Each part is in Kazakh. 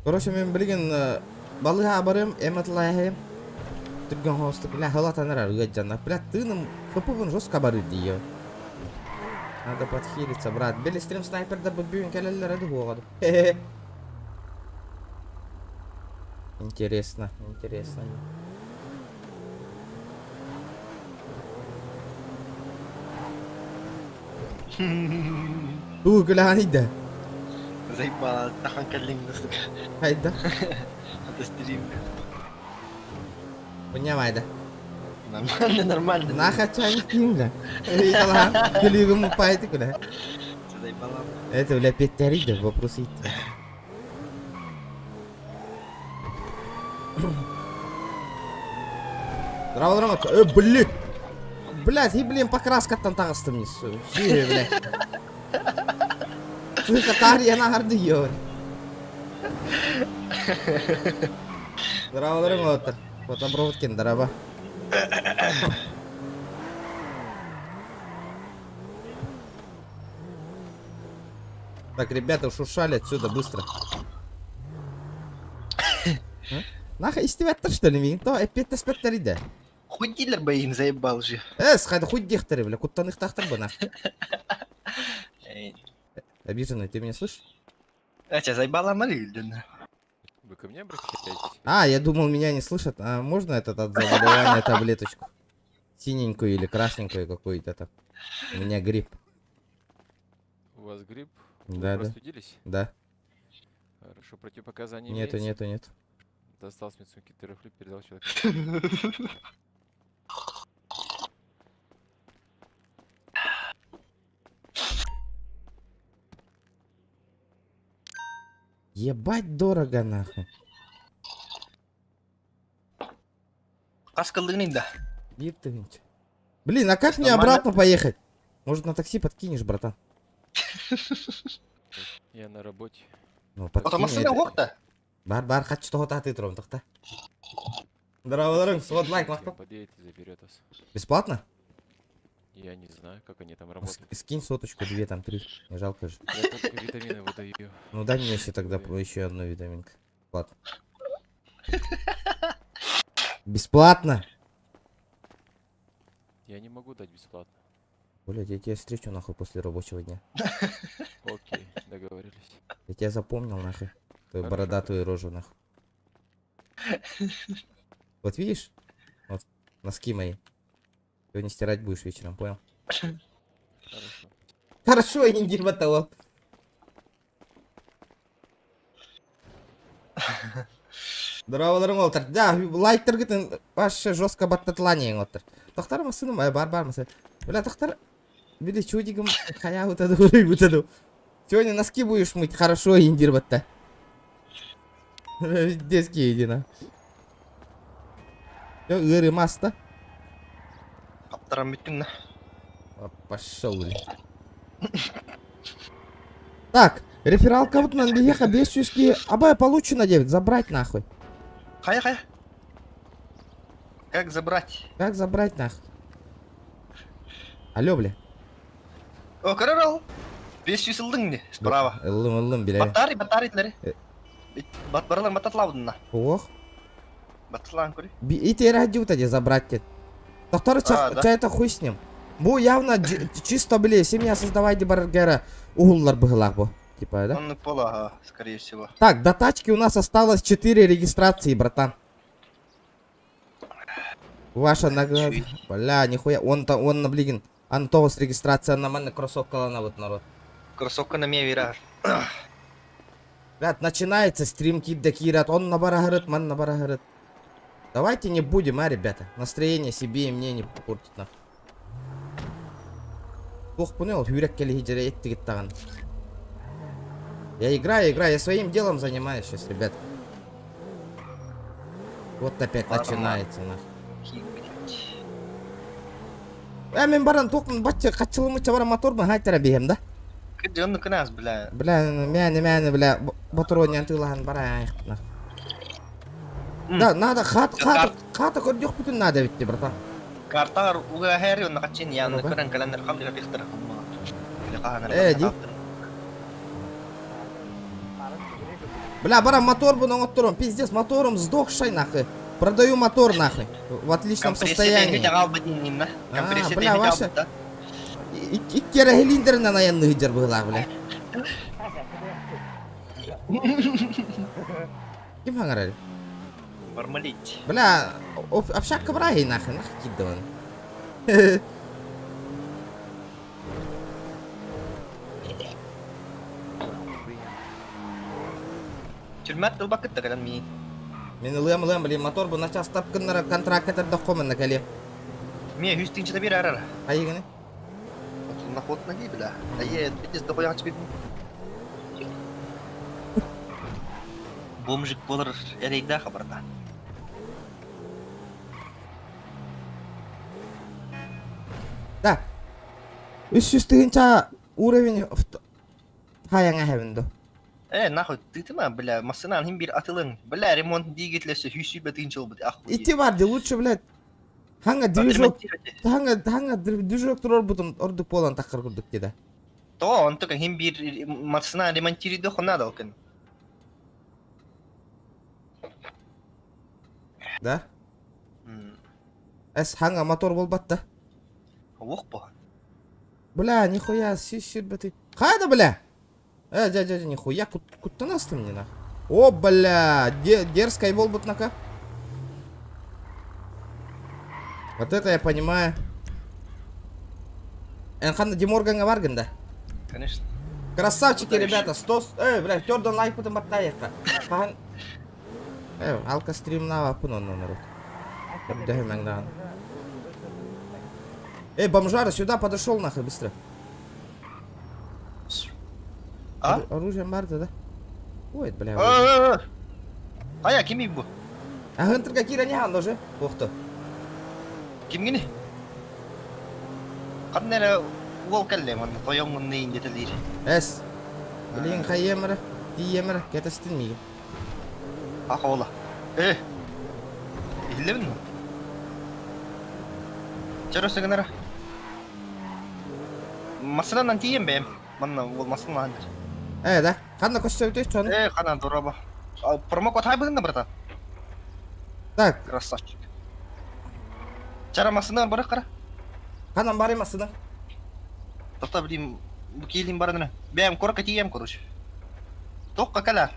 Короче, мен билген балыга барым, эматлайхем. Түрген хостук, бля, халатанар аргаджанна. Бля, тыным хыпыбын жестко бары диё. Надо подхилиться, брат. Бели стрим снайпердер бубюн келелер эди хуагады. Интересно, интересно. Кулахан да. Заебало, тахан каллинг настук. Хайда. Это стрим. Понимай, да. Нормально, нормально. Нахуй кинга. Итала, килигум пайты куда. Заебало. Это, бля, петтерида вопросить. Здорово, здорово. Блин. Блядь, и, блин, покраска там тагыстым несу. Сири, блядь. Слышь, я на гарды ё. Здорово, здорово. Вот оброводкин, здорово. Так, ребята, шуршали отсюда быстро. Нахуй издеваться, что ли, мин? То, эппетте спектериде. Худилер бейн заебал же. Хайда хуй дихтери, бля, куттаных тахтар бы, нахуй. Обиженный, ты меня слышишь? А тебя заебала Марильден. Вы ко мне обращаетесь? Я думал, меня не слышат. А можно этот от заболевания таблеточку? Синенькую или красненькую какую-то там. У меня грипп. У вас грипп? Да, Вы да. простудились? Да. Хорошо, противопоказаний Нету, имеется? нету. Достал с медсумки терафлип, передал человеку. Ебать дорого, нахуй. Каскалдың да. Ебать. Блин, а как мне Нормально? обратно поехать? Может, на такси подкинешь, братан? Я на работе. Ну, Отамасына уақта. Бар, хочу того ты тром, так-то. Здорово, здорово, свод лайк, Он махта. подъедет и заберет вас. Бесплатно? Я не знаю, как они там работают. Скинь соточку, 2, там 3. Не жалко же. Я только витамины выдаю. Ну дай мне еще тогда еще одну витаминку. Бесплатно. Бесплатно? Я не могу дать бесплатно. Блядь, я тебя встречу нахуй после рабочего дня. Окей, договорились. Я тебя запомнил нахуй. Твою Хорошо. бородатую рожу нахуй. Вот видишь? Вот носки мои. Сегодня стирать будешь вечером, понял? Хорошо. Хорошо, я не того. Здорово, здорово, отыр. Да, лайктер гитин вообще жестко баттатланиең отыр. Тохтар масыным, бар масы. Бля, тохтар, били чудигім хая утаду, утаду. Сегодня носки будешь мыть, хорошо, индир батта. Детский едина. Всё, ыры маста. Аптарам биткін. Пошел, бля. Так, рефералка вот на Лиеха 500 абай получено 9, забрать нахуй. Қая. Как забрать? Как забрать нахуй? Алло, бля. О, қарарал. 500 ылдың не? Справа. Ылым, бля. Баттаритілері. Баралар баттатлаудың. Ох. Баттатлаң көрі. И ты ради вот эти забрать те. Доктор, Да? это хуй с ним. Бу явно чисто, бля, семья создавай баргера угуллар быгылак бу. Типа, да? Он не пола, скорее всего. Так, до тачки у нас осталось 4 регистрации, братан. Ваша награда. Бля, нихуя. Он, блин, Антос регистрация на манна кроссовка на вот народ. Кроссовка на меня вира. Ребят, начинается стрим кидда кират. Он набарахарит, ман набарахарит. Давайте не будем, ребята. Настроение себе и мне не портить нахуй. Ох, понял, юрек келли хиджере этти гиттаган. Я играю, я своим делом занимаюсь сейчас, ребят. Вот опять начинается, нахуй. Мен баран тоқын батча қачылымы чабара моторбын хайтара бейем, да? Кыджанны кынас, бля. Бля, мяне, бля, батарония антылахан барайық, нахуй. Да, надо хата көрдіқ бүтін надо бітті, братан. Картар уга хэри он накачин я на кыран календар хамдыга фихтер хамма. Ди. Бля, бара мотор буду оттуром. Пиздец, мотором сдохший нахуй. Продаю мотор нахуй. В отличном состоянии. А, бля, ваша... Иккера цилиндрынан аянны хиджар была, бля. Ким хаңарар? Бармалить. Бля, общак кабрай нахуй, нахуй киддаван. Тюрмат тыл бакыт таган ми. Мен ылым, блин, мотор bu начал стапкыннара контракт этер докумен накали. Ми хүстин чита бир арара. Айгыны. На ход на ги бля. Ае, битес да бояч бит. Бомжик болар эрейда хабарда. Да. 300-нче уровень хаяңа хевинду. Нахуй, ты ма, бля, масынан хим бир атылың. Бля, ремонт дигитлесе хүсүй бетин чыл бит аху. Ити бар, лучше, блядь. Ханга движок турор бутун ордук болан такыр курдук деди. То, он только хим бир масынан ремонтириде хонадо кен. Да? Эс ханга мотор болбат да? Ох по. Бля, нихуя, сиширбати. Кайда, бля? Дядя, нихуя, куттанас ты мне нахуй. О, бля, дерзкая болбутнака. Вот это я понимаю. Энханда Диморганга Варганда. Конечно. Красавчики, ребята, 100... бля, тёрдан лайк потом оттаека. Алка стрим на пуно номеру. Бомжара, сюда подошел нахуй быстро. А? Оружие Марта, да? Ой, бля. Ая, кими бу? А гынтыр какие не хан уже? Охто. Ким гини? Каднера уол калле ман, тоёң нейин детелир. Эс. Блин, хаемра, диемра, кета стилмиги. Ахола. Илебин. Чарос генера. Масынан антием бем. Манна уол масынан. Да. Канда костёвтеш чон. Хана дораба. Промокод хайбын брата. Так, Красавчик. Чара масынан бара кара. канам бари масына. Тоқта білейм, келейін барадына. Бәйім қорқа тием, короче. Тоққа кәлі.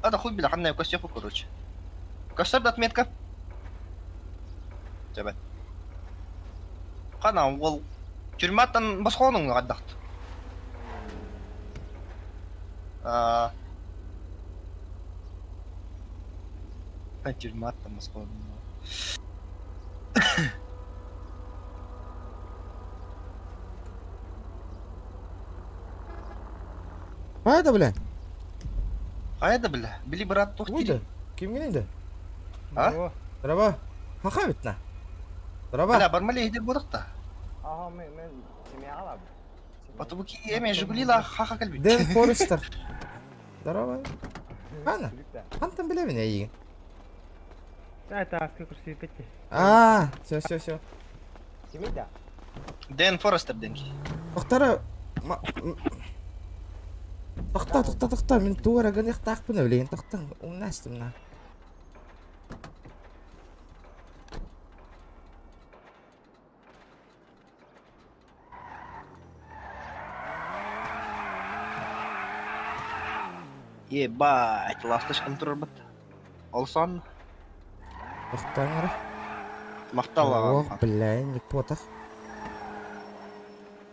Ада хуй білі, қаннай көстеп, короче. Көстеп да отметка. Жабат. Қана, ол тюрматтан басқа оның ғаддақты. Тюрматтан басқа оның. Кайда, бля? Қайда білі? Білі брат тоқ Уйда. тири. Ким генеди? А? Здорово. Хаха битна. Білі, Здорово. бармали едер бодықта. Ага, мен семья алам. Аты бұ ки еме жүгілила хаха кәлбет. Дэн Форестер. Здорово. Кана? Кантан билебин я иген. Это аска курсы петти. Все. Семья? Дэн Форестер денки. Тоқтары... Тоқта, мен туара гынық тақпын өлейін, тоқтан, ұнастым на. Ебать, ластышкан тұрыр бұт. Олсан, Тоқтан ара. мақтал Ох, ағам. бля, не потах.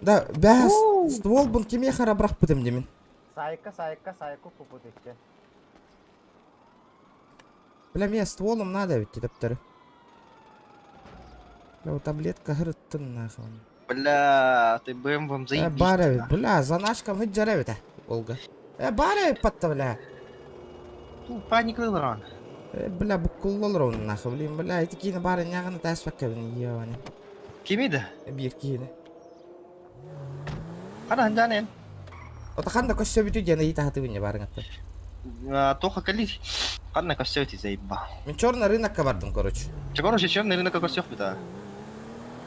Да, бәс, ствол бұн кеме қара бірақ бұдым демен. Сайка купутекке. Бля, мне стволом надо ведь, доптары. Бля, вот таблетка гырыттын нахуй. Бля, ты БМ вам заебись. Бара, бля, заначкам хыт жара ведь, Олга. Бара, патта, бля. Паниклы лыран. Бля, буккуллол роун нахуй, блин, бля, эти кино бара няганы тәспәкке бін, ебаны. Кемеді? Bir кино. Қана ханжанен. Отахан да көшсө бүтү жана ит ахаты біне барыңатты. Тоха калит. Қана көсеуті заебба. Мен черный рынокка бардым, короче. Чекору же черный рынок көсеух бита.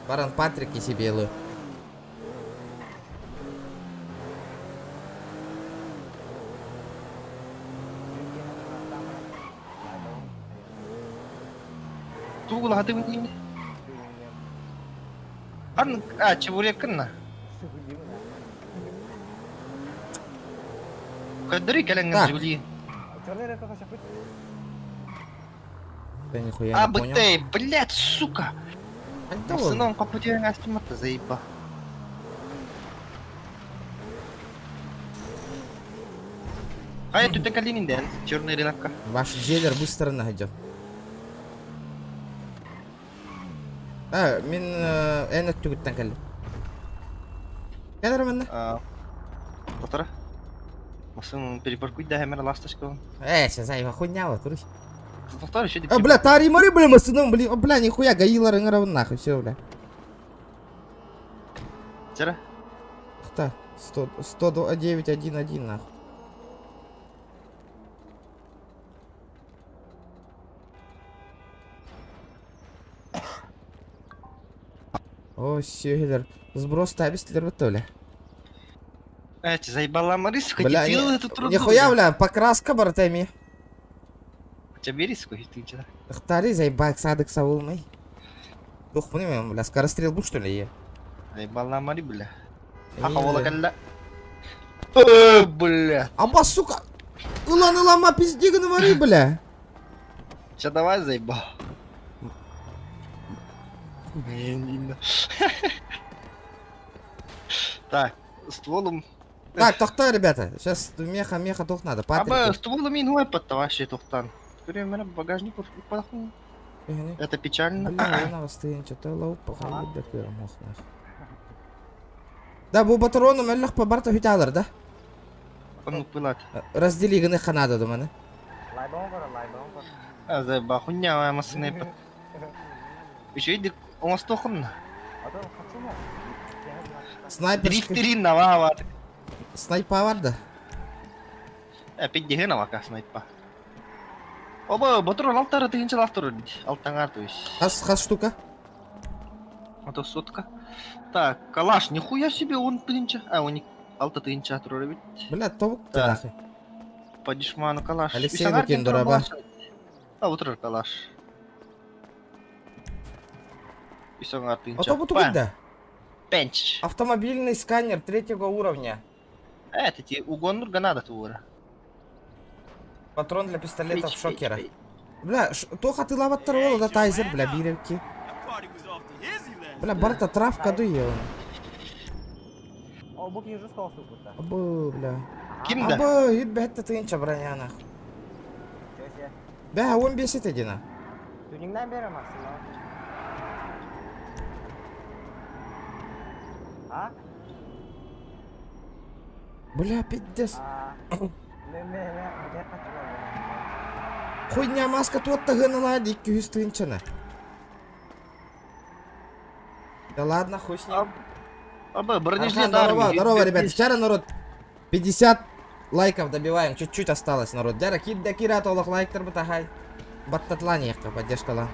Баран Патрик и Сибелы. Тугула хаты вынди. Чебурек кынна. Кадри Так. каланган жули. Черный река хочу быть. Я нихуя не понял. Ты, блядь, сука. Да ладно. Сыном по пути астмата заеба. А это ты калинин, да? Черный рынок. Ваш джейлер быстро найдет. Мен эне түгіттен кәлі. Кәдір міні? Доктора? Масын перепаркуй да хэмера ласточку. Сейчас заеба хуйня вот, турыш. Доктор еще Бля, тари мари, бля, масыном, бля, бля, нихуя, гаилар ыңырабын нахуй, все, бля. Чера? Кто? 109.1.1 нахуй. О, сёгелер. Сброс табистілер бітті, бля. Эти заебала Мариску, Бля, хоть делай эту труду. нихуя, бля, покраска бар теми. Тебя Бериску, ты чера? Ықтари заебак садық сауылмай. Дух, понимаем, бля, скорострел бұл, что ли, е? Заебала Мари, бля. Эй, Хахавола бля. калла. Бля. Аба, сука! Улан-улама пиздиганы мари, бля. Че давай заебал. Так, стволом. Так, тохта, ребята. Сейчас меха тух надо. Абы Патрик. стволом ин хуайпатта вообще тухтан. Скорее, мене багажник подохну. Это печально. Бля, я на вастыйын, что-то лауп, похай, да кырым, ох, нахуй. Да, бұл батарону мәлләқ па барта хүті алыр, да? Он пылат. Раздели гыны ханада, думаны. Лайбон бар. Заебал, хуйня, масыны пат. Еще иди, он стохун. А то хочу мог. Снайперский. Дрифтерин навава. Снайпа бар, да? Опять дегена вака снайпа. Оба, батурон алтары тыгынча лафтыры. Алтаңар, то есть. Хас штука. А то сотка. Так, калаш, нихуя себе, он тыгынча. Он не алты тыгынча туры бит. Бля, тобук ты Да. нахуй. По дешману калаш. Алексей Исагар Лукин, кентура дураба. баша. Утыр калаш. Исагар А тыгынча. тобу тубук, да? Пенч. Автомобильный сканер 3-го уровня. Это тебе угон надо тура. Патрон для пистолетов шокера. Бля, тоха ты лаваттар ол, да тайзер, бля, биревки. Бля, барта травка дуе он. О, бук не жестко остался. Абы, бля. Ким да? Абы, ит бәтті тыйынча броня нахуй. Че себе? Бля, 15 едина. Тюнингден берем Максим. А? Бля, пиздец. Не хочу. Хуйня маска туотта гынала 200 тыйынчаны. Да ладно, хуй с ним. Абы, бронежилет Здорово, здорово, ребят. Вчера, народ, 50 лайков добиваем. Чуть-чуть осталось, народ. Дяра, кира толық лайктар бітахай. Баттатлан ехка, поддержкала.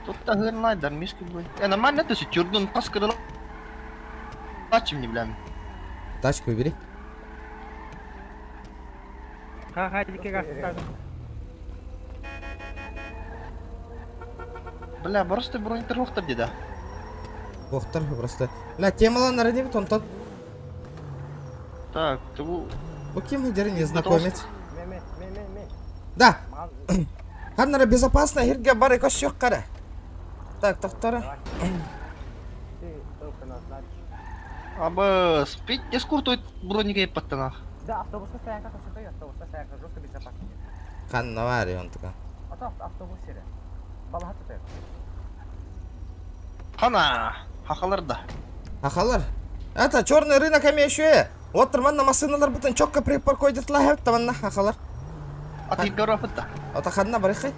Тут тагын найдар, мишки бой. Нормально это все, тюрдун паскырыла. Ачим не блям. Тачку убери. Хайдики газ. Бля, просто бронетер вохтар деда. Бохтар просто. Бля, темала на рынке тонтон. Так, ты bu... Bu kim hıdırı незнакомец? Ме. Да. Ханнара безопасно, хирге бары кош yok кара. Так, тоқтары. Ты только нас знаешь. Абы, спить не скуртует броника и паттанах. Да, автобусная стоянка, то что автобусная стоянка, жестко безопасно. Ханна var ya он такой. А то автобус серия. Балахат это. Хана, хахаларда. Ахалар. Это черный рынок еще. Вот манна машиналар бутын чокка припаркуйдет лахеп таманна ахалар. А ты говоришь это? Ота ханна барыхай.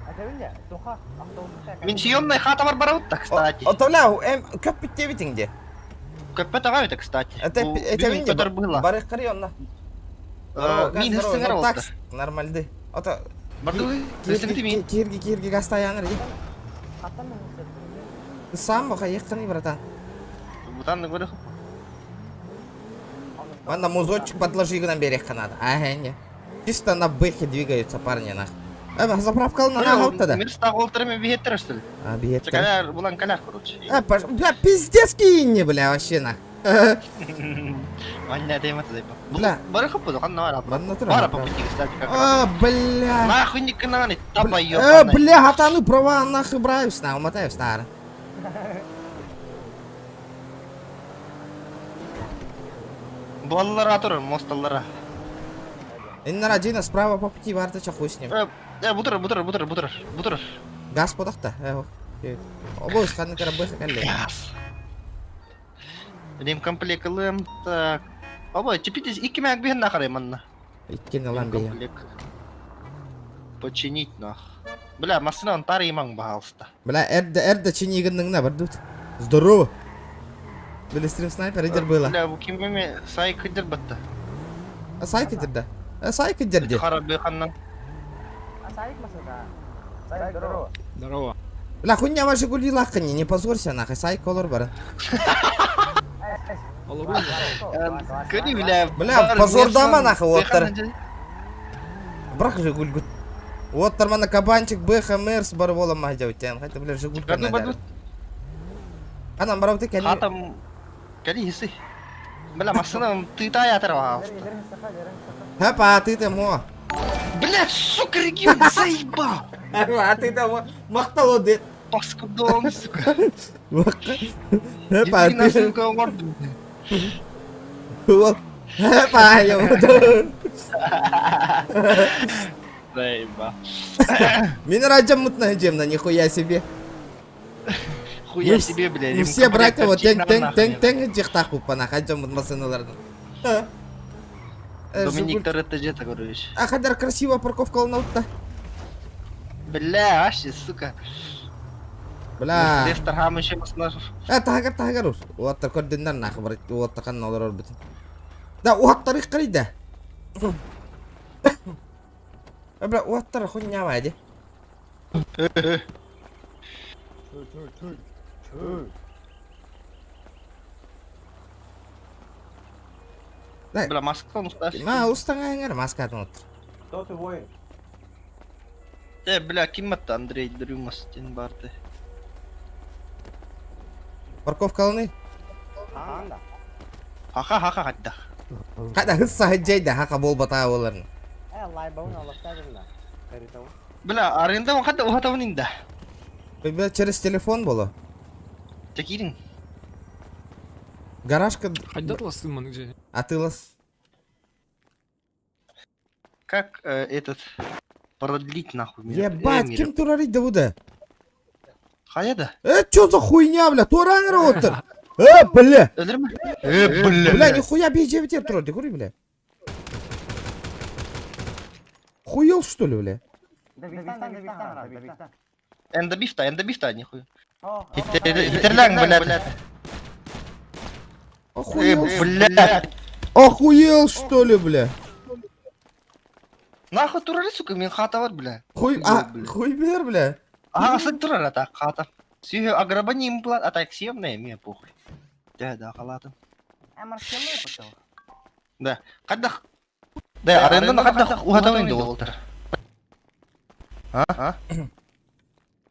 Это винде, туха, автобусная стоянка. Мен съемная хата бар бараутта, кстати. Ота бля, köp bitti bitinde. Köpet агавита, кстати. Это винде барых карионна. Мин хыстыңар Так, олды. нормальды. Ота Барды, сенти мин. кирги газ таяныр. Хаттан мен Ты сам баха ехтаны, братан. Бутанны говорю. Манна музончик подложи нам берег надо. Ага, не. Чисто на бэхе двигаются парни нах. Заправкалын ана қалыпта да. Мирстағы олтырымен бейеттер, что ли? Бейеттер. Каляр, булан каляр, короче. Бля, пиздец кейінне, бля, вообще на. Ваня дейматы дейпа. Бля. Бары қыппы, қанна бар апа. Бана тұра. Бара по пути, кстати, как раз. Бля. Нахуй не кананы, тапа ёбаный. Бля, атаны права нахуй браюсь на, умотаю стара. Балалар атыр, мосталлара. Инна Раджина справа по пути варта чахуй с ним. Бутыр. Газ подақта. Обоз қаны карабыха кәлі. Рем комплект алым, так. Абай, тепитесь, икі мәк бейін нахарай манна. Иккен алан бейім. Комплект. Починить нах. Бля, масына он тары иман бағалыста. Бля, әрді чинигінніңна бір дұт. Здорово. Білістірім снайпер идер было. Бля, бұл кемеме сай кыдыр бітті. Сай кедерді. Сай кедерді. Харап бейханнан. Сайк мısın ha? Sayk здорово. Здорово. Бля, хуйня ма Жигули лаққыне, не позорься нахай, сайк олар барын. Көне, бля. Бля, позордама нахай оттар. Бірақ Жигуль гүт. Оттар мана кабанчик, бэха, мэрс бар болам махджа өттен. Хайта, бля, Жигуль кәнәдер. Анам барауты кәне. Хатам кәне есі. Бля, масына тыта ятыр бағалыста. Хапа, ты там о. Бля, сука, регион заебал. А ты там мақтал одет. Паскудон, сука. Хапа, Ебина, ты. сука, морду. Хапа, я буду. Заебал. Мен раджам мутна джемна, нихуя себе. Хуя себе, бля. Мы все братья вот тен жихтах бупана, хаджам мут масыналардан. Доминик Торетто жета, короче. А хадар красиво парковка алнаутта. Бля, вообще, сука. Бля. Лестер хам еще масна. Тагар ур. Уаттар көрдендер нахы бар. Уаттар қан олар ор бітін. Да, уаттар иққарида. Бля, уаттар хуйня вайди. Бля, маска устав. Ма, устаңа еңер маскатын отыр. Кто ты воин? Бля, кимматта Андрей Дрюмастин барды. Парковка алны. Анда. Хаха хадда. Қада хысса хаджайда, хақа бол бата оларын. Лайбауын алықта жүрді. Қаритау. Бля, аренда он хадда ухатавын инда. Бля, через телефон было. Такирин. Гаражка. Хайдарлас сын маны где? Атылас. Как этот продлить нахуй? Ебать, кем турарыйда буда? Хаяда? Чё за хуйня, бля? Турангыр отыр. Бля. Өлірме? Бля, нихуя бейджевитер турады, хури, бля. Хуел, что ли, бля? Энда бифта, нихуя. Хитерлянг, блядь. Охуел, Блядь. охуел, что ли, бля? Нахуй турали, сука, мен хата бар, бля. Хуй бер, бля. Сык турар ата хата. Сүйе аграбани имплант, ата ксемная, мне похуй. Да, халатым. Маршеллы потом. Да, қаддақ. Да, аренданы қаддақ ухатавын инде олтыр. А?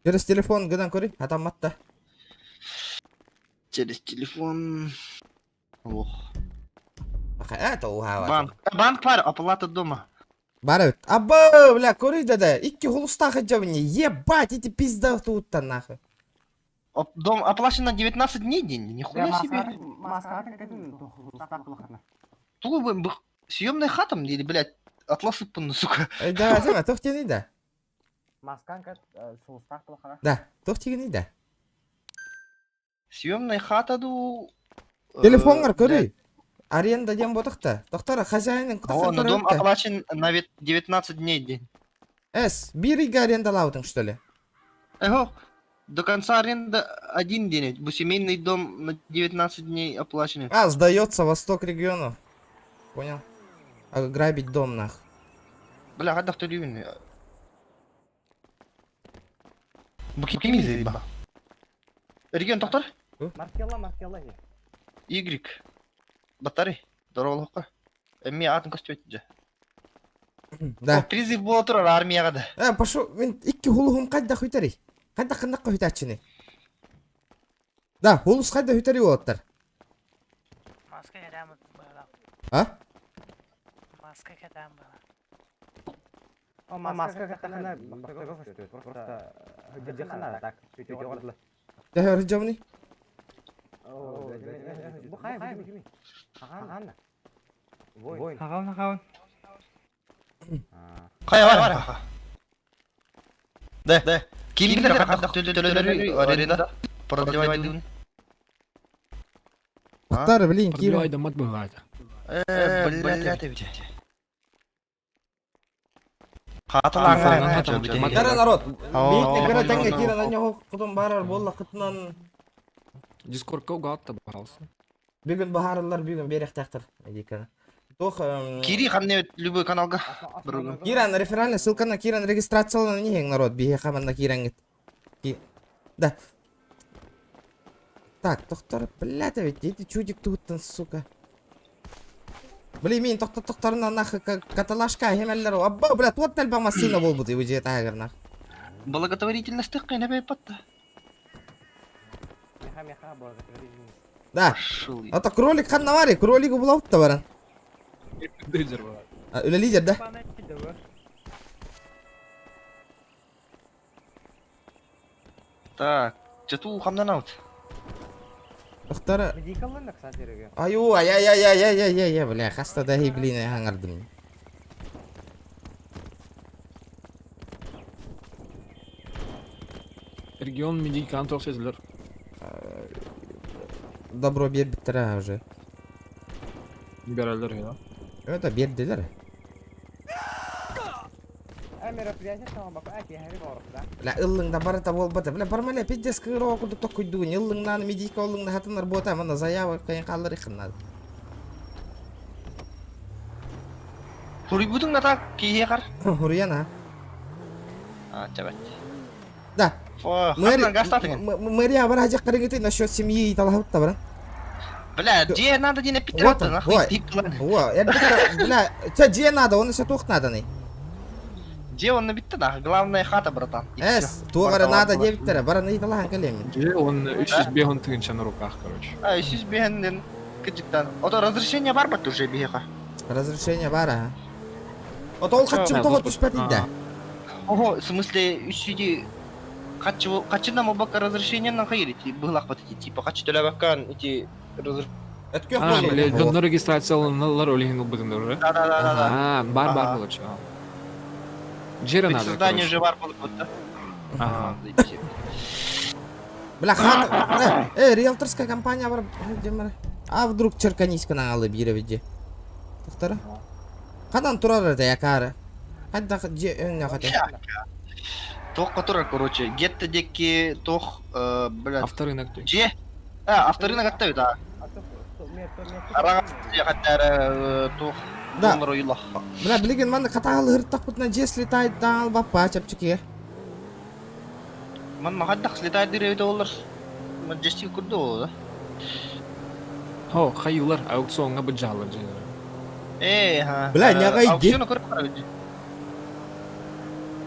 Через телефон гыдан көри, атам матта. Через телефон. Ох. Это уха. Банк бар, оплата дома. Барыт. Абба, бля, көри да. Икки хулуста хаджавыне. Ебать, эти пизда тут-то нахуй. Дом оплачен на 19 дней день, нихуя себе. Маска как Тулы съемная хатам или, блядь, атласыппын, сука. Да, зема, тоқтен ида. Маскан как сулстак плохо. Да, тоқтеген ида. Съемная хата ду. Телефонғар көри. Аренда дем ботықта. Тоқтара, хозяйның О, но дом оплачен на 19 дней день. Bir ига арендалаудың, что ли? Эго, до конца аренда 1 день. Семейный дом на 19 дней оплачен. Сдается Восток региону. Понял? Грабить дом нах. Бля, когда кто ливень? Букетими заеба. Регион доктор? Маркелла. Y. Батарея. Дорога. Эми атын костюм же. Да. Призыв бола турар армияга да. Пошел, мен икки хулугум кайда хуйтари. Кайда кындакка хуйтачыны. Да, хулус кайда хуйтари болоттар. Маска кетемін бала. А? Маска кетемін бала. Маска катахана бактыгы фашту. Просто хыджахана так. Чуть ордлы. Да, рыжамни. Бу хай кими. Хаган. Воин. Хаган. Кая бар. Да. Кимдер кадак төлөлөрү аренда продлевать дун. Мухтар, блин, Кира. Продлевай домат бывает. Блядь, ты. Матара народ. Бейте кара танга Кира на Каталан. него кутум барар болла кытынан. Дискордка угатта пожалуйста. Бүгүн бахарлар бүгүн берек тактыр. Эдикана. Тох Кири ханне любой каналга. Киран реферальная ссылка на Киран регистрация не народ бие хаман на Киран. Да. Так, доктор, блядь, а ведь эти чудик тут, сука. Блин, мен тоқтарына нахы каталашка хемеллер. Абба, блядь, вот тальба массина болбут и выйдет агар нах. Благотворительность тыккайна бейпатта. Меха благотворительность. Да. Шул. Ата кролик ханнавари, кролик булавт табаран. Лидер бывает. Үле лидер, да? Бана кидеуі. Так, жету хамдан аут. Доктора. Медикаллы, кстати, реге. Аю, ай, бля, хаста да хей, блин, я хангардым. Регион медикант окшойсуздар. Добро бер биттера уже. Берелдер да. Это бердилер. Мероприятие sama bapak aja hari baru dah. Бля, ыллыңда барата болбата. Бля, бармале пиздес кыро окуду токуйду. Ыллыңнан медика ыллыңда хатынар бота, мана заява кайын калдыр икыннады. Хурибудың ната кие кар. Хурияна. Чабат. Да. Хамдан гастатың. Мэрия бар ажак карагыты насчет семьи талахутта баран. Бля, же надо дине Вот питерапты, он, нахуй ой. тип кылан. О, я бля, че же надо, он еще тух надо не. Же он битті да, главная хата, братан. И Эс, всё. тугара Братан, надо братан. девиттер, баран и талахан калем. Где он 300 бегун тынча на руках, короче. А, сиз бегенден кыжыктан. Ото разрешение бар бат уже бега. Разрешение бар, а. Вот ол Чё, хатчым да, того вот- түспәт инде. Ого, в смысле, үсүди качына мобака разрешениемнан хайыр ити быйлак бат ити, типа качы төлөбаккан ити Өткөн А, болду. блядь, давно регистрацияланалар олегин бутында уже. Да. Бар Ага. было чё. Жира надо, Здание короче. уже бар болуп бат да. Ага. Бля, хат. Риэлторская компания бар. Демер. А вдруг черканиска на алы бире виде. Доктора? Кадан турар это якары. Хадда же өңө хата. Тох турар, короче, гетто деки тох, блядь. Авторынок ты. Же? Авторына катта да. Арага каттары тох. Да. Номер уйлах. Бля, билген манда катагыл хырттак бутна же слетает да албапа чапчыке. Ман магаддак слетает диревде олар. Ман жести курду ол да. О, хайылар аукционга быджалар же. Ха. Бля, няга иди. Аукциона көрүп карабыз.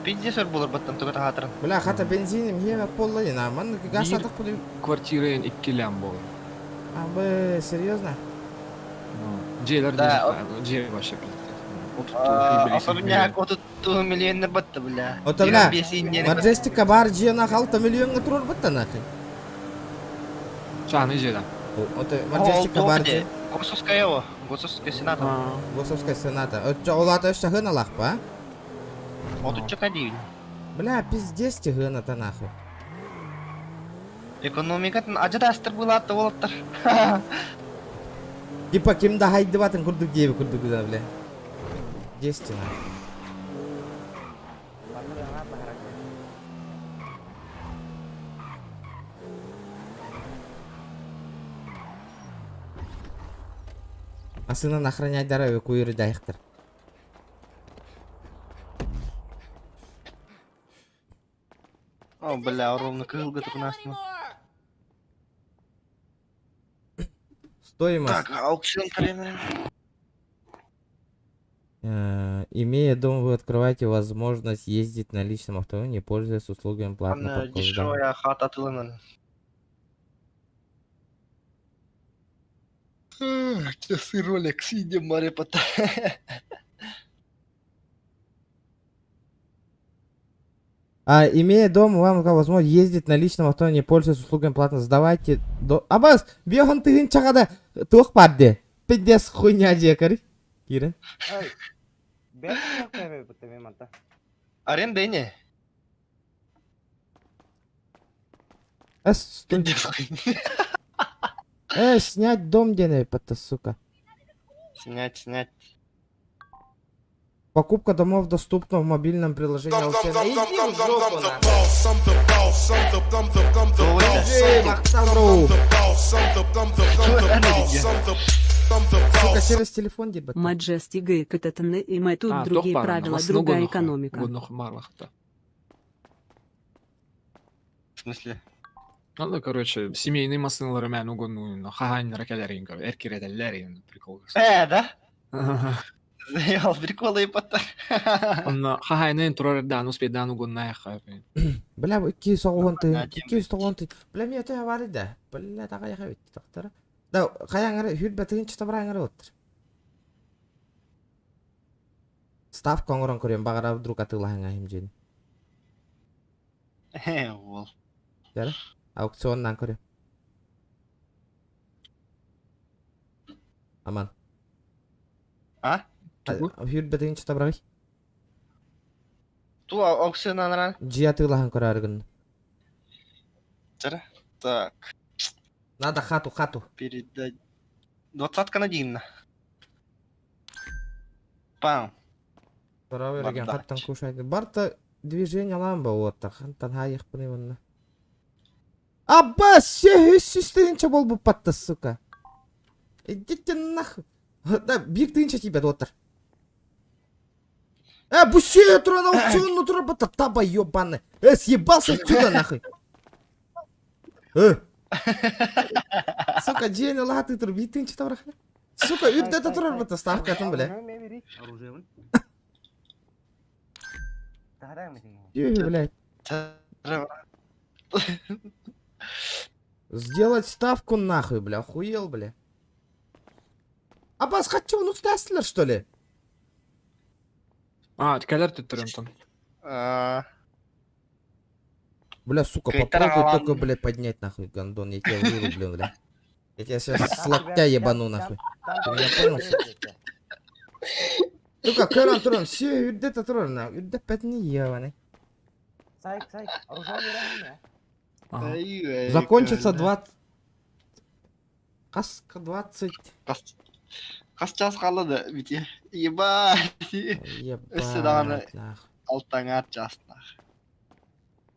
Пиздесер болар баттан тугата хатырын. Бля, хата бензиним хеме поллайын, а манда газ Бир- сатак буду. Квартирен 2 лям болду. А бы серьезно? Жейлер Да, же вообще пиздец. Особняк 30 миллионер батты, бля. Ота бля, Бесиннен. Маджестика бар жена халта миллионга турар бутта нахи. Чаны жеда. Ота Маджестика бар же. Госовская его. Госовская сената. Госовская сената. Олата өшті ғыналақ па? Вот тут кадивин. Бля, пиздец те ғыната нахуй. Экономикатын ажырастыр булатты болаттар. Типа кимда хайды батын күрдік дейбі күрдік да, бля. Десте нахуй. Асынан охранять дара куйры дайықтыр. О, бля, ровно крылга тут у нас. Стоимость. Так, аукцион, блин. Имея дом, вы открываете возможность ездить на личном автомобиле, не пользуясь услугами платного Аны парковки. дешевая хата тылынан. Часы Rolex, идем марепата. Имея дом, вам возможность ездить на личном автомобиле, не пользуясь услугами платного. Сдавайте до... Абас, бьёхан тыгын чагада тух падде. Пидес хуйня декари. Кирен. Ой, бәрі қоймай бұтты мен манта. Аренда не? Стой. Снять дом дене, пата, сука. Снять. Покупка домов доступна в мобильном приложении аукциона. Иди в жопу, сука, через телефон дебат. Маджести ГКТТН и мы тут другие правила, другая экономика. В смысле? Алла, короче, семейный масыналар мен угонну, хахань ракелерин, эркиределерин, прикол. Да? Заел, приколы пата. Он хахайнын турардан успедан угонна хайпин. Бля, 290 тыгын, 290 тыгын. Бля, мен өтө бар да. Бля, тага яка бит, тактара. Да, каяңары хүрбе тыгын чыта бараңары отыр. Ставка оңорон көрөм, багара вдруг атылаһыңа химжени. Ол. Жара? Аукционнан көрөм. Аман. Хүрбе тыгын чыта барагы. Ту аукционнан ран. Жия тылаһын көрөргүн. Жара. Так. Надо хату. Передать. 20 на один. Пам. Тора берген Барда. хаттан кушайды. Барта движение ламба отта. Хантан хайык пыны ванна. Аббас, сөйстігінші бол бұл патты, сука. Идите нахуй. Да, бир тыгынча тебе отыр. Буше тұран аукционну тұра бата. Таба ёбаны. Съебался отсюда нахуй. Сука, жені латы тұр. Бир тыгынча табырақ. Сука, үрдеті тұрар бата. Ставка атым біле. Оружиевын. Тағадаң мекен. Ё, блядь. Сделать ставку нахуй, бля, охуел, бля. Аббас, хоть чего, ну стаслер, что ли? Тикалер теттерентон. Бля, сука, попробуй только, блядь, поднять нахуй, гандон, я тебя вырублю, бля. Я тебя сейчас с локтя ебану нахуй. Ты меня понял? Сука, Кэрон, Турон, все, үрдеті тұрар, үрдеп бәтіні ебаны. Сайк, оружие верен Закончится 20... Каска 20... Қас час қалады, бите. Ебать. Ебать, нахуй. Алтаңат жасына.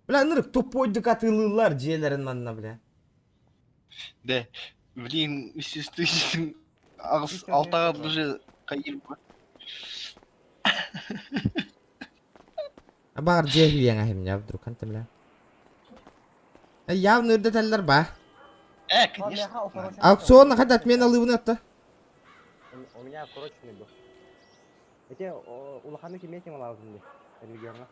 Бля, нырык тупойдық атылылар жиелерін манна, бля. Да, блин, естественно, алтаға уже қайыр ба. Бағар жегіл ең ахим, я вдруг, канты, бля. Явно үрдетелер ба. Конечно. Аукционна қайда отмен алывын өтті. У меня прочный был. Эти улаханы кеметим лазым. Региона.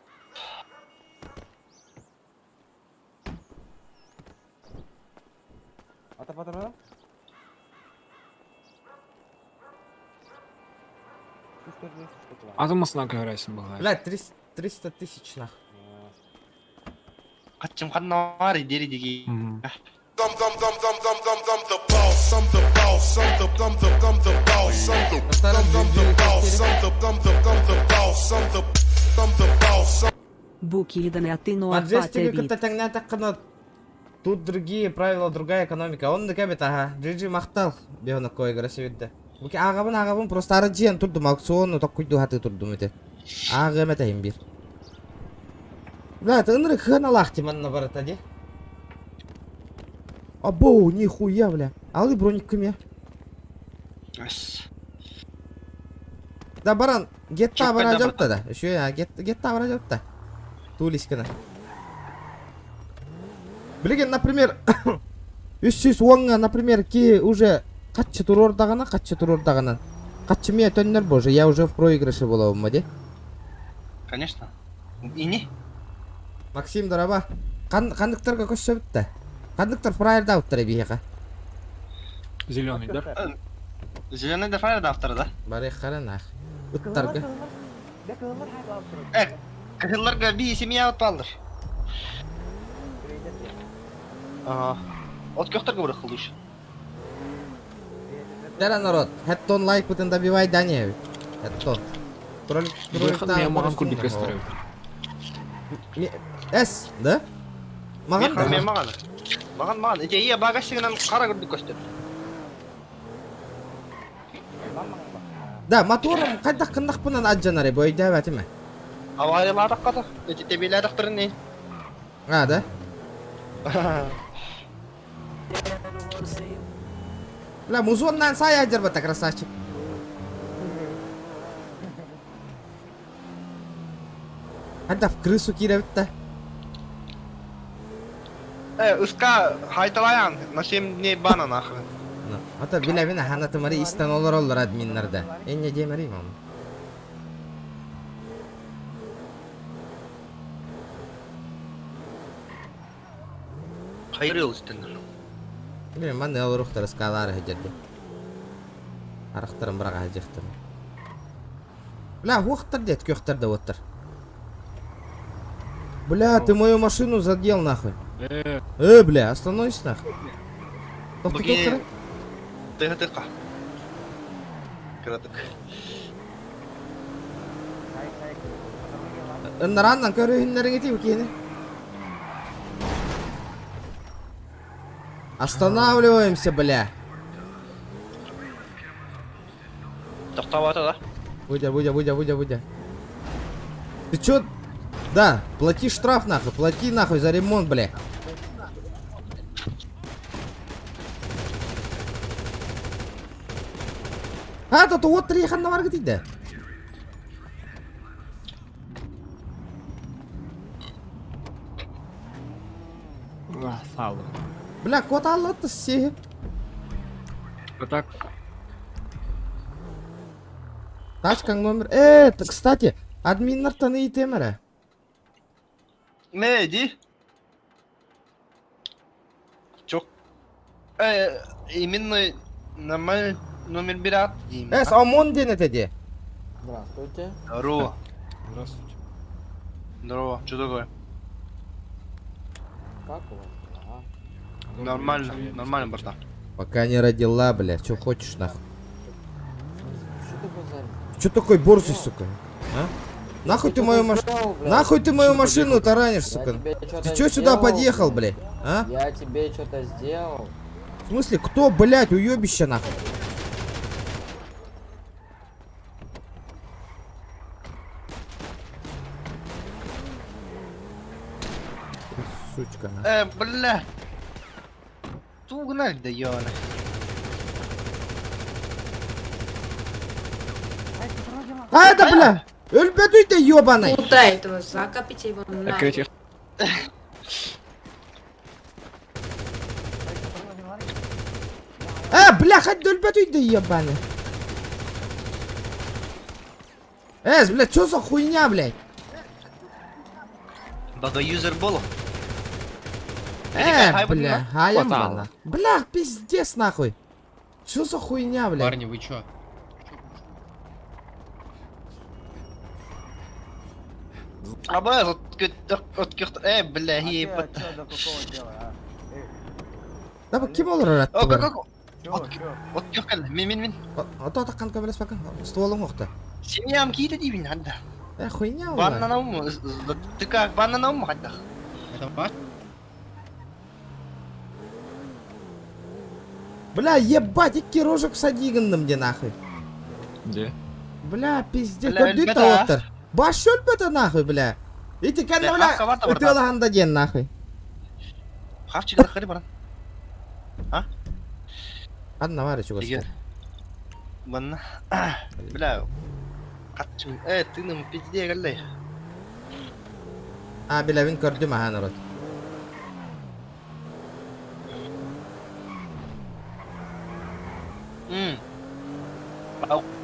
Ата патрона? Атымасынан көрәсін бұға. Бля, 300 тысяч нах. Қатчым қанна бар, дері деге. Буки еданы, а ты ну Маджестика апатия күтті тәңнә таққына. Тут другие правила, другая экономика. Он да кәбет, ага. Джиджи мақтал. Беғына кой грасиветті. Буки ағабын, просто ары жиен тұрдым. Аукционну тоқ күйді хаты тұрдым өте. Ағы әмет әйім бір. Бля, ты ынры хына лахти манна барыта, де? Абоу, нихуя, бля. Алы броник кім я? Да, баран, гетта Чоппа бара да жапта да. Еще я, гетта бара жапта. Тулискана. Білеген, например, үссіз оңға, например, ки уже қатшы тұр ордағана. Каччы мия төннөр боже, я уже в проигрыше болобум, де? Конечно. Ини? Максим дораба. Кандыктарга көчсөбүт да. Кандыктар фраерда уттар бияка. Зеленый, да? Зеленый да файр да авторы да? Барык каранах. Уттарга. Dia kelemar hai kalau terus. Кахилларга би семья отпалдыр. Kredit ya. Ага. От көхтөргө бирок кылдыш. Дара народ, хэттон лайк бутын добивай Даня. Хэттон. Выход я маған күрдік көстіріп. Эс, да? Маған да? Мен маған. Маған. Эже ия багажчыгынан кара көрдүк көстөр. Да, моторым кайдак кындак бунан аджанары бойда бәтиме. Авайладык ката. Эже тебелядык түрүнө. А, да? Бля, музоннан сай аджарбата, красавчик. Хадда в крысу киребит да. Ыска хайталаян. На 7 дней бана нахуй. Ата биле ханаты мари истен олар админларда. Энне демери мам. Хайрыл истендер. Биле мен не олуруктар скалары хеджерде. Арыктарым бирага хеджектер. Бля, хуктар дет көктөр да оттар. Бля, ты мою машину задел нахуй. Бля, остановись нахуй. Тоқтар. Тыга. Кыратык. Нараннан көрөһүннөрүң этип кийини. Останавливаемся, бля. Токтап ата да. Будя. Ты чё? Да, плати штраф нахуй, плати нахуй за ремонт, бля. А, тут вот приехал бар дейді. Салы. Бля, кот аллатты сеги. Так, Тачкаң номер. Кстати, админнар таны итемере. Не, иди. Чок. Именно нормальный номер бират. Омон дене теди. Здравствуйте. Здорово. Здравствуйте. Здорово. Что такое? Как у вас? Ага. Нормально, братан. Пока не родила, бля, чё хочешь нахуй? Что ты базаришь? Чё такой борзый, сука? А? Нахуй ты мою машину? Нахуй ты мою машину таранишь, сука? Ты чё сюда подъехал, бля? А? Я тебе что-то сделал. В смысле, кто, блядь, уёбище нахуй? Сучка, нахуй. Бля. Тугнали да ёна. А это, бля! Өлбөтүй ты ёбаный! Куда этого? Закопите его на. открытие. Бля, хоть өлбөтүй ты ёбаный! Бля, чё за хуйня, блядь? Бага юзер болу. Хай будем, Бля, хаям Хватало. бана. Бля, пиздец, нахуй! Чё за хуйня, блядь? Парни, вы чё? Абаз от көхт. Бля, ебать. До какого дела, а? Да ким олар аратты бар? Как? Чё? От көхкәл. Мен. Ото таккан көмелес бакын. Стволың окта. Семьям киді дейбін хадда. Хуйня, Банна бля. науму. Ты как, банна науму хадда. Это ваш? Бля, ебать, икки рожок садигындым де нахуй. Где? Бля, пиздец, Бля, көрдү өлбөтө, та а? отыр. Баш өлбөтө нахуй, бля. Ити кенде, Бля, бля, хавка бар да өтө барда. алаганда ден нахуй. Хавчик да хали баран. Анна бар чугас. Егер. Банна. Бля. Катчым. Ты нам пизде галлай. Бля, вин көрдүм аха народ.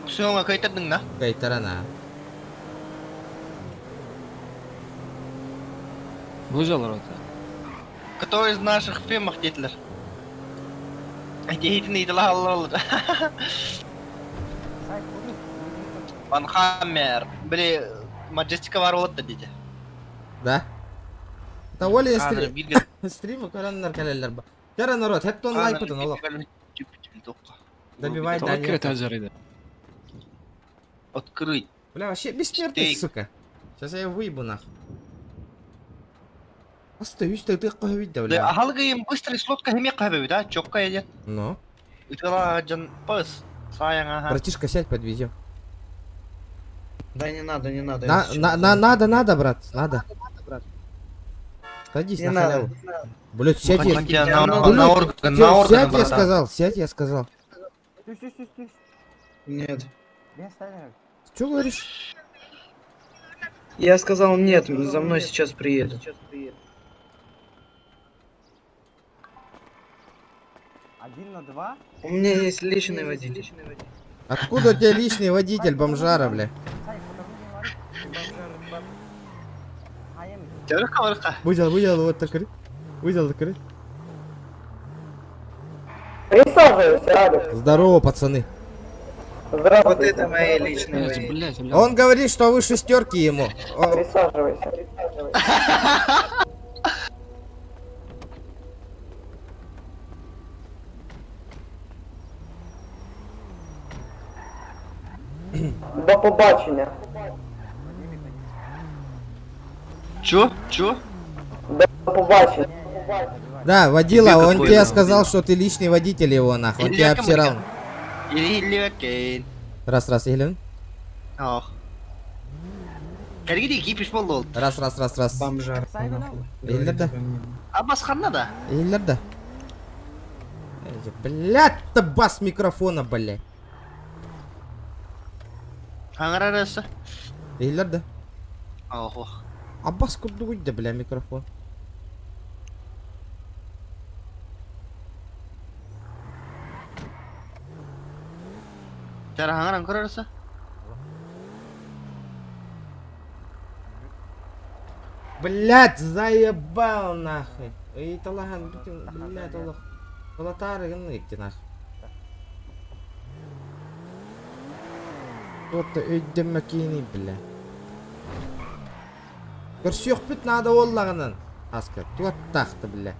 Söňe kaytardın da. Kaytarana. Бужалар ата. Кто из наших фильмов Гитлер? Гитлер не дала Allah. Ван Хаммер. Били Маджестика var oldu dedi. Да. Та Оля Kanır bilgi. стримы көраннар келелер ба. Кара народ, хепті он лайк бутын, олақ. Добивай, да, Токер нет. тажарыды. Открыть. Бля, вообще бессмертный, Стейк. сука. Сейчас я выебу, нахуй. Остаюсь, ты қойбейді, Да, бля. халгайым быстрый слотка хеме қабы, да? Чокка едет. Ну, Итала жан пыс. Саяң, ага. братишка, сядь, подвезем. Да не надо, не надо. Надо, брат, надо. Садись Не на надо. халяву. Блядь, сядь, я... Хотя на орган, Сядь, я братан. сказал, сядь, я сказал. Тише. Нет. Без ставок. Что говоришь? Я сказал нет, за мной сейчас приедут. 1 на 2. У меня есть личный водитель. Откуда у тебя личный водитель, бомжара, бля? Сай, покажи мне ларик. Хайм. Törka. Выдел, вот так. Выдел, так. Присаживайся, Алекс. Здорово, пацаны. Вот это мои личные водители. Блять, блять. Он говорит, что вы шестерки ему. Присаживайся. До побачення. Чё? До побачення. Да, водила, Тебе он какой тебе дал? сказал, что ты личный водитель его, нахуй. Он Или тебя я кому обсирал. Или Раз, Елен. Ох. Кәргеде кипиш болды ол. Раз. Бомжар. Елер да. А басқанда да. Елер да. Блядь, ты бас микрофона, блядь. Аңыр арасы. Елер да. Ох. А бас куда уйди, бля, микрофон. Тәрі аңыр аңыр арасы. Блядь, заебал, нахуй. И талаган, блядь, олох. Колотары гыныкти, нахуй. Вот-то өйден макини, бля. Көрсөк бүт надо оллагынан. Аска, туат тақты, бля.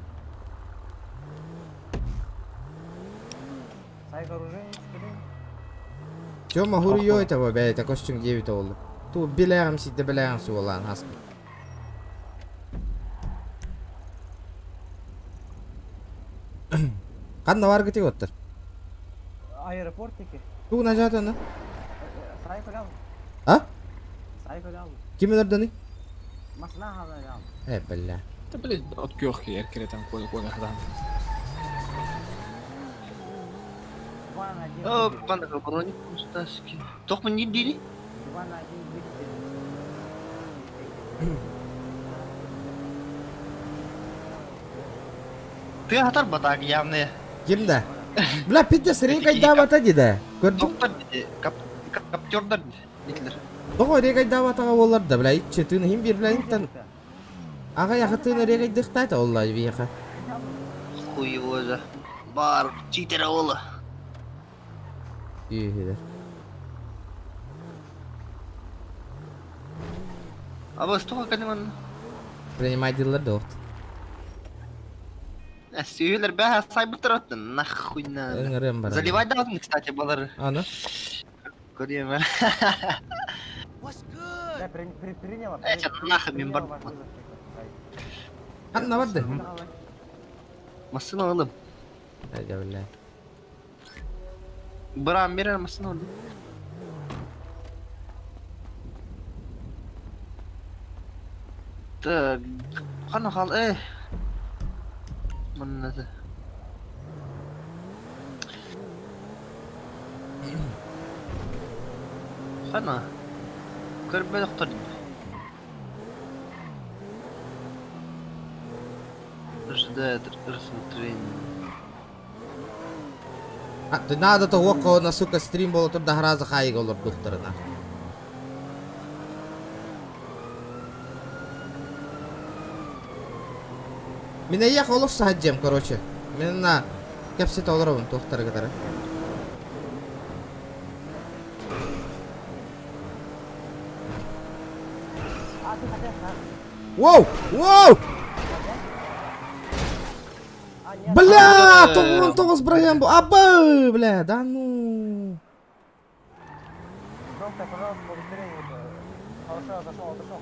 Сай вооружение скидай. Чё могу её этого, бля, это костюм 9 oldu. Ту билегим сиде билегим су olan, аска. Қанна бар кетіп отыр? Аэропорттеки. Ту на жатаны? Сай көлям. А? Сай көлям. Ким өрдөни? Масна халалям. Бля. Да, блять, от кёрки, эркеретен кода хадан. Два на один. О, панда броник пустаски. Тоқмын не дейли? 2 на 1 двигатель. Ты атар батак явны. Кимді? Бля, пиздец, рейкайдап атады да. Көрдің? Тоқтар дейді. Каптёрдар дейді. Тоғы рейкайдап атаға олар да, бля, итче тыны хим бир, бля, иттан. Аға яқы тыны рейкайдықтайды, олай бияқы. Хуй өзі. Бар, читер олы. Үйхедер. Аба, стоға кәдімін. Принимай дилер да оқты. Сүйелер бәхі сайбыртыр өттін. Нахуйна. Өңірем бар. Заливай да алдың, кстати, балары. Аны? Көрем ә. Да, приняла. Нахуй мен бар. Қанна барды? Масына алып. Әйді, бля. Бұрам берер масына алып. Так, қана қал, Мұнады. Қана. Көрбе доқтар. Ждает рассмотрение. Надо того, кого на сука стрим было тут до раза хайга олар духтарына. Мен аяқ олыс саджем, короче. Мен на кепсет оларым тухтары кадары. Воу! Воу! Бля, 99 броем был. Абы, бля, да ну. Громко, пожалуйста, удостоверение. Хорошо, отошел.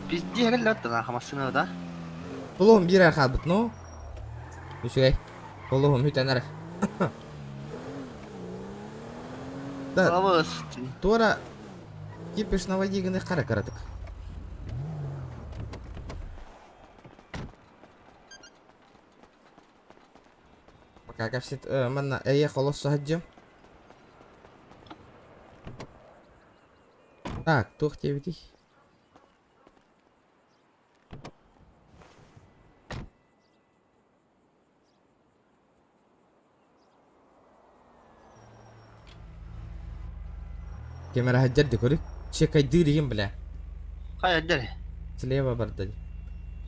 Пизде гелләт тана хамасына да. Улуғым бір арқал бұт, ну. Үшігай. Улуғым үйтен әрі. Да, Славос. туара кипиш на водиганы қара қарадық. Пока кәпсет, манна аяқ олысы хаджым. Так, тух тебедей. Kamera hajjaddi kuri shekay diriyim bile. Hayır dere. Sleva bardadi.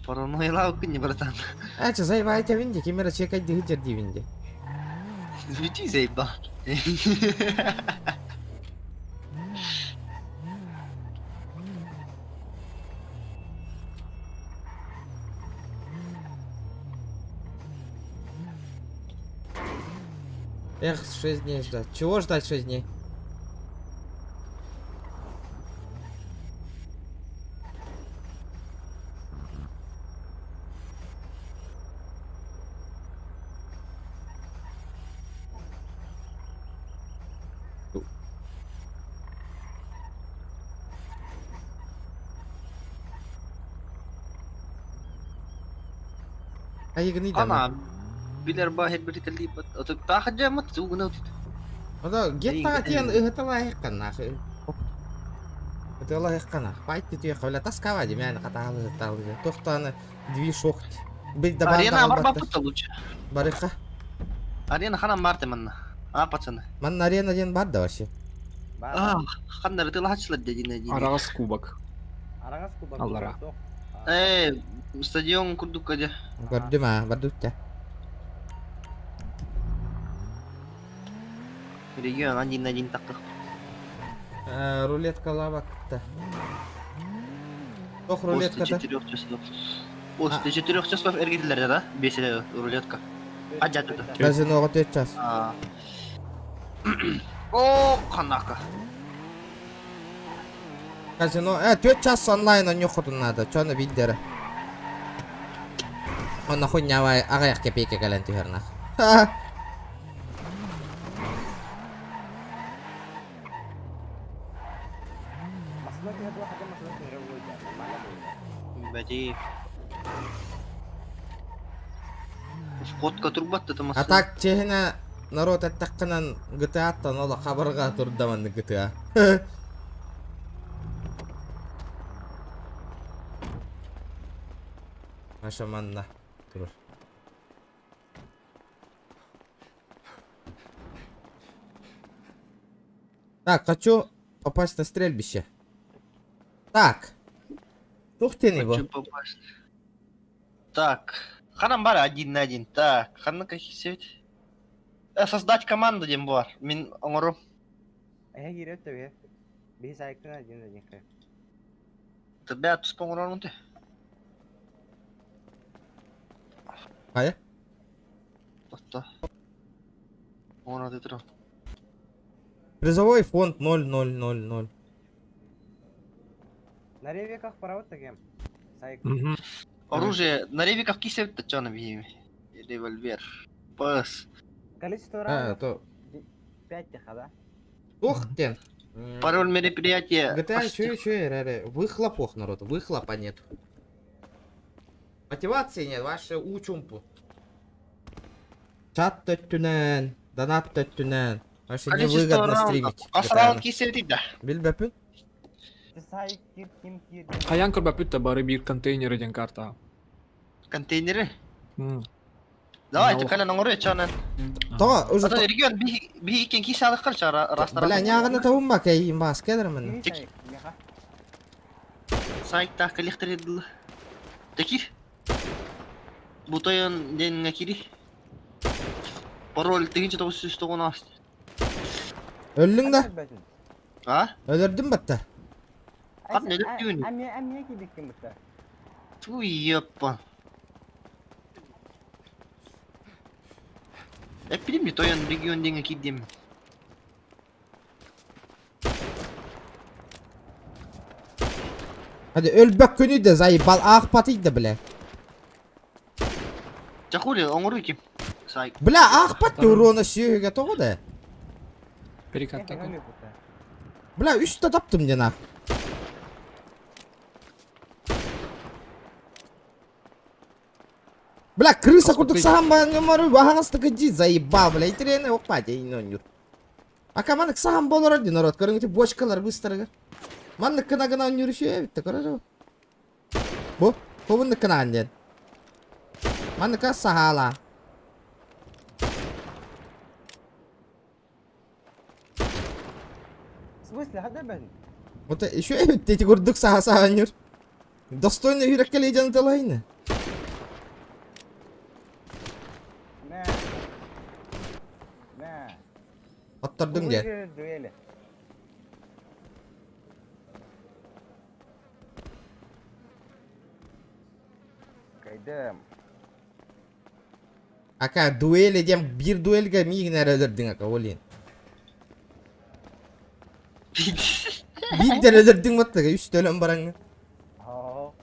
Paranoyla okuyunca bıratan. Acha zay bay tavindi kamera shekay di hajjaddi vindi. Звучи заебал. Эх, 6 дней ждать. Чего ждать 6 дней? Ayıgını da mı? Ana. Biler bahir bir terlibat. Atau tak aja mat suguna utit. O da get tagatiyan ıhıtala yakkan akı. Ihıtala yakkan akı. Payt diyor kavla taskava di yani katalı ıhıtalı. Tohtanı dvi şokt. Bir de Arena var banda baput лучше. Barıka. Arena хана марте манна. А пацаны. Man arena diyen bar da вообще. А, хандар ты лахачлар дедине. Арағыз кубок. Араңыз кубак. Аллара. Стадион курдук aja. Gördüm ha, bardut ya. Регион 1-1 takık. Рулетка лавакта. Тох После рулетка да. 4 часов. После 4 часов эргитлерде да? Бесile рулетка. Aja tuh. Казиноға 4 час. О, канака. Казино, 4 час онлайн он нюхотун надо. Чоны билдері. Оны хуйнявай ағаяқ кепейке кәлен түйернақ. Маслоки это хотя маслоки революция. Нормально будет. Бәди. Фотка турбат та А так чехіне народ әттіққынан GTA аттан ола қабырға тұрдаманды GTA. Машаманна. Турur. Так, хочу попасть на стрельбище. Так. Ух ты, его. Хочу попасть. Так. Ханам бар 1-1. Так. Ханна как сеть. Создать команду дем бар. Мин оңору. Гирет тебе. Бихи сайкына один. Тебе тус поңору ты. Қайы? Тоқта. Оңору ты тұр. Призовой фонд 0000. На ревиках паровод таким. Сайк. Оружие. На ревиках кисет та чё на бими. Револьвер. Пас. Количество раундов То... 5 тихо, да? Ух ты. Пароль мероприятия. GTA чё, выхлопох, народ, выхлопа нет. Мотивации нет, ваши учумпу. Чат төттүнен, донат төттүнен. Ваши Количество невыгодно раундов. стримить. Ас раунд кисет да. Билбепін? Сай ким кир. Каян көрбөп бүтті бары бир контейнер еден карта. Контейнеры. М. Давай, Ну, ты каля наңоры чанан. Тоға, уже Ата регион би икен ки садық қал чара растара. бля няғыны табын ба кей бас кедірмін. Сайтта коллектор еділ. Текир. Бутайын деніңе кири. Пароль тегінші тоғыз үсті қона асты. Өлдің да? А? Өлірдің бітті? Ат не дөп дейін? Әмме кидіккен бұтта. Туй еппан. Әппедім де тойын регион деніңе кидем. Hadi өлбөк күні де зайбал ақ патıydı бля. Чахули, оңыру кем. Сай. Бля ақ патты урона сүйеге тоғы да. Перекатта. Бля үсті таптым ден ақ. Бля крыса кутық саған бағын өмірі бағастықы жи заебал бля. Итерені оқпа дейін он юр. Ака манық саған болыр орды народ. Көріңді бочкалар быстырығы. Манық кына он юрі шүйе бітті көрі. Бұ? Бұбынды кына анден. Манық сағала. В смысле, хада бән? Вот еще эти курдук саған юр. Достойно үйреккелі ежені талайны. Attırdın gel. Дуэли. Kaydım. Aka duel edeceğim. Bir duelge miyigner öldürdün aka olin. Bir de öldürdün mutlaka. Üst ölen barangı. Oo.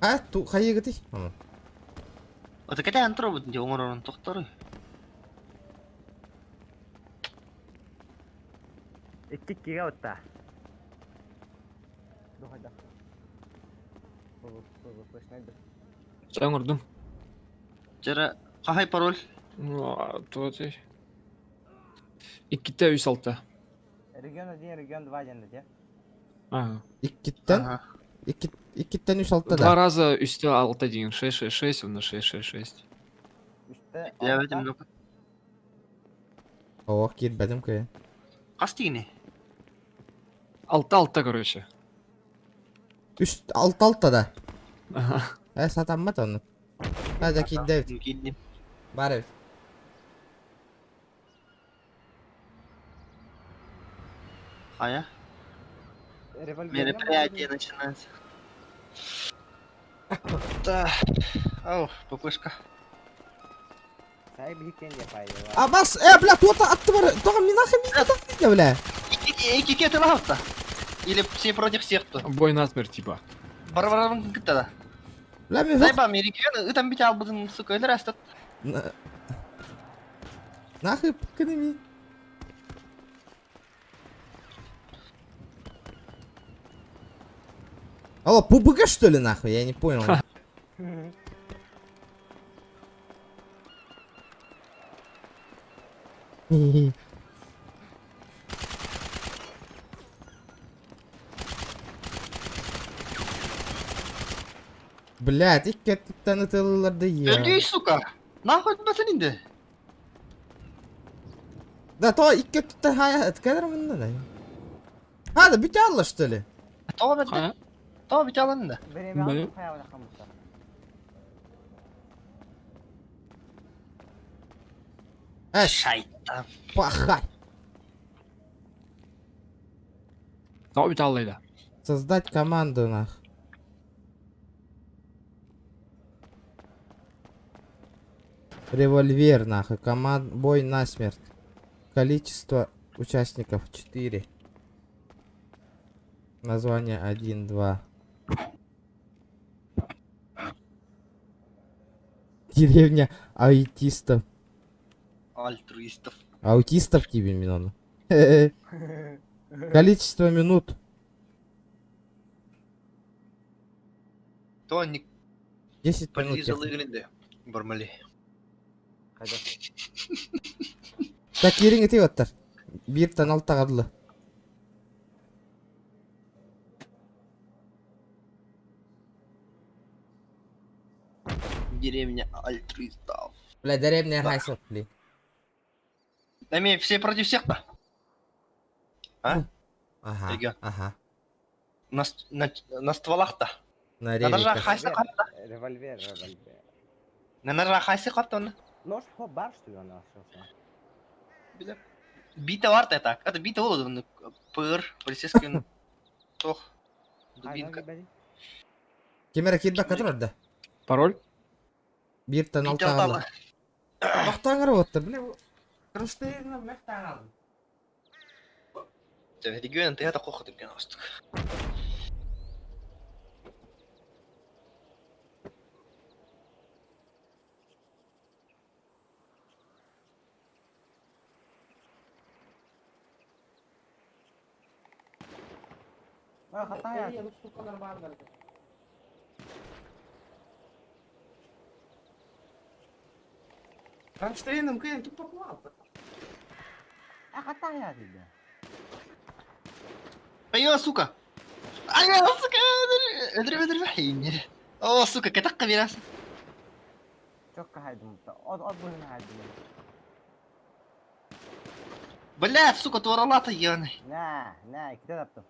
Ha tu kayı gıtı. Tamam. Ата кәді антыра бұдын де оңырын тоқтары. İki kira otta. Dur hadi. Sen ұрдым. Жара, қахай пароль? Туоте. Иккитте үс алты. Регион 1, регион 2 денді де. Ага. İkkitten. İkkitten üst altta Два da. раза үсті алты дейін. 666, оны 666. Üstte Я бәдім жоқ. Oh girmedim ki. Қас тегіне? Алты, короче. Üst altta da. Ага. Satanmat onu. Hadi ki David. Келдім. Бар. Қая? Мероприятие начинается. Да. Ау, папышка. Сай bir kendi yapaydı. Aa bas. Bля туата attı var. Tamam нахуй не так не бля. Iki kete лахта. Или все против всех кто? Бой насмерть, типа. Барбарабын кітті да. Бля мен Зайба мерекені, үтін бите албыдың сука өлір әстат. Нахуй пыканами. Алло, пубыга что ли нахуй? Я не понял. Блядь, ikki tanıtılırdı ya. Öldü сука. Нахуй бәтін енді. Да то ikki tuttu hayat kadar mı ne? Hadi bir Allah что ли? Тава бәтін. Қая? Тава бите алын да. Benim Böyle- yaptığım hayal kalmışlar. Эш, Шайтан. пахай. Тау бит аллайды. Создать команду нах. Револьвер нахуй. Команд бой насмерть. Количество участников 4. Название 1, 2. Деревня аутистов. Альтруистов. Аутистов тебе минут. Количество минут. Тоник 10 минут. полизалы гілінде. Бармали. Hadi. Так, ерің ете өттір. Bir tane alt tağadlı. Деревня альтруистов. Бля, деревня хайсот, блин. Да мне все против всех-то. А? Ага, Регион. ага. На стволах-то. На На ножах ревиках. хайсы капта. Револьвер. На ножах хайсы капта он. Нож хоп бар, что ли, она остался? Бита варта так. Это бита волода. Пыр, полицейский. Тох. Дубинка. Кемера кидбакка турар да. Пароль? Биртен Бита алтаалы. алталы. Тоқтаңыр оттыр, бля. Кырыштайына мәктаңалы. Регион, ты это кохот и геностук. Хатая. Кронштейном кыян кип попуал. Хатая, тебя. ايوه سوكا ايوه سوكا اضرب حيني اوه سوكا كتق براس Çok haydım. O bunu haydım. بلات سوكا تورا الله طياني Ne, iki de yaptım.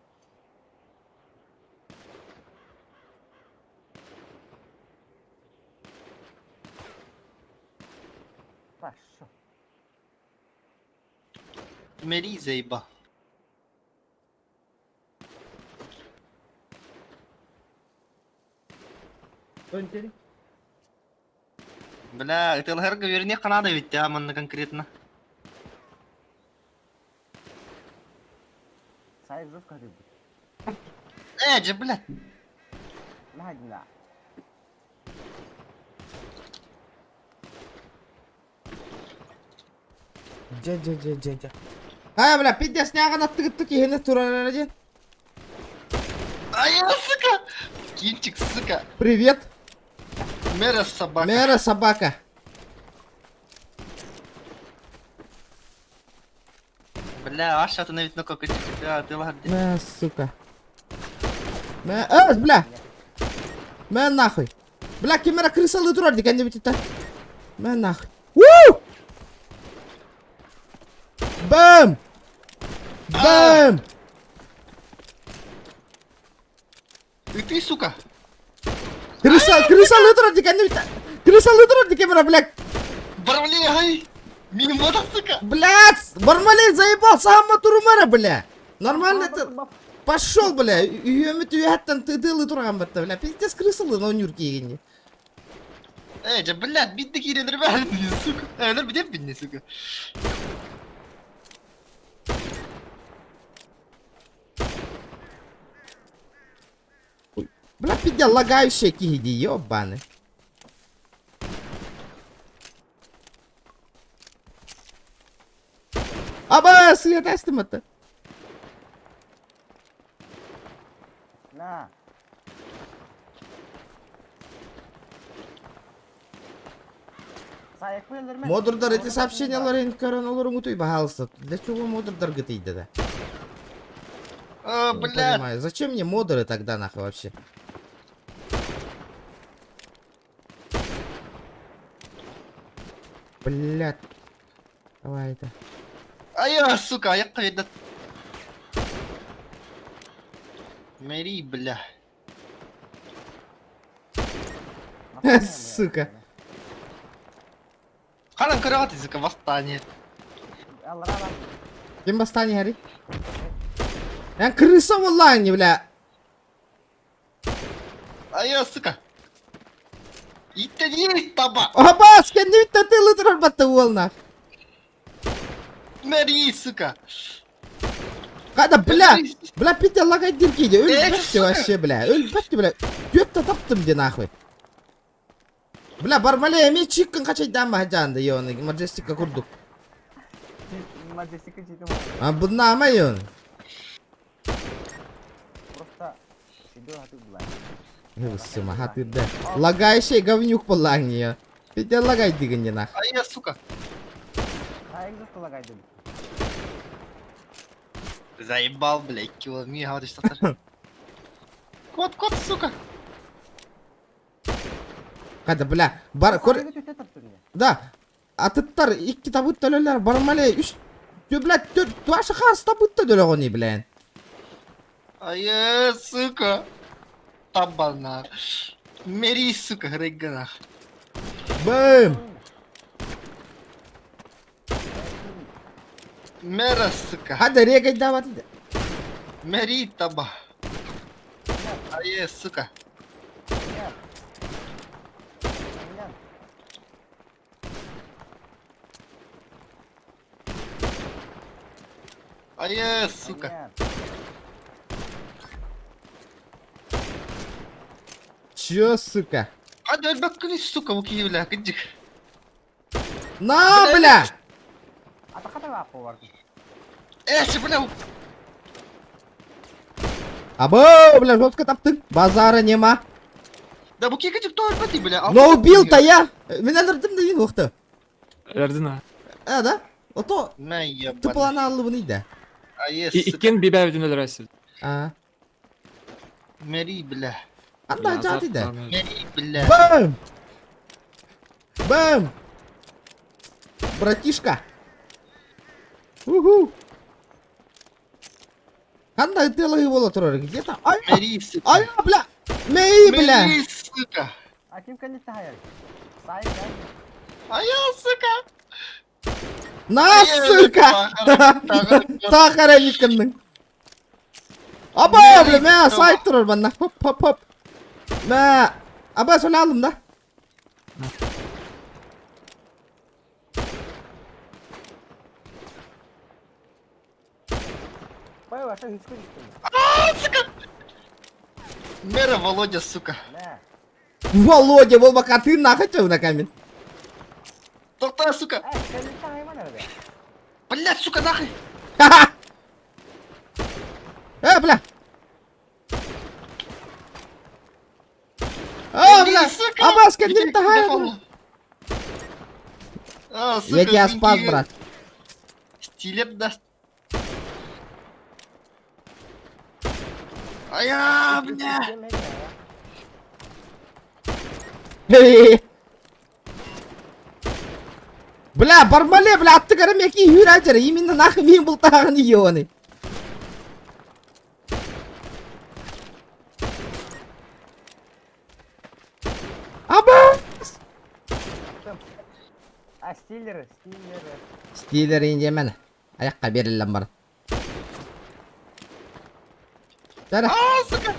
Bak şu. مالي زيبا بلا قلت له هرقة يرني قناة بيتها من конкретно Sayı жестко haydım. جبلت Ne haydım la? Джа. Бля, пиздец, сняга тыки хене турарарajin. ايوه سوكا кинчик сука Привет, мера собака мэра собака. бля ваша ты навіть на коко ты ладно Мэ, сука. Мэ, бля. Мэ нахуй. Бля, кемера крысалы турар дигенде бит это. Мэ нахуй. Вуу! Бэм! Бэм! и ты сука Крысалы турар дигенде бит. Крысалы турар ди кемера, блядь. барвали ай мимо да сука Блядь! Бармалей заебал, сама турмара, бля. Нормально это. Пошел, бля. Үйөмүт үйөттен тыдылы турган бетте, бля. Пиздец крысалы, но нюрки егенде. جبلات بدك يدير بعد سوكا انا بدي بني سوكا Бля, пидя лагающие киги, ёбаны. Аба, съедастым это. Na. Sayı koyulur mu? Модердар эти сообщения коронолорун утуй пожалуйста. Для чего модердар гытыйды да? о Не блядь понимаю. Зачем мне модеры тогда нахуй вообще? Блядь. Давай это. ايوه سوكا يقي ده مري بالله Сука. خلنا نكرهت زكا بسطانية Allah Allah. Кем бастани хари? Я крыса валлахи не, бля. ايوه سوكا يتدي طبع Абас, кенде битте тылы турар батты волна. مري سوكا Када, бля. Бля, пидя лагай диркиде. это Өлбәтте сука. вообще, бля. Өлбәтте, бля. Түйетті таптым де нахуй. Бля, бармале эми чиккін қачайдан махаджанды, йоны. Маджестика курдук. Majestik'e ciddi А бұдна ама, йоны. Просто сидел хату булай. Сыма, хатырда. Лагающий говнюк поллағни, йо. Пидя лагай дигенде нахуй. ايوه سوكا Sayı жестко лагайdım. заебал блядь километр هذا что-то кот сука Қайда, бля, бар, көр... Да, атыттар, 2 табыт төлелер, бармале, 3... Блядь, 4, ваши хас табыт төлелер ғони, блядь. Ай, сука. Табана. Мери, сука, регана. Бэм! Мера, сука. Хада, регай дават иде. Мери, таба. Ай, сука. Ай, сука. Чё, сука? Hadi öl bak kuni suka bu kiyivle gıcık. На, бля! Şu bля. Або, бля, жестко таптың. Базара нема. Да bu kiy gıcık doğru batı bля. Но убил-то я! Мен өлтірдім дейін оқты. Өрдін а. Да? Ото Ne yaban. тыпылана алып нейді. Ay suka. Икен бибәвдін өлірәсіз. Meri bля. Анда жат иді. Meri bля. Бэм! Бэм! Братишка! Уху! Қандай тылығы бола тұрар? Где-то? Ай! Meri suka. Ай, бля! Мей, бля! Meri suka. Аким кандидат хайр. Сайт. Ay suka. На, сука! Тақара мекіннің. Аба, бля, мә, сайт тұрар бана. Хоп, хоп, хоп. Мә, аба, соны алдым да. Пой, ваша хискуди. Мера Володя сука. Володя, бол бака, ты нахуй чё на камень? Тоқта сука. Кандидат хайр мана бе. Блядь, сука, нахуй. Ха-ха! Бля! Бля! Аба, скандин тахай! Я тебя спас, брат. Стилет даст. Ая, бля. Бля, бармале, бля, атты қарам яки үйрәтер. Именно нахуй мен бұл тағын егені. Аба! Стиллер. Стилер инде мәні. Аяққа берілім бар. Дәрі. Сука.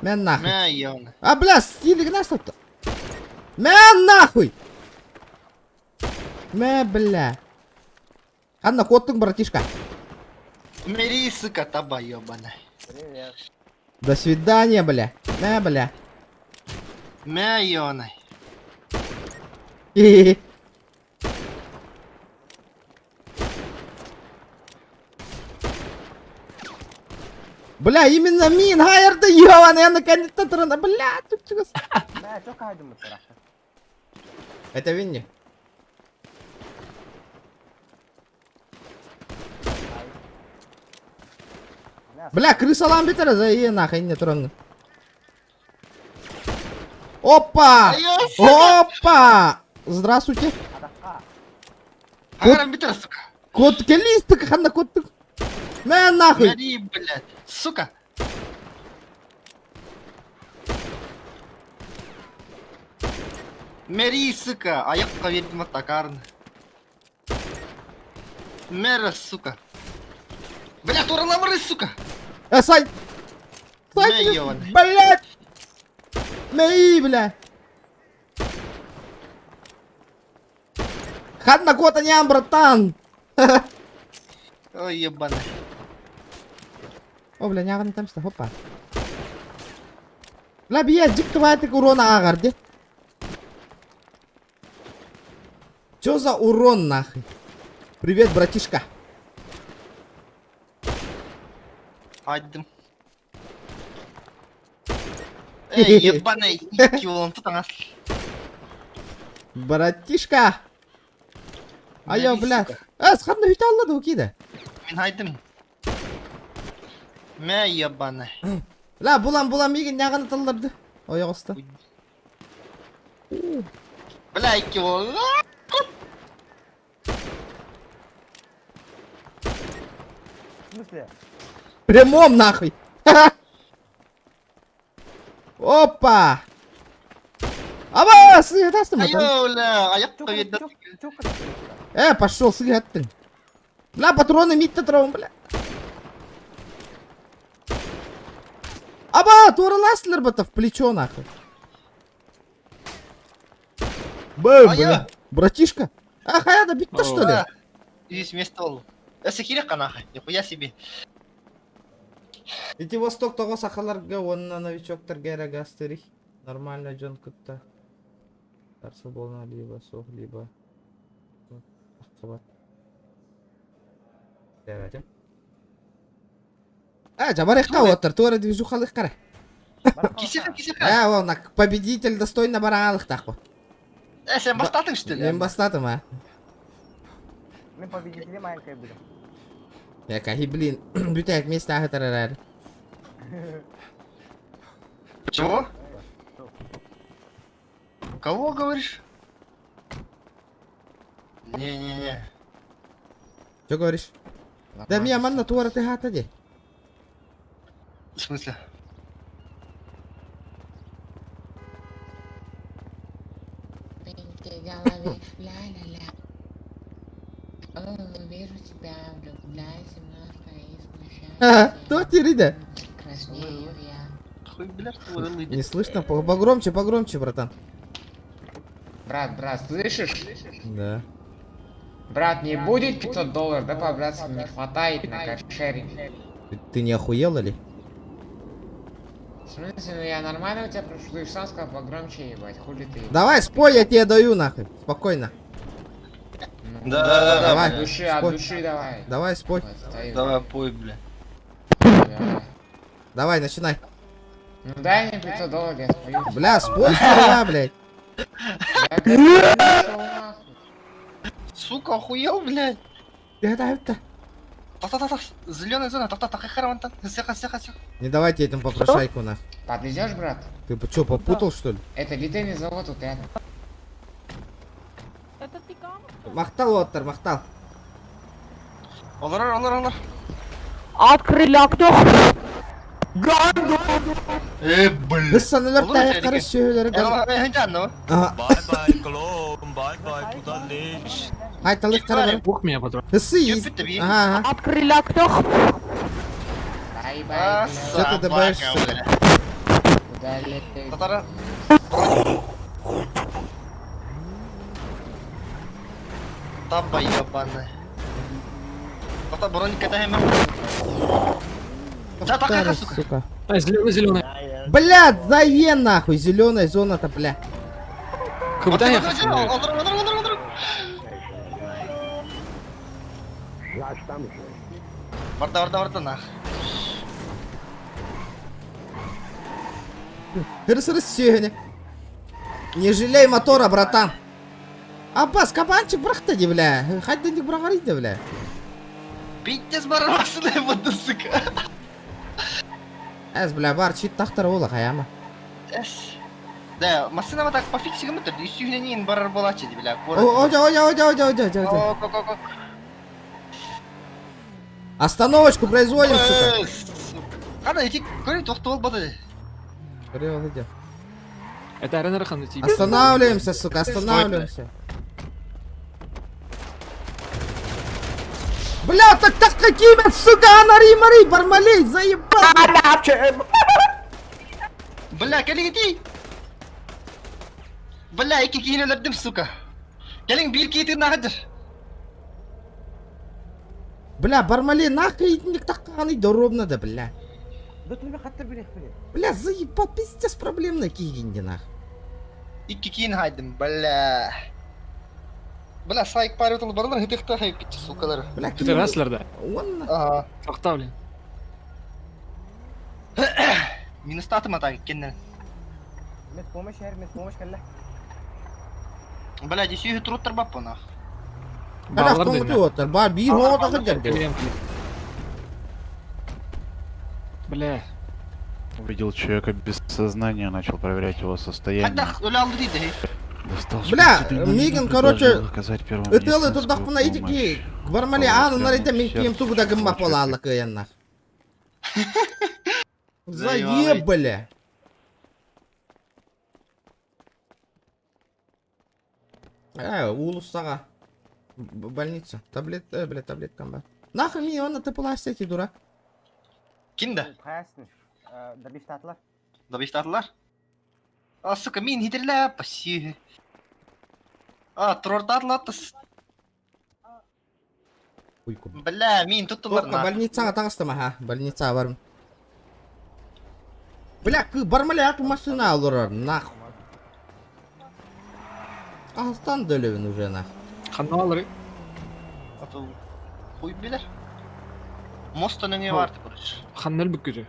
Мен нахуй. Мә, яна. Бля, стилер не стопты. Мен нахуй! Мә, бля. Қанда коттың, братишка. Мери, сука, таба, ёбаная. Привет. До свидания, бля. Мә, бля. Мә, яна. Хе-хе-хе. Бля, именно мин хайырды, ёбан, я наконец-то тұрына. Бля, түп-түгіс. Мә, чо хайдым мұтырақ. Это Винни. Бля, крысалан бетер, за нахуй не тұрыңы. Опа! Опа! Здравствуйте. Агарам битер, сука. Кот келисті, қанда коттың. Мә, нахуй. Мери, блядь. Сука. Мери, сука. Аяққа бердім атакарын. Мера, сука. Блядь, ораламыры, сука. Сайт. Сайт. Мә, ёбаный. Блядь. Мэй, бля. Қанда кота ням, братан. Ой, ебаный. О, бля, няганы тамсты, хоппа. Бля, бия, жикті байтық урона ағар, де. Чё за урон, нахуй? Привет, братишка. Хайдым. Эй, ебаный, килон тутаңас. Братишка. Айо, Мери, бля. сука. Сқанда үйті алады, өкейді. Мен хайдым. Мә, ебаный. Ла, булам еген яғаны талдарды. Ояқ ұста. Бля, 2 кило. В смысле? Прямом нахуй. Опа! Аба, сыгатасың ма? Айо, бля, аяқ Чё, қойды. чё, чё, Пошел, сыгаттың. Бля, патроны митті тұрауын, бля. Аба, тураласылар бата в плечо нахуй. Бля, Айо. братишка. Хаяда битті что ли? Здесь место ол. Эсі керек қанаха, нихуя себе. Эти восток того сахаларга, он на новичоктар гера гастери. Нормально Джон Кутта. Тарса болна либо сох, либо... Аққабат. Дәвәтім. Жабар еққа отыр, туары движухалық қара. Кисеха. Он победитель достойно барағалық тақпы. Сен бастатың что ли? Мен бастатым, Мы победители маленькая будем. Кахи, блин, бютәк вместе ағытар әрәрі. Чего? Кого говоришь? Не-не-не. Что говоришь? Да меня манна туары ты хата де. В смысле? Вижу тебя, влюбляюсь, немножко и смущаюсь. Кто теперь? Краснею я. Хуй, блядь, твой Не слышно? Погромче, братан. Брат, слышишь? Да. Брат, не будет $500, да по-братски не хватает на кошере. Ты не охуел или? В смысле, ну я нормально у тебя прошу, ты ж сам сказал погромче, ебать, хули ты. Давай, спой, я тебе даю нахуй. Спокойно. Ну, Да, давай. От Спой. души давай. Давай, спой. Вот, стой, Давай, пой, бля. давай. Давай, начинай. Ну дай мне $500, я спою. Бля, спой, я, блядь. Я говорю, пошёл нахуй. Сука, охуел, блядь. Это. Та-та-та-та, зеленая зона, та-та-та, хайхарамантан. Сеха. Не давайте этим попрошайку нахуй. Подвезешь, брат? Ты что, попутал что ли? Это литейный завод тут рядом. Мақтал оттар, мақтал. Олар. Открыли окно. Бля. Біз санылар таяқ қара сөйлері гал. Ханчанно. Айталық қара бар. Ух, меня патрон. Хысы ес. Кепит тебе. Ага. Открыли окно. Бай-бай, Что ты добавишься? куда лететь? Татара. Таба ебаная. Тата броника дай ему. Да, такая, сука. Сука. Зеленый. Блядь, заен нахуй, зеленая зона-то, бля. Куда я Варда, нах. Хырс-хырс сүйені. Не жалей мотора, братан. Аббас, кабанчик брахтади, бля. Хайденdik брағарыйды, бля. Биттес барасына бұдды, сука. Бля, бар, чит тақтар ола, қаяма. Да, машинама так пофиксигім өтір. Үйсігінен барар болачы, бля. Ой. Остановочку производим, сука. Қана, етек, көрей, тоқты ол бады. Это Ренерхан идти. Останавливаемся, сука, останавливаемся. Бля, так какими, сука, анари-мари, бармалей, заебал. Бля, келin eti. Бля, iki kiyinelердім, сука. Келин bir киетігін ағыдыр. Бля, бармалей, нахуй итник таққаны ровно да, бля. Да ты меня хаттар берех, блин. Бля, заебал, пиздец проблемный кигенде, нахуй. Iki kiyin haydım, bля. Бля, сайк пари отыл барылар, хетекті хайып кетті, сукалар. Бля, Это Раслер, да. Онна. Ага. Тоқта, блин. Минус татым атағы кеннен. Медпомощь, калла. Бля, десі үйі тұруттар бап бұна. Бля, қоңды отыр, бар, бір хоғыда қыджар. Бля. Увидел человека без сознания, начал проверять его состояние. Хаддах, öyle aldı değil de. Достал Бля, шприц и Миган, предложил короче, оказать первую Ытылы медицинскую турдақпына помощь. итики. Бармали аны нарайта мен кем тугда гымма полалық кыяннах. Заебали. Улуссаға. Больница. Бля, таблеткам бар. Нахуй мне оны тыпыластеки, дурак. Kimde? Қаясың? Добифтатылар. Добифтатылар? А, сука, мен хитерләп, паси. А, трортатлатыс. Бля, мен туттылар Тоққа больницаға тағыстыма, ха? Больницаға барым. Бля, бармали ату машина алырар, нахуй. Астан дөлөвін уже, нахуй. Ханна алыр. Ату, хуй билер. Моста не vardı, короче. Ханнел бүккүзү.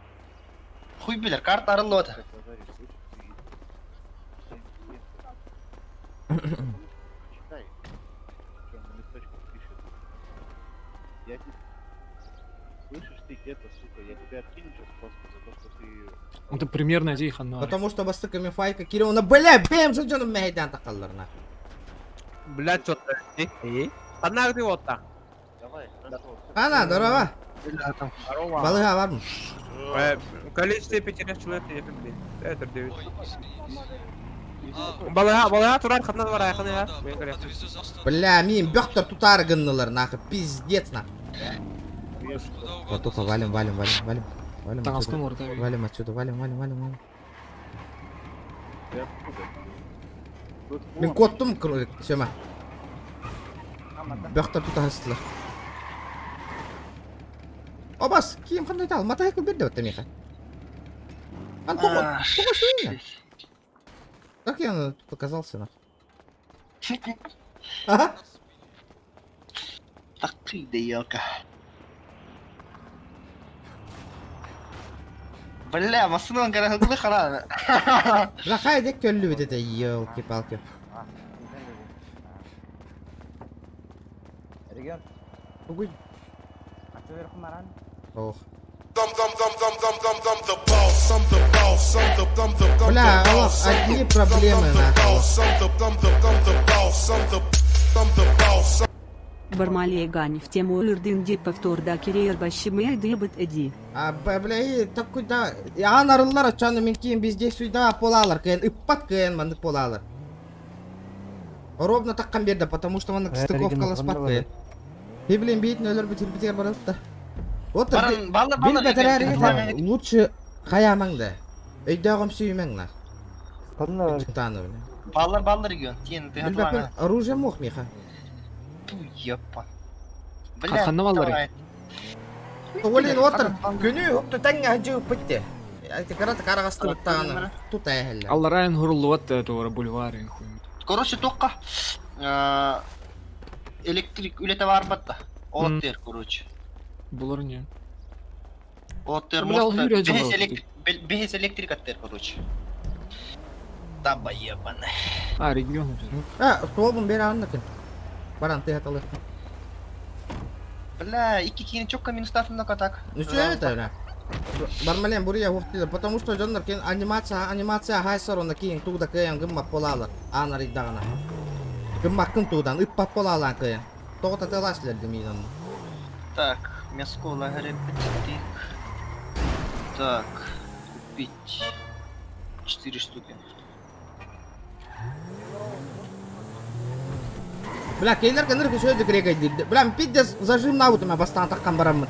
Хуй билер, карта арылы ота. Слышишь ты где-то, сука, я тебя откину сейчас просто за то, что ты... Это примерно идея Ханна. Потому что бастыками файка киревна, бля, бэм, жөжөнүм мейдан тақаллар, нахуй. Блядь, что-то. Одна ты вот так. Давай, Ана, здорово. Балыға бармын. Количество 5 человек я блин. Это 9. Балыға турар хатнан бар айқын я. Бля, мен бөқтір тұтары гыннылар, нахуй, пиздец, нахуй. Батуха, валим. Валим Таңасқан отсюда. орда. Валим отсюда, валим. Мен коттым, Сема. Бөқтір тұтасылар. Обас, киім қандай тал? Мотоцикл берді өтті меха. Ан похуй. Как я тут оказался, нахуй? Ага. Такыйды, елка. Бля, машинаның гаражында қара. Бля, қайда көлі бітеді, елки-палки. Регион. Угуй. Активер құмаран. Ох. Бля, Аллах, одни проблемы, нахуй. Бармали Гань в тему Улюрдинди повторда Кирейр Башимей дебет Эди. Бля, и такой да. Я нарылар açanı мен кейін безде сүйда полалар, кайын иппат кайын манды полалар. Ровно таққан берді, потому что маны стыковкалы спат кайын. Блин, бейтін өлір бітер барады да. Вот бил бәтәрәрі лучше қаямаңды. Өйдағым сүймәң на. Тану бля. Баллар регион. Тен ты Бил оружие мох меха. Туяпа. Ханна баллары. Олин отыр. Күні өпті тәңі әжі өпітті. Караты қарағасты бұттағаны. Тут әйхілі. Алларайын хурулуат туора бульвары. Короче, тоққа электрик үлеті бар батта. Олаттер, короче. Булар не. Олаттер Бля, моста. Юрий Аджалов. Бехес электрик аттер, короче. Таба ебаны. А, регион. Столбын бері анныкын. Баран ты аталык. Бля, iki кейін чокка минус тафында катак. Ну что это, бля? Бармален бурия хуфтида, потому что жондар кен анимация хайсар онда кейін тугда кыян гымма полалар. Анар иддагана. Гымма кын тугдан иппат полалан кыян. Тоғыта тылашлер гымидан. Так, мяско лагеря 5. Так, купить 4 штуки. Бля, кейлер кенер көшөйді крегай дейді. Бля, пиддес зажим наутыма бастан таққан барамын.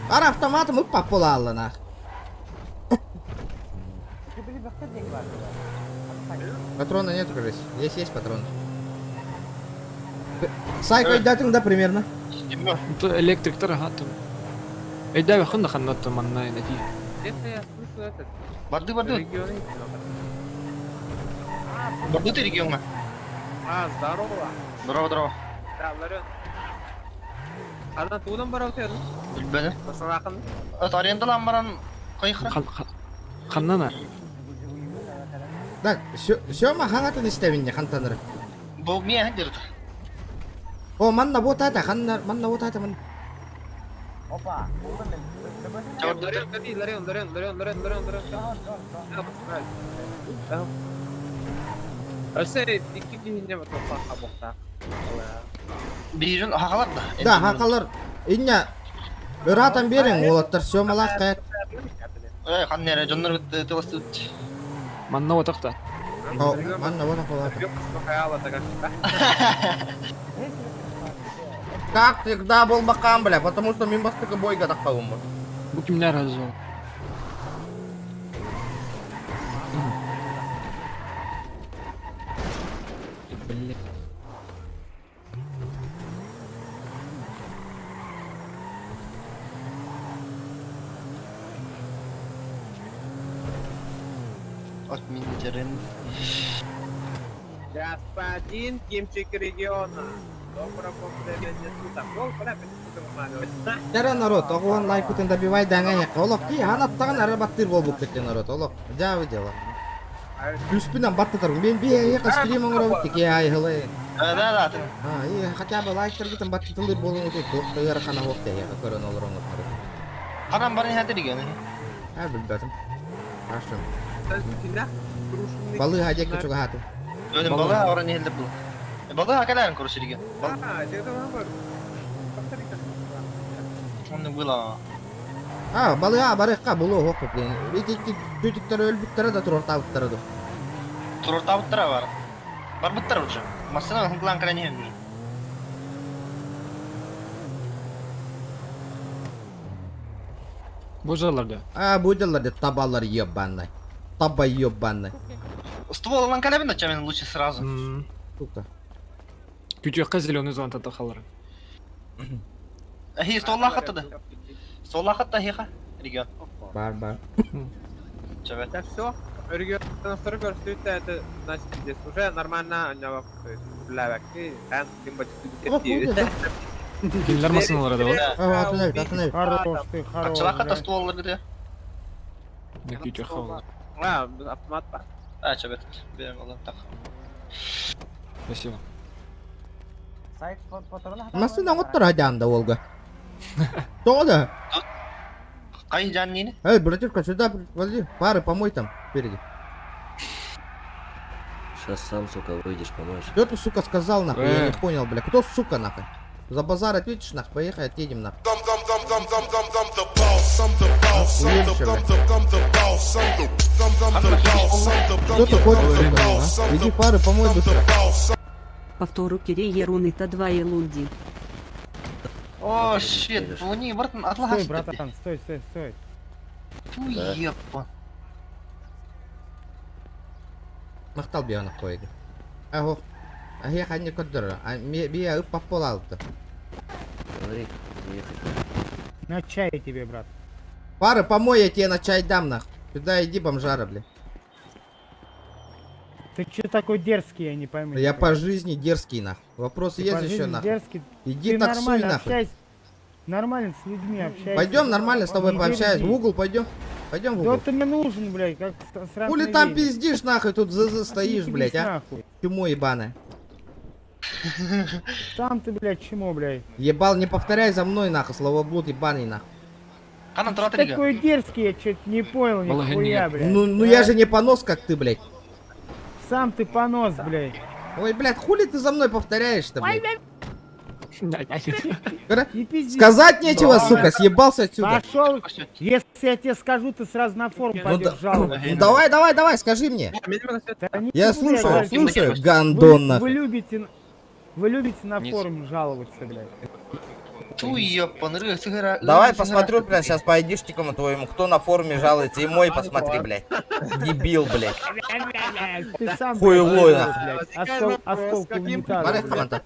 Ара автоматым иппат полалан ах. Патрона нет, кажется. Здесь есть патроны. Сайко идатың да примерно. Это электриктер хатым. Эйда ханна ханнатты манна нети. Где-то я слышу этот. Барды. Регионы. Барды ты регион. Здорово. Здорово. Да, Ларен. Ана тудан бар өтер. Билбеді. Басына ақын. От арендалан баран қайқыра. Ханнана. Так, Сёма хаңатын істевінде хантаныры. Бұл мен дерді. О, манна вот это, манна вот это, man. Опа, болды мен. Бирижин хакалар да. Да, хакалар. Иння. Ыратан берең, олаттар сөмалақ қайт. Хан нере жоннор тылысты. Манна отақта. Манна вона қолады. Как всегда был бакам, бля, потому что мен бастығы бойға тақпауым бар. Бұл кімлер азы? От минитерин. Господин Кимчик региона. Доброго времени суток. Ол Жара народ, оғуан лайкутын добивай даңа яққа. Олық ки, анаттаған арабаттыр бол бұл кеткен народ, олық. Жавы дела. Плюспинан баттытарым. Мен бей яққа стримон ұрабы теке айғылы. Да. Хотя бы лайктар кетен баттытылыр болуң өте. Тоқты ғары қана оқты яққа көрін олыр оңғыт народ. Қанан барын хәтер еген. Білбәдім. Ашын. Балы хадек көчігі хаты. Ödüm balığa oranı elde bul. Balığa kadar kuruşu egen. Onu bula. Балыға барыққа бұлы оқ көптен. Бетекті төтіктері өлбіттері да тұрор табыттары да. Turur tabuttara var. Var buttar ucu. Masana hınglan kalani hem. Бұл жаларда. Будылар да табалар ебанный. Таба ебанный. Ствол лан калабин ачамен лучше сразу. Сука. Күтеққа зеленый зонт атақалар. Хи ствол хатты да. Ствол хатты хиха. Регион. Бар. Чавет. Это все. Регион настройка стоит, это значит здесь уже нормально, лаваки, Кімлер масыналар ада бар? Атынай. Хорош, ты хорош. Ачыла хатты ствол где? Не күтеққа олар. Автомат бар. Чавет. Берем алан так. Спасибо. Масына оттыр адянда олга. Тода. Кай жан нені? Братишка, сюда, подожди. Пары, помой там, впереди. Сейчас сам, сука, выйдешь, поможешь. Что ты, сука, сказал, нахуй? Я не понял, бля. Кто, сука, нахуй? За базар ответишь, нахуй? Поехали, отъедем, нахуй. Что ты хочешь, сука, а? Иди пары, помой быстро. Повтору Кирей Рунита 2 и Лунди. О, щит. Они, братан, отлагай. Стой, братан, стой. Фу, епа. Мақтал бияны қойды. Ахо. Ахе ханне көддір. Бия үп пол алды. Говори, уехать. На чай тебе, брат. Пары, помой, я тебе на чай дам, нахуй. Сюда иди, бомжара, бля. Ты че такой дерзкий, я не пойму. Я по жизни дерзкий, нахуй. Вопросы есть еще, нахуй? Дерзкий. Иди Ты таксуй, нормально нахуй. общайся. Нормально с людьми общайся. Пойдем нормально с тобой Не пообщаюсь. В дерзи. угол пойдем. Пойдем в Да угол. ты мне нужен, блядь, как сразу. Хули там пиздишь, нахуй, тут стоишь, блядь, а? Чему ебаное? Сам ты, блядь, чему, блядь? Ебал, не повторяй за мной, нахуй, словоблуд ебаный, нахуй. Канан тратрига. Такой дерзкий, я чё-то не понял, нихуя, блядь. Ну я же не понос, как ты, блядь. Сам ты понос, блядь. Ой, блядь, хули ты за мной повторяешь-то, блядь? Не пизди. Сказать нечего, сука, съебался отсюда. Пошел. Если я тебе скажу, ты сразу на форум пойдешь жаловаться. Ну давай, скажи мне. Да не Я буду слушаю, говорить. гандон, нахуй. Вы любите на форуме жаловаться, блядь. Фу, епа, сыгра. Давай посмотрю, прям сейчас по айдишникам твоему, кто на форуме жалуется, и мой посмотри, блядь. Дебил, блядь. Ты сам Хуйлой, блядь. Осколку унитаза. Барих блядь. команда.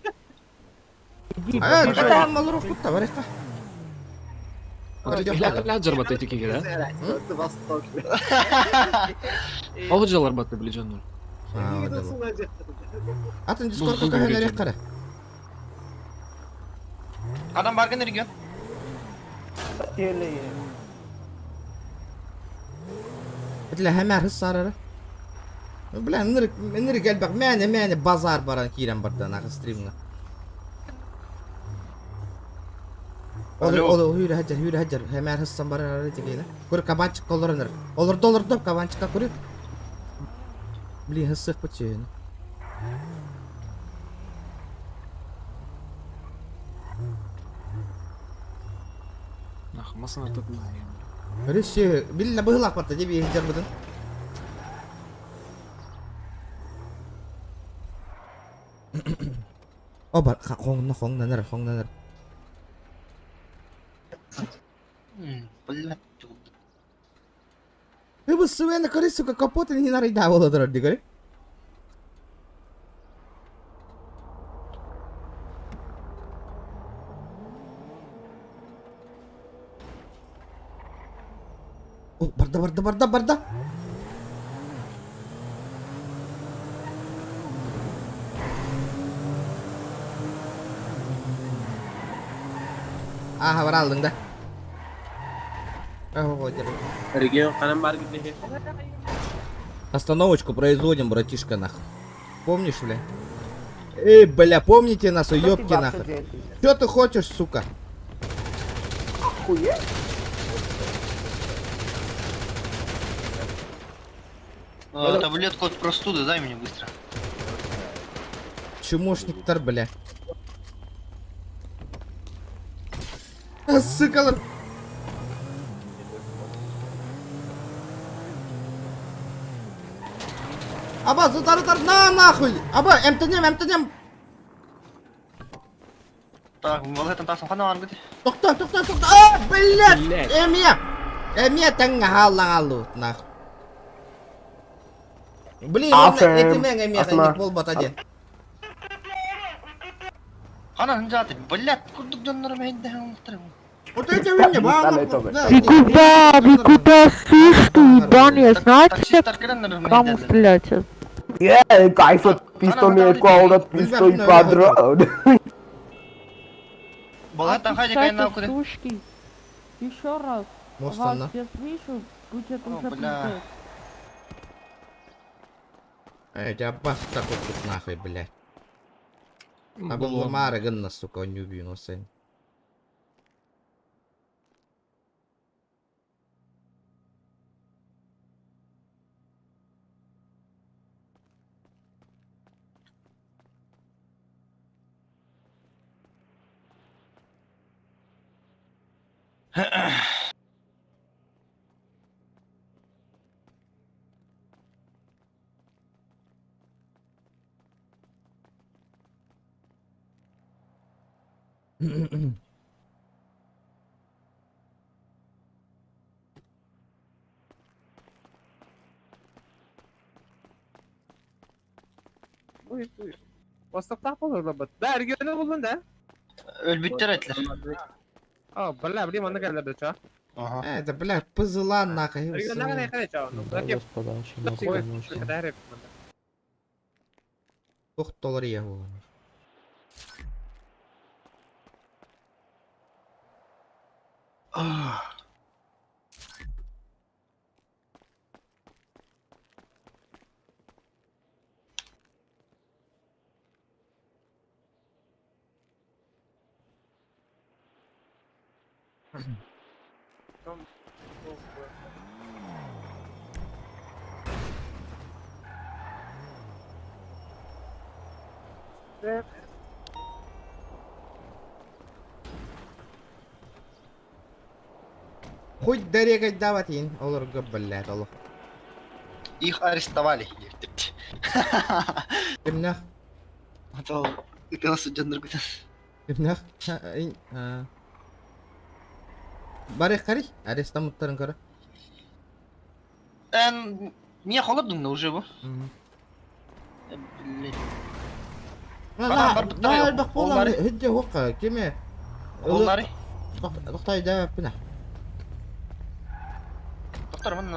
Иди, Какая малоров тут, барихка? Ляд жарбаты текеге, да? Ол жалар баты, блядь, жаннур. Атын дискордқа кәген әрек қара. Канан барган регион. Бітілі әмәр хыз сарары. Бля, ныры кәлбәк, мәне базар баран кейрен бардан, ағы стримға. Olu hüyre hajar. Hemen hıssan barın arayı çekeyle. Kuru kabançık kollarınır. Olurdu kabançıka kuru. Блин, hısık bıçığın. Нах, масына тотмайым. Рüşü, billa bıhılak battı diye bir hıcar bıdın. O bar, хоңнаныр. Блядь. Bu sıvıyana karı suka kapotun hinarı daha oladır diye. Oh, barda. Haber aldın da. Регион Канамбар где? Остановочку производим, братишка, нахуй. Помнишь, бля? Эй, бля, помните нас, ёбки, нахуй. Чё ты хочешь, сука? Таблетку от простуды дай мне быстро. Чумошник-тар, бля. Сыкалар. Аба, зутар, на нахуй! Аба, эмтенем. Так, валетен тасым қана барып кете. Токта. А, блядь! Эмия таңға халлаңалу, нахуй. Блин, это меня эмия таңға пол батаде. Қана жаты, блядь, күрдік жонлары мәйді хаңлықтыр. Вот это меня, Ты куда сышь ты, ебаный, знаете, кому стрелять сейчас? Кайф, пистолет, колдат, пистолет, квадрат. Балаттан хайде кайын алып көре. Сушки. Еще раз. Мостанна. Я слышу, будет уже бля. пиздец. Эй, тебя бах такой тут нахуй, блядь. А был Мара гынна, сука, он не убью, но сын. Buyur. Vastaptan olur da bat. Da rегионы buldun da. Өлбүттер айтылар. Бля, блин, аны келді ча. Это, блядь, пызыла нахуй. Регионға не қане ча? $9 я его. Хоть дорегать даватин, олар блядь, олар. Их арестовали. Кимнах? Атал, икаласы жандар көтен. Кимнах? Барих кари, арестамуттарын кара. Мне холодно уже, бу. لا البقولة هدي وقع كيما Оллары. тоқтай да пина. Доктор, мен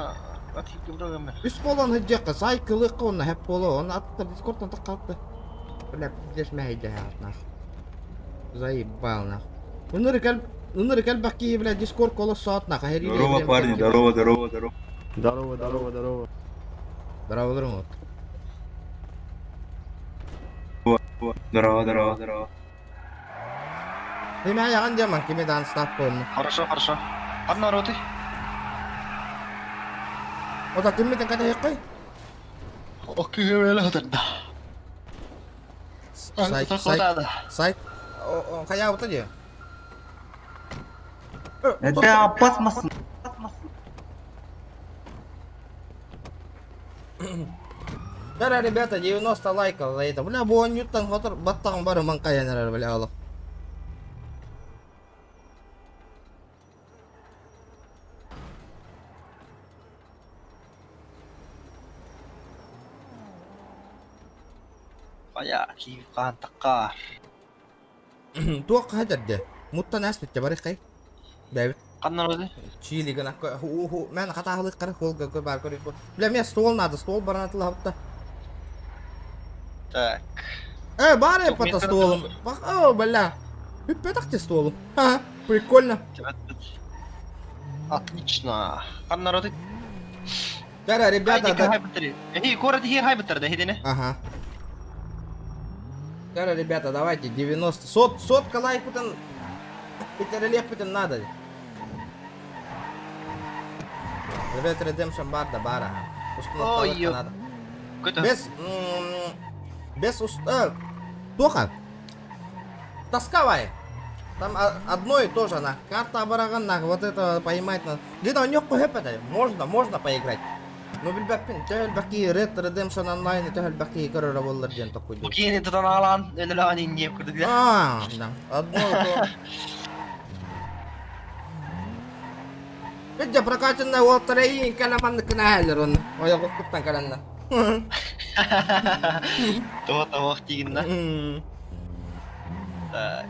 атып көбірек Үш болон хыджы қысай кылы қонна хеп боло. Оны аттар дискордтан таққалды. Бля, дешмейді нах. Заебал нах. Уныр кәл бақки бля дискорд коло саат нах. Здорово, парни, здорово. Здорово, вот. Здорово. Химия яган демон, кимидан ставкон. Хорошо, хорошо. Одна роты. Ота кимитен ката хеккой? Окей, вела тогда. Сайт, Так сайт, хватает. сайт. Кая вот эти. Это опасно. Да, ребята, 90 лайков за это. Бля, бо ньютон хотор баттан бары манкая нарар, бля, аллах. Kaya, kikan takar. Туак хажад де. Мутта нас бит барих кай. Бэбит. Одна роты. Чили гана ху мен хата халык кара холга кой бар кори. Бля, мен стол надо, стол барнатыл хапта. Так. Баре Тут пата метр столом. Бах, бля. Пятахте столом. Ха, прикольно. Отлично. Одна роты. Да, ребята, да. Город hier хайбеттер, да, хидине? Ага. Да, ребята, давайте 90. Сотка лайк путан. Питерелех путан надо. Ребята, Redemption бар да бара. Ой, ё. Надо. Какой-то... Без Тоха. Тосковай. Там одно и то же, на. Карта бараган, на. Вот это поймать надо. Где-то у него можно поиграть. Ну, بالباكين تهل باكي Red Redemption Online تهل باكي كرر والله جن تقول. Bukini ito tanalan, nilalaan niya ko dito. Да. Одно и то. Видя прокачанная лотерея, каламан кнайлерон. Ой, я купил каланна. То-то вахтин, да? Так.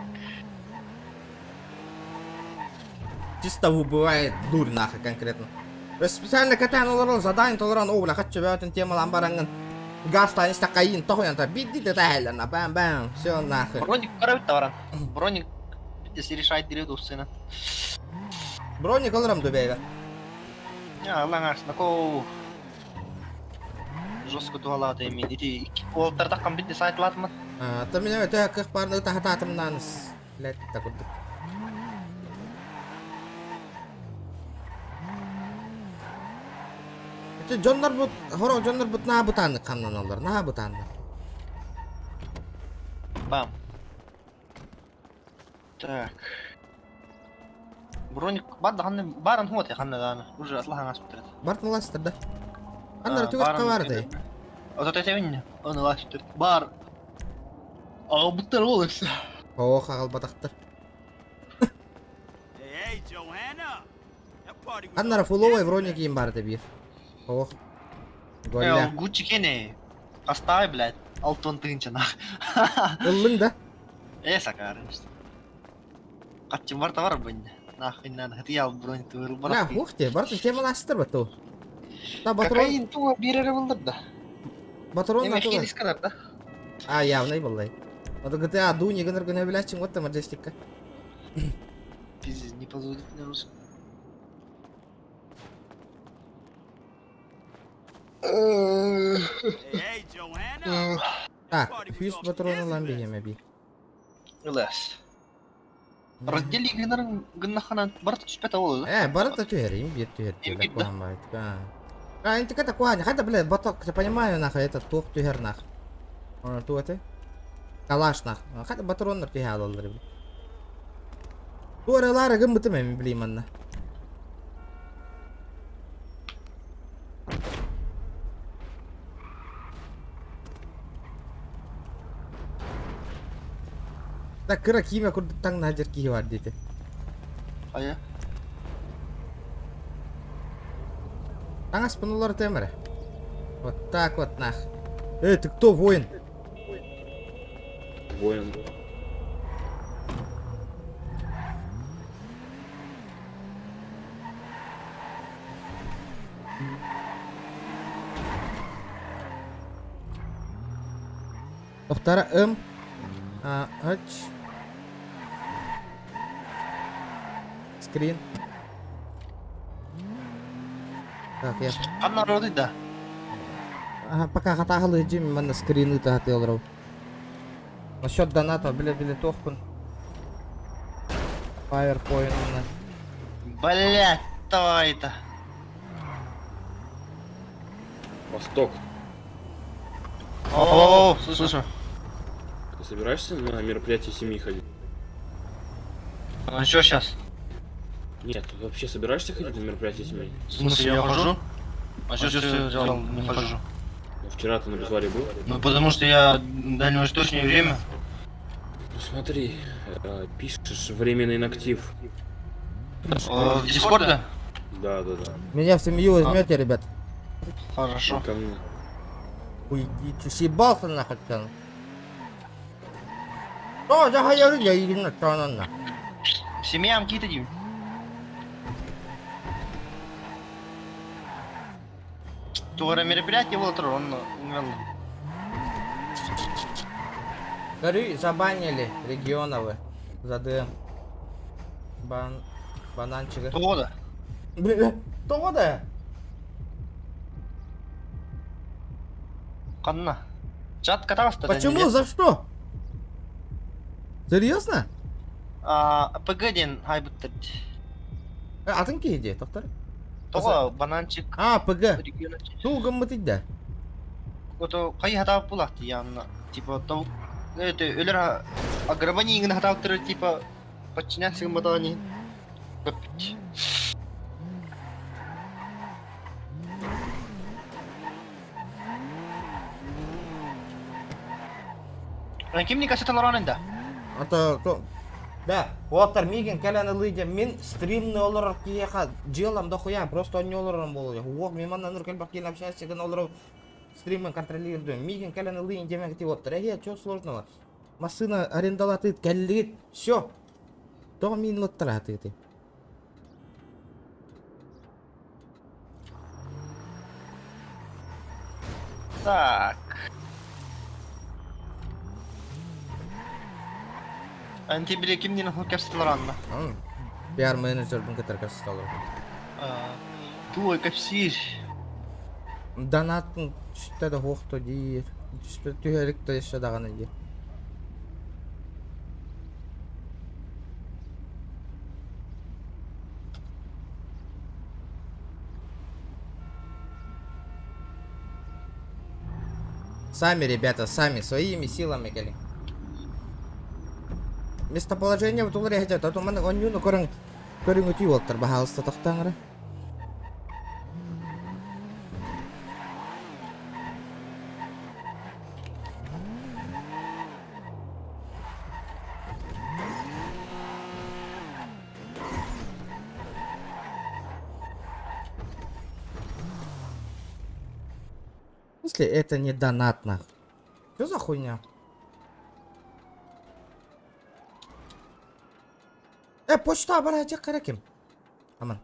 Чисто бывает дурь нахуй конкретно. Специально катан олорон задание толорон обла хочу бятен тема ламбаранган. Гаста не стакаин тохуян та бидди детайлерна. Бам. Все нахуй. Броник каравит товаран. Броник, если решает директу сына. Броник олором дубейга. Я лангас, нако... Жестко туалата имеет. Ити, олтар такам бидди сайт латма. Ты меня это как парный тахататом нанс. Блять, так вот. Жондар бут, хоро жондар бут на бутанны каннан алар, на бутанны. Бам. Так. Броник, баран ход я ханна дана. Уже аслахан аспитрет. Бартын ластыр да. Аннар түгіс қаварды. Вот это виння. Он ластыр. Бар. А буттар олысы. О, қағыл батақтыр. Аннар фуловой броник им барды бир. Ох. Голля. Гуччи кене. Оставь, блядь. Алтон тынчана. Ыллың да. Сакар. Катчым бар товар быння. Нахуй надо. Ты ял бронь ты вырубал. На, ух ты, бартын тема ластыр бату. Та батрон. Какаин туа бирер булдыр да. Батрон на Хелис тула. кадар да. Явный боллай. Вот GTA дуни гыныр гына билячың вот там маджестикка. Пиздец, не позволит мне русский. Так, фьюз патроны ламби би. Лес. Раздели гынахана барт чпета ол да. Барата тюрим, бит тюрим. Бит, да? Инти ката куаня, хата, блядь, баток, я понимаю, нахуй, это тух тюгер нах. Ту это? Калаш нах. Хата батрон нар тюгер алалар, блядь. Туаре лара гымбыты мен, блин, манна. Так, кыра кийме курдуктан нажер кийи бар дейти. Ая. Таңа спынулар темере. Вот так вот нах. Ты кто, воин? Воин. Тоқтара Ач. Скрин. Так, я... Анна роды да. Пока хатахалы джим, манна скрины та хател ров. Насчет доната, билетов пун. PowerPoint. Блять, давай это. Восток. О, слышу. Ты собираешься на мероприятие семьи ходить? Ну что сейчас? Нет, ты вообще собираешься ходить на мероприятие семьи? В смысле, я хожу? А что ты взял? Не хожу. Ну, вчера ты на безваре был? Ну потому что я дальневосточное время. Ну смотри, пишешь временный инактив. В Дискорде? Да. Меня в семью возьмете, ребят? Хорошо. Ко мне. Уйдите, съебался нахуй там. Что за говорю, я именно что на. Семья какие-то дим. Тура мероприятие было трудно. Говорю, забанили регионовые. За ДМ. Бананчика. Погода. Бля, что да? Канна. Чат катался. Почему? За что? Серьезно? ПГ-ден хайбыттыр. Атын кейде, тоқтар? Того бананчик. ПГ. Региона. Тугым мытыйда. Ото кай хатап булакты янна. Типа то это өлөр аграбани ингин хатаптыр типа подчиняться мадани. Ким кассеталар анында? То. Да, оттар миген кәләне лыйде. Мен стримны олар кияка желам да хуя, просто он не оларым болу. Ох, мен манна нур келбак келем общаться, ген олар стримын контролируем. Миген кәләне лыйын демек тип оттар. Чё сложного? Машина арендалатыт, кәллигит, всё. То мин лоттараты ты. Так. Антибили кимдин кассеталар анна? Пиар менеджердің кетер кассеталар. Туй капсир. Донатын что да хохто дейір. Түйерік то еші дағаны дейір. Сами, ребята, сами, своими силами, кели. Местоположение в Туларе хотят, а то мы он не корень уйти Уолтер бахался тахтангра. Если это не донатно. Что за хуйня? Почта барачак караким. Аман.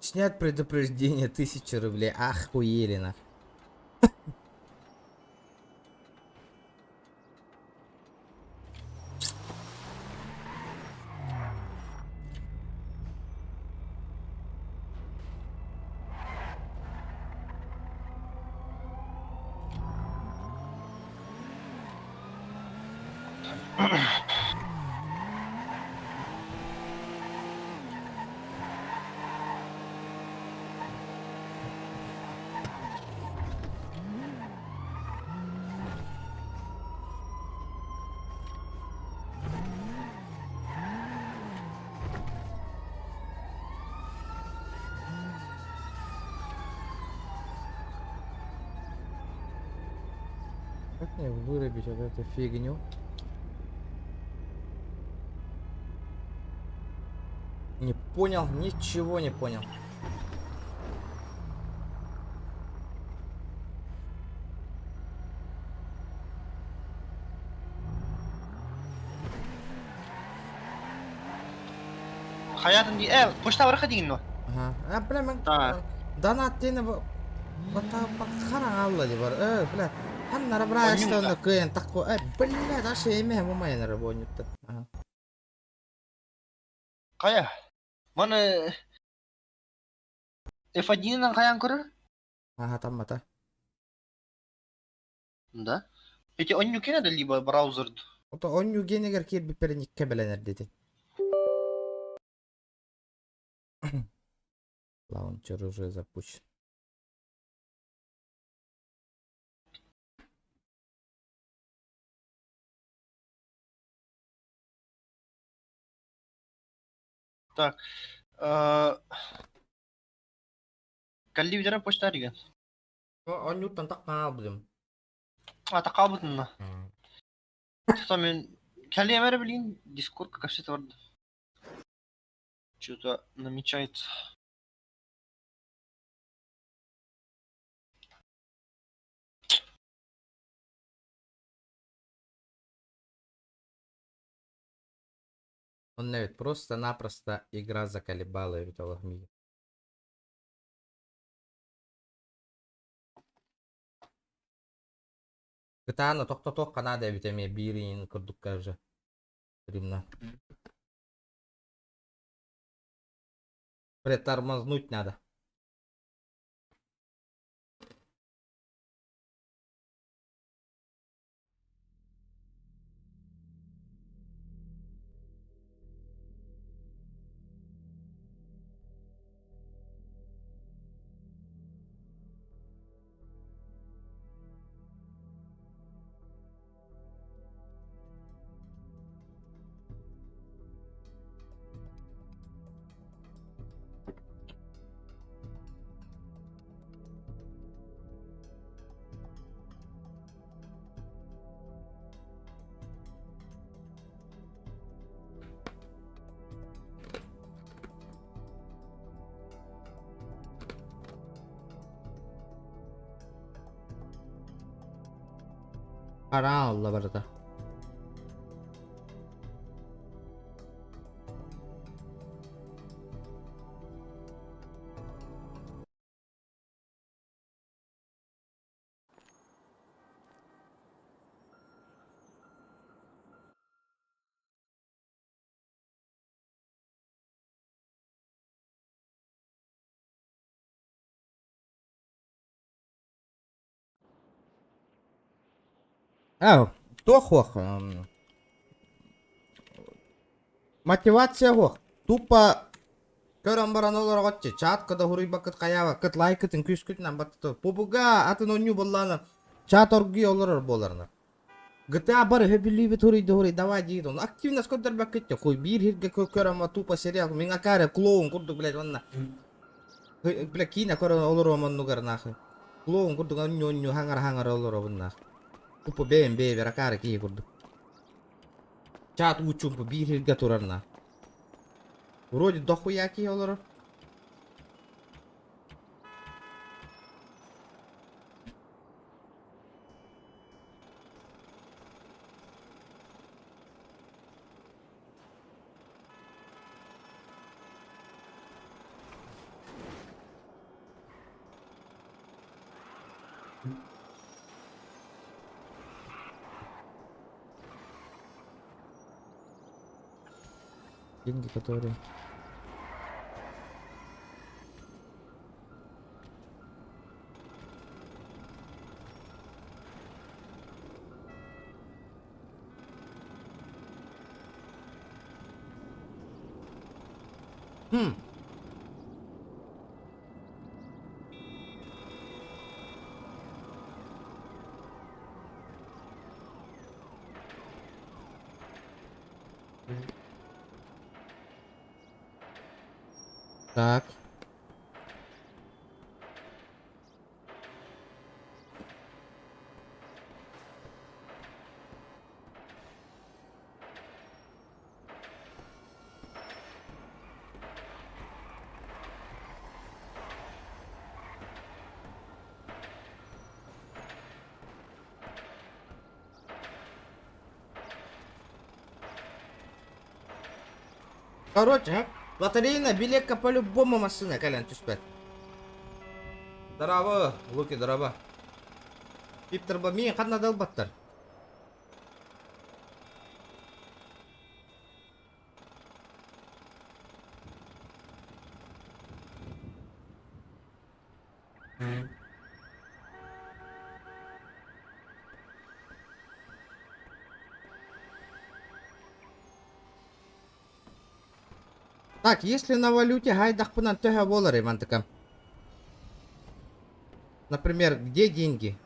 Снять предупреждение 1000 рублей. Охуели нах. Как мне вырубить вот эту фигню? Не понял, ничего не понял. Хаятын ди, почта бараха деген но. Ага. Бля, мен донат дені вот қараң алла де бар. Бля, ханнара бра эстаны кыйын таққо. Бля, дашы еме мумайнары бойнытты. Кая? Маны F1-нан каян көрөр? Ага, таммата. Да? Эти он не кинет либо браузер. Ото оню генегер кир бипереникке беленер деди. Лаунчер уже запущен. Так. Калли видера почта деген. Оню тантак кабылым. Тақабытынна. Тақта мен калли эмере билейин. Дискорд как все это что-то намечается. Он ведь просто-напросто игра заколебала ведь Аллахми. Кытааны токтоток кана да бит эме бирин курдукка же. Римна. Притормознуть надо. Кара алла барда. Ау, тохох. Мотивация хох. Тупо көрөн баран олар готчы. Чат кыда хуруй бакыт каява. Кыт лайкытын күскүтүн амбатты. Побуга атын оню болланы. Чат орги олар боларны. GTA бар хөбүлүбү турuydu хуруй давай дейді. Он активность көдөр бакытты. Кой бир хирге көрөн ма тупо сериал. Мен акаре клоун курдук блядь онна. Бля кина көрөн олар омоннугар нахы. Клоун курдук оню хангар олар обунна. Тупо бем веракаре ки курдук. Чат учум по бир хирге турарна. Вроде дохуя ки олар. Деньги, которые... Так. Короче, лотерейная билетка по-любому машина, Колян, түспәт. Здорово, Луки, здорово. Пиптер ба, мен қадна далбаттар. Так, если на валюте гайдах пунан төһө болар имантыкам. Например, где деньги?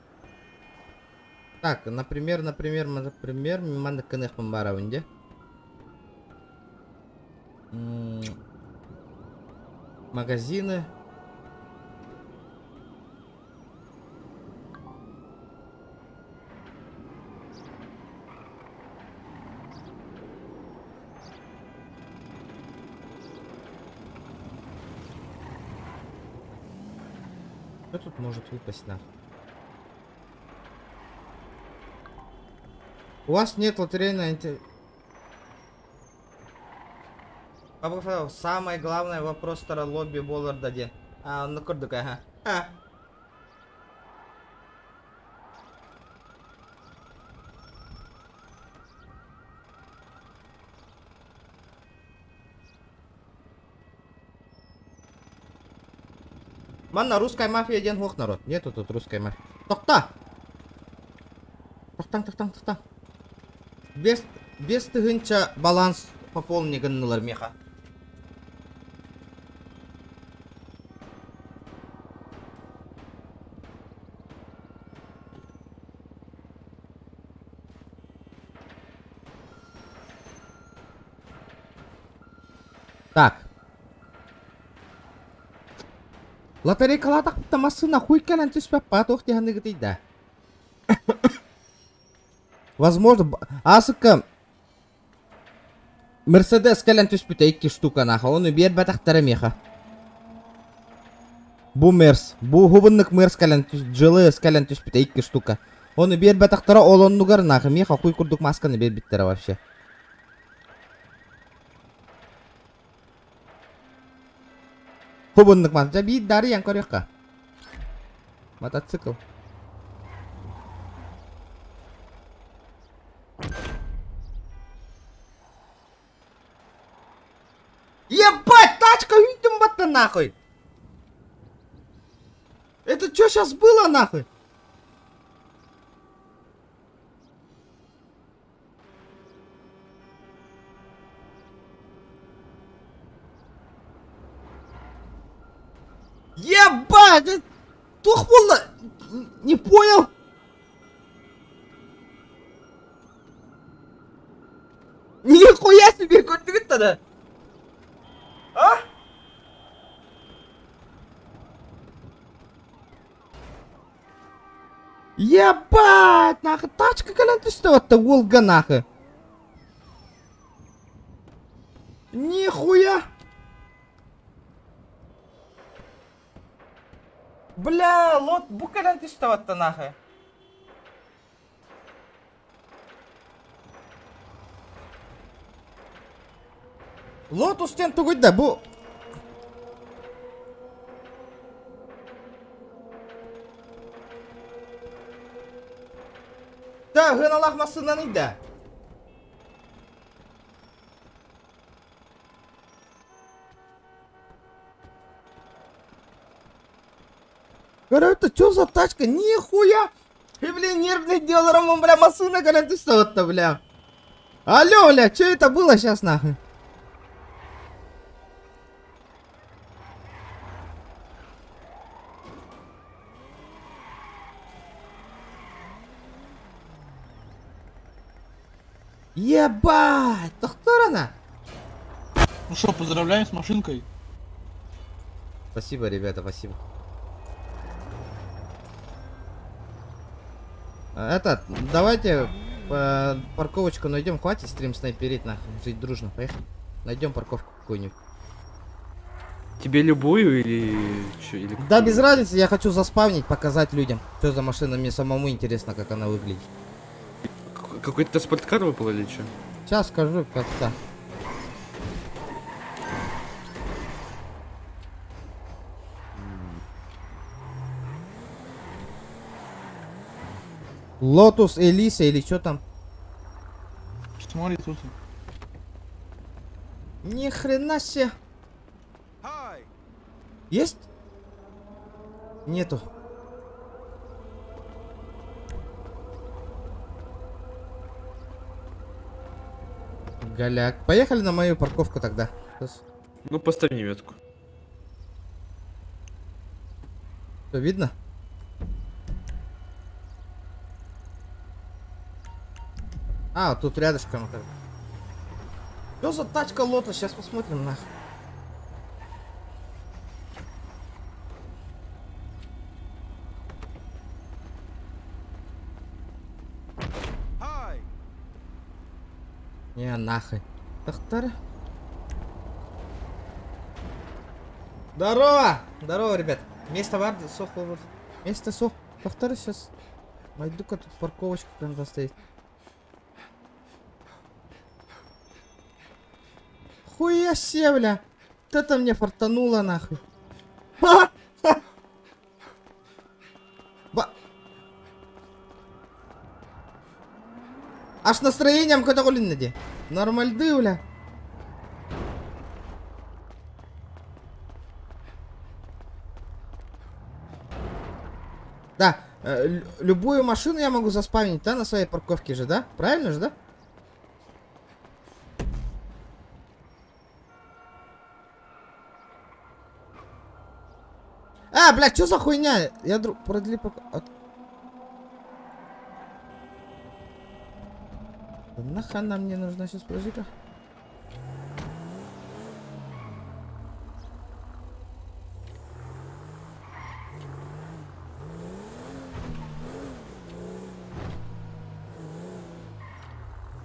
Так, например, миманды кынык барабынде. Магазины. Что тут может выпасть на? У вас нет лотерейной... Самый главный вопрос стара лобби болар даде. А, ну курдук, ага. Манна русская мафия ден хук народ. Нету тут русской мафии. Тохта! Тохтаң. Без тыгынча баланс пополни гыннылар меха. Так. Лотерейкалар тактамасы нахуй кэлэн түспэп патох диханы гытыйда. Возможно, асыкка Мерседес кэлэн түспүтэ 2 штука наха, оны бер батактары меха. Бу мерс, бу хубыннык мерс кэлэн жылы кэлэн түспүтэ 2 штука. Оны бер батактары олоннугар наха, меха хуй курдук масканы бер биттері вообще. Хубыннык маска, бит дары ян корекка. Мотоцикл. Ебать, тачка видим бата нахуй. Это что сейчас было нахуй? Ебать! Тух было! Не понял! Нихуя себе, какой ты тогда! А? Ебать! Нахуй, тачка кален ты что-то, Волга нахуй! Нихуя! Бля, лот, букален ты что-то нахуй! Лотус тен тугуй да бу. Да, гыналах масынан ида. Говорю, это что за тачка? Нихуя! И, блин, нервный делаем, бля, масына, говорят, ты что-то, бля. Алло, бля, что это было сейчас, нахуй? Ебать! Да кто она? Ну что, поздравляем с машинкой. Спасибо, ребята, спасибо. Этот, давайте парковочку найдем, хватит стрим снайперить, нахуй, жить дружно, поехали. Найдем парковку какую-нибудь. Тебе любую или что? Или Да без разницы, я хочу заспавнить, показать людям, что за машина, мне самому интересно, как она выглядит. какой-то спорткар выпал или что? Сейчас скажу, как-то. Лотус Элиса или что там? Смотри тут. Ни хрена себе. Есть? Нету. Голяк. Поехали на мою парковку тогда. Сейчас. Ну, поставь неветку. Что, видно? А, вот тут рядышком. Что за тачка Лотос? Сейчас посмотрим нахуй. Не, нахуй. Тахтар. Здорово! Здорово, ребят. Место бар, сох, место сох. Тахтар сейчас. Найду-ка тут парковочку прям стоит. Хуя себе, бля. Вот это мне фартануло, нахуй. Ха! Ха! Аж настроением какое-то гулиннади. Нормальды, бля. Да, любую машину я могу заспавнить, да, на своей парковке же, да? Правильно же, да? А, блядь, что за хуйня? Я продли пока... Нахуй она мне нужна сейчас, подожди-ка.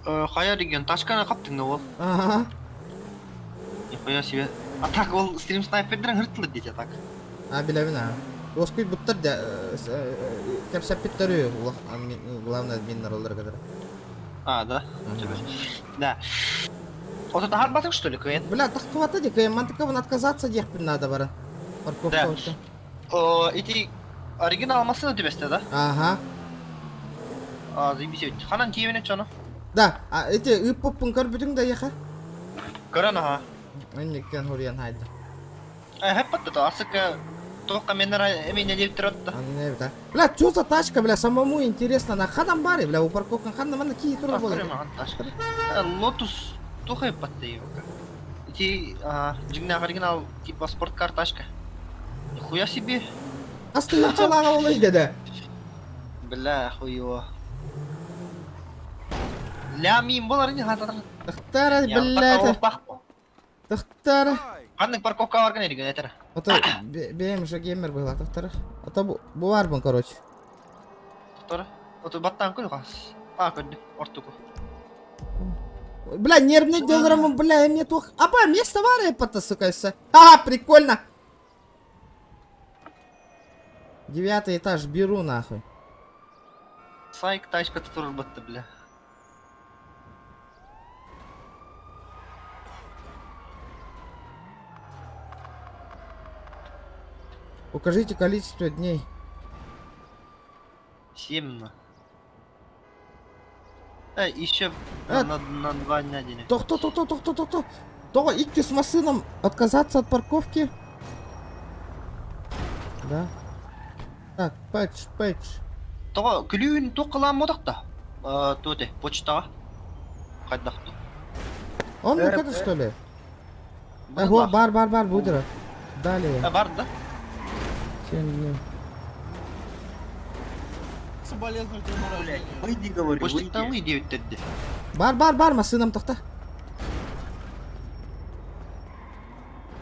Хая деген ташканы қаптың да ол. Ага. Нихуя себе. А так ол стрим снайперден хыртылды дейді так. А, билебина. Оской буттар да. Кепсап питтерю. Главное админнер олар кадр. А, да? Да. Вот это харбатык, что ли, Квен? Бля, так хватает, Квен. Man такого отказаться дехпин надо, бара. Парковка. Да. Эти оригинал машины тебе да? Ага. А, заебись ведь. Ханан киевене чоно? Да, а эти иппоппун көрбүтүң да яха? Көрөн аха. Эннектен хуриян хайда. Хэппатты то, асыка тоққа меннер эмейне деп тұрады. Не, да. Бля, что за тачка, бля, самому интересно, на хадан баре, бля, у парковкан хадан мана ки тура болот. Лотус тоқа хэппатты евка. Эти жигнақ оригинал типа спорткар тачка. Нихуя себе. Астыйчалага болойду да. Бля, хуево. Лямин болар не хатар. Тахтара, бля. Тахтара. Қандай парковка барған ерген етір? Ото BM геймер была, Тахтара. Ото бу бар бун, короче. Тахтара? Ото баттан көл қас. А, көрді, ортуку. Бля, нервный делаем, бля, мне тух. Апа, место варя пата, сука, все. А, прикольно. 9-й этаж беру, нахуй. Сайк тачка тұр бітті, бля. Укажите количество дней. 7. Еще на 2 дня денег. То, идти с машином, отказаться от парковки. Да. Так, пэтч. То, клюин то қылам модақта. То де, почтаға. Қайдақты. Он не это что ли? Ого, бар, будера. Далее. Бар, да? 7 дней. Соболезную дню рождения. Выйди, говорю, Почта выйди өттеді. Бар, машинам тоқта.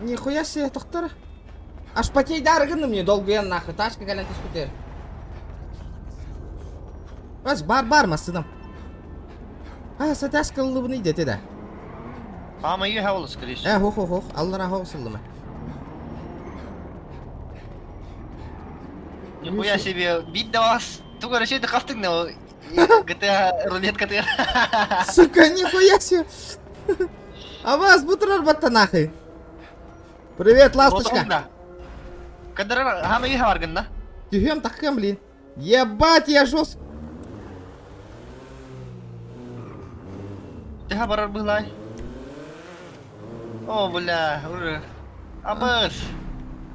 Нихуя себе, тоқтар. Аж потей дарыгынды мне долгуян нахуй. Тачка гален түспетер. Бас бар машинам. А, саташка лыбыны деті да. Ама үй хавылы скорейші. Хох. Аллара хавысылды ма. Нихуя себе, бит да вас. Тугары шейді қаптың да. GTA рулетка ты. Сука, нихуя себе. А вас бутерброд батта нахуй. Привет, ласточка. Кадыр хама үй хаваргын да? Тюхем тахкем, блин. Ебать, я жест. Ты хабарар былай. О, бля, уже. Абыс.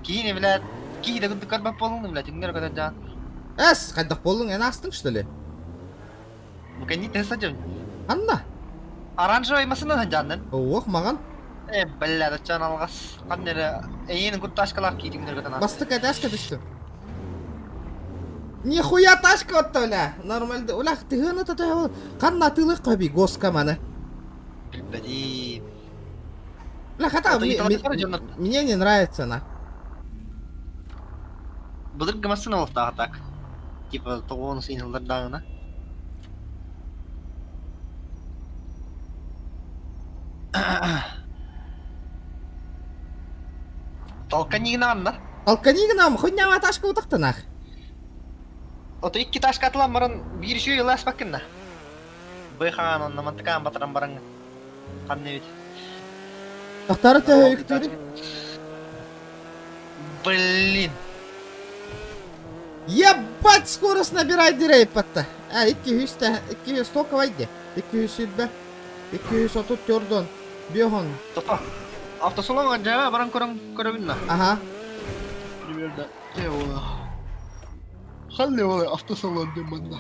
Кейіне, блядь. Кейді күнді көрбап болыңды, блядь. Үңдер көтер жан. Қайдақ болдың, ән астың, что ли? Бұқан не тәсі жан? Анна? Оранжевый машинадан жандын. Ох, маған. Бля, да чан алгас. Кандere эйин курташкалак китимдер гатана. Бастыкай ташка düştü. Нихуя ташка отты, бля. Нормальды. Бля, ты гына та канна тылы каби госка маны. Бля, Бля, хотя мне не нравится, на. Былыр гамасын алып так. Типа, тоғын сыйнылдардан, Толканигін аңдар. Алканигін ам, хоть няма ташка утақты, нах. Ото икки ташка атылан барын bir шүй елас бакынна. Быйхан, онна мантыкан батыран барың. Қанны бет. Тахтары тәе үктөрі. Блин. Ебать, скорость набирай дирей патта. 200 тока вайде. 200 сүлбе. 230 жордон. Бьохон. Тоқта. Автосалонға жаға баран көрөбүнна. Ага. Примерно. Халли олай автосалон деманна.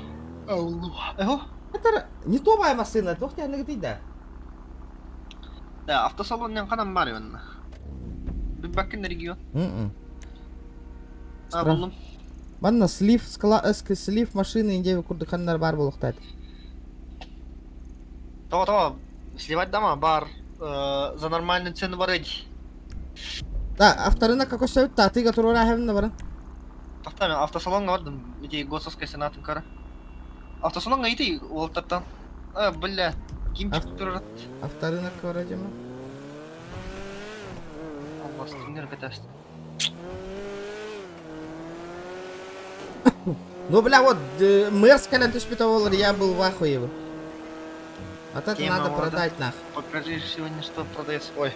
Аулу. Эхо? Это не то моя машина, то хотя не да. Да, автосалоннан канан бар юнна. Bir bakın регион. Buldum. Манна слив слив машины инде курдыкандар бар болуктайт. То, сливать дома бар. За нормальную цену варить. Да, авторына какой совет, ты который рахем на барын. Тахтами автосалонга бардым. Эти госовской сенатын кара. Автосалонга ити олтаттан. Бля, ким чиктурат. Авторына кварадима. Allah стимнер катаст. Ну, бля, вот, мэрская туспитовал, я был в ахуе. Вот это Тема надо вот продать, нах. Покажи сегодня, что продается. Ой.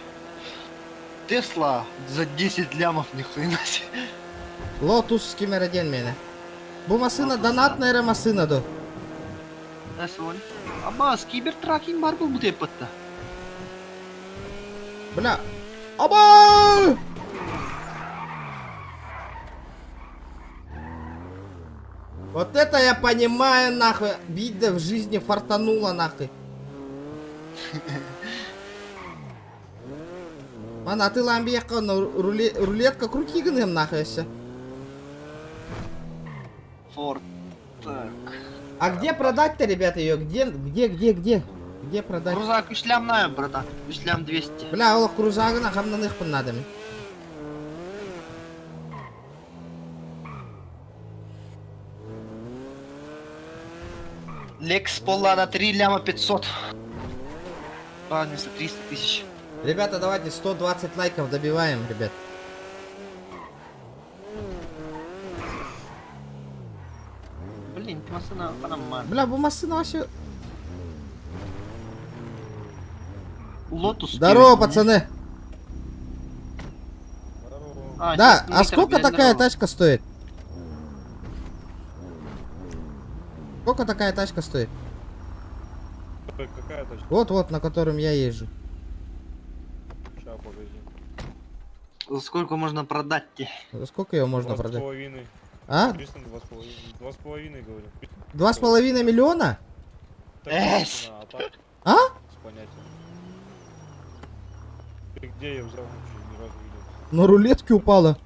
Тесла за 10 лямов, ни хрена себе. Лотус кимераден мене. Бу машина донатная машина до. Сегодня. Абас, кибертракинг бар был бутей пытта. Бля. Оба! Вот это я понимаю, нахуй. Видно в жизни фартануло, нахуй. Мана, а ты ламбияка, рулетка крути гнем, нахуй, все. Форд. Так. А где продать-то, ребята, ее? Где продать? Крузак үшлям на, братан. Үшлям 200. Бля, олох крузагына хамнаных надами. Лекс пола на 3 ляма 500. Вместо 300 тысяч. Ребята, давайте 120 лайков добиваем, ребят. Блин, ты машина Панама. Бля, бу машина вообще... Лотус. Здорово, пацаны. Да, сейчас а сколько блядь, такая здорово. тачка стоит? Сколько такая тачка стоит? Какая точка? Вот, на котором я езжу. Сейчас, погоди. За сколько можно продать-те? За сколько ее можно продать? 2,5. А? 2,5 говорю. 2,5 миллиона? Так, Эс! а так, А? с понятием. Ты где я взял вообще ни разу видел? На рулетке упала.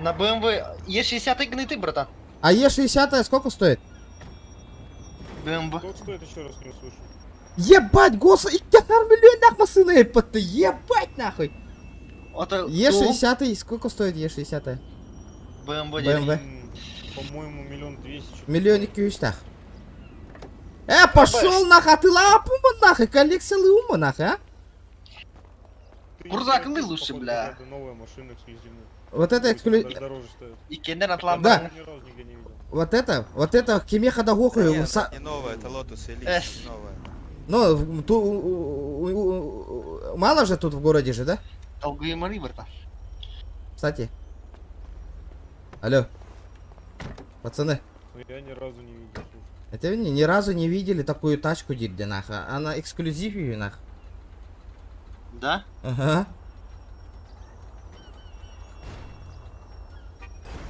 На BMW E60 гниты, братан. А Е60 сколько стоит? BMW. Сколько стоит, еще раз не услышу. Ебать, госа, и миллион нах машина епата, ебать нахуй. Это Е60, сколько стоит Е60? BMW. BMW. По-моему, 1 200 000. Миллионник кюстах. Пошел нахуй, а ты лапума нахуй, коллекция ума нахуй, а? Крузак не лучше, бля. Это новая машина эксклюзивная. Вот это Даже эксклюзив. дороже стоит. И кендер от Да. Ни разу нигде не видел. Вот это Кимеха Дагоху. Не новая, это Lotus Elite, Эс. новая. Ну, мало же тут в городе же, да? Долгие моры, братан. Кстати. Алло. Пацаны. Но я ни разу не видел. Слушай. Это вы ни разу не видели такую тачку, дирде, нахуй. Она эксклюзив ее, нахуй. Да? Ага.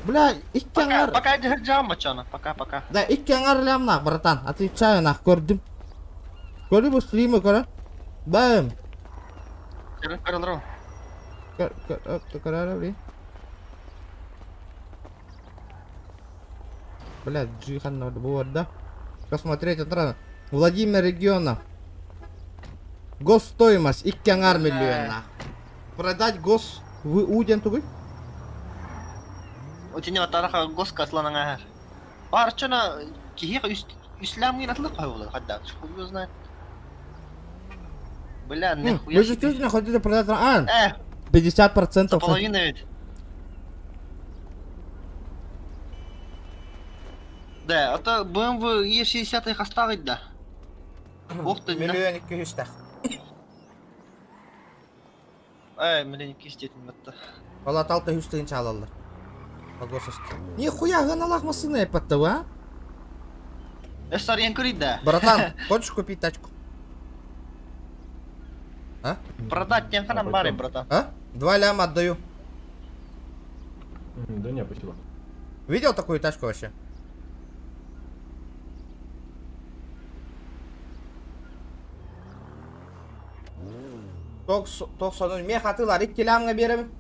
Бля, иккяңар... Пока держам, мачана. Пока. Да, иккяңар лям нах, братан. Отвечаю нах, көрдім. Көрдім стримы, көрі? Бэм. Карл. Какая, блин? Блядь, Джихан надо было, да? Посмотреть, это Владимир региона. Госстоимость 2 миллиона. Продать гос в Уден тугы? Утине атараха госка асланага. Парчана кихи исламный натлык хавла хадда. Хуй знает. Бля, нихуя. Вы же действительно хотите продать 50%. Половина ведь. Да, это BMW E60 их оставить, да. Ух ты, Миллионник кюстах. миллионник естественно. Палатал ты хюстын чалалар. Погосовский. Нихуя, ганалах машина епаттау, а? Эссарьян курит, да. Братан, хочешь купить тачку? А? Продать тем канам бары, братан. А? 2 ляма отдаю. Да не, спасибо. Видел такую тачку вообще? Тоқсанын мен қатылар 2 лямға беремін.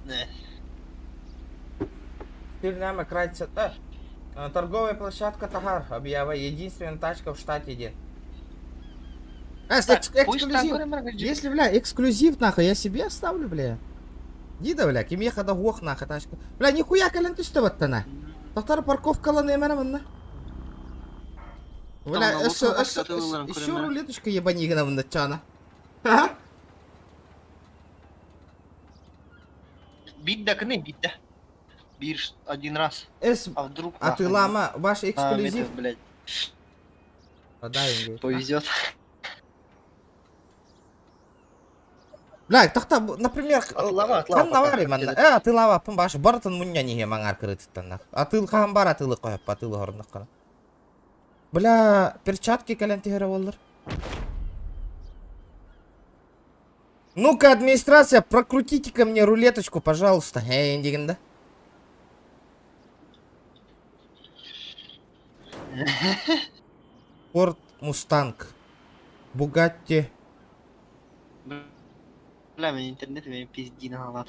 Не. Фирма кратится. Торговая площадка Тагар. Объява. Единственная тачка в штате один. Эксклюзив. Если, бля, эксклюзив, нахуй, я себе оставлю, бля. Дида, бля, кем ехать до гох, нахуй, тачка. Бля, нихуя, кален ты что, вот-то, Доктор парковка ланы, мана. Бля, еще рулеточка ебанигана в начана. Ага. Бидда, кны, бидда. Бирж один раз. А вдруг... А ты лама, ваш эксклюзив? Блядь. Подай, повезет. Бля, так-то, например, Атлава, навари, man. Ты лава, баш, бартын мунья неге маңар кырыттан. Атыл кам бар, атылы кояп, атылы хорнак кана. Бля, перчатки калентигера болдыр. Ну-ка, администрация, прокрутите-ка мне рулеточку, пожалуйста. Дегенде, да? Форд Мустанг. Бугатти. Бля, мен интернет мен пизди нахалат.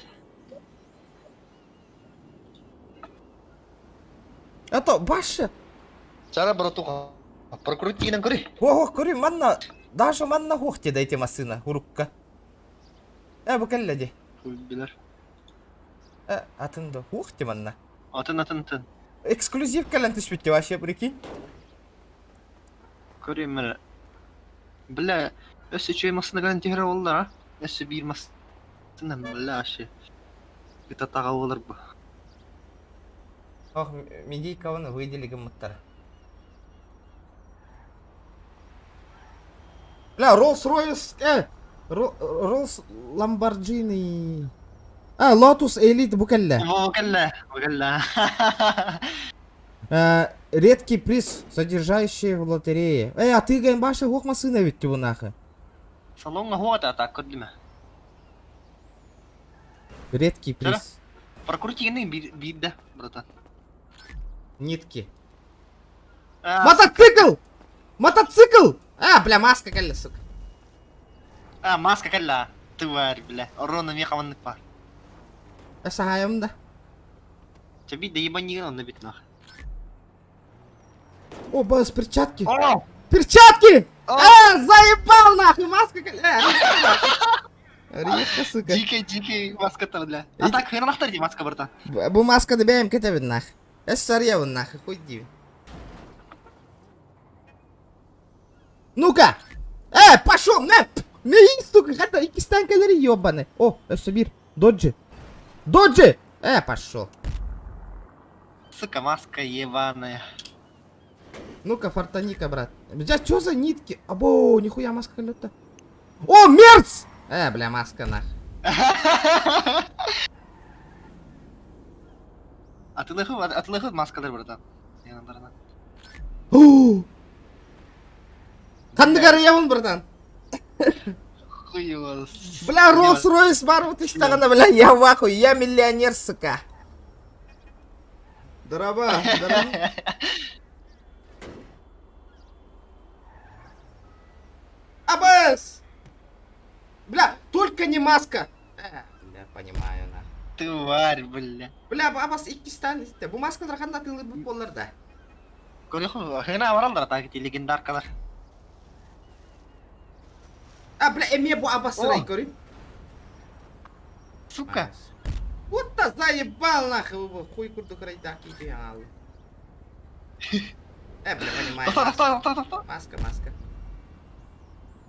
А то, баша. Чара, братуха. Прокрути на кури. Ого, кури, манна. Даже манна хохте дайте масына, урукка. Bu kelledi. Bilirler. Atında. Хухте манна. Atın. Эксклюзив кален тишбитти вообще, прикинь. Көрейм мен. Бля, өсі чөй масына гарантигер олдар, а? Өсі бір масына, бля, аше. Это таға олар бұл. Ох, медийка оны выделигім мұттары. Бля, Rolls-Royce, Rolls Lamborghini. Lotus Elite букалла. Букалла. Редкий приз, содержащий в лотерее. А ты гайбаша хох масына ведь его нахуй. Салонга хота так кодлиме. Редкий приз. Прокрути не бидда, братан. Нитки. Мотоцикл! Мотоцикл! Бля, маска калла, сука. Маска калла. Тварь, бля. Урона мехаванный пар. Сагаем, да? Тебе да ебани он набит нахуй. О, босс, перчатки! Перчатки! Заебал нахуй, маска калла! Редко, сука. Дикий маска-то, бля. А так, хрена нахуй маска, братан. Бу маска добавим к этому нахуй. Сорья нахуй, хуй диви. Ну-ка! Пошел, на! Мей, сука, это и кистан калорий ёбаный. О, Собир, доджи. Доджи! Пошел. Сука, маска ебаная. Ну-ка, фортаника, брат. Бля, чё за нитки? Або, нихуя маска лёта. О, мерц! Бля, маска нах. Атылыхы маскалар, братан. Кандыгар явын, братан. Хуёво. Бля, Rolls-Royce бар вот иштагана, бля, я в ахуе, я миллионер, сука. Дорога. Абас! Бля, только не маска! Бля, понимаю, на. Тварь, бля. Бля, абас 2 tane işte. Bu maskalar kanda atılır bu bollarda. Көрөйхүн, хына баралдар тагы легендар калар. Бля, эме bu абас сырай көрейм. Сука. Вот та заебал нахуй, хуй курду крайдаки диял. Бля, понимаю. Маска.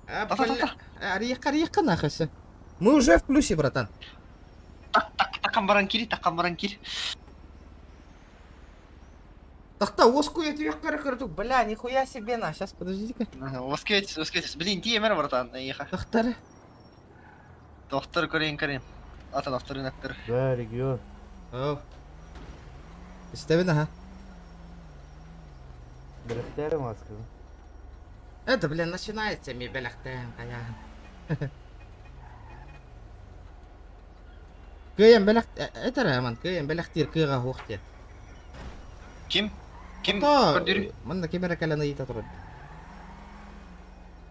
Бля, река нахуй. Мы уже в плюсе, братан. Такан баранкири. Так-то воску я тебе кыртук. Бля, нихуя себе на. Сейчас подожди-ка. Воскетис. Блин, тие мер братан, еха. Тахтары. Доктор көрейин. Ата докторын аттыр. Да, регион. Оу. Истебина, ха? Бляхтяры маска. Это, блин, начинается ми беляхтен, кая. Кыйын белях... Это раман, кыйын беляхтир кыйга хухте. Ким? Мында кемера калана ита турат.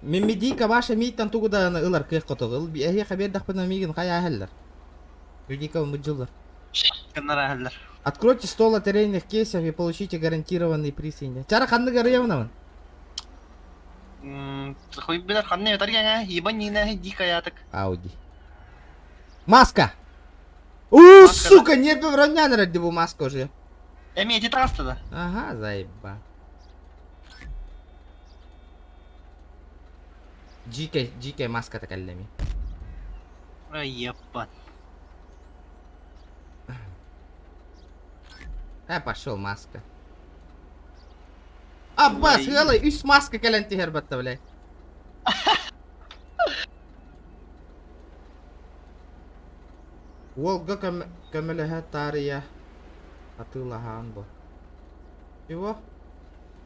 Мен медика ваша миттан тугуда ылар кыйк котогыл. Эхи хабер дахпына мигин кая ахаллар. Медика мыджилдар. Канара ахаллар. Откройте стол лотерейных кейсов и получите гарантированный приз. Чара ханны гарыявнамын. Хуй билер ханны өтәргәңә, ебанина дикаятык. Ауди. Маска! Сука, не бевроня ради бу маску уже. Эми эти траста. Ага, заеба. Дикая маска такаллами. Ай, ебан. Пошел маска. Аббас, хелай, үс маска каланти хербатта, блядь. Волга камелеха тария. Атылахан бу. Чего?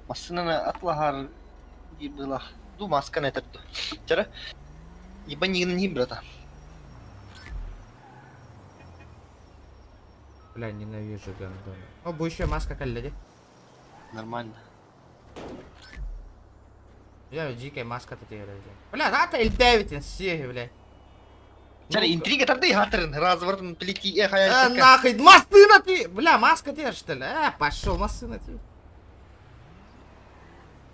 Масынаны атлахар ебыла. Ду маска не терду. Чара? Ебанигын не брата. Бля, ненавижу гандон. О, бу еще маска калледи. Нормально. Я дикая маска-то теперь. Бля, это L9 все, бля. Чара, интрига тарды хатырын. Разворотын плети эхая. Нахуй, масына ты! Бля, маска теперь что ли? Пошел, масына ты.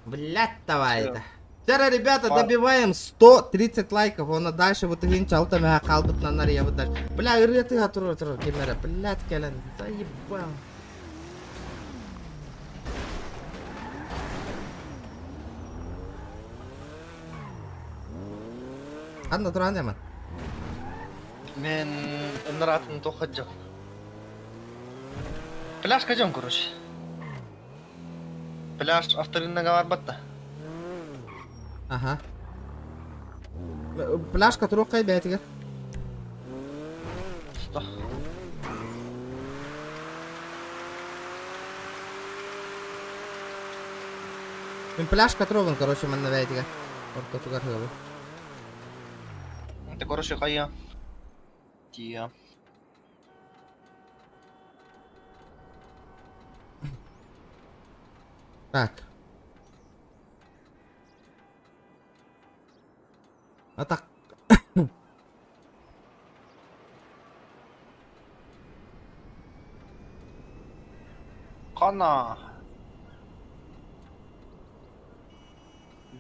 Блядь, давай это. Вчера, ребята, добиваем 130 лайков. Он дальше вот один чалтами калдып на наре. Вот дальше. Бля, ты готовы, камера. Блядь, кален, заебал. Анна Туранема. Мен ныратын тохаджам. Пляж кажам, короче. Пляж авторыннага барбатта. Ага. Пляж, который кайбетигер. Что? Пляж, который, короче, man наведига. Вот тут горы. Это, короче, хая. Тия. Так. А так. Кана.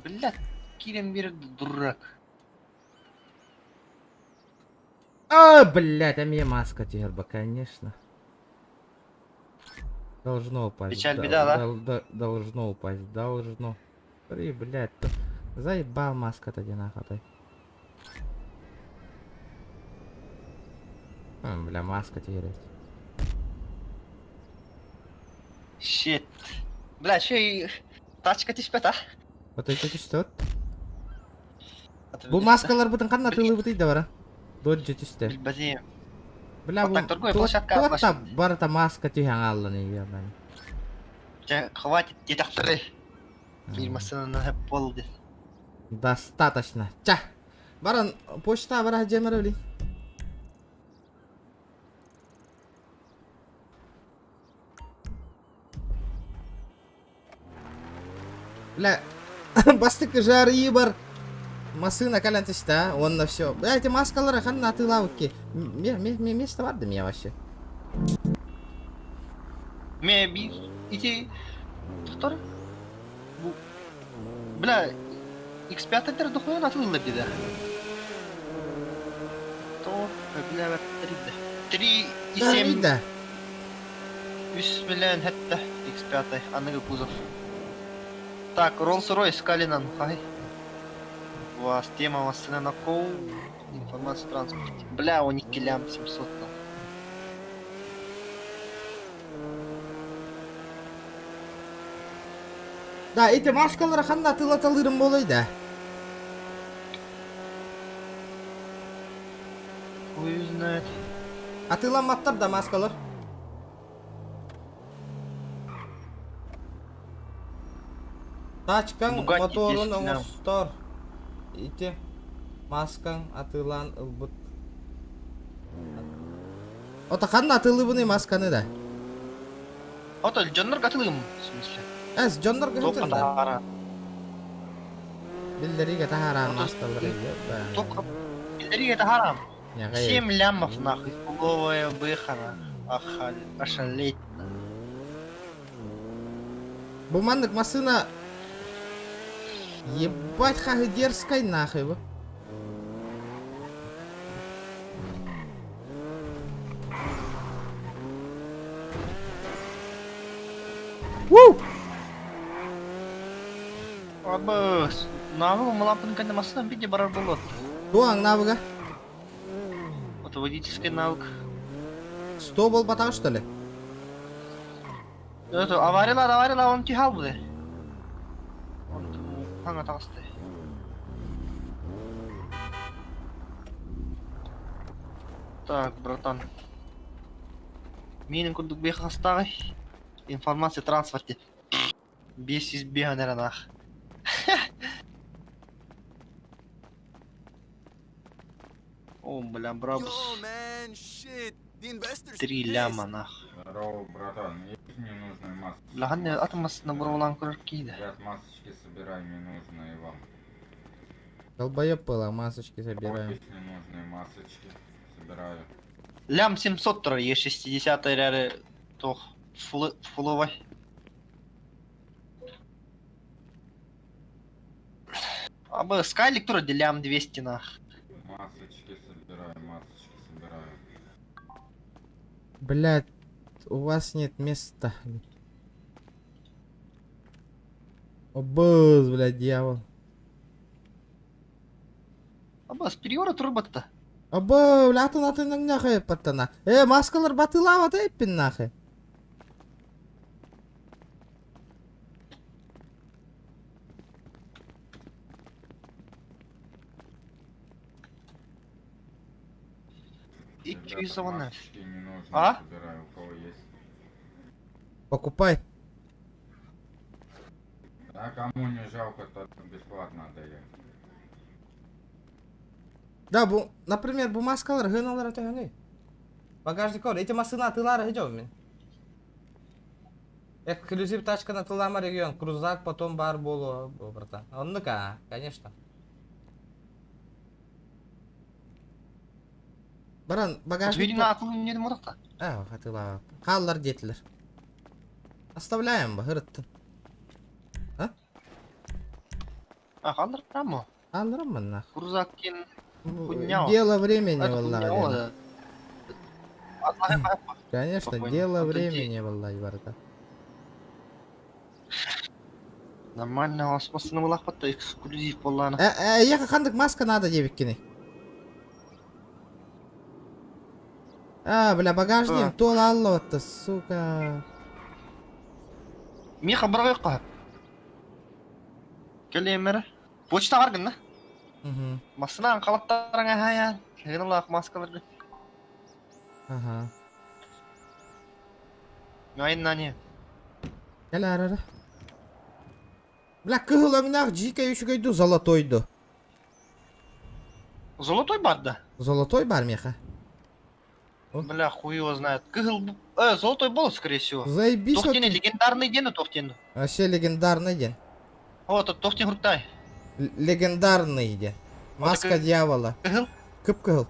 Блядь, Кирин берет дурак. Блядь, а мне маска терба, конечно. Должно упасть. Печаль, беда, да? Должно упасть, должно. Смотри, блядь, заебал маска-то нахуй. Бля, маска теряет. Щит. Бля, че и... Тачка тишпет, а? Вот это что? Bu maskalar butun kan atılır butun da var. Dodge işte. Bilbazim. Bля, Вот так другой площадка. Вот барта маска тихангала не я, блин. Хватит детекторы. Фильмасына на полде. Достаточно. Ча. Баран, почта бара джемер бли. Бля, бастык жары бар. Машина калянтышта, он на все. Эти маскалары ханна атылауки. Место варды мне вообще. Ме би ити тохтар. Бля, X5 тер дохуя атылды биде. То, бля, 3,7. Да. 3 миллион хетта X5, аныгы кузов. Так, Rolls-Royce Калинан, хай. У вас тема машина на коу. Информация транспорт. Бля, у них килям 700. Ну. Да, эти маскалары ханна атылаталырым болойда. Хуй знает. Атыламаттар да маскалар. Тачкаң Bugatti моторун 10 килям. оңостор. Ити маскаң атылан ылбыт. Ота ханна атылыбыны масканы да. Ото жоннор катылым, в смысле. Эс жондар Топ гөтөн да. катара. Билдериге тахаран Ото- маскалары. Топ Бильдери это харам. Яга 7 лямов нахуй. Пуловая выхана. Ошалеть. Буманнык машина. Ебать, хахы дерзкой нахуй бы. Вуу! Абыс. Навыл млампын кэнде машина биде барар болот. Туаң навыга. Это водительский навык. 100 бол батагы что ли? Это аварила, он тихал буде. Он ханга тагысты. Так, братан. Менің күндік бейхастағы информация трансферте. 500 беганер нах. О, бля, брабус. 3 ляма нах. Здорово, братан. Есть ненужные маски? Бля, ханне атомас на бурлан курки да. Ребят, масочки собираем ненужные вам. Долбоёб было, масочки собираем. Есть ненужные масочки. Собираю. Лям 700 тора, є 60 ряды тох фуловой. Абы скайлик тура де лям 200 нах. Масочки собираю. Блять, у вас нет места. Обыз, блядь, дьявол. Абы с периора турбатта. Абы, блядь, атын нахуй паттана. Маскалар батылава эппин нахуй. И Ребята, чуизованная. масочки ненужные А? собираю, у кого есть. Покупай. А кому не жалко, тот бесплатно отдает. Да, например, бу маскалар гыналар өтөгөнү. Багажник ор, эти машина атылары жок мен. Эксклюзив тачка на Тылама регион, крузак потом бар болу, братан. Оннука, конечно. Баран, багажник... Видимо, атылым не модакта. Атылава. Халлар детилер. Оставляем, гырыттын. Халдар рамо. Алырым нах. Крузак кен. Хуйня. Дело времени, Это валлахи. хуйня, да. Конечно, Спокойно. дело Вот времени, валлахи, барата. Нормально, у вас машина была хватает эксклюзив полана. Ехать хандык маска надо, девиккини. Бля, багажник, Так. тол алло-то, сука. Миха бравый кап. Келемер. Почта аргын, да? Машина қалаттарыңа хаян. Гыналақ маскаларды. Ага. Айна не. Гел арара. Бля, кыгылаңнақ жика үшігейду золотойду. Золотой бар, да? Золотой бар меха. Бля, хуй его знает. Кыгыл... золотой был, скорее всего. Заебись. Тохтені, легендарный день, Тохтені. Вообще легендарный день. Вот, Тохтен Хуртай. Легендарный день. Маска дьявола. Кыгыл? Кып-кыгыл.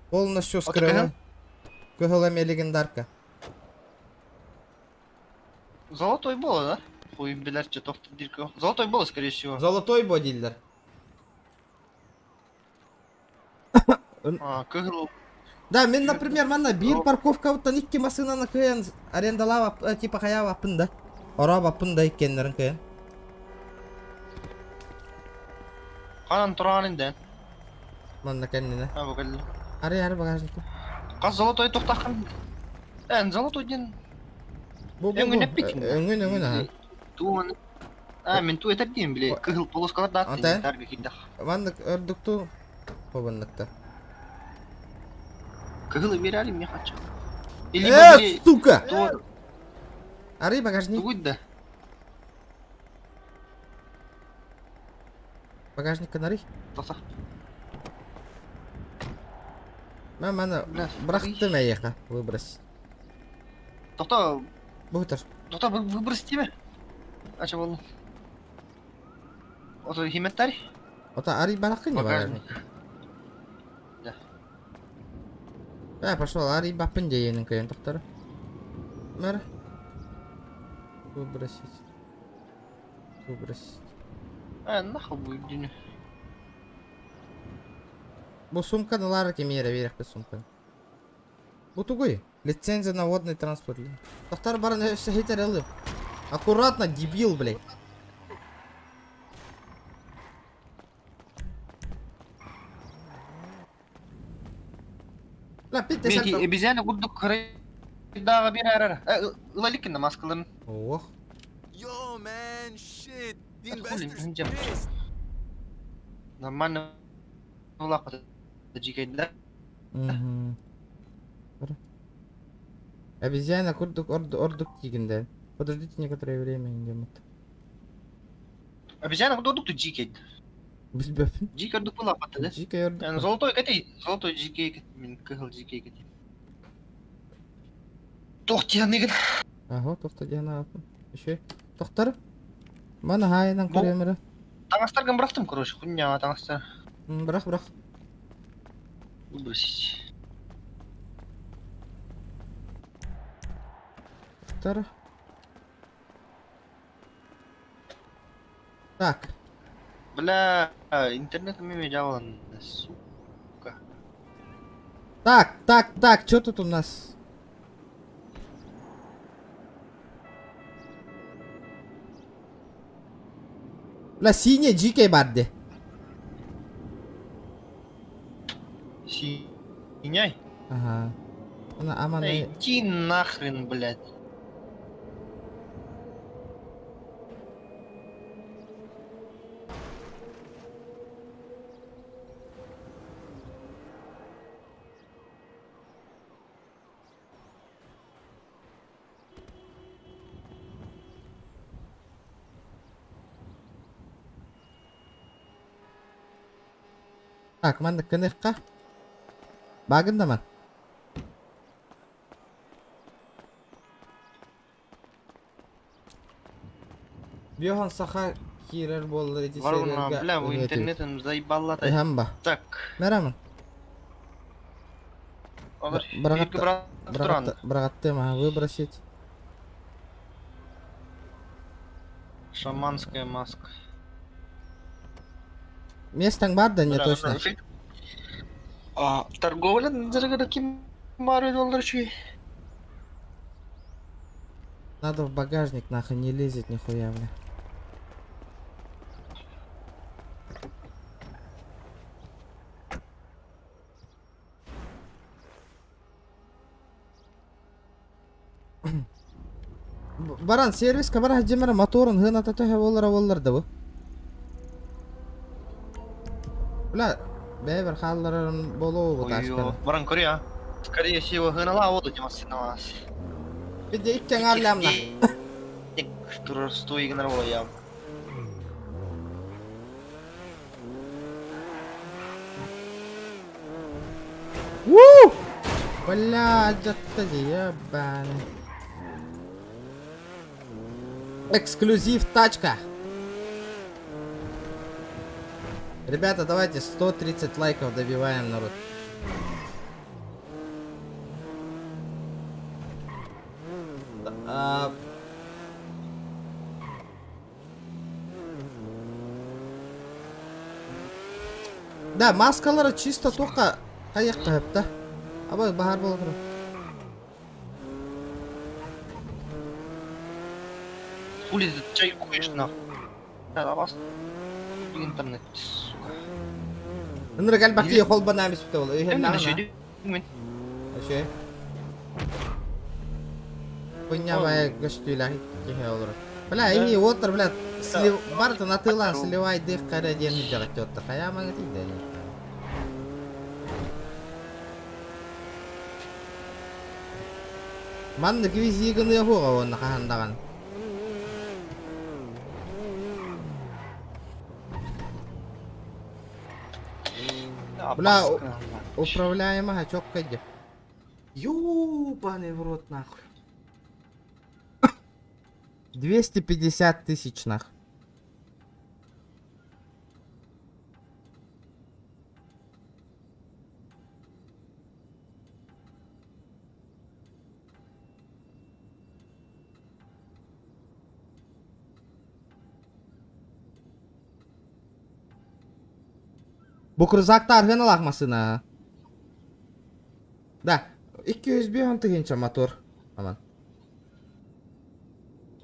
Полностью Ота скрывай. Кыгыл эме легендарка. Золотой было, да? Хуй, блядь, что-то дирка. Золотой было, скорее всего. Золотой бодилдер. Кыгыл. Да, мен, например, мана бир парковка уттан икки машинаны кыйын арендалап типа хаяп аппын да. Орап аппын да иккенлерин кыйын. Канан туран инде. Мана кеннене. Бу келди. Ари багажник. Каз золотой токтакан. Золотой ден. Бу Өңүн эппикин. Өңүн. Туун. Мен туу этер дейм биле. Кыгыл полоскалар да Антен? тарга кидах. Мана өрдүктү побынныкта. Кыгылы берали мне хочу. Или сука! то Ари багажник. будет да. Багажникка нари. Тоса. Мана брақты мәйеқа выбрось. Токта. Бұғытыр. Токта выбрось тебе. Ача болу. Ото химеттари. Ота ари балақы не багажник? Да, пошел, ари бапын дейенің көйен тоқтары. Мәрі. Выбросить. Выбросить. Нахуй будет дюня. Бұл сумканы лары кемере берек бі сумканы. Бұл тугой. Лицензия на водный транспорт. Тоқтары барын өсі хейтер әлі. Аккуратно, дебил, блядь. Ла, питте Менти сәлпі. обезьяны курдук крайдага бир арара. Ылаликин да маскаларын. Ох. Yo, man, shit. The Хули, investors жеп. pissed. Нормально. Улапа джикайда. Обезьяна курдук ордук тигінде. Подождите некоторое время, индемет. Обезьяна курдук ту джикайд. Билбеппин. Джикайдук улапа да? Жикай ордук. Золотой кәтей. Золотой джикай мен кыгыл джикай кәтей. Тоқтияныгын. Ага, тоқта дияна апын. Еще. Тоқтар. Мана хайынан көремірі. Таңастарган бырақтым, короче. Хуйня таңастар. Бірақ. Выбросить. Тоқтар. Так. Бля, интернетом имя дьявола, сука. Так, что тут у нас? Бля, синий джикей бадде. Синяй? Ага. Она амана. Иди нахрен, блядь. Так, манда кыныққа. Багында ман. Бьохан саха хирер болды эти Варварна, бля, вы интернетом заебала. Хамба. Так. Мерамын. Алар, екі брат тұран. Брагатты ма, выбросить. Шаманская маска. Местан бар да не точно. Торговля зарагада ким марой доллар чуй. Надо в багажник нахуй не лезет нихуя, бля. Баран сервис кабара жемер моторын хына татыха болар да бу. Бля, бәбір халларын болуы бұт ашқаны. Баран көрия. Скорее всего, хынала воду демасы на вас. Биде иккен арлямна. Турар стой игнор я. Вуу! Бля, жатты ебаный. Эксклюзив тачка. Ребята, давайте 130 лайков добиваем, народ. А... Да, маскалары чисто только каяк кайып да. Абай бахар болу туруп. Улица чай кушаешь нахуй. Да, вас интернет, сука. Ыныры галбакти кол банамис бите болу. Эмне сөйдүк мен. Şey. Понявая гостюля кеге olur. Бля, iyi otur bля. Слив барды натылан сливай дых кара демни жарат отты. Каямаңы тиде. Манны квизигыны хуга онна кахандаган. Бля, управляемая чётко где. Ёбаный в рот нахуй. 250 тысяч нах. Bu крузакта аргана лахмасына. Да, 200 тыгынча мотор. Аман.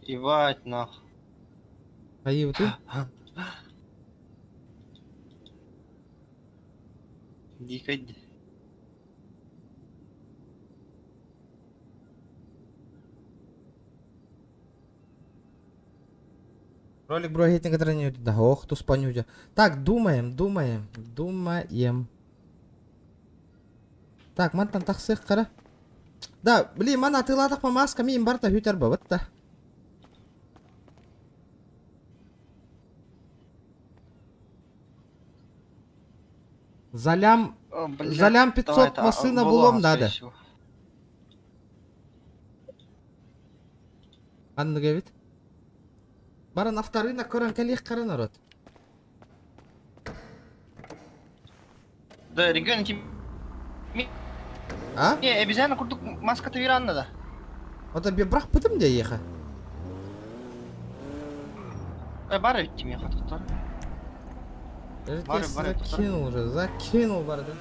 Ебать нахуй. Кайып ты? Дикайди. Ролик бро хитинг не да. Ох, ту спанюдя. Так, думаем. Так, мантан таксык кара. Да, блин, мана атыладык па маска мен барта хүтер бабыт да. Залям 500 масына булом дады. Анны гевит. Барын авторынок көрөн келек кара народ. Да, регион А? Не, обезьяна курдук маска тавиранна да. Ота бе брак бытым де еха. Бара ведь тебе хатықтар. Закинул уже, закинул барды.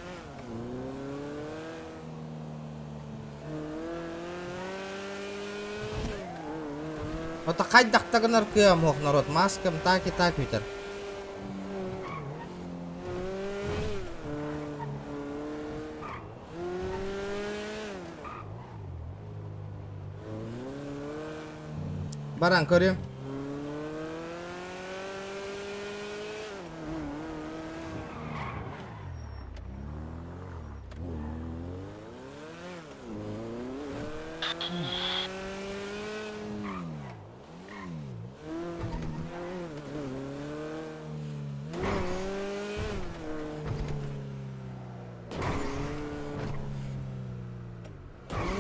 Ота кайдактагынар кыям ох народ, маскам так и так битер. Баран көрем.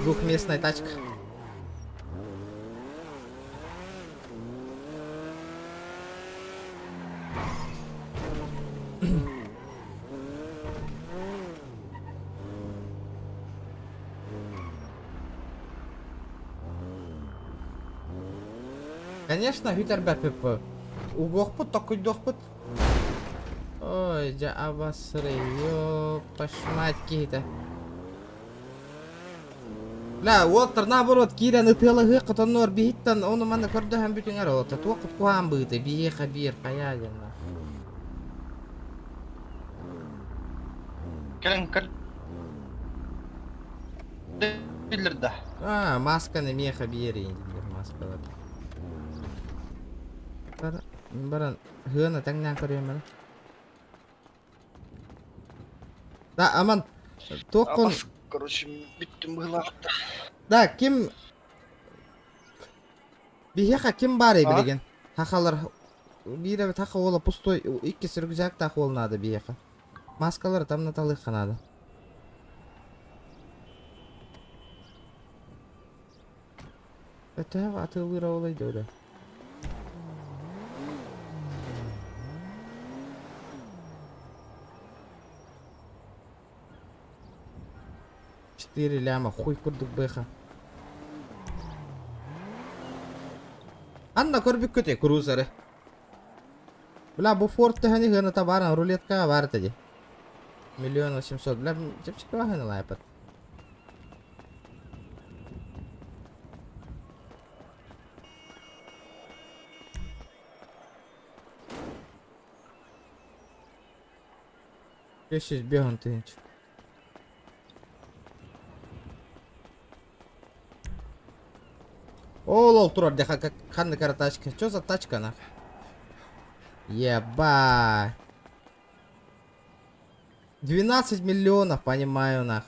Двухместная тачка. Конечно, Хютер БПП. Угохпут, такой дохпут. Ой, жа абасры, ёпаш мать кейта. Бля, Уолтер наоборот, кирен ытылыгы кытоннор бихиттен, оны мана көрдө һәм бүтүн ара отта. Туакыт куам быйты, биеха бир, кая жанна. Келен кыр. Билерда. Масканы меха бир инде, маскалар. Баран, хына таңнан көрөм. Да, аман. Токон. Короче, биттим было. Да, ким бихеха ким бар билеген. Хахалар бире таха ола пустой, икки рюкзак таха ол надо бихеха. Маскалар там наталых надо. Это атылыра олайды да. 4 ляма, хуй курдук бэха. Анна көрбүк көте крузеры. Бля, бу форт хани гына табаран рулетка бар тади. 1 800 000. Бля, чепчик ваганы лайпат. Сейчас беган тынч. О, лол, турар, деха как ханны кара тачка. Чё за тачка, нах? Ебать. 12 миллионов, понимаю, нах.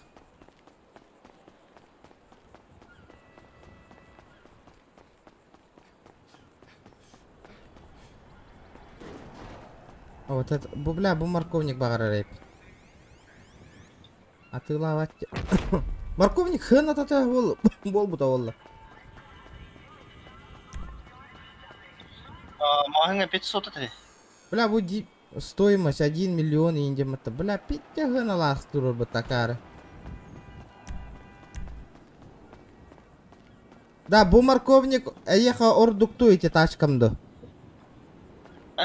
О, вот это, бля, морковник багара рэп. А ты лавать. Морковник хрен от этого бол бута волла. Маханга 500 это. Бля, будет стоимость 1 миллион индим это. Бля, пиття хрена лах туру батакара. Да, бу морковник ехал ордуктуете тачкамду.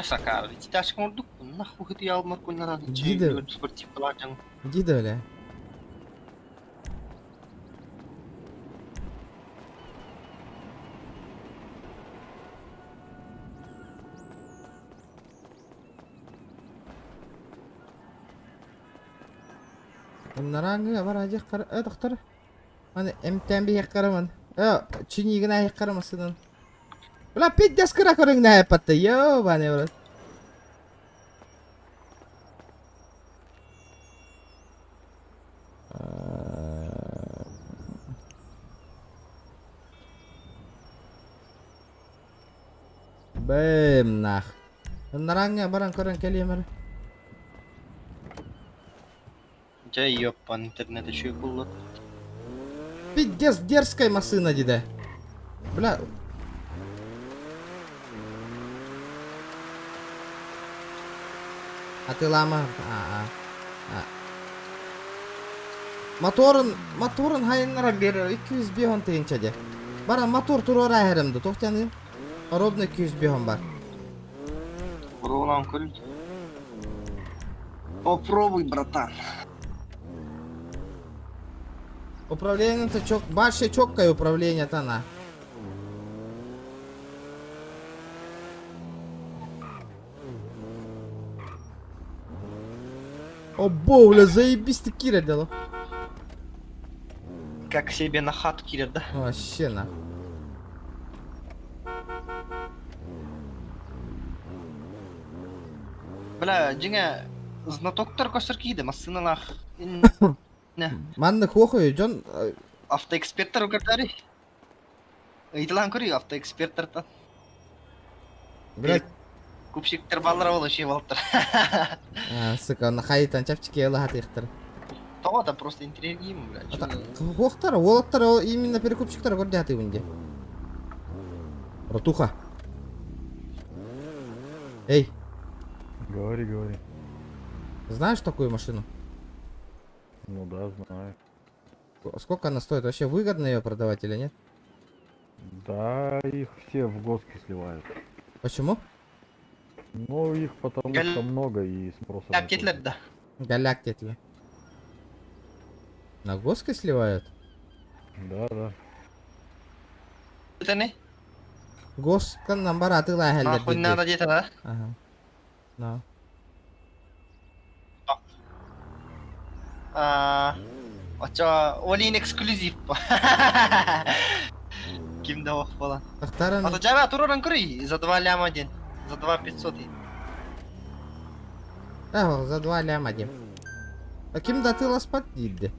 Сакар, эти тачки мордук, нахуй ты ял морковь на радио. Дида. Спортив платим. Дида, бля. Наранга бар ажак кара, доктор. Аны эмтен бие караман. Чини гына карамасынан. Бля, пить дескара корың на патта. Йо, бане брат. Бэм нах. Наранга баран корың келемер. Жай ёппан интернет еще и буллы. Пиздец дерзкая машина, деда. Бля. А ты лама? Моторын хайыннара берер 200 бегон тыйынча. Бара мотор турар айрымды. Тоқтяны. Ровно 200 бегон бар. Врулам курить. Попробуй, братан. Управление-то большое чоккое управление-то на. О, бля, заебись ты Кира дала. Как себе на хату кидать, да? Вообще на. Бля, жиңе знатоктор көсөркейді, масыналах. Не. Манны хохой, Джон. Автоэксперттер угартари. Ыйтылан көрі автоэксперттертан. Блядь. Купшиктер баллар болу шей болыптыр. Сука, на хайытан чапчики ялахат ихтер. Того да просто интерьер кийим, блядь. Хохтар, олаттар именно перекупщиктар гордяты вынде. Ротуха. Эй. Говори. Знаешь такую машину? Ну да, знаю. Сколько она стоит? Вообще выгодно ее продавать или нет? Да, их все в госки сливают. Почему? Ну, их потому что много и спроса. Галяк кетлер, да. Галяк кетлер. На госки сливают? Да. Это не? Госка номер атыла хәлләр. Нахуй надо где-то, да? Ага. No. Очо, Олин эксклюзив. Ким да falan. Тахтаран. А то жаба туруран көрүй за 2 ляма ден. За 2500. За 2 ляма ден. А ким да ты ласпат дейді?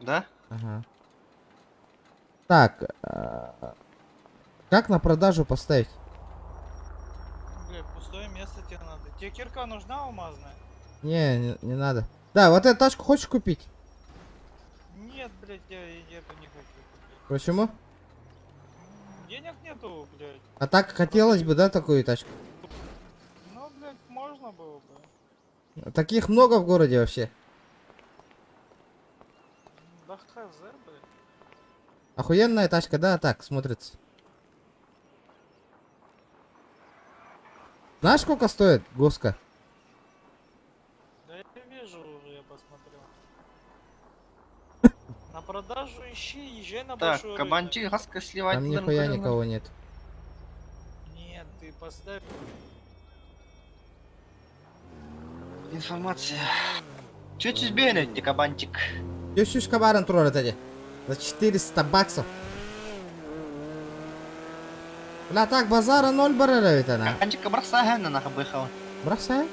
Да? Ага. Так. Как на продажу поставить? Бля, пустое место тебе надо. Тебе кирка нужна алмазная? Не надо. Да, вот эту тачку хочешь купить? Нет, блядь, я эту не хочу купить. Почему? Денег нету, блядь. А так хотелось бы, да, такую тачку? Ну, блядь, можно было бы. Таких много в городе вообще. Да хз, блядь. Охуенная тачка, да, так, смотрится. Знаешь, сколько стоит Госка? Да я вижу уже, я посмотрел. На продажу ищи, езжай на Так, большой кабанчик хаска сливать. Там нихуя никого нет. рынок. Нет, ты поставь. Информация. Чё тебе эти кабанчик? Ёшушка барын турар этади. За 400 баксов. Бля, так, базара 0 барара ведь она. Кабанчика бросай на нахабыхал. Бросай.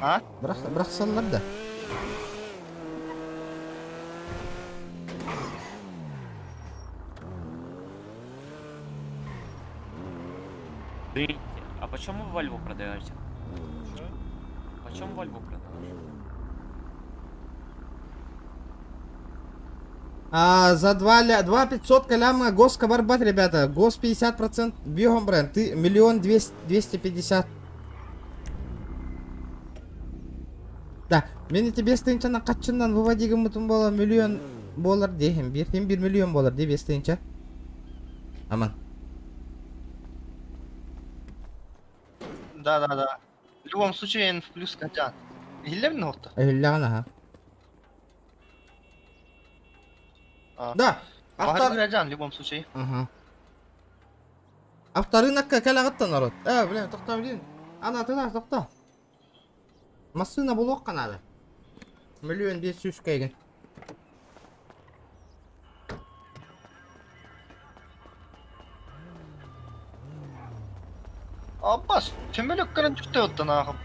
А? Бросалар да. А почему вы Вольву продаете? Чё? Почему Вольву продаешь? За 2 500 каляма гос кабарбат, ребята. Гос 50%. Бьем бренд. Ты 1 250. Да, мені тебе стынча качындан выводиги мутун бола миллион болар дейм. 1 миллион болар деп естейинча. Аман. Да. В любом случае, N в плюс хотят. Или в нота? Ага. Да. В любом случае. Ага. Авторынокка калагатта народ. Блин, токта блин. Ана тына токта. Машина булок канады. 1 500 кайгын. Аббас, тюмелек карантюште отта нахаб.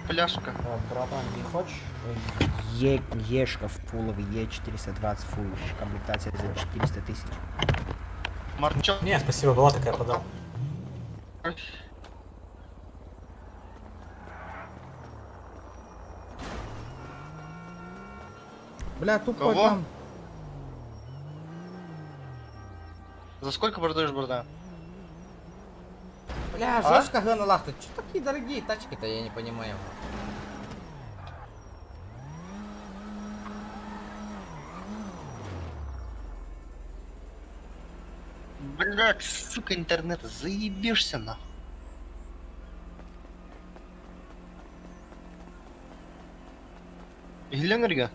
Пляшка. Братан, не хочешь? Ешка в фуловый, Е420 фул, комплектация за 400 тысяч. Марчок. Не, спасибо, была такая, продал. Бля, тупой Кого? там. За сколько продаешь, братан? Бля, жестко гана. Что такие дорогие тачки-то, я не понимаю. Блядь, сука, интернета, заебешься нахуй. Геленерга?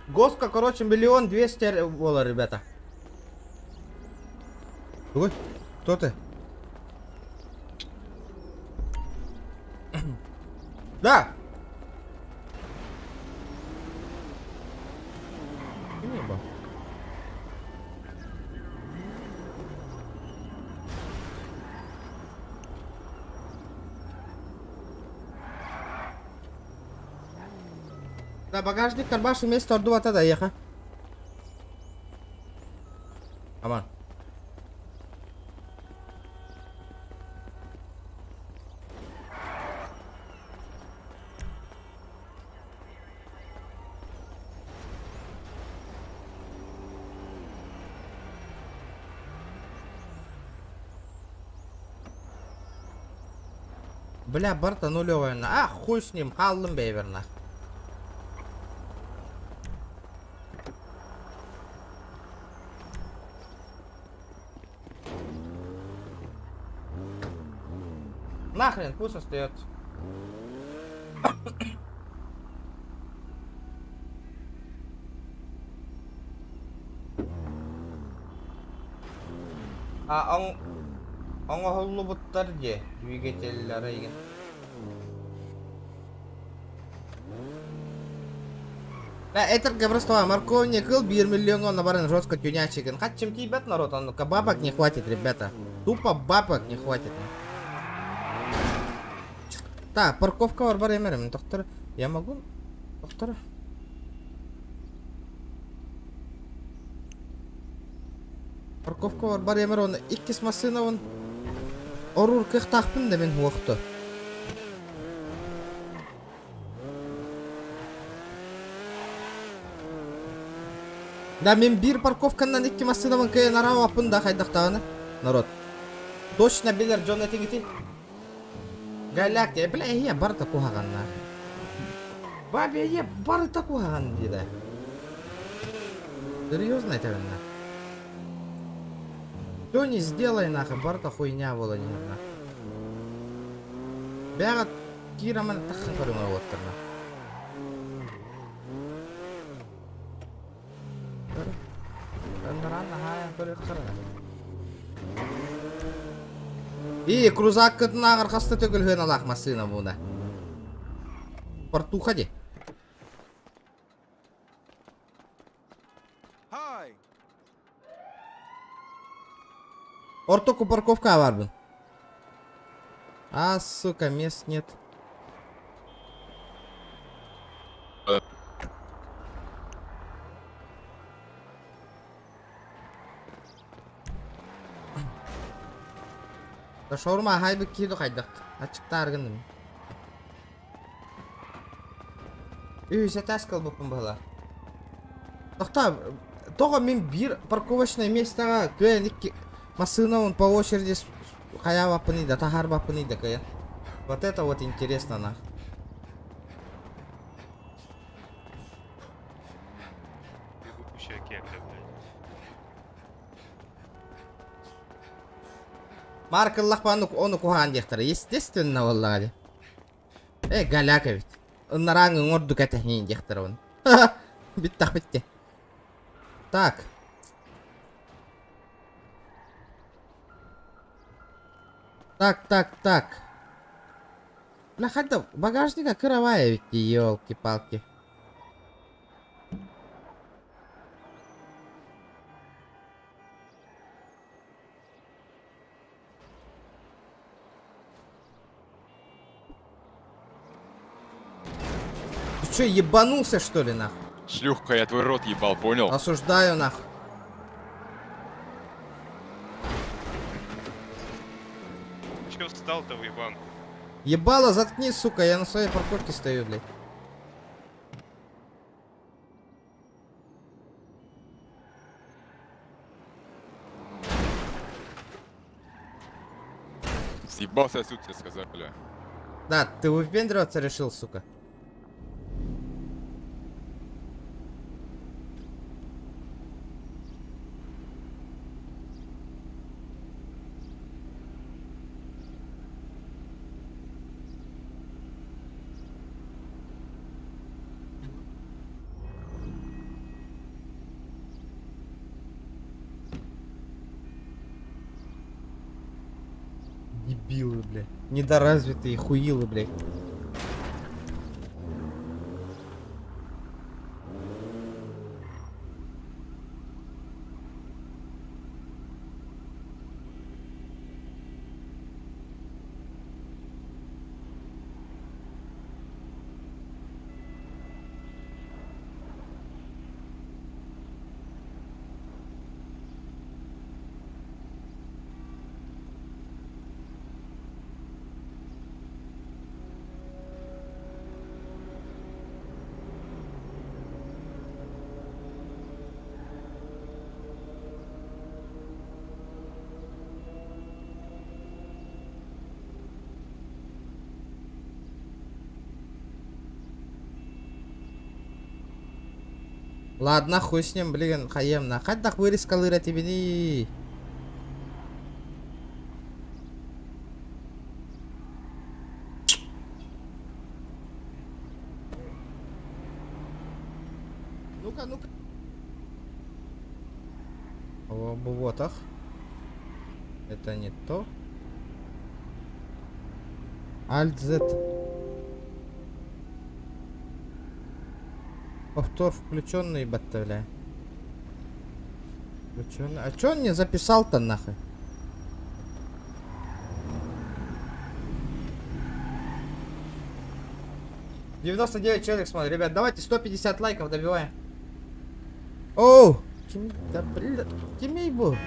Госка, короче, 1 200 $, ребята. Ой, кто ты? Да! Небо. Да, багажник карбаш вместе ордувата да еха. Аман. Бля, барта нулевая. Хуй с ним, халлым бейверна. Нахрен, пусть остается. Оңғолу бұттар же, двигателлері еген. Этер просто морковник кыл 1 миллион на баран жестко тюнячиген. Хотим тебя народ, ну-ка бабок не хватит, ребята. Тупо бабок не хватит. Так, парковка var бар емерім, доктор. Я могу? Доктор? Парковка var бар емер, оны иккес машина он орур кықтақпын да мен уақытты. Да, мен бір парковканнан икки машинамын кайын арау апын да қайдақтағаны. Народ. Точно білер Джон этигити. Галактия, бля, я барта кухаганна. Бабе еп, бары такуган дейді. Серьезно это на? Что не сделай нахуй, барта хуйня была не нужна. Бягат кираман тахын көріңі отырна. И крузак кытына арқасты төгілген алақ масына бұна. Порту ходи. Ортоку парковка бар бун. А, сука, мест нет. Да шаурма хайбы киду хайдак. Ачыкта аргындым. Үйсе таскал бупын бала. Тохта, тога мен бир парковочное местага көники машина он по очереди хаява пнида, тахарба пнида кая. Вот это вот интересно на. Марк Аллах onu kuhan diyektere. Естественно vallahi. Галяка ведь. Нарангы ngordu katahnin diyektere он. Биттах битти. Так. Так. Бля, хотя багажника кровая ведь, ёлки-палки. Ты чё, ебанулся что ли, нахуй? Шлюхка, я твой рот ебал, понял? Осуждаю, нахуй. Чё встал-то, уебан? Ебало, заткнись, сука, я на своей парковке стою, блядь. Съебался отсюда, тебе сказали. Да, ты выпендриваться решил, сука. Дебилы, блядь. Недоразвитые хуилы, блядь. Ладно, хуй с ним, блин, хаем на. Хоть так вырезкал и тебе не. Ну-ка. О, вот ах. Это не то. Alt-Z. Повтор включенный, батарея. Включенный. А чё он не записал-то нахуй? $99 человек смотрит. Ребят, давайте 150 лайков добиваем. Оу! Да блядь, кемей был.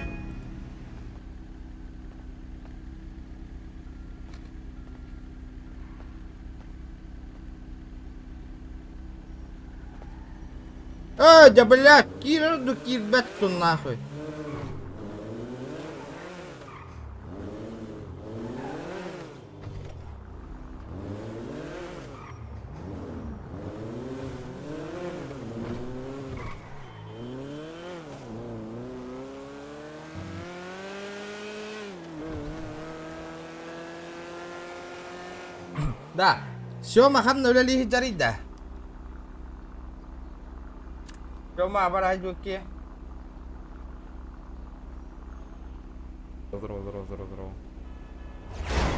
Да блядь, кирду кирбетту нахуй. Да. Сёма ханна үлелиһи жарыйда. Сёма барай жуки. Здорово, здорово, здорово, здорово.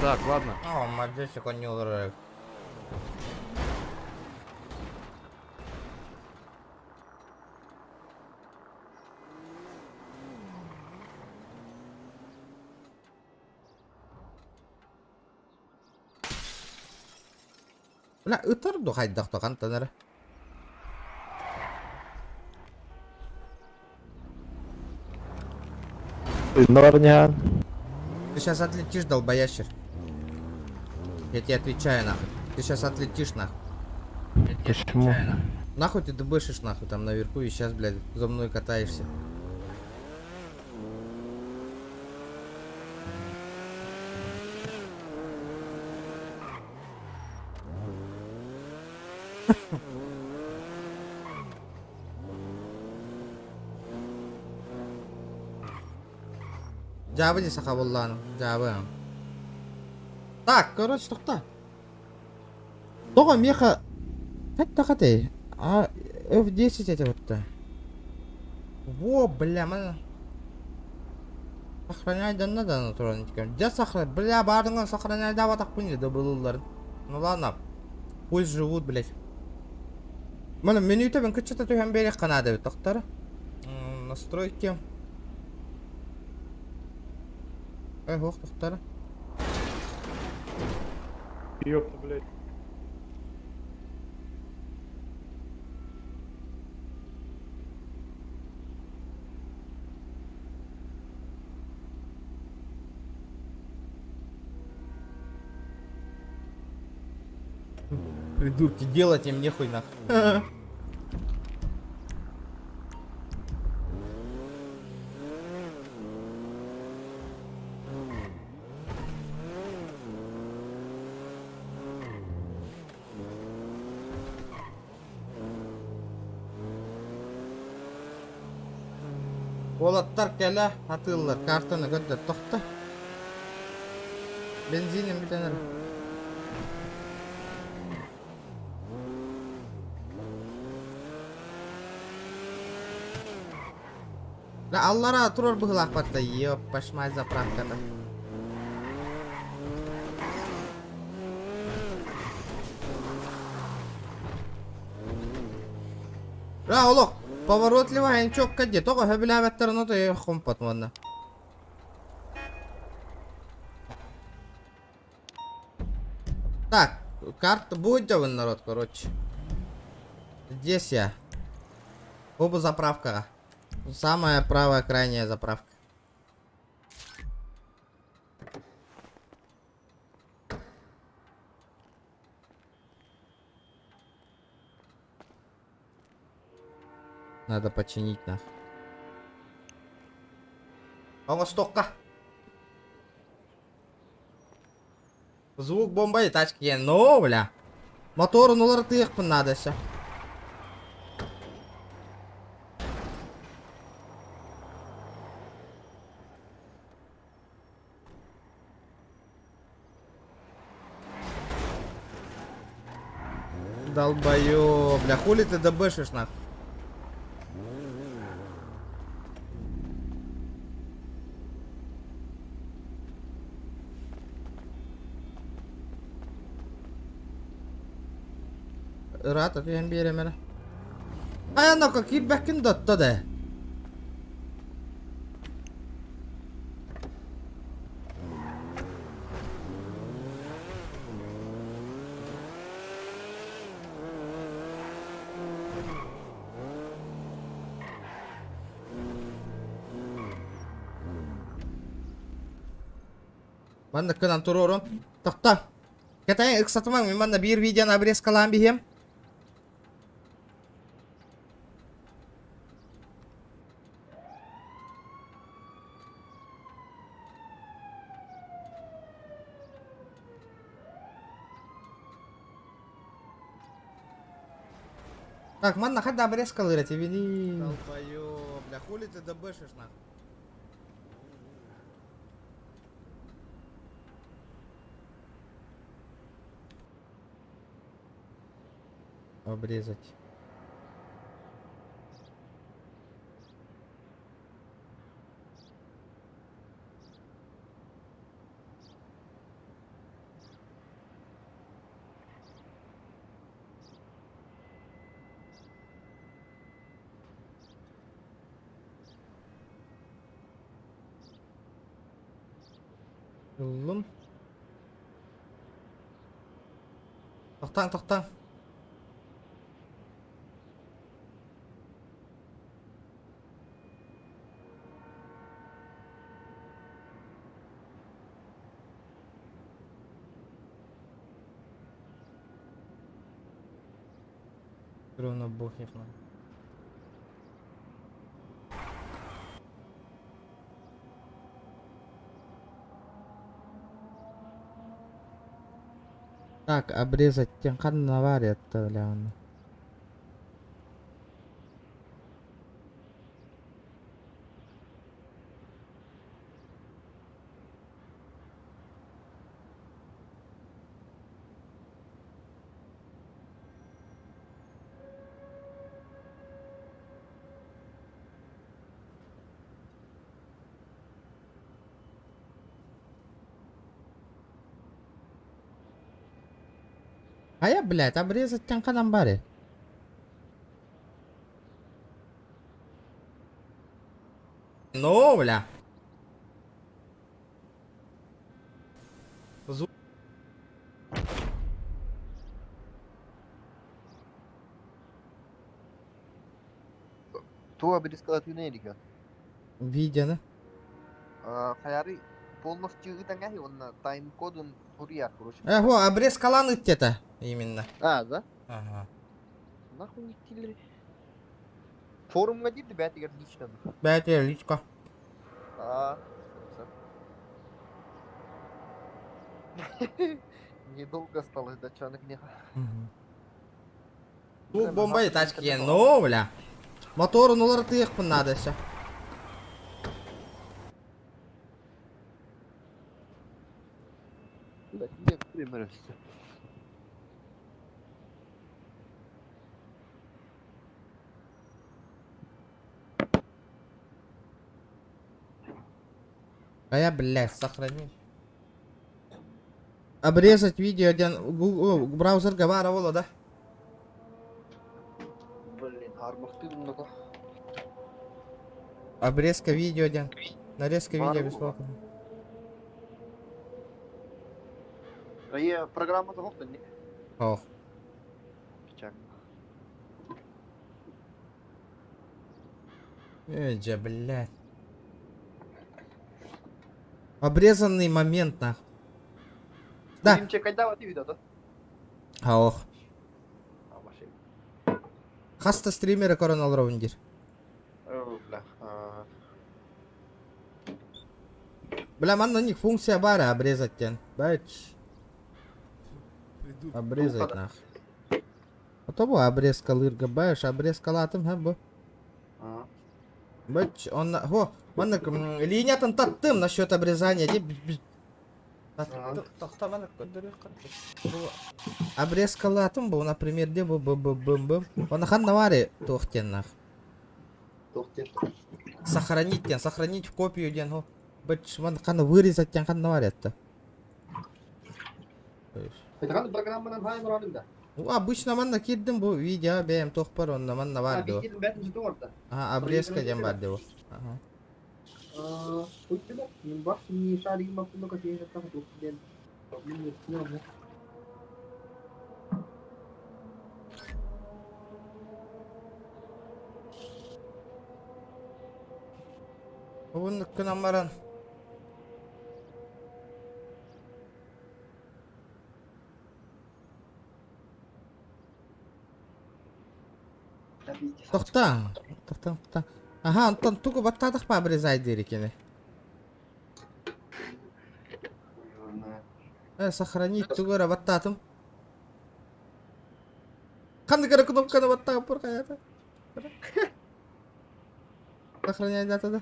Так, ладно. О, мальчик, он не урок. لا اتردوا هاي الضغط انت نرى. Ты сейчас отлетишь, долбоящер. Я тебе отвечаю нахуй. Ты сейчас отлетишь нахуй. Почему? Нахуй ты дебышишь нахуй там наверху и сейчас, блядь, за мной катаешься. Жабы не сахабуллану. Жабы. Так, короче, тоқта. Тоға меха... Қатта. А, F10 это вот-то. Во, бля, мана. Сохраняй да надо натурально. Да сохраняй. Бля, бардыңан сохраняй да ватақ бұнде да бұлылар. Ну ладно. Пусть живут, блядь. Мана, мен үйтебен күтшіті түйен берек қанады тоқтары. Настройки. Ох, тоқтары. Ёпта, блядь. Придурки, делать им нехуй нахуй. Олаттар келе атылылар, картаны көтті тоқта. Бензинім бітенер. Да аллара тұрор бұғылақ батта, еп, пашмай заправкада. Да, олық. Поворотливая четко где только габеля ветерно то я хомпот модно. Так, карта будет делать народ, короче. Здесь я. Оба заправка. Самая правая крайняя заправка. Надо починить нах. О, стокка. Звук бомба и тачки. Ну, бля. Мотор нулар тых надо все. Долбоёб, бля, хули ты добышишь нах? Рата ты бере мене. А ну как кирбекин дотто да. Манна кынан турорун. Токта. Кетайын ыксатымаң мен манна бир видеоны обрезка алам бихем. Так, манна хадда обрезка лырати, вини. Долбоёб, бля, хули ты добышишь нахуй? Обрезать. Юлым. Тоқтаң. Ровно бухнет нам. Так, обрезать тенхан наварят, Ляна. А я, блядь, обрезать тенканом баре. Ну, бля. Туа берискалат юнелига. Видено. Хаяри полностью итангаhi он тайм-кодун хуриар, короче. Во, обрез калан это именно. Да? Ага. Нахуй не киллери. Форумга дейді бәтігер лично. Бәтігер личко. Недолго осталось до чанок неха. Бұл бомбай тачки, ну, бля. Моторын олар тыйықпын надо все. Да, тебе примеры все. А я, блядь, сохрани. Обрезать видео, Google браузерга бара боло, да? Блин, армахты много. Обрезка видео, нарезка видео бесплатно. А я программа того, что не. О. Эджа, блядь. Обрезанный момент, нах. Да. Когда вот ты видел, да? Ох. Хаста стримера коронал ровндир. Бля, ман на них функция бара обрезать тен. Бач. Обрезать нах. А то бу обрезка лырга, бач, обрезка латым, бу. Бач, он, во, мана линия там таттым насчет обрезания. Обрезка латым бу, например, где бу бум. Он хан наваре тохтен нах. Сохранить тен, сохранить в копию ден. Бач, ман хан вырезать тен хан наваре-то. Это kan программа на хай моралында. Обычно ман накиддим бу видео бем тохпар он ман наварде. Обрезка ден барде бу. Почему? Не бах не шари мапуно как я там тут ден. Он к намаран. Тоқтаң. Ага, Антон, тугу баттадық па обрезай дерекені. Сохранить тугура баттатым. Қанды кара кнопканы баттағып бұр қаята. Сохранять датада.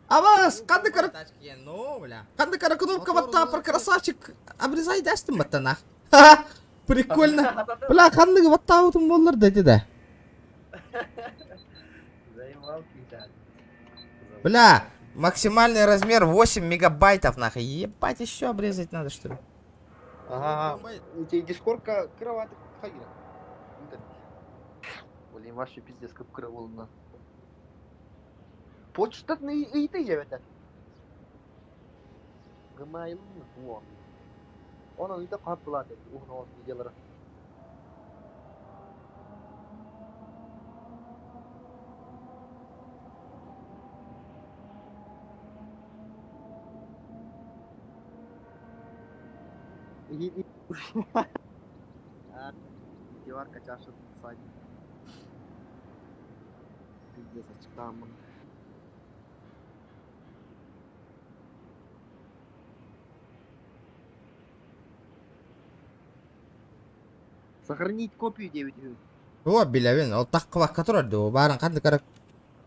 Абас, қанды кара... Қанды кара кнопка баттағып бұр красавчик. Обрезай дәстім баттанақ. Прикольно. Бля, қандығы баттауытым болыр деді да. Бля, максимальный размер 8 мегабайтов, нахуй. Ебать, еще обрезать надо, что ли? Ага. У тебя дискордка кровать хайра. Блин, вообще пиздец, как кроволна. Почтатный и ты же это. Гмайл, вот. Он и так платит, угнал виделра. Деварка чаша садит. Пиздец, очкам. Сохранить копию 9. О, билевин, ол таққы баққа тұрады, о барын қанды қарап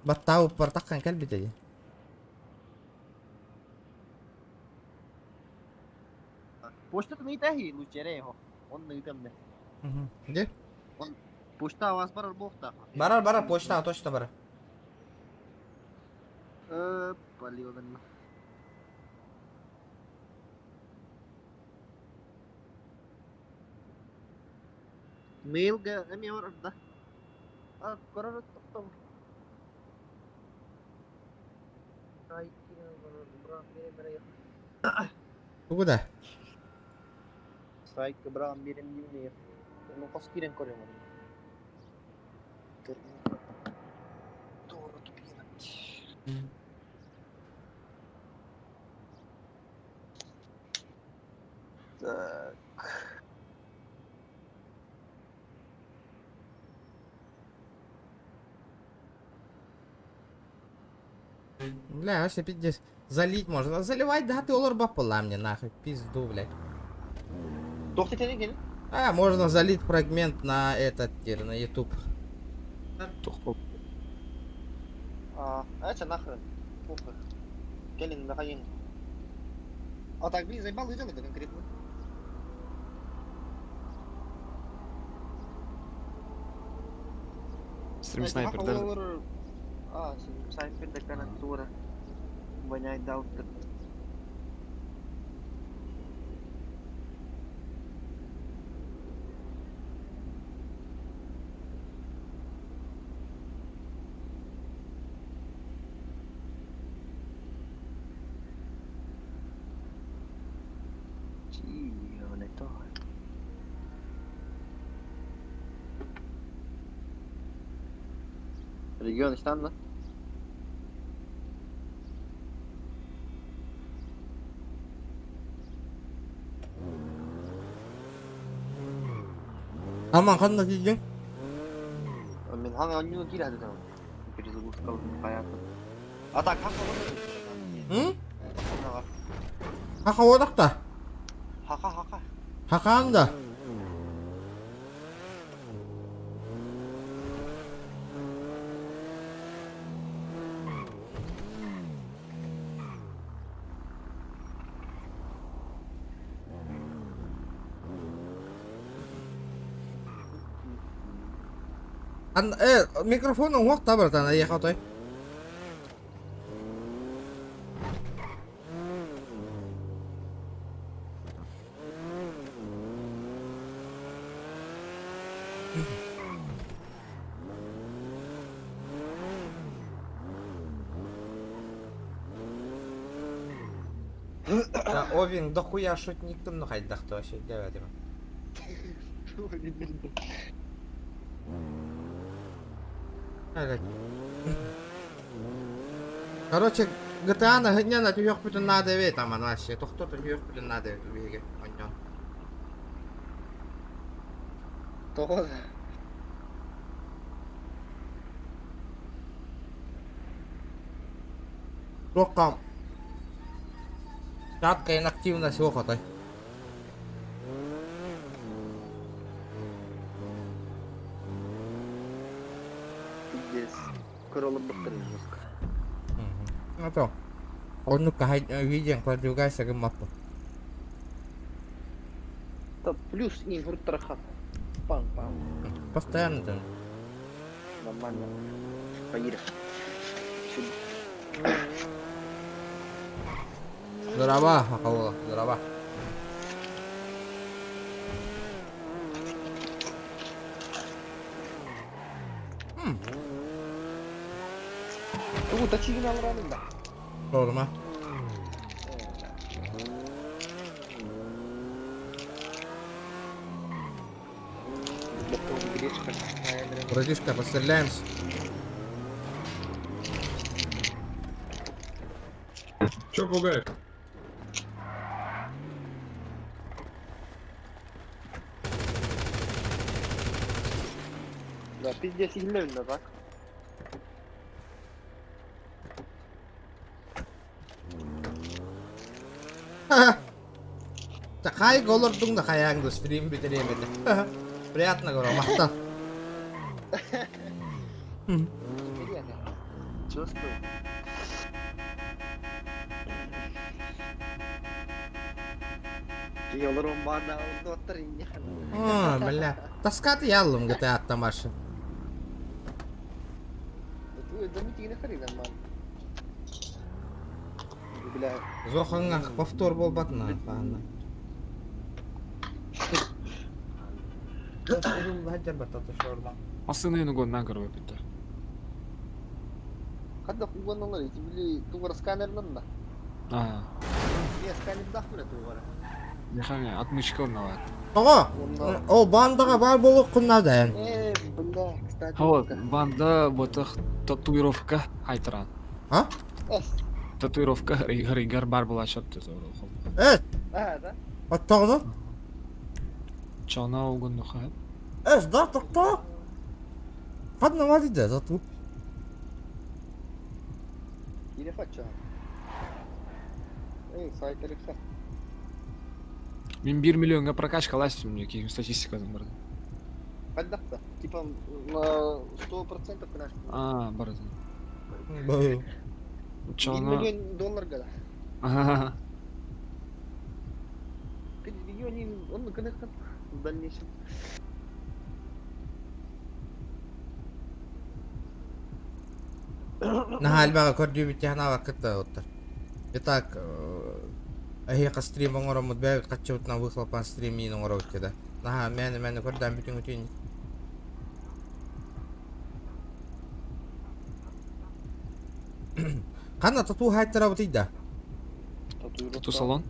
баттауып бар таққан кәлбет еді. Почта не тахи, лучереho. Он не там не. Где? Он почта у вас барар бохта. Барар, почта, точно барар. Полёган. Mailga ами орда. Коророт топ. Ай, брат, мере. Куда? Сайт брат, мере не. Ну, поскирен корем. Так. Бля, вообще пиздец. Залить можно. Заливать, да, ты олар бапала мне нахуй. Пизду, блядь. А, можно залить фрагмент на этот теперь, на YouTube. Это нахрен. Похуй. Келин нахрен. А так, блин, заебал это конкретно. Стрим снайпер, да? Снайпер такая натура. Воняет даутер. Регион штанда. Аман қандай дейдің? Мен ханга оннюга кирады там. Перезагрузка понятно. А так, хака М? Хака одақта? Хака. Хақаңда? Микрофонның уақта братан, аяқа той. Овин, дохуя шутниктің қайдақты вообще, давай. Короче, GTA на гня на тюйох путін надо вей там, а вообще, то кто-то тюйох путін надо вей, убеги, понятно. Тоже. Только краткая инактивность охотой. Пиздец. Королла батарея жестко. Ну то, он ну-ка видим, продвигайся к мапу. Этот плюс инвертор. Пам-пам. Постоянно там. Нормально. Поедем. Здорово, Ахалла, здорово. Тут очевидно нравится. Норма. Братишка, постреляемся. Чё пугаешь? Да, пиздец, сильно, так? Хай голордың да хаяңды стрим битерем еді. Приятно говорю, мақтан. Чувствую. Yollarım bana oturayım ya. Бля. Таскаты ялым GTA аттамашы. Ты заметили хрен, ман. Бля. Зохаңа повтор болбатна. Фана. Хәҗәр бататы шорма. Масыны угоннан көріп өтті. Когда куганналар, эти били тугар сканернан да. Я сканер дахмына тугар. Нехане отмычка орнават. Ого. О бандаға бар болу құннады. Бля, кстати. Вот, банда ботах татуировка айтыран. А? Татуировка ригар бар була чатты зору. Да? Аттағыны? Чана угонну хат. Да, тоқта. Қадна валиде, зату. Или фача. Сайт рекса. Мен 1 миллионга прокачкалась у меня кейін статистикадан барды. Қайдақта? Типа на 100% конечно. Барды. Бұл. 1 миллион долларға да. Миллион, он конечно в дальнейшем. Нахал бага көрдүү биттяхна вакытта оттар. Итак, ахиқа стрим оңоро мудбәг каччыбытна выхлопан стрим мин оңоро өткеде. Наха, мәні көрдән бүтін өтейін. Қанна тату хайттара бұтыйда? Тату салон?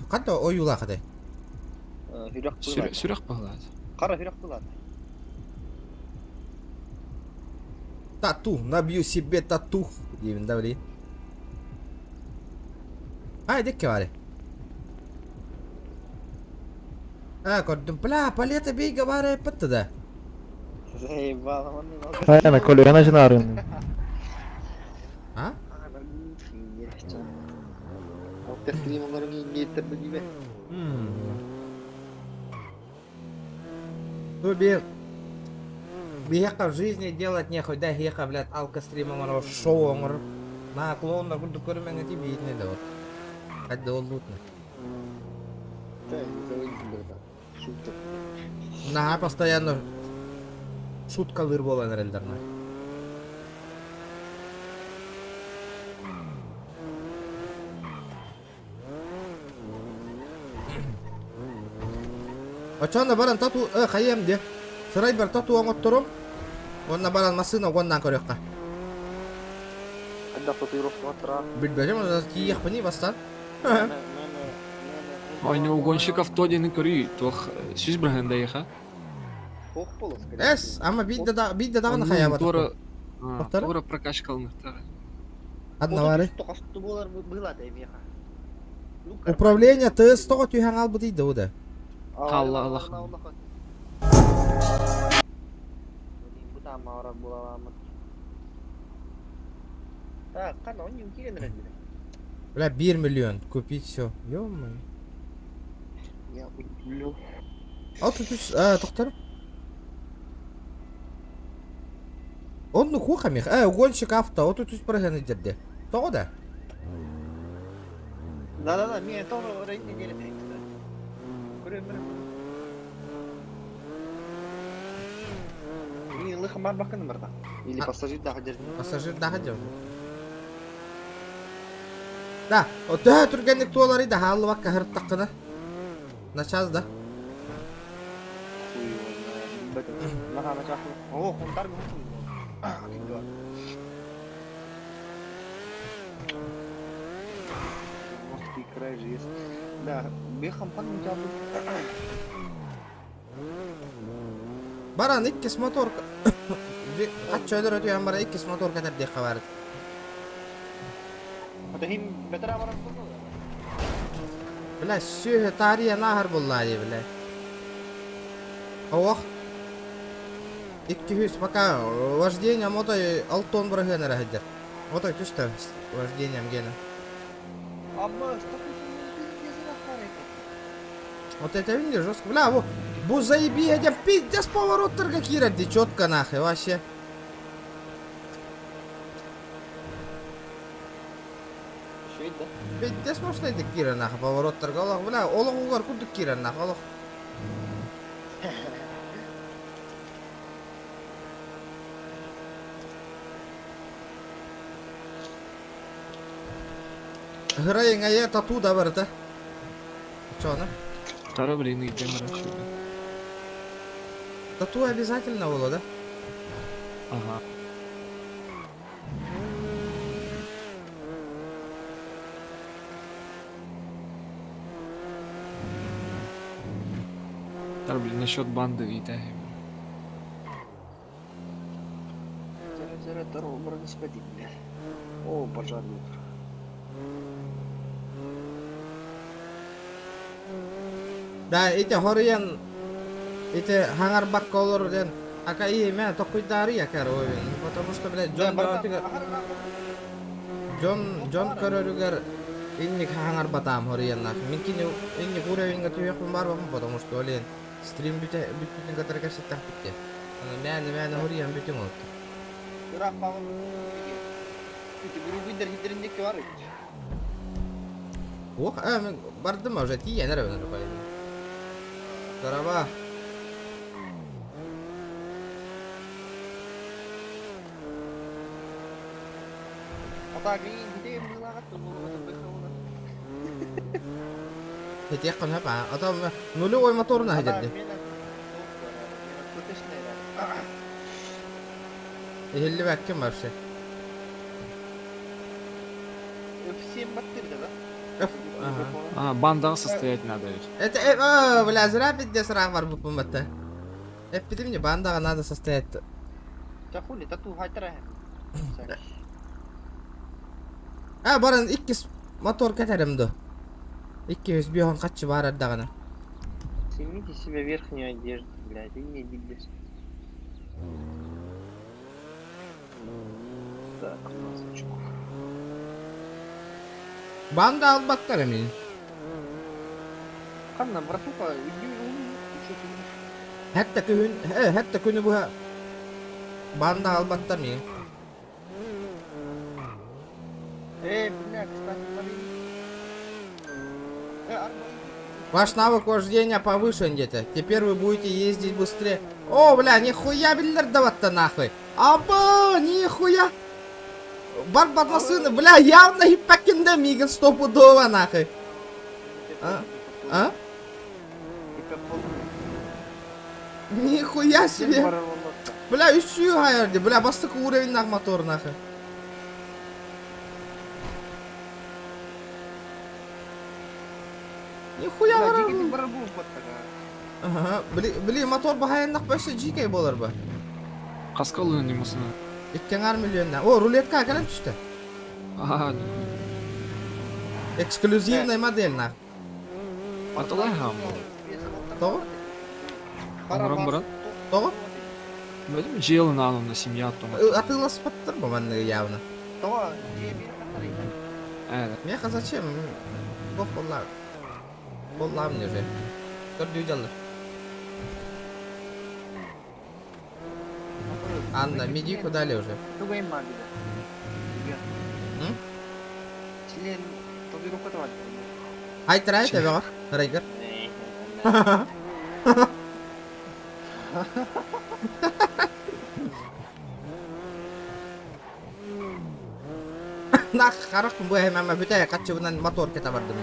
Қанна ойула қадай? Сүрек бағылады. Қара хүрек болады. Тату, набью себе тату. Деймін да білейін. Ай, декке бары. Көрдім. Бля, палета бейга бары пытты да. Заебало, он Ана, Коля, я начинаю рынок. А? Вот ты стрим оңорыңы ниеттер білдейме? Ну, бияқа в жизни делать нехуй, да, хеха, блядь, алка стрим оңоро, шоу оңоро. На клоундар күрді көрімен әти бейтіне да вот. Қадда ол лутны. Да, не заводите бұрда. Шутка. На, постоянно шуткалыр болан әрелдерна. Очонда баран тату, қайем де. Сырай бар тату оңот тұрым. Онна баран масына оңоннан көрекқа. Қадда татуировка атыра. Білбәжем, оны киек пыни бастан. Айны угонщик автодені көрі, тоқ сүз біргенде еха. Хоқ болыз. Әс, ама бейді дағыны қая батыр. Тура прокачкалынықтары. Адна бары. Тоқасты болар бұлады емеха. Управление тыз тоғы түйген албы дейді ода. Қалла Аллах. Бұта маура боламыз. Так, қана, он не утерен рәдді. Бля, 1 миллион купить все. Ё-моё. Я удивлю. А тут тоқтар. Онны хухамих. Угонщик авто. Отут үс бірген едерде. Тоғы да? Да, мен тоғы рейдіне деліп әйтті. Көрем. Ылыхым бар бакын барда. Или пассажир да хадер. Пассажир даха жок. Да, о да тургенlik туолары да халлы бакка хырттаккына. Начаз да. Нахана чахлы. О, хунтар гы. Мостки край же есть. Да, бехам пан жабы. Баран иккис мотор. Kaç çöylер ötüyen bara ikkis motor kadar diye kabardı. Hadi him beter avaran kurdu. Bile sühe tarihe nahar bullahi bile. Ох. 200 пока вождение мотой алтон брагена рахидер. Мотой түшті вождением гена. Amma что ты здесь нахарек? Вот это видишь жестко. Бля, bu заебись, пиздец поворот-то кирарди четко нахуй вообще. Şey de. Пиздец машинайды кира нахуй поворот-тарга. Олох, бля, олох угар курдук кира нахуй, олох. Грайыңа я тату да бар да. Чё она? Тара, блин, идем расчет. Тату обязательно было, да? Ага. Тара, блин, насчет банды и так. Зара дорогу брать сходи, бля. О, пожарный. Да, эти хориян, эти хангар бакка олор ден, ака ии мен токуйдары якар ойын. Потому что, блядь, Джон көрөрүгөр инник хангар батам хориян нах. Минкини инник уровеньга түйөкпүн бар бакын, потому что олен стрим бүтүн катарга сеттак битти. Мәні хориян бүтүн олту. Бирок багын. Күтү группидер хитериндеки бар. Ох, мен бардым уже тиен эребен рубай. Здорово. Ата гин хитем мылагат болот бехауна. Хитек кана ба. Ата нулевой моторна хадерди. Эхилли баккем баршы. Всем баттырды да? А, бандага состоять надо ведь. Это, бля, зря пиздец рах бар bu пумбатта. Эппидим не бандага надо состоять. Чахули тату хайтара. Баран 2 мотор кетеримди. 200 бион качы бар аддагана. Снимите себе верхнюю одежду, блядь, и не дебились. Так, масочку. Banda albakkar emin. Kanna, братуха, иди Hatta künü bu banda albattar mı? бля, кстати, смотри. Ваш навык вождения повышен где-то. Теперь вы будете ездить быстрее. О, бля, нихуя биллер давать-то нахуй. Аба, нихуя. Барбарна сына, бля, явно хиппакинда миган стопудово нахуй. А? Нихуя себе. Бля, үсүү хайырды. Бля, бастық уровень нах мотор нахуй. Нихуя бар. Ага, бли мотор бахайындак бөсө жикей болор ба. Каскалыны немасына. 2 миллиондан. О, рулетка акалам түштү. Ага. Эксклюзивный модель нах. Аталай хам. Того? Амрам брат. Того? Бәлем желын анына семья тома. Атылас паттыр бу мен явно. То, жеми катарыйын. Мне зачем? Бог болла. Болла мне же. Көрдүү жалды. Анна, медику дали уже. Тугайым мagi. Член табирука var. Айтырай тебе бар. Райгер. Nak karaq bu hemen бүтә катчыбынан мотор кете барды.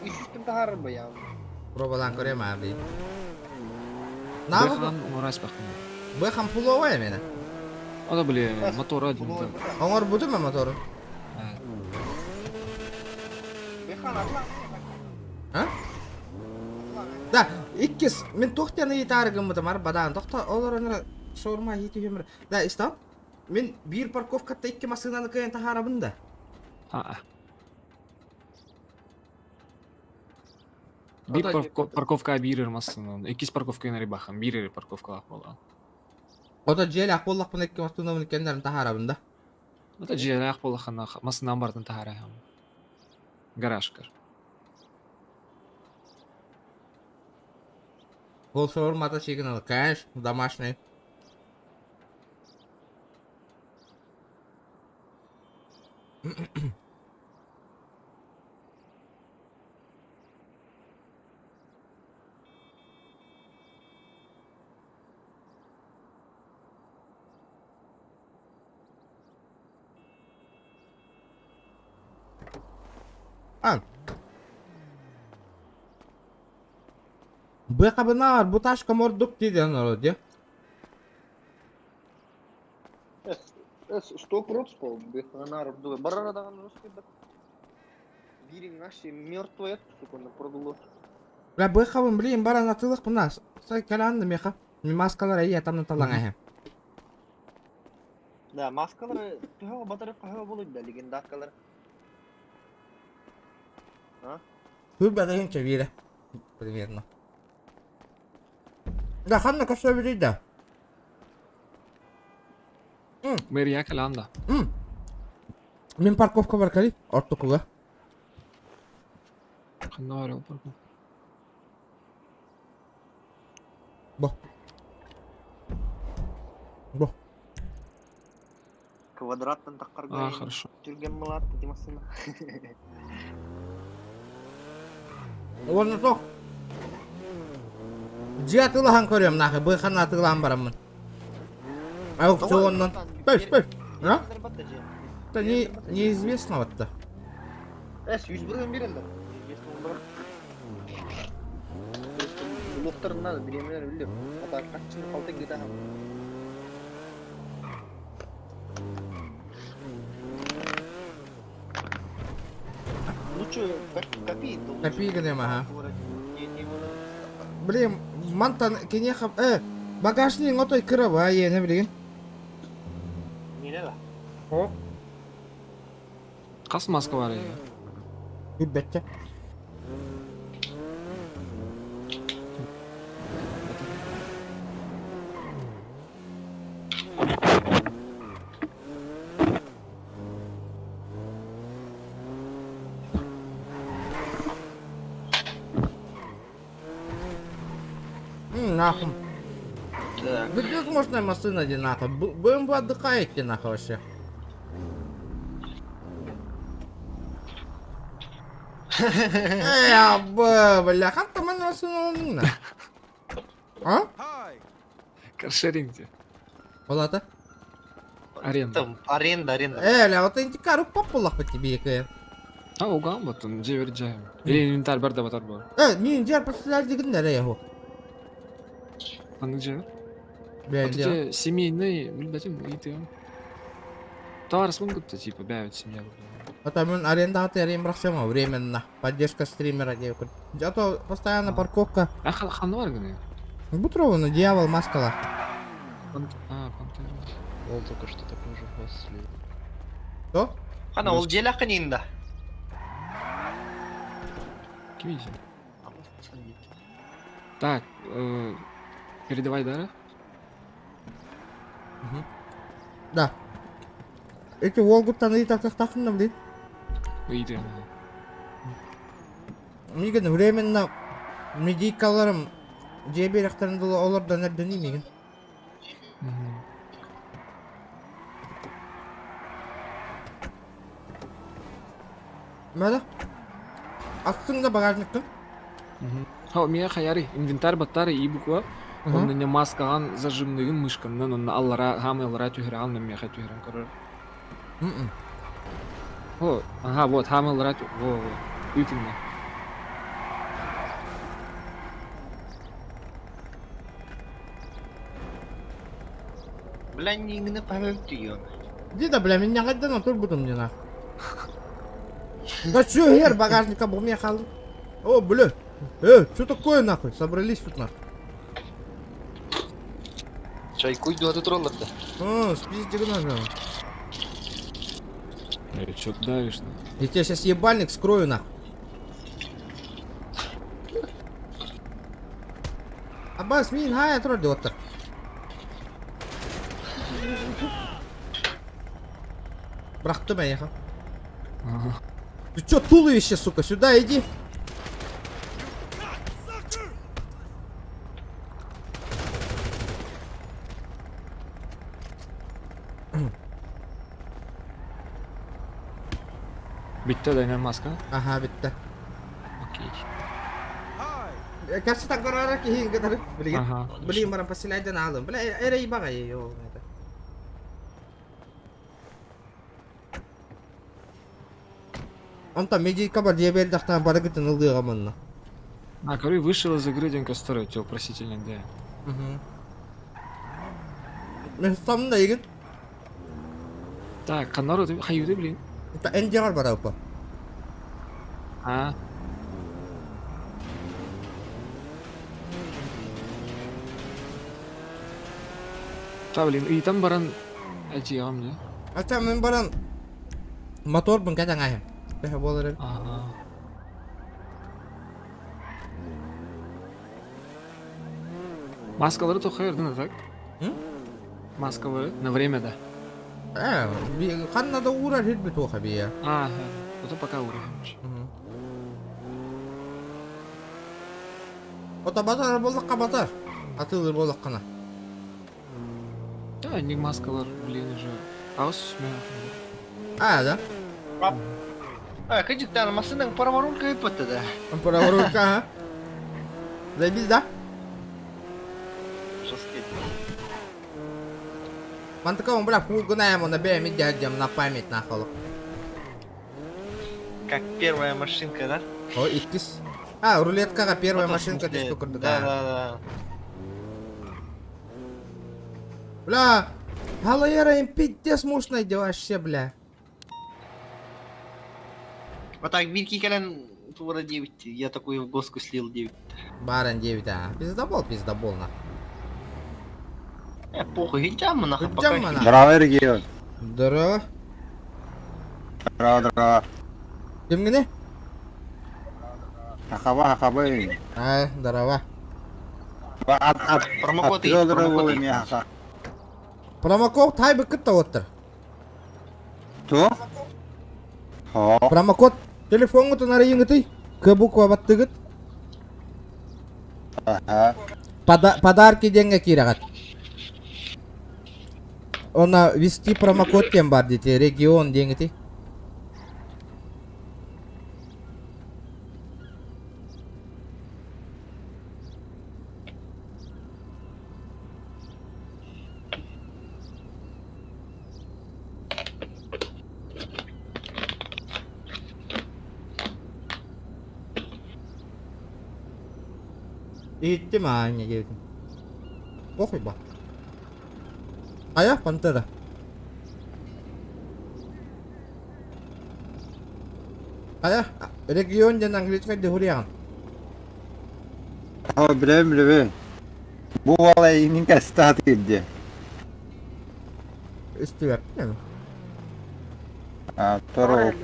Üstüm tahar bu ya. Пробалан көрем abi. Набы Бэхан урас бахын. bu ham пуловая мені. Ада бле, мотор один, да. Оңор буду ма мотору? Ha? Да, иккис мен тоқтаны етарығым бұдым ар бадан. Тоқта оларына шорма еті өмір. Да, истан. Мен бір парковкатта 2 машинаны көйен тахарабын да. Bir parkovka birer masının. 2 parkovka nari bakın. Birer parkovka bolan. Ота жел ақболлақ бұн 2 машинаны кендерін тахарабын да. Ата жиялак болахана масынан бардын тахарахам. Гаражкар. Бұл шаурмата шегін алды. Конечно, домашний. А. Бу кабына бу ташка мордук дейді анар де. 100% пол. Беханар дуе. Барарадаган русский бат. Бирин наши мертвые, сука, на продуло. Ла бу кабын блин баран атылык буна. Сай каланды меха. Ми маскалар ай атамны талаңа. Да, маскалар тыга батары кага болуп да, легендаркалар. А? Ху бадагын чавире. Примерно. Да, ханна кашо бирида. Мэр якаланда. Мен парковка бар кали, ортокуга. Кандай var парковка? Бо. Бо. Квадраттан таккарга. Хорошо. Жүрген мылат димасына. Оны ток. Жиатылахан көрем нахы, бу хана атылан барамын. Аукционнан. Пеш. А? Это неизвестно вот-то. 100 бірген берелдер. Лоқтарынан біремелер үлдеп. Ата қачын қалты кетахам. Лучше копи. Копи гнем, ага. Блин, мантан кенехам, багажник отой кырабы, не білген. Не да? О? Қас маска бар ya? Үббетте. Нахуй. Так. Где можно машина одинаково? Будем отдыхаете нахуй вообще. Бля, ханта мен машина. А? Каршеринг. Палата? Аренда. Аренда. Ля, вот эти кару популах по тебе, икая. А, угам батон, жевер жайм. Инвентарь бар да батар бар. Мен жер последнигінде ля яху. Аны жевер? Бля, Это семейный, блядь, это. Товар смогут-то, типа, бявит семья. Это мен аренда терем брахсема временно. Поддержка стримера девка. Зато постоянно парковка. А ханвар гны? Бутрована, дьявол, маскала. Пантера. Он только что такой же вас слил. Что? Хана, ол жел ақынында. Кивизи. Так, передавай, да? Да. Эти Волгуттан и так тахтахында, блин. Выйдем. Мигін временно медикаларым жеберақтарында олардан әрден емеген. Мәді? Ақтыңда багажниктің? Ха, меня хаяри, инвентарь баттары и буква. Он не маскаган зажимныгын мышканнан онна аллара хамылара түһүрэ ална меха түһүрэн көрөр. О, ага, вот хамылара во үтүнне. Бля, не поймёт её. Иди да, бля, меня гайда на тур будем мне нахуй. Да чё, Гер, багажника был мне халу. О, бля. Чё такое нахуй? Собрались тут нахуй. Чайку иду от тролларда. Спиздик нажал. Чё ты давишь? Я тебя сейчас ебальник скрою нахуй. Аббас, мин, хай, отроди, вот так. Брахты ехал. Ты чё, туловище, сука, сюда иди. Bitti de maska. Ага, bitti. Okey. Kasih tak korang kihin ke tadi? Beli kan? Aha. Beli barang pasal ada nalem. Beli era iba kayak yo. Антон, меди кабар dia bel dah pada kita nuldi kaman. А, короче, вышел из игры Денька Старый, тебя просительный, да. Мен там да igen. Так, канару ты хаюды, блин. Это NDR berapa? А. Та, блин, и там баран эти да? А там мен баран мотор бен кадang ayam. Kayak boleh. Ага. Маскалары тохаердың, так? Маскалары на время, да. Kan ada urar hit betul kabia. А, это пока уровень. Otak batar bolak kabatar. Atılır bolak kana. Да, не маскалар, блин, уже. Аус, Да? Кajik tan masih para warung kayak apa tuh dah? Para warung kah? Lebih dah? Мантка он бля пугаем на беме дядям на память нахуй. Как первая машинка, да? О, икис. Рулетка как первая машинка ты штука такая. Да. Бля, галера им пиздец мощно вообще, бля. Вот так Вильки Кален Тура 9, я такой в госку слил 9. Баран 9, пиздобол нахуй. Похуй, идем нахуй. Здорово, регион. Здорово. Здорово. Кем гini? Хахаба. Здорово. Промокод. Промокод тай бекет отыр. Что? Промокод телефонға тонарайын гыты. К буква баттыгыт. Подарки деньги кирагат. Она вести промокод тем бар дети, регион деньги. Itu mah gitu. Pokoknya bah. Ayah Pantera. Ayah region dan Anggris kan dihurian. Bilmem. Bu olay ini kasih dia. Istilah. Terus.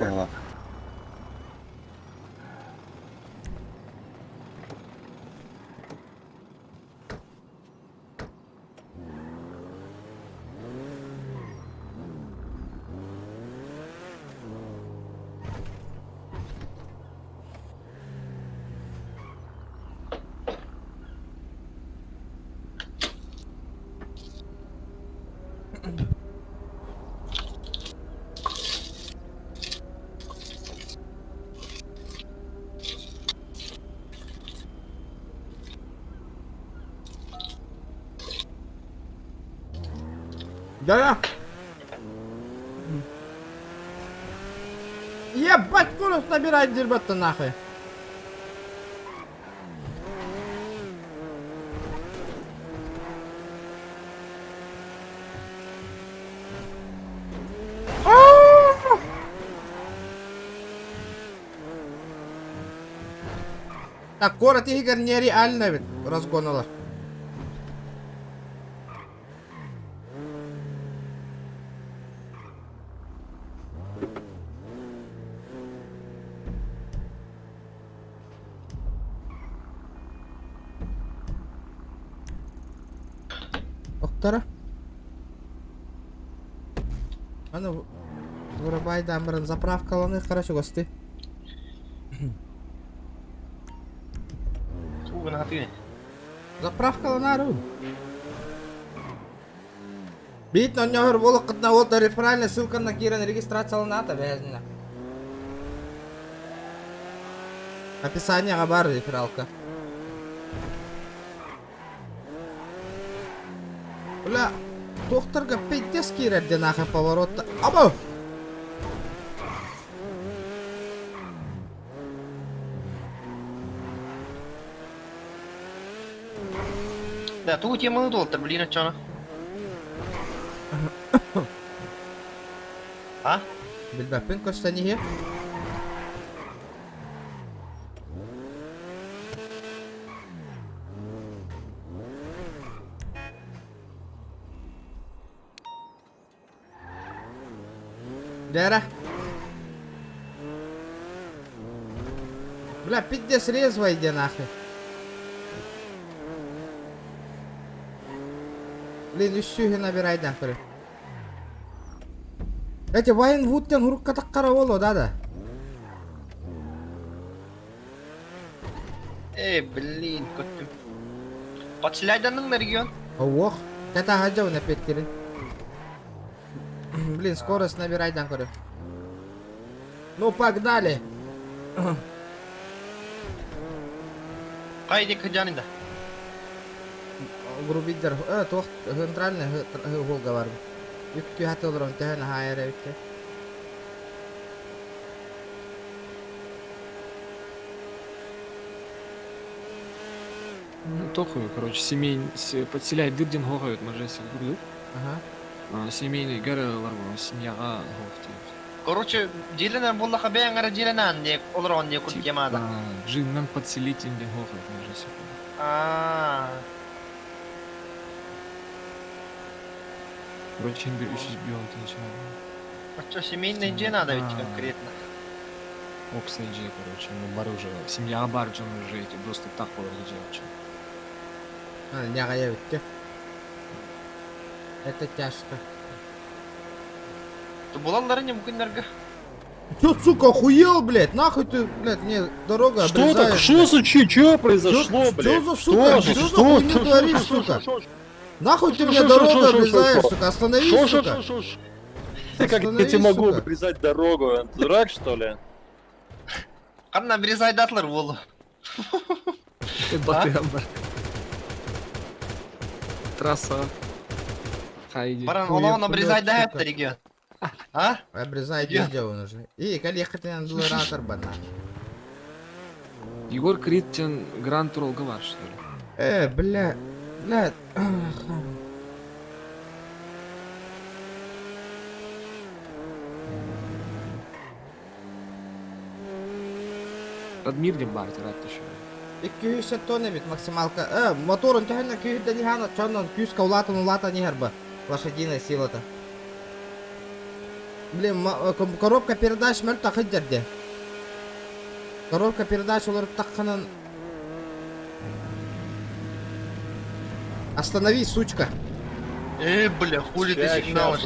Да. Ебать, скорость набирает дерьмо-то нахуй. Так, город игр нереально ведь разгонало. Доктора? Аны Бурабайдан бирин заправкаланы, короче, гости. Туган хаты. Заправкаланару. Бит на нёгөр болуп кытна вот реферальная ссылка на Кирен регистрацияланата бәзина. Описанияга бар рефералка. Бля, докторга пиздец кирерди нахуй поворотта. Або! Да, ту тема удолтар, блин, ачана. А? Билбеппин көстәние. Дера. Бля, пиздец резво иди нахуй. Блин, үссүхи набирайдан көрі. Эти Вайн Вудтен урукка таққара олу, да. Блин, көттім. Подселяйданның на регион? Ох, ката хаджау на петкерин. Блин, скорость набирайдан көрі. Ну, погнали. Қайдек хыджанында? Грубидер, тоқ, центральный голга бар. Юкки хаты олырын тәхін хайыр әвітті. Ну, тохую, короче, подселяй дырден хоғают, мажасы гурду. Семейный гәрі семьяға хоқты. Короче, дилена боллаха бәңгәрі диленан дек, олырған дек күн темада. Джиннан подселить инден хоғают, мажасы. Короче, бір 300 бион тынчына. А что, семейный дже надо ведь конкретно? Оксай дже, короче, ну бар уже, семья бар джан уже эти доступ так поварги дже. Няға әвітті. Это тяжко. Ты болалары не мүмкіндергі? Чё, сука, охуел, блядь? Нахуй ты, блядь, мне дорога обрезаешь. Что так? Что за чё произошло, блядь? Что за сука? Что за хуйню творишь, сука? Нахуй ты мне дорогу обрезаешь, сука? Остановись, сука. Как я тебе могу обрезать дорогу? Дурак, что ли? Қанна обрезай датлар болу. Батырам бар. Трасса. Баран, олауын обрезай да әпті регион. А? Обрезай везде он уже. И, коли ехать дулератор бана. Егор Криттен Гранд Турол Гавар, что ли? Бля. Радмирден бар, тират еще. 200 тонны бит максималка. Моторын тәхінна 200 дихана, чоннан 200 каулатын улата нехерба. Лошадиная сила-то. Блин, коробка передач мәл тақы дерде. Коробка передач олар таққанын. Остановись, сучка. Бля, хули ты сигналишь?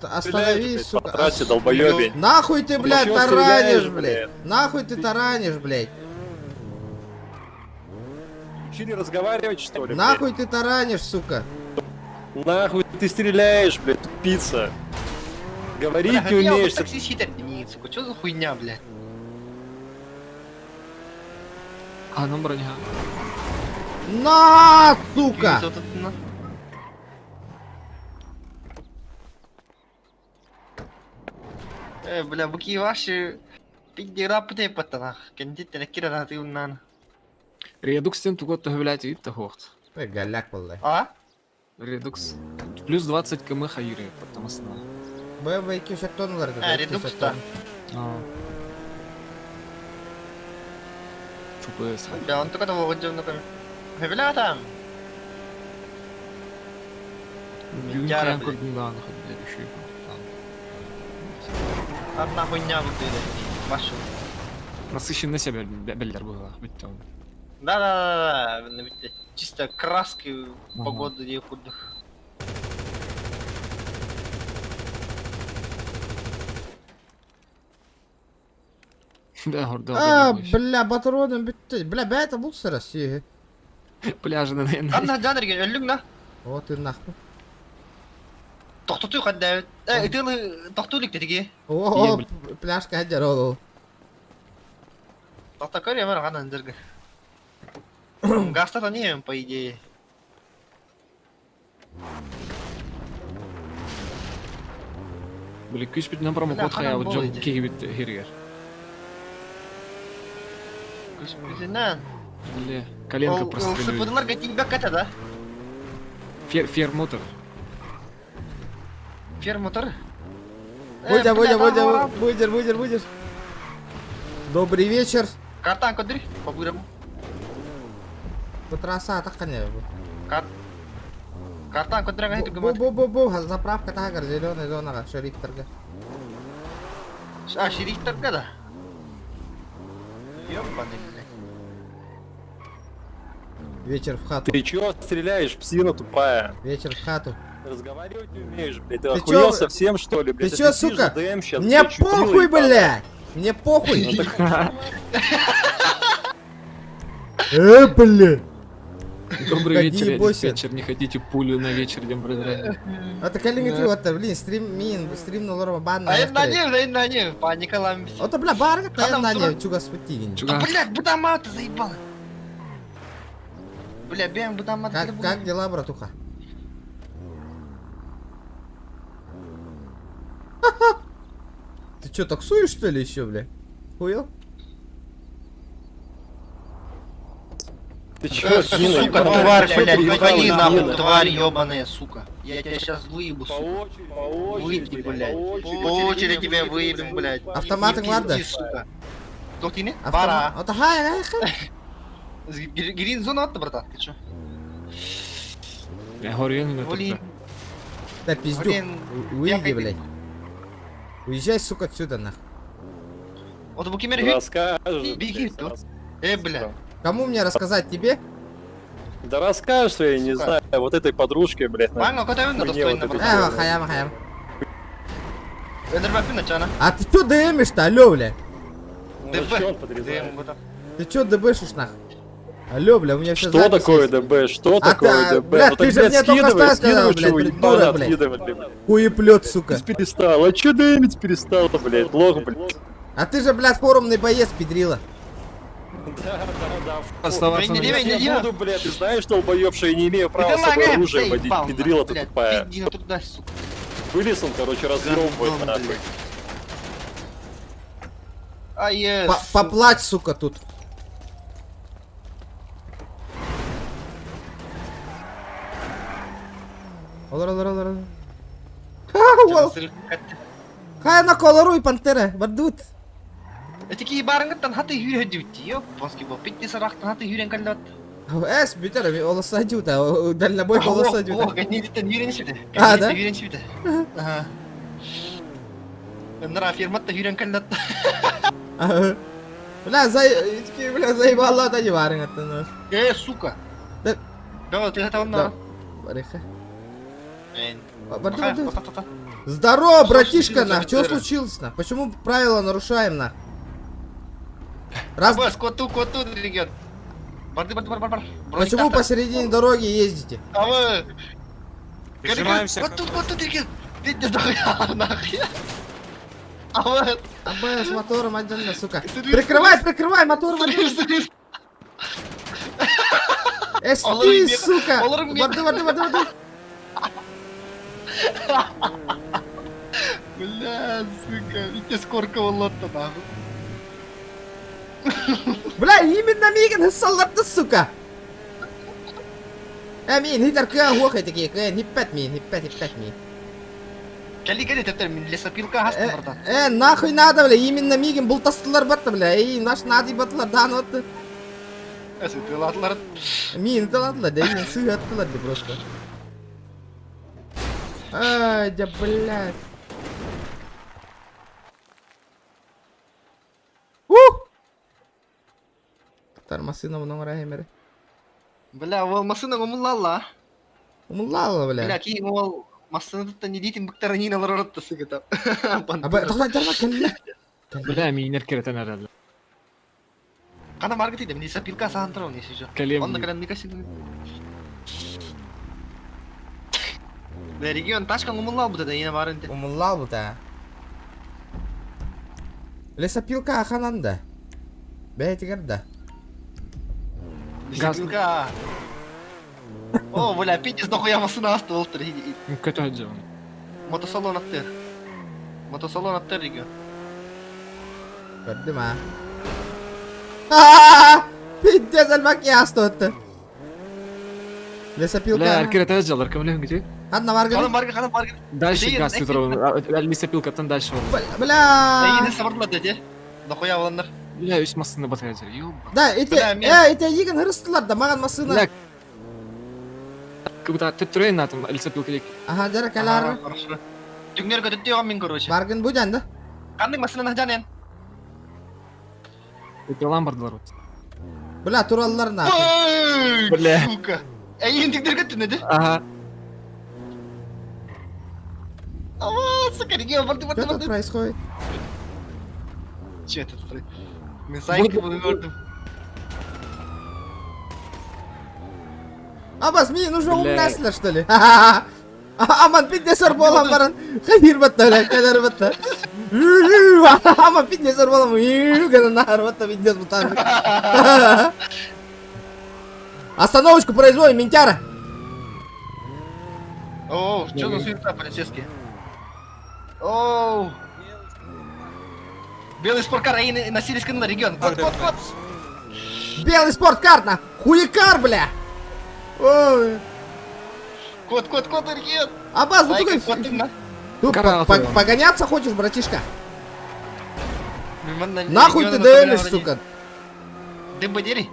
Остановись, сука. Трассе, долбоёбень. Нахуй ты, блядь, таранишь, блядь. Нахуй ты таранишь, блядь. Учили разговаривать, что ли? Нахуй ты таранишь, сука. Нахуй ты стреляешь, блядь, тупица. Говорить не умеешь. Такси считать не, сука, чё за хуйня, блядь? Ну броня. На, сука! Бля, буки ваши... Пиддера птепатана. Кендиттен кирана тиуннан. Редукс тен тугот тохвлять и тохорт. Ой, голяк, валлай. А? Редукс. Плюс 20 км хайре, потому что... ББ 200 тонналар. Редукста. ФПС. Бля, он только того вот на камеру. Бля, там. Юнкая блядь. координат находит еще. Одна хуйня будет. Вашу. Насыщен на себя бельдер было. Да. Чисто краски, погода и отдых. Да, да. Бля, патроны битти. Бля, это булса Россия. Пляжи на Анна Джанерген, ölüm Вот и нахуй. Тоқтату қадда. Итылы тоқтулик дедіге. О, пляжка хаджар ол. Тоқта көрі өмір ғана өндіргі. Гаста не по идее. Бля, күспит на промокод хая вот жол кегибит хиргер. Күспитінен. Бля, коленка простреливает. Сыпыдылар кетінбек кәті да? Фер мотор. Фермотор? Будешь. Добрый вечер. Картан көндір, по-бұрым. Потраса атакане. Картан көндір аңа хиту Бу, заправка тагар, зеленая зона, шерифтерга. А, шерифтерга да? Ёбаный, блядь. Вечер в хату. Ты чё стреляешь, псина тупая? Вечер в хату. Разговаривать не умеешь, блядь. Ты Ты охуел чё? совсем, что ли, блядь? Ты чё, сука? Мне похуй, блядь! Мне похуй! Блядь! Добрый Ходи, вечер, бойся. диспетчер. Не хотите пулю на вечер, дем бродерами? Это калинги вот, блин, стрим на лорма банна. На не, паника ламбис. Это, бля, барга, на не, чуга спутигин. Блядь, бутамата заебала. Бля, бем бутамата. Как дела, братуха? Ты чё, таксуешь, что ли, еще, бля? Хуел? Ты чё, Сина, сука, тварь, блядь, выходи нахуй, тварь ёбаная, сука. Я тебя сейчас выебу, По сука. очереди, Выйди, блядь. По очереди тебя выебем, блядь. Автоматың бар да? Пизди, сука. Тоқтине? Бара. Это хай. Грин зона атты, братан, ты чё? Я говорю, я не Блин. Да пиздюк, Блин, уйди, блядь. Уезжай, сука, отсюда, нахуй. Вот буки мерги. Расскажешь. Беги тут. Бля. Кому мне рассказать, тебе? Да расскажешь, я не Сука. знаю, вот этой подружке, блядь. Манго, куда вы Мне достойно, вот это братан? Хаям. Эндербак пина, чана? А ты чё дымишь-то, алё, бля? Ну, ДБ. зачем он подрезает? Ты чё дыбышишь, нахуй? Алё, бля, у меня все Что такое ДБ? Что такое ДБ? блядь, Ну ты так, же мне только что сказал, блядь, чего, придурок, ебано блядь. откидывать, блядь. Хуеплет, сука. Перестал, а чё дымить перестал, блядь, лох, блядь. А ты же, блядь, форумный боец, педрила. Да. Оставаться на Блин, Я буду, блядь, ты знаешь, что долбоёбший, я не имею права с собой оружие водить, педрила ты тупая. Иди на туда, сука. Вылез он, короче, разъёбывает Гандон, нахуй. блядь. А, ес. Поплачь, сука, тут. Олар. Хай на колоруй, пантера, бардут. Этики барыңыттан хаты үйрі жүтті, ё? Пански бұл, питті сарақтан хаты үйрен кәлді бат. Эс, битер, оласа дюта, дальнобой оласа О, дюта. гәнелеттен үйрен шіпті. А, да? Үйрен шіпті. Ага. Нара ферматта үйрен кәлді бат. Бля, заебала, да не барыңыттан. Сука. Да. Да, ты это он на. Бариха. Бардут. Здорово, братишка, нах, что случилось, нах? Почему правила нарушаем, нах? Раз... Коту, регион. Барды. Почему посередине дороги ездите? А вы... Прижимаемся. Коту, регион. Видите, дохуя, нахуй. А вы... АБС с мотором отдельно, сука. Прикрывай, мотором отдельно. Спи, сука. Барды. Бля, сука, витес корка болот-то нахуй. Бля, именно миген хыссалларды, сука. Мин, хитер кыа хуак этики, кыа хиппет мин. Кали, тептер, мен лесопилка хасты бардан. Нахуй надо, бля, именно миген бултастылар батты, бля. Наш надый батылар, дан отты. Тыладылар. Мин тыладылар, да, именно сы аттылар, да, просто. Ай, да, блядь. Тар машина мұның ұрай емері. Бля, ол машина ғымыллалла. Умыллала, бля. Бля, кейін ол машинада не дейтін бұқтары нейналар ұрытты сығытап. Тоқтай жарма, кәлі. Бля, миңнер керетен әрәді. Қана маркет еді, міне сапилка саған тұрау несі жоқ. Кәлем. Онда кәлем некасың. Бля, регион ташқан ғымыллал бұда да, ена барын де. Умыллал бұта. Лесопилка ақананда. Бәйтігерді. Лесопилка. О, бля, пиздец, нахуя машина асты болтыр. Көтө өтжі. Мотосалон аттыр. Мотосалон аттыр регион. Көрді ма? Пиздец, әлбәкі асты өтті. Лесопилка. Бля, керетен өтжі алар, кім білем кетеді? Хадна маргали? Қана барғы. Дальше газ тұтырау, лесопилкаттан дальше бол. Бля. Ейді сабырлады де. Нахуя оландар. Бля, үш масына батырға жер, ё. Да, ите еген хырыстылар да, маған масына. Бля, кыбыта төттірейін атым, лесопилка дек. Аха, жара кәлары. Түңнер көтітте оған мен көрөші. Баргын бұдан да. Қандың масынаны жанен? Өте ламбардылар от. Бля, туралылар на. Бля. Сука. Әйін түңнер көттін еді? Ага. Ава, сука, регион барды. Что тут происходит? Че это тут? Мен сайынки бұны көрдім. Абас, мен уже умнасылар, что ли? Аман пиндесор болам баран. Хайыр батта, бля, кәлер батта. Аман пиндесор болам. Гана нахар батта, пиндес бутан. Остановочку производим, ментяра. Оу, что за суета полицейские? Оу. Белый спорткар, они носились на регион. Кот. Белый спорткар, на. Хуякар, бля. Ой. Кот, регион. Абаз, вот Лайк, такой... кот, на. Ты погоняться хочешь, братишка? Нахуй ты даешь, сука? Ты бодери.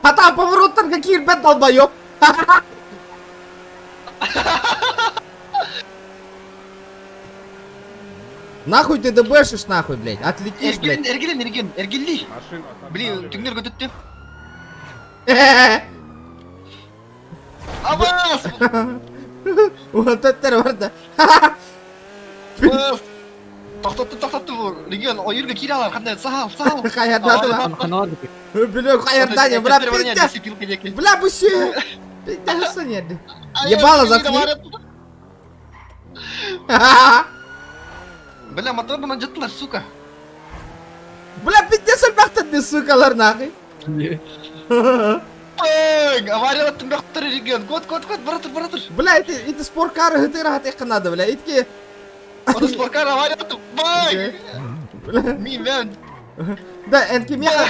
А там поворот-то какие, ребят, долбоёб. Нахуй ты дебешишь, нахуй, блядь. Отлетишь, блядь. Эргелли. Блин, түңнер көтітті. Абас! Вот это бар да. Тоқтатты регион, ойырға келе алар, қандай, сағал. Қайырда да. Қаналар беке. Бля, қайырда не, бля, пиздец. Бля, бұсы. Пиздец, что нет. Ебало, заткни. Бля, мотор бұнан жаттылар, сука. Бля, пиздец, өлбақтады, сукалар, нахуй. Не. Пың! Авариялаттың бақтыры регион. Кот, баратыр. Бля, это спорткары хытыра хатықты надо, бля. Итки... Оны спорткар авариялаттың. Пың! Мен, бән. Да, энки меха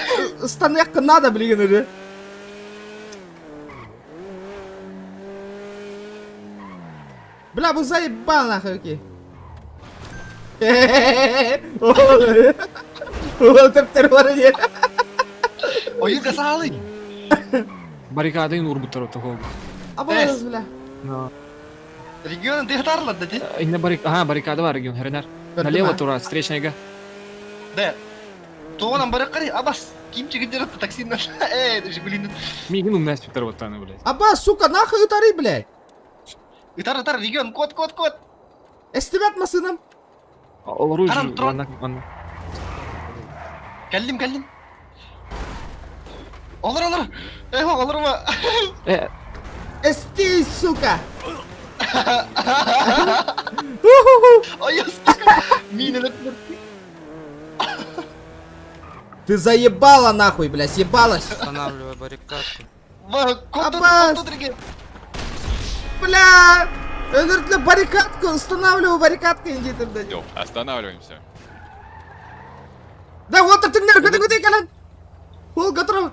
станекка надо, блин, уже. Бля, вы заебал, нахуй, окей. Ол тіптер бар еді. Ойырға сағалы. Баррикадын урбуттар от того. Абалаз, бля. Регионын дехтарлады, де? Инде баррикада бар регион, херенер. Налево тура, встречныйга. Да. Тоғынан бары қарай, абас. Ким жігіндер отты таксиннен. Жигулинен. Мигін умнәс питер вот таны, блядь. Абаз, сука, нахуй утари, блядь. Итар, регион, кот. Эстебят масынам. Ол ружь, Арам, трон. ванна. Кәлдім. Олар. Олар ма? Эсти, сука. Ой, сука. Мина. Ты заебала, нахуй, блядь, съебалась. Устанавливай баррикадку. Аббас! Бля! Я баррикадку, устанавливаю баррикадку, иди туда. Останавливаемся. Да вот ты меня, куда калан? Хул, готов.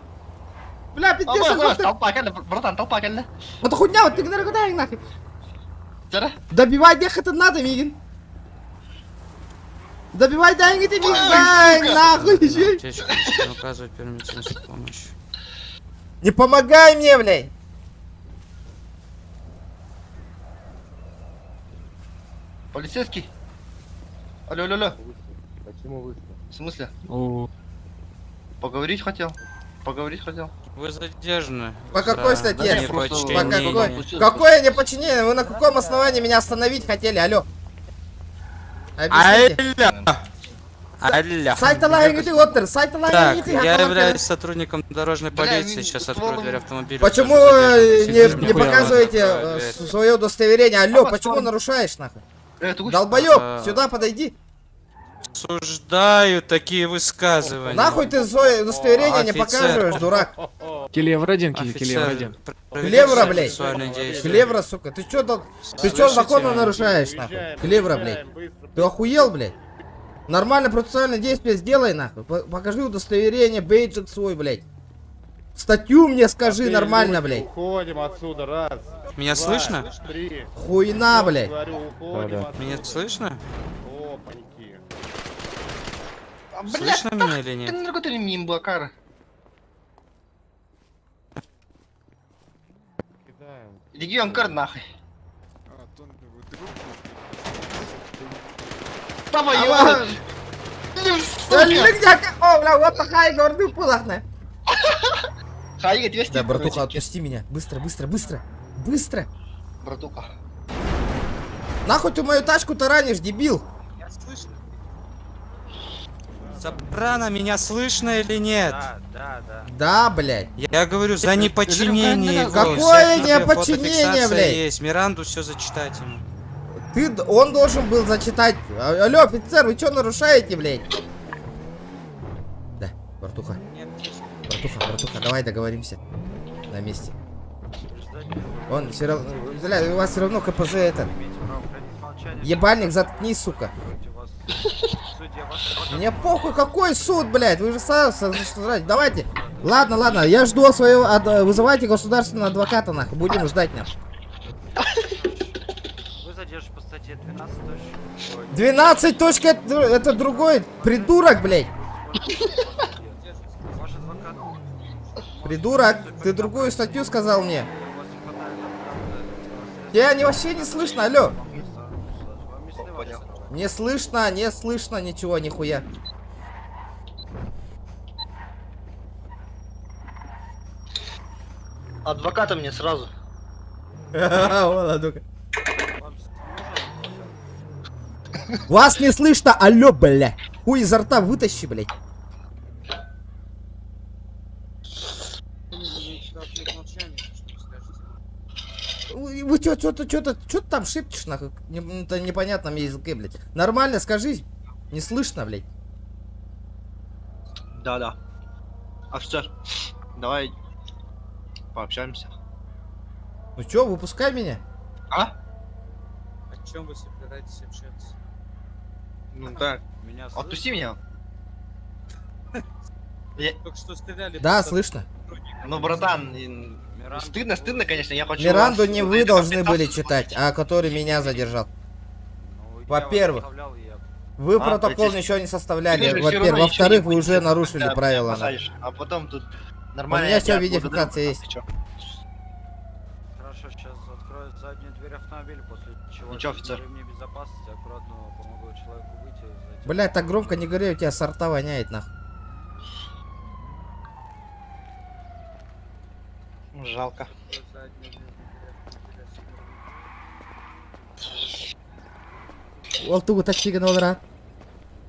Бля, пиздец, толпа, братан, толпа, калля. вот хуйня, вот ты куда их нахуй? Жара? Добивай дехать надо, Мигин. Добивай деньги ты, Мигин, дай, нахуй, еще. Указывать пермитивность помощь. Не помогай мне, блядь. Полицейский. Алло, алло, алло. Почему вышли? В смысле? О, Поговорить хотел. Поговорить хотел. Вы задержаны. По какой за статье? неподчинение. По какой? Какое неподчинение? Вы на каком основании меня остановить хотели? Алло. Объясните. Алло. Сайта лаги оттер, сайта Так, лаги я являюсь сотрудником дорожной полиции, сейчас открою дверь автомобиля. Почему не показываете свое удостоверение? Алло, почему нарушаешь, нахуй? Долбоёб, сюда подойди. Осуждаю такие высказывания. Нахуй ты свое удостоверение не показываешь, дурак? Келевр один, Келевр один. Клевра, блядь. Клевра, сука. Ты чё законно нарушаешь, нахуй? Клевра, блядь. Ты охуел, блядь? Нормально процессуальное действие сделай, нахуй. Покажи удостоверение, бейджик свой, блядь. Статью мне скажи нормально, блядь. Уходим отсюда, раз. Меня слышно? Три. Хуйна, блядь. Говорю, уходим Меня слышно? Опаньки. Слышно меня или Ты нет? не работали мимо блокара. Регион карт нахуй. Давай, Ама- О, бля, вот такая горды пулахна. Хай, 200. Да, братуха, отпусти меня. Быстро, быстро, быстро. Быстро. Братуха. Нахуй ты мою тачку таранишь, дебил? Сопрано, меня слышно или нет? Да, блядь. Я говорю, за неподчинение его. Какое Вся неподчинение, фотофиксация блядь? есть, Миранду все зачитать ему. Он должен был зачитать. Алло, офицер, вы что нарушаете, блядь? Да, братуха. Братуха, давай договоримся. На месте. Он все равно... Бля, у вас все равно КПЗ это. Ебальник, заткнись, сука. Мне похуй, какой суд, блядь. Вы же сразу... Давайте. Ладно, я жду своего... Вызывайте государственного адвоката, нахуй. Будем ждать, нахуй. Вы задержите по статье 12. 12 точка, это другой придурок, блядь. Ваш адвокат. Придурок, ты другую статью сказал мне. Тебя вообще не слышно, алло. Не слышно ничего, нихуя. Адвоката мне сразу. Вас не слышно, алло, бля. Хуй изо рта вытащи, блядь. Вы чё там шепчешь, нахуй? Это непонятном языке, блядь. Нормально скажи. Не слышно, блядь. Да. Офицер, давай пообщаемся. Ну чё, выпускай меня. А? О чем вы собираетесь общаться? Ну так, Меня отпусти меня. Только что стреляли. Да, слышно. Ну, братан, стыдно, конечно, я хочу... Миранду вас- не вы должны были читать, а который меня задержал. Во-первых, вы протокол полицейский. ничего не Ты же составляли. всё равно Во-первых, ничего во-вторых, не вы уже будешь. нарушили Да, правила. посадишь. А потом тут У нормально. меня всё видеофиксация есть. Хорошо, сейчас открою заднюю дверь автомобиля, после чего... Ничего, офицер. Ремни безопасности, аккуратно помогу человеку выйти. Блядь, так громко не говори, у тебя сорта воняет, нахуй. Жалко. Ол тугу тачиген олар.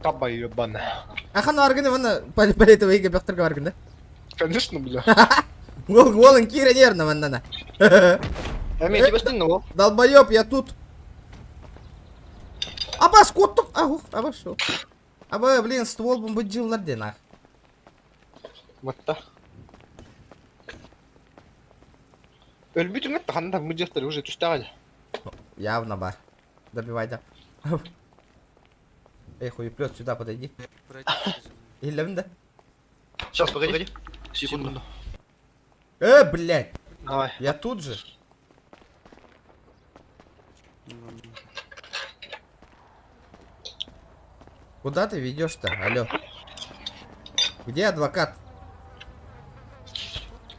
Каба ебаная. Ахан аргыны вана полетовый габехтерге баргын да. Конечно, бля. Голын кире нервно вандана. А мне тебе стыдно, Вол? Долбоёб, я тут. Абас коттук. Аба шо. Аба, блин, ствол бомбаджиллар де нах. Вот так. Өлбүтүң этти кандай мыжыктар уже түштаган. Явно бар. Добивай, да. Эй, хуеплет, сюда подойди. Или да? Сейчас, погоди. Секунду. Блядь. Давай. Я тут же. Куда ты ведешь-то? Алло. Где адвокат?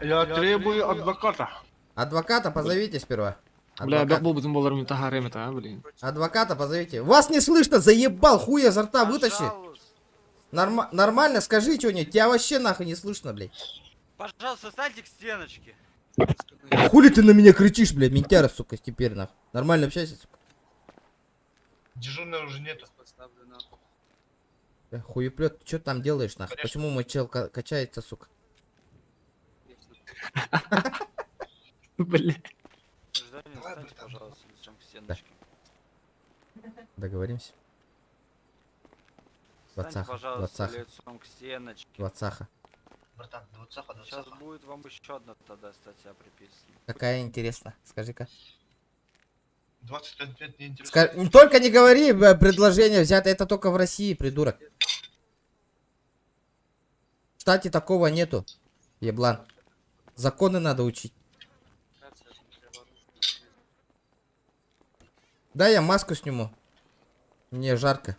Я требую адвоката. Адвоката позовите сперва. Бля, Адвокат. был бы тем ментахарем это, блин. Адвоката позовите. Вас не слышно, заебал, хуя изо рта вытащи. Нормально скажи что-нибудь, тебя вообще нахуй не слышно, блядь. Пожалуйста, встаньте к стеночке. Хули ты на меня кричишь, блядь, ментяра, сука, теперь нахуй. Нормально общайся, сука. Дежурного уже нету. Хуеплет, что ты там делаешь, нахуй? Почему мой чел качается, сука? Бля. Встаньте, пожалуйста, лицом к стеночке. Договоримся. Встаньте, пожалуйста, Двадцаха. лицом к стеночке. Двадцаха. Братан, двадцаха. Сейчас будет вам еще одна тогда статья приписана. Какая интересно, скажи-ка. 25 лет не интересно. Только не говори предложение взято, это только в России, придурок. В штате такого нету, еблан. Законы надо учить. Дай я маску сниму. Мне жарко.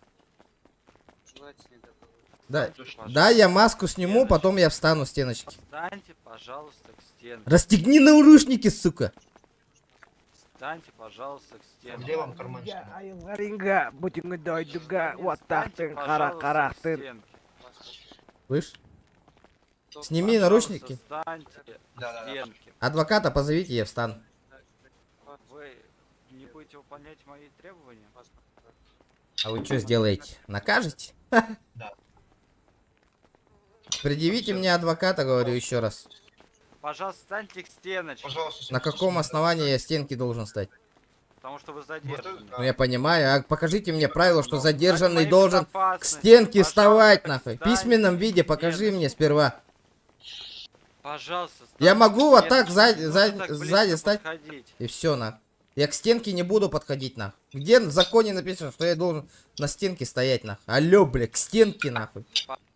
Дай я маску сниму, потом я встану, стеночки. Встаньте, пожалуйста, к стенке. Расстегни наручники, сука. Встаньте, пожалуйста, к стенке. Где вам карманчик? Встаньте, пожалуйста, к стенке. Слышь? Сними наручники. Встаньте к стенке. Адвоката позовите, я встану. Вы не будете выполнять мои требования? А вы что сделаете? Накажете? Да. Предъявите мне адвоката, говорю еще раз. Пожалуйста, встаньте к стеночке. Пожалуйста. На каком основании я стенки должен стать? Потому что вы задержаны. Ну я понимаю, а покажите мне правило, что задержанный Ради моей должен к безопасности, стенке пожалуйста, вставать, нахуй. В встаньте письменном к виде покажи мне сперва. Пожалуйста, Я встаньте могу к вот так стеночке. Не сзади, нужно так сзади близко стать. подходить. И все, нахуй. Я к стенке не буду подходить, нахуй. Где в законе написано, что я должен на стенке стоять, нахуй? Алло, бля, к стенке, нахуй.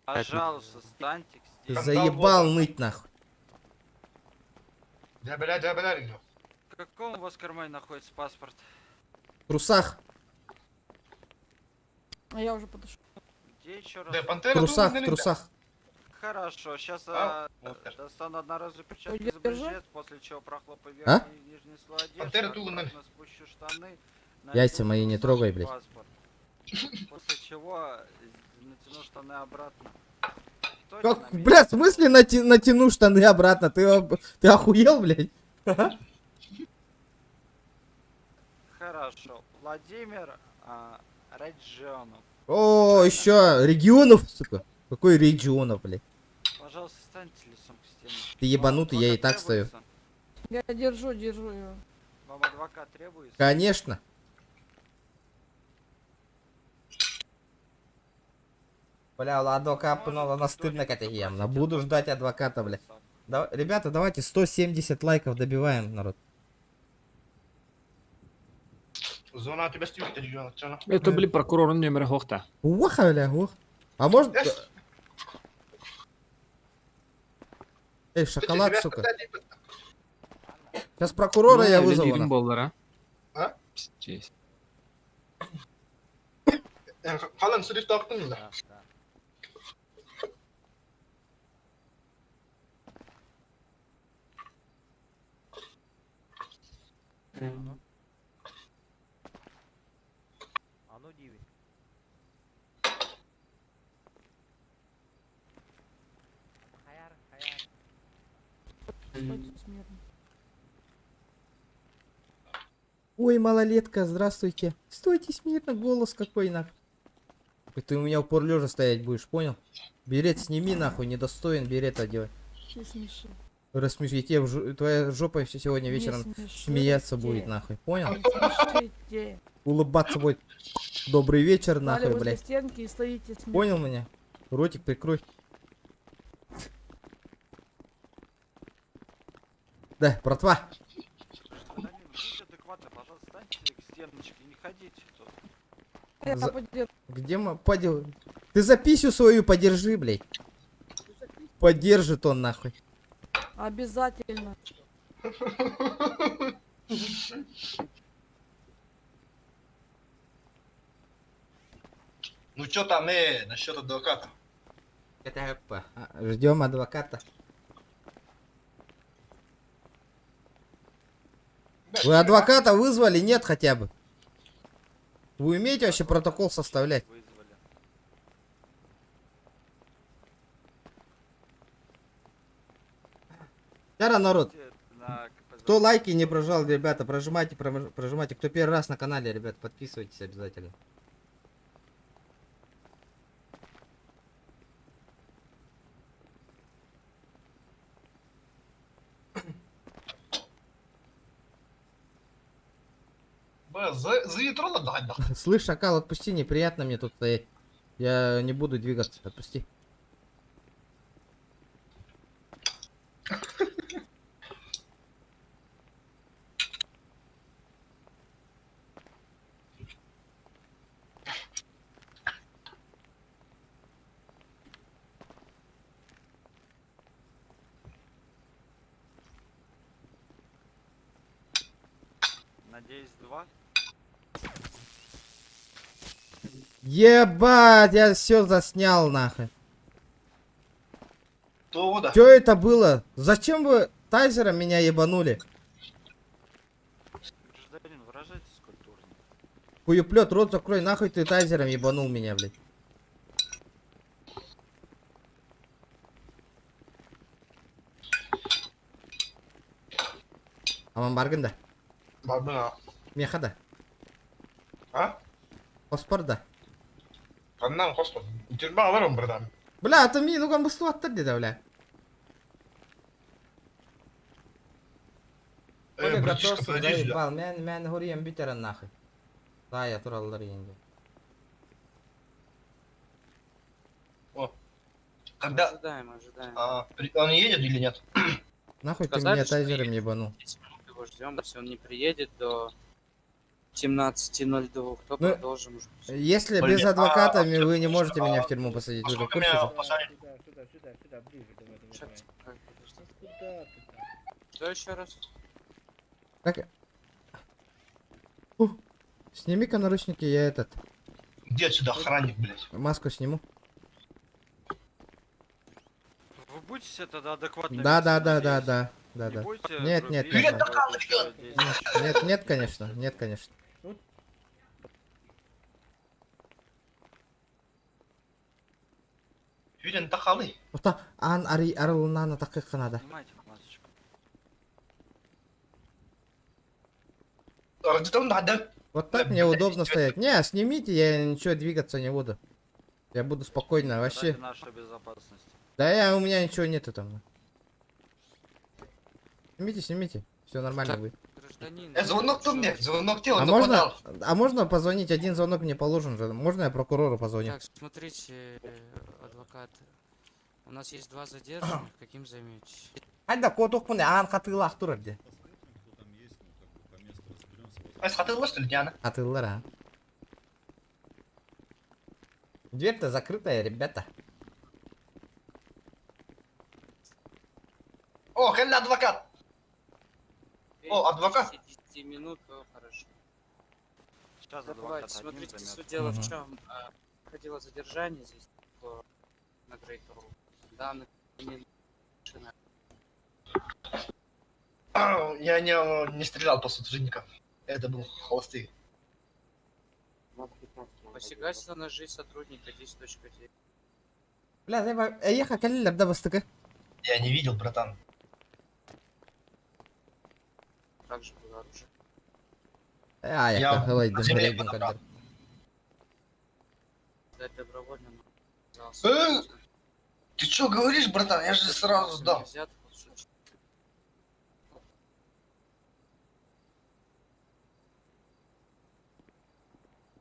Пожалуйста, встаньте к Ты стенке. заебал ныть, нахуй. Дябля. В каком у вас кармане находится паспорт? В трусах. А я уже подошел. Где еще раз? В трусах, в трусах. Хорошо, сейчас достану одноразовую перчатку Ой, из бюджет, после чего прохлопаю А? верхний и нижний слой одежды, Пантера Тулана. аккуратно спущу штаны, Яйца найду мои не ваш трогай, блядь. паспорт. После чего натяну штаны обратно. Стойте Как, на месте. бля, в смысле натяну штаны обратно? Ты охуел, блядь? Хорошо. Владимир Раджонов. О, еще регионов, сука. Какой регионов, блядь? Пожалуйста, встаньте лицом к стене. Ты ебанутый, я и Адвокат так стою. требуется? Я держу ее. Вам адвокат требуется? Конечно. Бля, адвокат, она стыдно, как я ем. Буду ждать адвоката, бля. Ребята, давайте 170 лайков добиваем, народ. Зона у тебя стюк, регион. Это, блин, прокурор номер Гохта. Уаха, бля, ух. А может... Эй, шоколад, сука. Сейчас прокурора я вызову. нахуй. А? Честь. Халан сырif таптың да. Стойте смирно. Ой, малолетка, здравствуйте. Стойте смирно, голос какой нахуй. Ты у меня упор лежа стоять будешь, понял? Берет сними нахуй, недостоин берет одевай. Не смеши. Рассмеши, тебе твоя жопа все сегодня вечером смеяться будет нахуй, понял? Не смешите. Улыбаться будет. Добрый вечер Стали нахуй, возле блядь. стенки и стоите смирно. Понял меня? Ротик прикрой. Да, братва. стеночки, не ходите тут. Где мы подел? Ты за писю свою подержи, блядь. Подержит он нахуй. Обязательно. Ну чё там, насчет адвоката? Это ждем адвоката. Вы адвоката вызвали? Нет хотя бы. Вы умеете вообще протокол составлять? Вызвали. Яра, народ. На КПЗ. Кто лайки не прожал, ребята, прожимайте, прожимайте. Кто первый раз на канале, ребят, подписывайтесь обязательно. За ятро надо нахуй. Слышь, шакал, отпусти, неприятно мне тут стоять. Я не буду двигаться, отпусти. Надеюсь, 2. Ебать, я все заснял нахуй. То да. Что это было? Зачем вы тайзером меня ебанули? Гражданин, выражайтесь культурно. Хуеплет, рот закрой, нахуй ты тайзером ебанул меня, блядь. Аман баргында. Бабына. Мехада. А? Оспорда. Каннан хоспа. Тюрьма аларым братан. Бля, это ми, ну-ка, быстро деди, бля. Оля Братишка, готовься, подожди сюда. заебал. Мен хурием битерен нахуй. Да, я тураллар енді. Когда... Ожидаем. Он едет или нет? Нахуй ты меня тайзером ебанул. Его ждем, если он не приедет до 17:02, то Ну, продолжим уже. Если Блин, без адвоката а, вы не можете меня в тюрьму посадить. Вы же в Сколько курсе? меня же? посадить? Сюда, ближе, давай, давай. Сейчас, как подожди. Куда ты там? Что еще раз? Как... Сними-ка наручники, я этот... Где отсюда охранник, блядь? Маску сниму. Вы будете тогда адекватно? Да. Не будете Нет, грубить, нет, какое-то действие? Нет, конечно, нет, конечно. Юрин тахалы. Просто ан ари арылнана таких надо. Снимайте масочку. Ради того надо. Вот так мне удобно стоять. Не, снимите, я ничего двигаться не буду. Я буду спокойно, вообще. Ради нашей безопасности. Да у меня ничего нету там. Снимите. Все нормально будет. Гражданин. Звонок тут нет, звонок тебе, А он можно, подал. можно позвонить? Один звонок мне положен же. Можно я прокурору позвоню? Так, смотрите, адвокат. У нас есть 2 задержанных, каким займетесь? Айда коток мне ан хатылах турарди. А схватил что ли, Диана? Хатылар, а? Дверь-то закрытая, ребята. О, хелли адвокат. О, адвокат. 10 минут, то хорошо. Сейчас Давайте, адвокат смотрите, один суть займет. дела Мгм. в чем. Проходило задержание здесь на Грейтеру. Данных машина. Я не стрелял по сотрудникам. Это был холостый. Посягательство на жизнь сотрудника 10.9. Бля, ехать калилер да бастыка. Я не видел, братан. Также было оружие. Я Я хавай, на земле блин, подобрал. Сдать добровольно. но Ты что говоришь, братан? Я же сразу сдал. взятку в случае.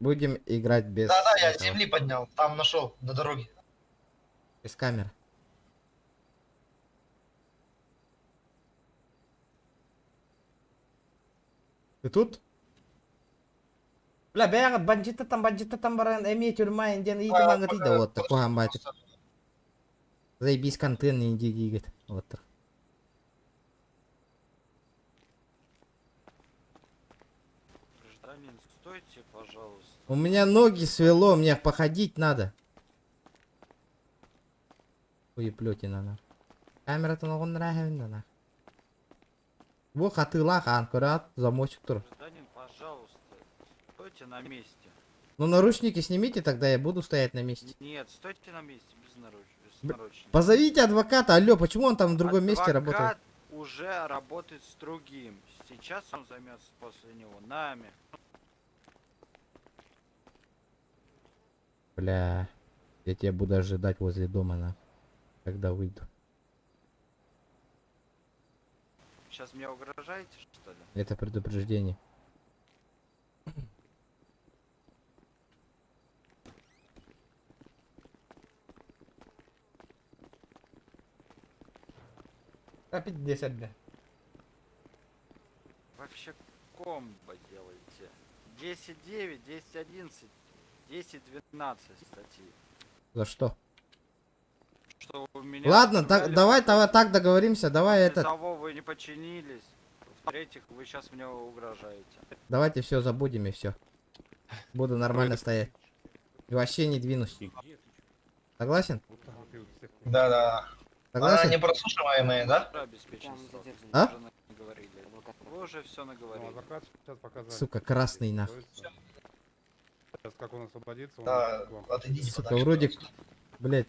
Будем играть без... Да, я с этого, земли поднял. Там нашел, на дороге. без камер. Ты тут? Бля, бәғі банжеттатан баран әме түрмайын ден иті маңы дейді оттыр, қоған байтыр. Заебись контент инди гигет, оттыр. Гражданин, стойте, пожалуйста. У меня ноги свело, мне походить надо. Хуеплетина на. Камера-то ногон нравится на. Во хатыла хан, курат, замочек тур. Гражданин, пожалуйста, стойте на месте. Ну наручники снимите, тогда я буду стоять на месте. Нет, стойте на месте, без наручников. Позовите адвоката, алло, почему он там в другом месте работает? Адвокат уже работает с другим. Сейчас он займется после него нами. Бля, я тебя буду ожидать возле дома, на, когда выйду. Сейчас мне угрожаете, что ли? Это предупреждение. Опять 10, бля. Вообще комбо делаете. 10-9, 10-11, 10-12 статьи. За что? Что вы меня Ладно, оскорбляли, давай так договоримся, давай из-за этот. того вы не подчинились. В-третьих, вы сейчас мне угрожаете. Давайте все забудем и все. Буду нормально стоять. И вообще не двинусь. Согласен? Да. Согласен? Она непрослушиваемая, да? А? Вы уже наговорили. Вы уже все наговорили. Сука, красный нахуй. Сейчас как он освободится, Да, отойдите Сука, подальше, вроде, пожалуйста. блядь,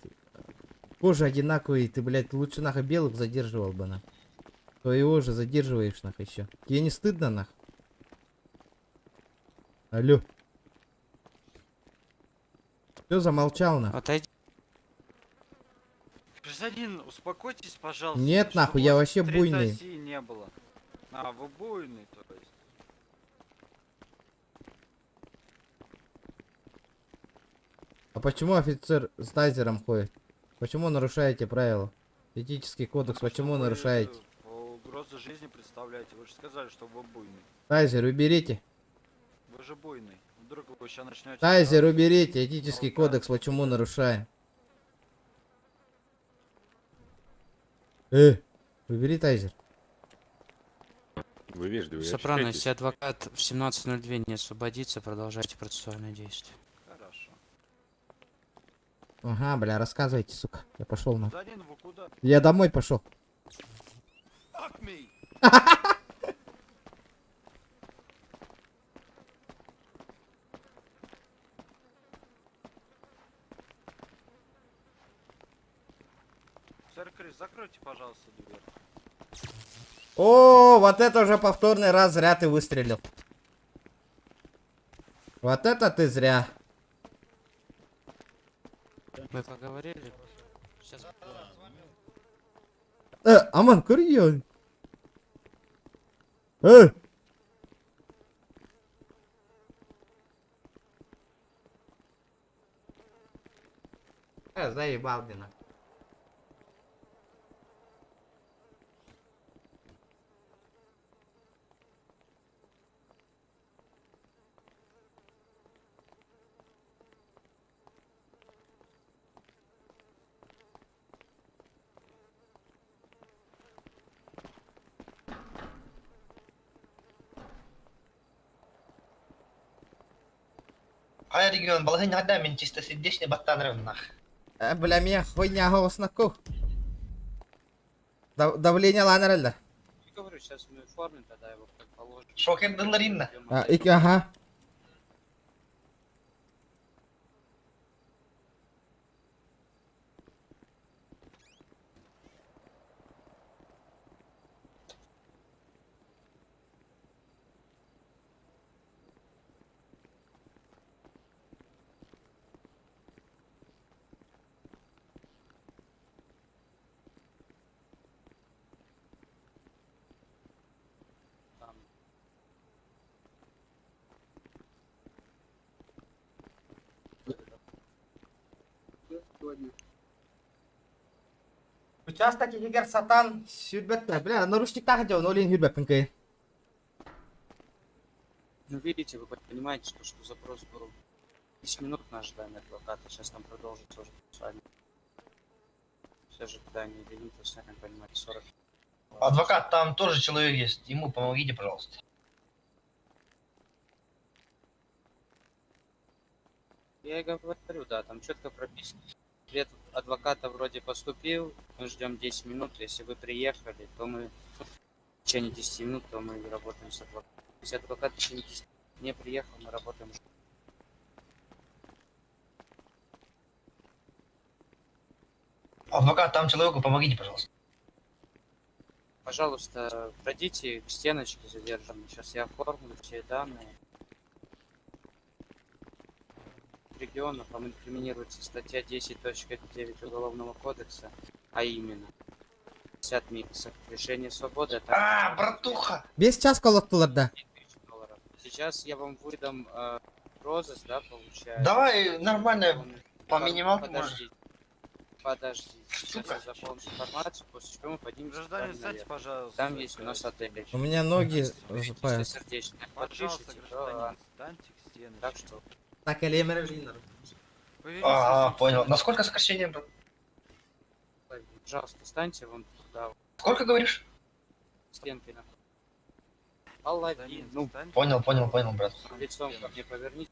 кожа одинаковый, ты, блядь, лучше нахуй белых задерживал бы, на. То его же задерживаешь, нахуй, еще. Тебе не стыдно, нахуй? Алло. Все замолчал, нахуй. Отойди. Гражданин, успокойтесь, пожалуйста. Нет, чтобы нахуй, у я вас вообще буйный. претензий не было. А, вы буйный, то есть. А почему офицер с тайзером ходит? Почему нарушаете правила? Этический кодекс, почему Вы, нарушаете? Угрозу жизни представляете. Вы же сказали, что вы буйный. Тайзер, уберите. Вы же буйный. Вдруг вы сейчас начнете... Тайзер, уберите. Этический кодекс, почему нарушаем? Убери тайзер. Вы вежливы. Сопрано, если адвокат в 17:02 не освободится, продолжайте процессуальные действия. Хорошо. Ага, бля, рассказывайте, сука. Я пошел на. Гражданин, вы куда? Я домой пошел. Сэр Крис, закройте, пожалуйста, дверь. О, вот это уже повторный раз зря ты выстрелил. Вот это ты зря. Мы поговорили. Сейчас. Аман, курьер. Заебал, блин. Ай, регион, балгын хада, мен чистосердечный баттанырым нах. Бля, меня хуйня голоснаку. Давление ланеральда. Я говорю, сейчас мы оформим, тогда его как положено. Шокер дыларинна. Ага. Участок егер сатан сүрбетті. Бля, наручник тағы жауын, олен хүрбеппін кей. Ну, видите, вы понимаете, что запрос был 10 минут на ожидание адвоката. Сейчас там продолжится уже процессуально. Все ожидания лимита, сами понимаете, 40. Адвокат, там тоже человек есть. Ему помогите, пожалуйста. Я и говорю, да, там четко прописано. Ответ адвоката вроде поступил, мы ждем 10 минут. Если вы приехали, то мы в течение 10 минут, то мы работаем с адвокатом. Если адвокат в течение 10 минут не приехал, мы работаем. Адвокат, там человеку помогите, пожалуйста. Пожалуйста, пройдите к стеночке задержанной. Сейчас я оформлю все данные. Регионов вам инкриминируется статья 10.9 Уголовного кодекса, а именно 50 месяцев лишения свободы. Братуха! Без час колоттулар да. $1000. Сейчас я вам выдам розыск, да, получается. Давай нормально по минималке Подождите. Подождите. Сейчас Сука. я заполню информацию, после чего мы поднимемся. Гражданин, встаньте, пожалуйста. Там есть у нас отель. У меня ноги Чистосердечное. Пожалуйста, Подпишите, гражданин, встаньте к стеночке. так что Так, Элемер Линер. Понял. Насколько сокращение, брат? пожалуйста, встаньте вон туда, Сколько говоришь? стенки на. Алладин, ну, Понял, брат. лицом ко мне поверните.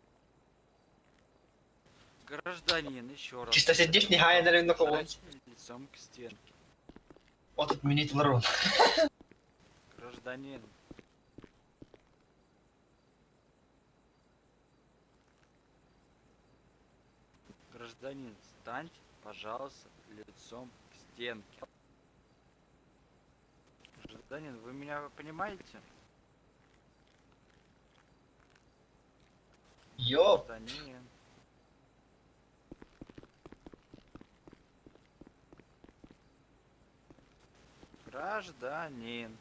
Гражданин, еще раз. Чистосердечный гайнер на кого? Лицом к стенке. Вот отменить ларон. Гражданин. Гражданин, встаньте, пожалуйста, лицом к стенке. Гражданин, вы меня понимаете? Йоп. Гражданин. Гражданин.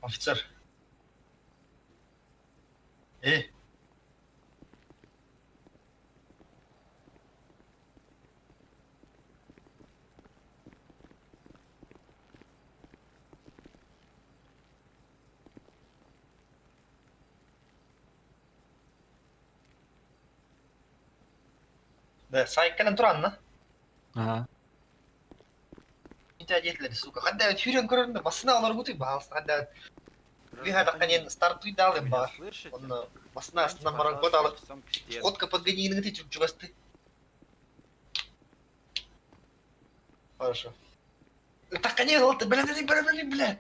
Офицер. Да, сайкален туранна. Ага. Mitä jetleri suka? Hadda hyrin көрінді, басына алар бұты бағалсын. Hadda виға таққанен стартуй далы ба. Он басына астынан маран код алып. Ходка подгонейінің ты чугасты. Хорошо. Таққанен олты, бля.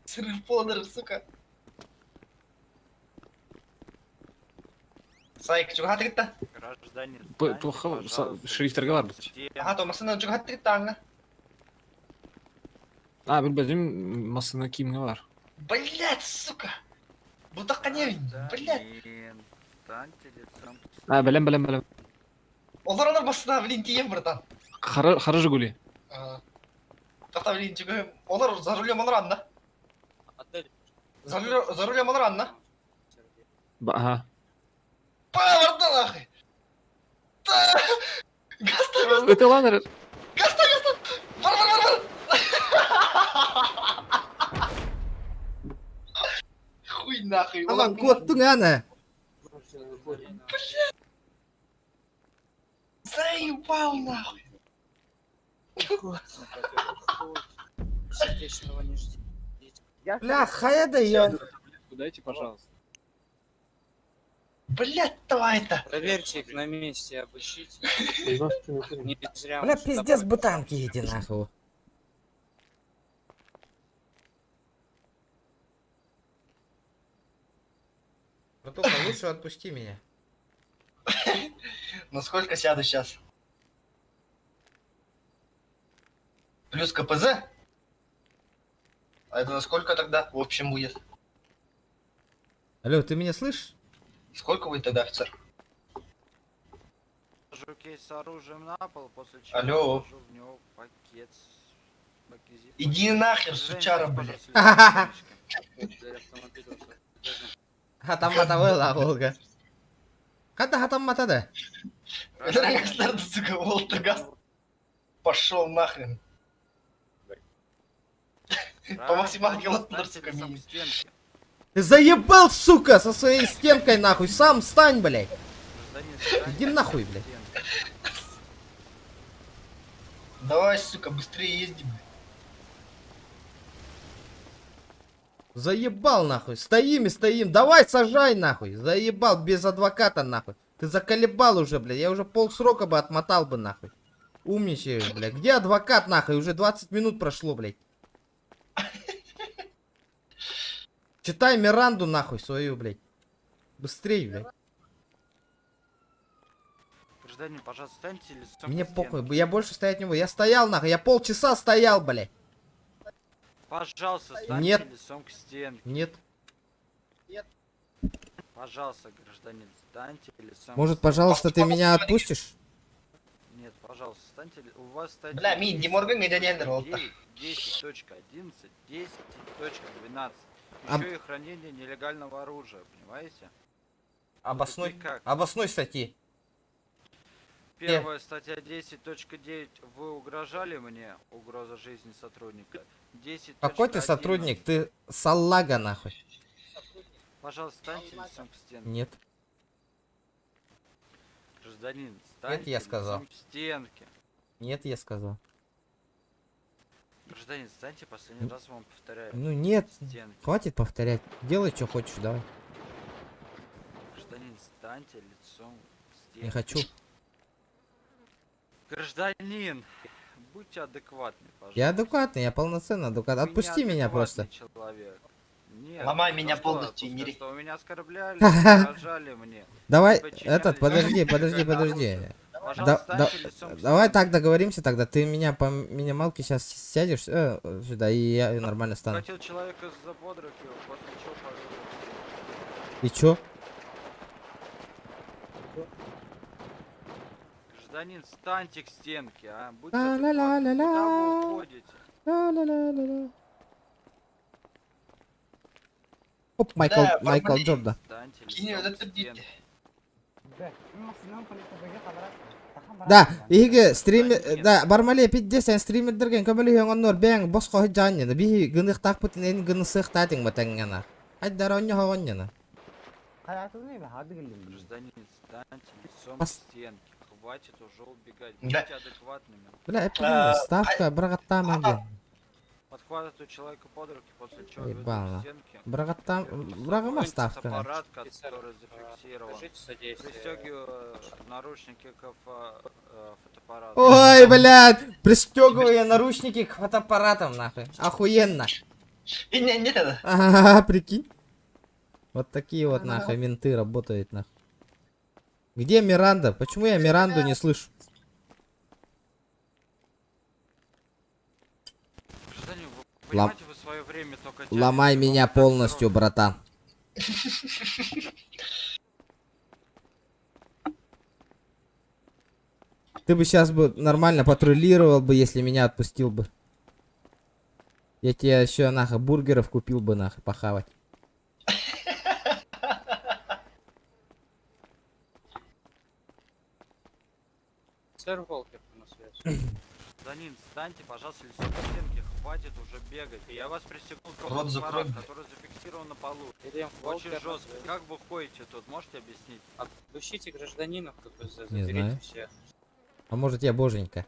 Сырыв полнер, сука. Сайк, чугаты кетті? Гражданин, Плохо, шериф торговар. Ага, то масына чугаты кетті аңа. Білбедім, масына киімі бар. Блять, сука! Бұл таққанен, блять. Гражданин, встаньте лицом к стенке. Білем. Олар басына, блин, тием, братан. Қары жигули. Тақта, блин, чугы, олар за рулем олар анна. Отель. За рулем олар анна. Ага. Бартан, ахы! Гаста! Өте ланыр. Гаста! Бар! Хуй нахуй. Аман коттуң аны. Заебал нахуй. Сердечного не ждите. Бля, хаяда ён. Дайте, пожалуйста. Блять, давай это. Проверьте их на месте, обыщите. Не зря Бля, мы сюда пиздец, бутанки иди нахуй. Братуха, лучше отпусти меня. Ну сколько сяду сейчас? Плюс КПЗ? А это на сколько тогда в общем будет? Алло, ты меня слышишь? Сколько будет тогда, офицер? Положу кейс с оружием на пол, после чего Алло. положу в него пакет с бакизином. Иди нахер, сучара, блядь. Хатаммата была, Волга. Когда хатаммата-да? Это, сука, Волтергас. Пошел нахрен. По максималке вот сука, минус. Ты заебал, сука, со своей стенкой нахуй. Сам встань, блядь. Иди нахуй, блядь. Давай, сука, быстрее езди, блядь. Заебал, нахуй. Стоим и стоим. Давай, сажай, нахуй. Заебал, без адвоката, нахуй. Ты заколебал уже, блядь. Я уже полсрока бы отмотал бы, нахуй. Умничаешь, блядь. Где адвокат, нахуй? Уже 20 минут прошло, блядь. Читай Миранду, нахуй, свою, блядь. Быстрей, блядь. Гражданин, пожалуйста, встаньте лицом Мне к стенке. похуй, я больше стоять не буду. Я стоял, нахуй. Я полчаса стоял, блядь. Пожалуйста, встаньте Нет. лицом к стенке. Нет. Пожалуйста, гражданин, встаньте лицом Может, к пожалуйста, ты меня отпустишь? стенке. Нет, пожалуйста, встаньте. У вас статья Бля, Мин, не моргай, мне дядя Эндер, вот. 10.11, 10.12. Об- Еще и хранение нелегального оружия, понимаете? Обоснуй. Такие как? Обоснуй статьи. Первая статья 10.9. Вы угрожали мне? Угроза жизни сотрудника. 10. Какой ты сотрудник? Ты салага, нахуй. Пожалуйста, встаньте лицом к стенке. Нет. Гражданин, встаньте я сказал. лицом к стенке. Нет, я сказал. Гражданин, встаньте, последний раз вам повторяю. Ну нет. Стенки. Хватит повторять. Делай, что хочешь, давай. Гражданин, встаньте лицом к стенке. Не хочу. Гражданин, будьте адекватны, пожалуйста. Я адекватный, я полноценный адекват. Вы Отпусти меня неадекватный просто. человек. Нет, Ломай то меня что, полностью и отпускай, мири. что вы меня оскорбляли, угрожали мне. Давай, Подчинялись этот, подожди. оружию. Пожалуйста, Да- встаньте лицом к Давай стенке. так договоримся тогда. Ты меня по минималке сейчас сядешь сюда, и я нормально стану. Хотел человека за под руки, после чего пожалуйста. И чё? Гражданин, встаньте к стенке, а? Будьте Ла-ла-ла-ла-ла. адекватны. Куда вы уходите? Ла-ла-ла-ла-ла. Оп, Да, Майкл Барбали. Джордан. Встаньте Кинь лицом этот к стенке. Да, иге стрим, да, бармале пидде сен стримердерген көмөлү хөңөннөр бең боско хыжанны. Би гынык такпытын эн гынысык татың матаңгана. Айдар оньо хогоньяна. Гражданин, встаньте лицом к Пос- стенке. Хватит уже убегать. Да. Будьте адекватными. Бля, ставка брагаттама бе. Подхватываю человека под руки, после чего веду Ебало. к стенке. Брагама ставка. Аппарат, который зафиксирован. Окажите содействие. Пристегиваю наручники к фотоаппарату. Ой, блядь, пристегиваю я наручники к фотоаппаратам, нахуй. Охуенно. И нет это. Ага, прикинь. Вот такие вот, нахуй, менты работают, нахуй. Где Миранда? Почему я Миранду не слышу? Гражданин, вы Лом- понимаете, вы свое время только тянете, Ломай вам меня так полностью, срок. братан. Ты бы сейчас бы нормально патрулировал бы, если меня отпустил бы. Я тебе еще нахуй бургеров купил бы нахуй похавать. Сэр Волкер на связи. Гражданин, встаньте, пожалуйста, лицом к стенке, хватит уже бегать. Я вас пристегнул к Рот закрой, фотоаппарату, блядь. который зафиксирован на полу. William Очень Волкер на жестко. связи. Как вы входите тут, можете объяснить? Отпустите гражданина, кто-то Не заберите знаю. всех. А может я боженька?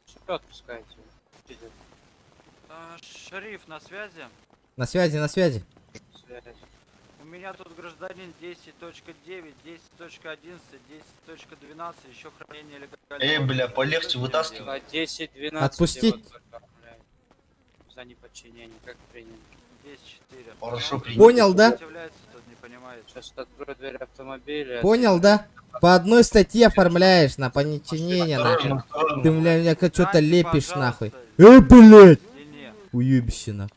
Что отпускаете? Идет Шериф на связи? На связи, на связи. связь. У меня тут гражданин 10.9, 10.11, 10.12, еще хранение легального. Бля, оружия. полегче Что вытаскивай. делать? А 10-12 Отпустить? вот оформляют. За неподчинение, как принято. 10.4. Хорошо, Ну, принято. Понял, да? сопротивляется, тут не понимает. Сейчас открою дверь автомобиля. Понял, да? По одной статье оформляешь на подчинение, нахуй. Осторожно, Ты, осторожно. бля, меня что-то Встаньте, лепишь, пожалуйста, нахуй. Блядь! к стене. Уебище, нахуй.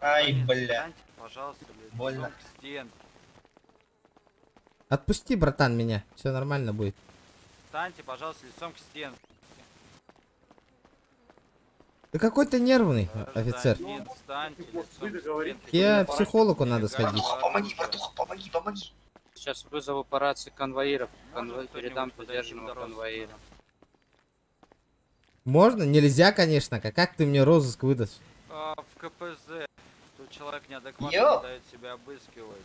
Ай, Гражданин, бля. встаньте, пожалуйста, лицом Больно. к стенке. Отпусти, братан, меня. Все нормально будет. Встаньте, пожалуйста, лицом к стенке. Ты какой-то нервный, офицер. Гражданин, встаньте лицом к стенке. Тебе к психологу надо сходить. Братуха, помоги, братуха, помоги, помоги. Сейчас вызову по рации конвоиров. Может, кто-нибудь Передам подойти задержанного к дороге? конвоира. Можно? Нельзя, конечно. Как ты мне розыск выдашь? В КПЗ. Тут человек неадекватно Йо! не дает себя обыскивать.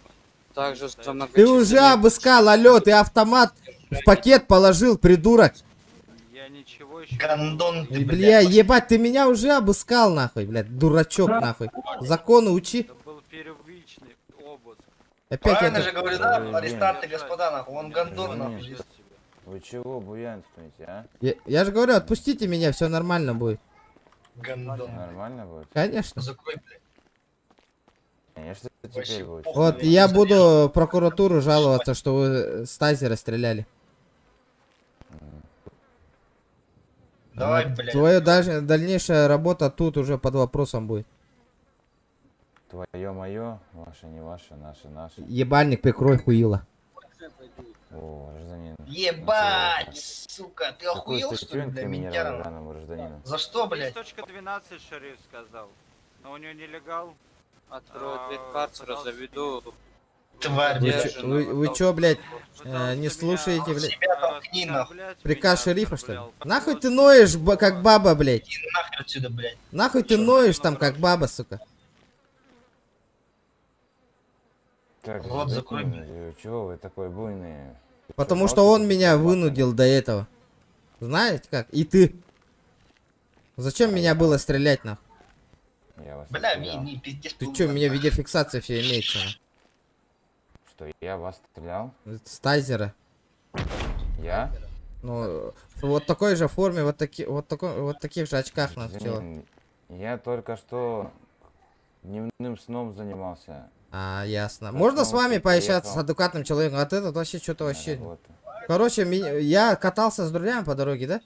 Также Ты уже обыскал, алло, ты автомат в пакет положил, придурок. Я ничего еще... Гандон ты, Бля, ебать, ты меня уже обыскал, нахуй, блядь, дурачок, нахуй. Законы учи. Это был первичный обыск. Опять Правильно это... же говорю, да? Арестанты, господа, нахуй. Он гандон, нахуй. Вы чего буянствуете, а? Я же говорю, отпустите меня, все нормально будет. Гандон. Нормально будет? Конечно. Закрой, блядь. Конечно, Вообще теперь будет. похуй. Вот, я буду в прокуратуру жаловаться, что вы с тазера стреляли. Давай, блядь. Твоя дальнейшая работа тут уже под вопросом будет. Твое мое, ваше не ваше, наше. Ебальник, прикрой хуила. О, гражданин. Ебать, сука, ты Какой охуел, что ли, статью бля, инкриминировали ментяра? данному гражданину? За что, блядь? 10.12 шериф сказал. Но у него нелегал. Открою дверь карцера, заведу. Тварь, Вы, блядь. вы чё, блядь, не слушаете, блядь? Себя толкни, нахуй. Приказ шерифа, что ли? Нахуй ты ноешь, как баба, блядь? Иди нахер отсюда, блядь. Нахуй ты ноешь там, как баба, сука? Так, Рот закрой, гражданин, чего вы такой буйный? Потому что он меня вынудил до этого. Знаете как? И ты. Зачем меня было стрелять, нахуй? Я вас Бля, стрелял. не пиздец. Ты чё, у меня видеофиксация все имеется, нахуй. Что, я вас стрелял? С тазера. Я? Ну, вот такой же форме, вот таких же очках, нахуй, чела. Гражданин, я только что дневным сном занимался. А, ясно. Так, Можно ну, с вами ты пообщаться приехал. с адекватным человеком? Вот этот вообще что-то на вообще... работу. Короче, я катался с друзьями по дороге, да?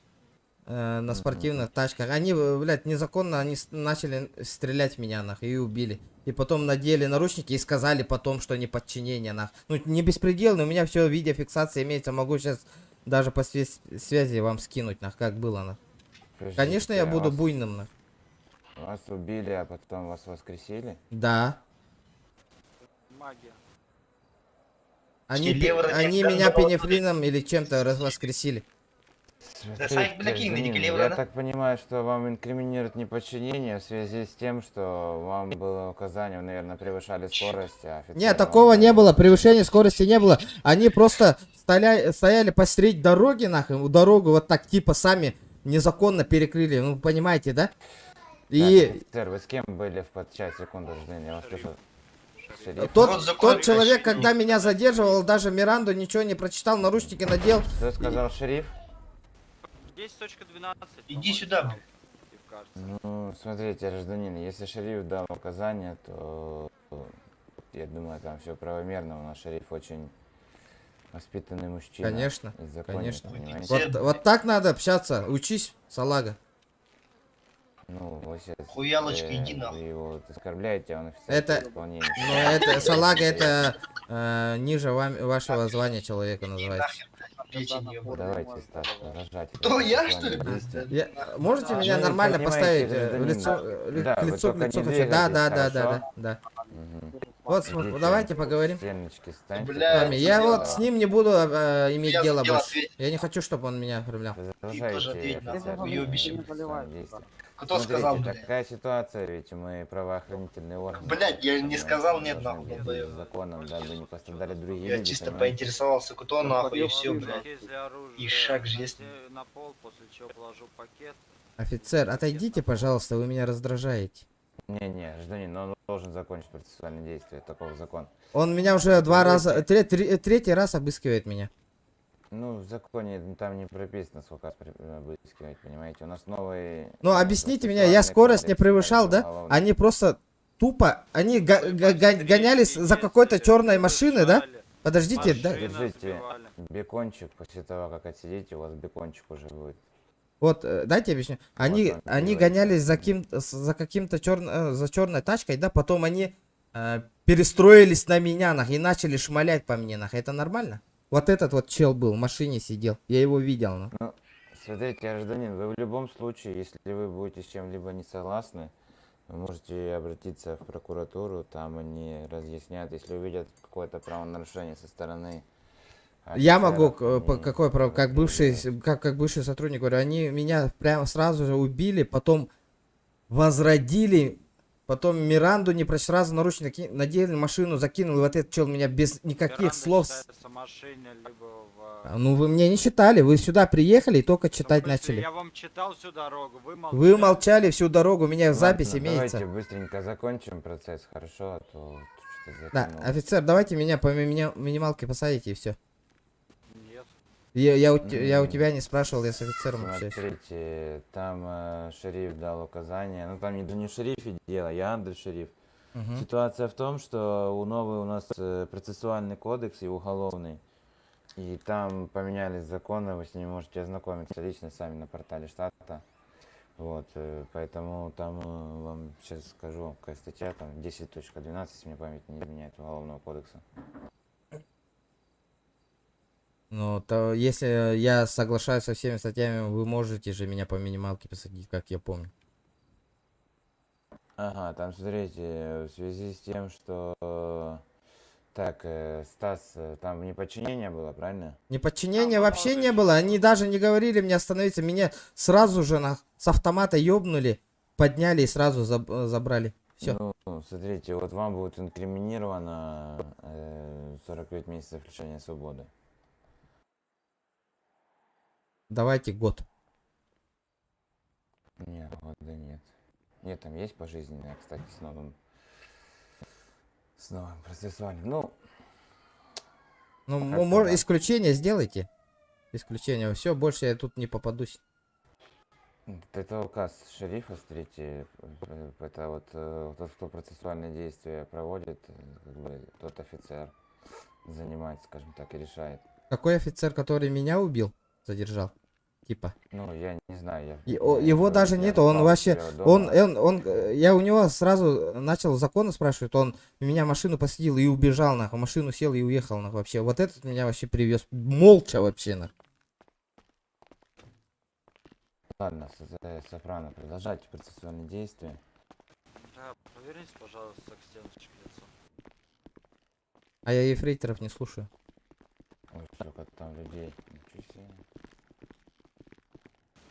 На спортивных тачках. Они, блядь, незаконно они начали стрелять в меня, нахуй, и убили. И потом надели наручники и сказали потом, что не подчинение, нахуй. Ну, не беспредел, но у меня все видеофиксация имеется. Могу сейчас даже по связи вам скинуть, нахуй, как было, нахуй. Подождите, Конечно, я буду вас- буйным, нахуй. Вас убили, а потом вас воскресили? Да. Магия. Они Келевры не меня гандон. пенефрином или чем-то воскресили. Да сай, бля, кинь, Гражданин, не я так понимаю, что вам инкриминируют неподчинение в связи с тем, что вам было указание, вы, наверное, превышали скорость, а офицер Нет, вам такого не дал- было, превышения скорости не было. Они просто стояли посреди дороги, нахуй, дорогу вот так типа сами незаконно перекрыли, ну понимаете, да? Так, И офицер, вы с кем были в подчас секунду, гражданин? Я вас слышал. Шериф? тот человек, когда меня задерживал, даже Миранду ничего не прочитал, наручники надел. Что сказал шериф? 10.12. Иди сюда, блядь. Ну, смотрите, гражданин, если шериф дал указание, то я думаю, там все правомерно. У нас шериф очень воспитанный мужчина. Конечно, и законник, конечно. понимаете? Вот так надо общаться, учись, салага. Ну, вы сейчас Хуялочка, иди нахуй. вы его вот оскорбляете, а он офицер Это- по исполнению. Но это, салага, это ниже вашего звания человека называется. Печень ебаная. Давайте, Стас, продолжайте. Кто, я, ваши что ли, планы, блядь? действия. Можете меня Ну, нормально понимаете, поставить гражданин, лицо, да, к вы лицу, только к лицу не хочу. двигайтесь, Да. хорошо? Да. Вот, давайте поговорим. Стеночки станьте. Бля, С вами. Я вот с ним не буду иметь Я дело за дело больше. ответил. Я не хочу, чтобы он меня оформлял. Продолжайте, тоже ответь, офицер, нахуй, уёбище. свои действия. Кто Смотрите, сказал, блядь? такая ситуация, ведь мы правоохранительные органы. Блядь, я не сказал, нет, Должны нахуй, быть долбоёб. законом, дабы не пострадали другие Я люди, чисто понимаете? поинтересовался, кто нахуй, и все, блядь. Если оружие И шаг же есть. на пол, после чего положу пакет. Офицер, отойдите, пожалуйста, вы меня раздражаете. Не, гражданин, но он должен закончить процессуальные действия, такого закон. Он меня уже два раза, третий раз обыскивает меня. Ну, в законе там не прописано, сколько обыскивать, понимаете? У нас новые... Ну, объясните меня, я скорость не превышал, да? Они просто тупо, они гонялись за какой-то черной машиной, да? Подождите, да? Держите бекончик, после того, как отсидите, у вас бекончик уже будет. Вот, дайте объясню. Они он гонялись за каким-то черной тачкой, да? Потом они перестроились на меня, нах, и начали шмалять по мне, нах. Это нормально? Вот этот вот чел был, в машине сидел. Я его видел, нах. Ну, смотрите, гражданин, вы в любом случае, если вы будете с чем-либо не согласны, вы можете обратиться в прокуратуру, там они разъяснят, если увидят какое-то правонарушение со стороны Я могу, офицеров, какой право, как бывший, проверяют. как бывший сотрудник, говорю, они меня прямо сразу же убили, потом возродили, потом Миранду не прочь, сразу наручники надели, машину закинули, вот этот чел меня без никаких слов... Ну вы мне не читали, вы сюда приехали и только читать начали. Я вам читал всю дорогу, вы молчали. Вы молчали всю дорогу, у меня запись Ладно, имеется. давайте быстренько закончим процесс, хорошо, а то что-то Да, затянулось. офицер, давайте меня по минималке посадите и все. Нет. Я у тебя не спрашивал, я с офицером общаюсь. Смотрите, там шериф дал указание, ну там не в шерифе дело, я андер-шериф. Мгм. Ситуация в том, что новый у нас процессуальный кодекс и уголовный, и там поменялись законы, вы с ними можете ознакомиться лично сами на портале штата. Вот, поэтому там вам сейчас скажу, какая статья, там 10.12, если мне память не изменяет, Уголовного кодекса. Ну, то если я соглашаюсь со всеми статьями, вы можете же меня по минималке посадить, как я помню. Ага, там смотрите, в связи с тем, что... Так, Стас, там неподчинение было, правильно? Неподчинения вообще не было, они даже не говорили мне остановиться, меня сразу же с автомата ёбнули, подняли и сразу забрали. Все. Ну, смотрите, вот вам будет инкриминировано 45 месяцев лишения свободы. Давайте год. Нет, года нет. Нет, там есть пожизненное, кстати, с новым процессуальным. Ну, Ну, как-то может, да. исключение сделайте. Исключение. Все, больше я тут не попадусь. Это указ шерифа, смотрите, это вот тот, кто процессуальные действия проводит, как бы тот офицер занимается, скажем так, и решает. Какой офицер, который меня убил, задержал? Типа. Ну, я не знаю, Его даже нету, он вообще, я у него сразу начал законы спрашивать, он меня машину посадил и убежал, нахуй, машину сел и уехал, нахуй, вообще, вот этот меня вообще привез, молча вообще, нахуй. Ладно, Сопрано, продолжайте процессуальные действия. Да, повернись, пожалуйста, к стеночке лицом. А я ефрейторов не слушаю. Ой, сколько там людей, ничего себе.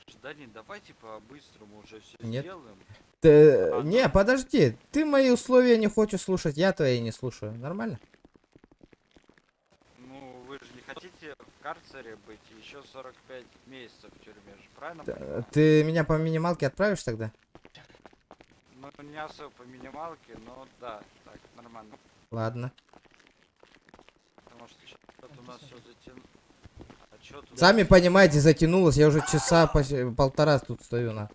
Ждани, давайте по-быстрому уже все Нет. сделаем. Не, подожди, ты мои условия не хочешь слушать, я твои не слушаю, нормально? Ну, вы же не хотите в карцере быть еще 45 месяцев в тюрьме же, правильно понимаю? Ты меня по минималке отправишь тогда? Ну, не особо по минималке, но да, так, нормально. Ладно. Потому что что-то у нас все затянуло. А чё тут? Сами понимаете, затянулось, я уже часа полтора тут стою, на.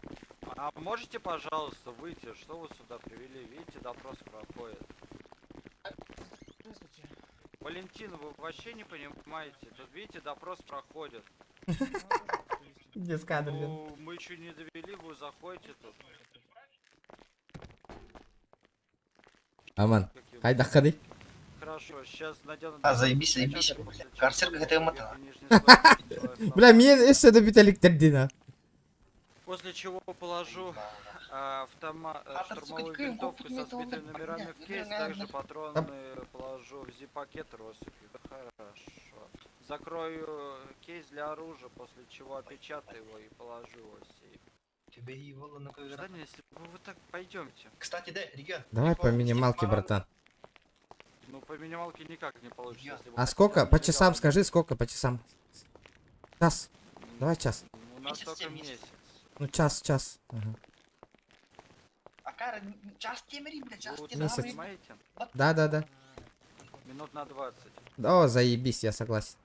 А можете, пожалуйста, выйти? Что вы сюда привели? Видите, допрос проходит. Валентин, вы вообще не понимаете. Тут, видите, допрос проходит. Без кадра. Ну, мы еще не довели, вы заходите тут. Аман, хайда ходи. Хорошо, сейчас надену... Заебись, заебись. Карцер как это мотал. Бля, мен өсі да бітеліктерді, на. После чего положу штурмовую винтовку со сбитыми номерами в кейс, также патроны положу в зип-пакет россыпью. Хорошо. Закрою кейс для оружия, после чего опечатаю его и положу его в сейф. Тебе его на Ждание, если вы так пойдемте. Кстати, да, регион. Давай по минималке, братан. Ну по минималке никак не получится. Если вы А сколько? По хотите часам нелегально. скажи, сколько по часам? Час. Давай час. У нас только месяц. Ну час. Ага. А кара, час темери, бля, час Вы темери. Месяц. понимаете? Да. Минут на 20. О, заебись, я согласен.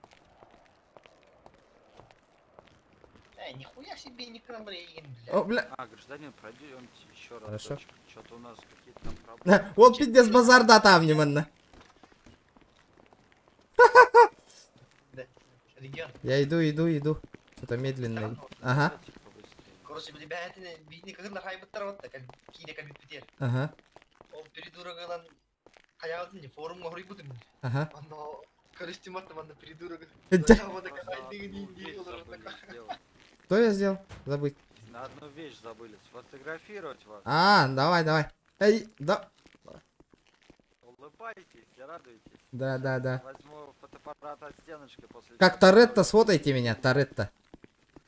Нихуя себе не крамрейн, О, бля. А, гражданин, пройдемте еще раз. Хорошо. Что-то у нас какие-то там проблемы. Вот пиздец базар, да, там, внимательно. Регион. Я иду. Что-то медленно. Ага. Короче, ребята, видно, как на хайбе таротта, как кине как битер. Ага. Он передураган хаявдын не форум гори будем. Ага. Но костюмат на передураг. Что я сделал? Забыть. На одну вещь забыли. Сфотографировать вас. А, давай. Эй, да. улыбайтесь и радуйтесь. Да, да, да. Возьму фотоаппарат от стеночки после Как чего- Торетто, сфотайте меня, Торетто.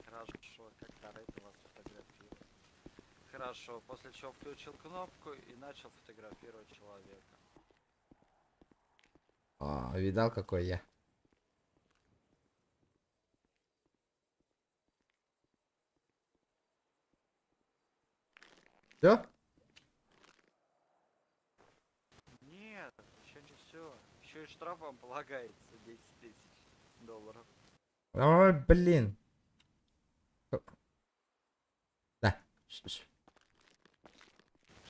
Хорошо, как Торетто вас фотографирует. Хорошо, после чего включил кнопку и начал фотографировать человека. О, видал, какой я. Все? Нет, еще не все. Еще и штраф вам полагается 10 тысяч долларов. Ой, блин. Да.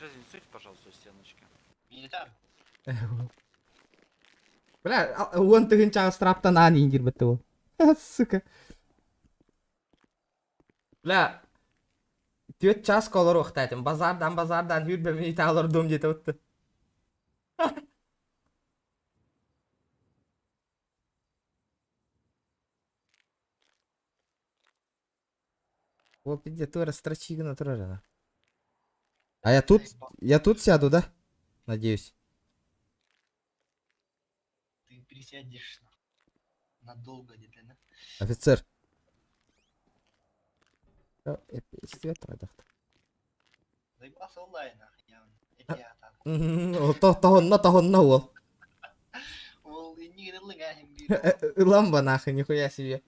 Разнесите, пожалуйста, стеночки. Милитар. Бля, он тыгынча страптан ан индир бітті ол. Сука. Бля. 4 час колор оқтайтым. Базардан жүрбемей тағылар дом жете өтті. Ол пиде тура строчигана тура жана. А я тут сяду, да? Надеюсь. Ты присядешь надолго где-то, да? Офицер. Свет радахты. Заебался онлайн, нахуй, явно. Это я так. Тағынна ол. Ол, не гыдылың ахим Ламба нахуй, нихуя себе.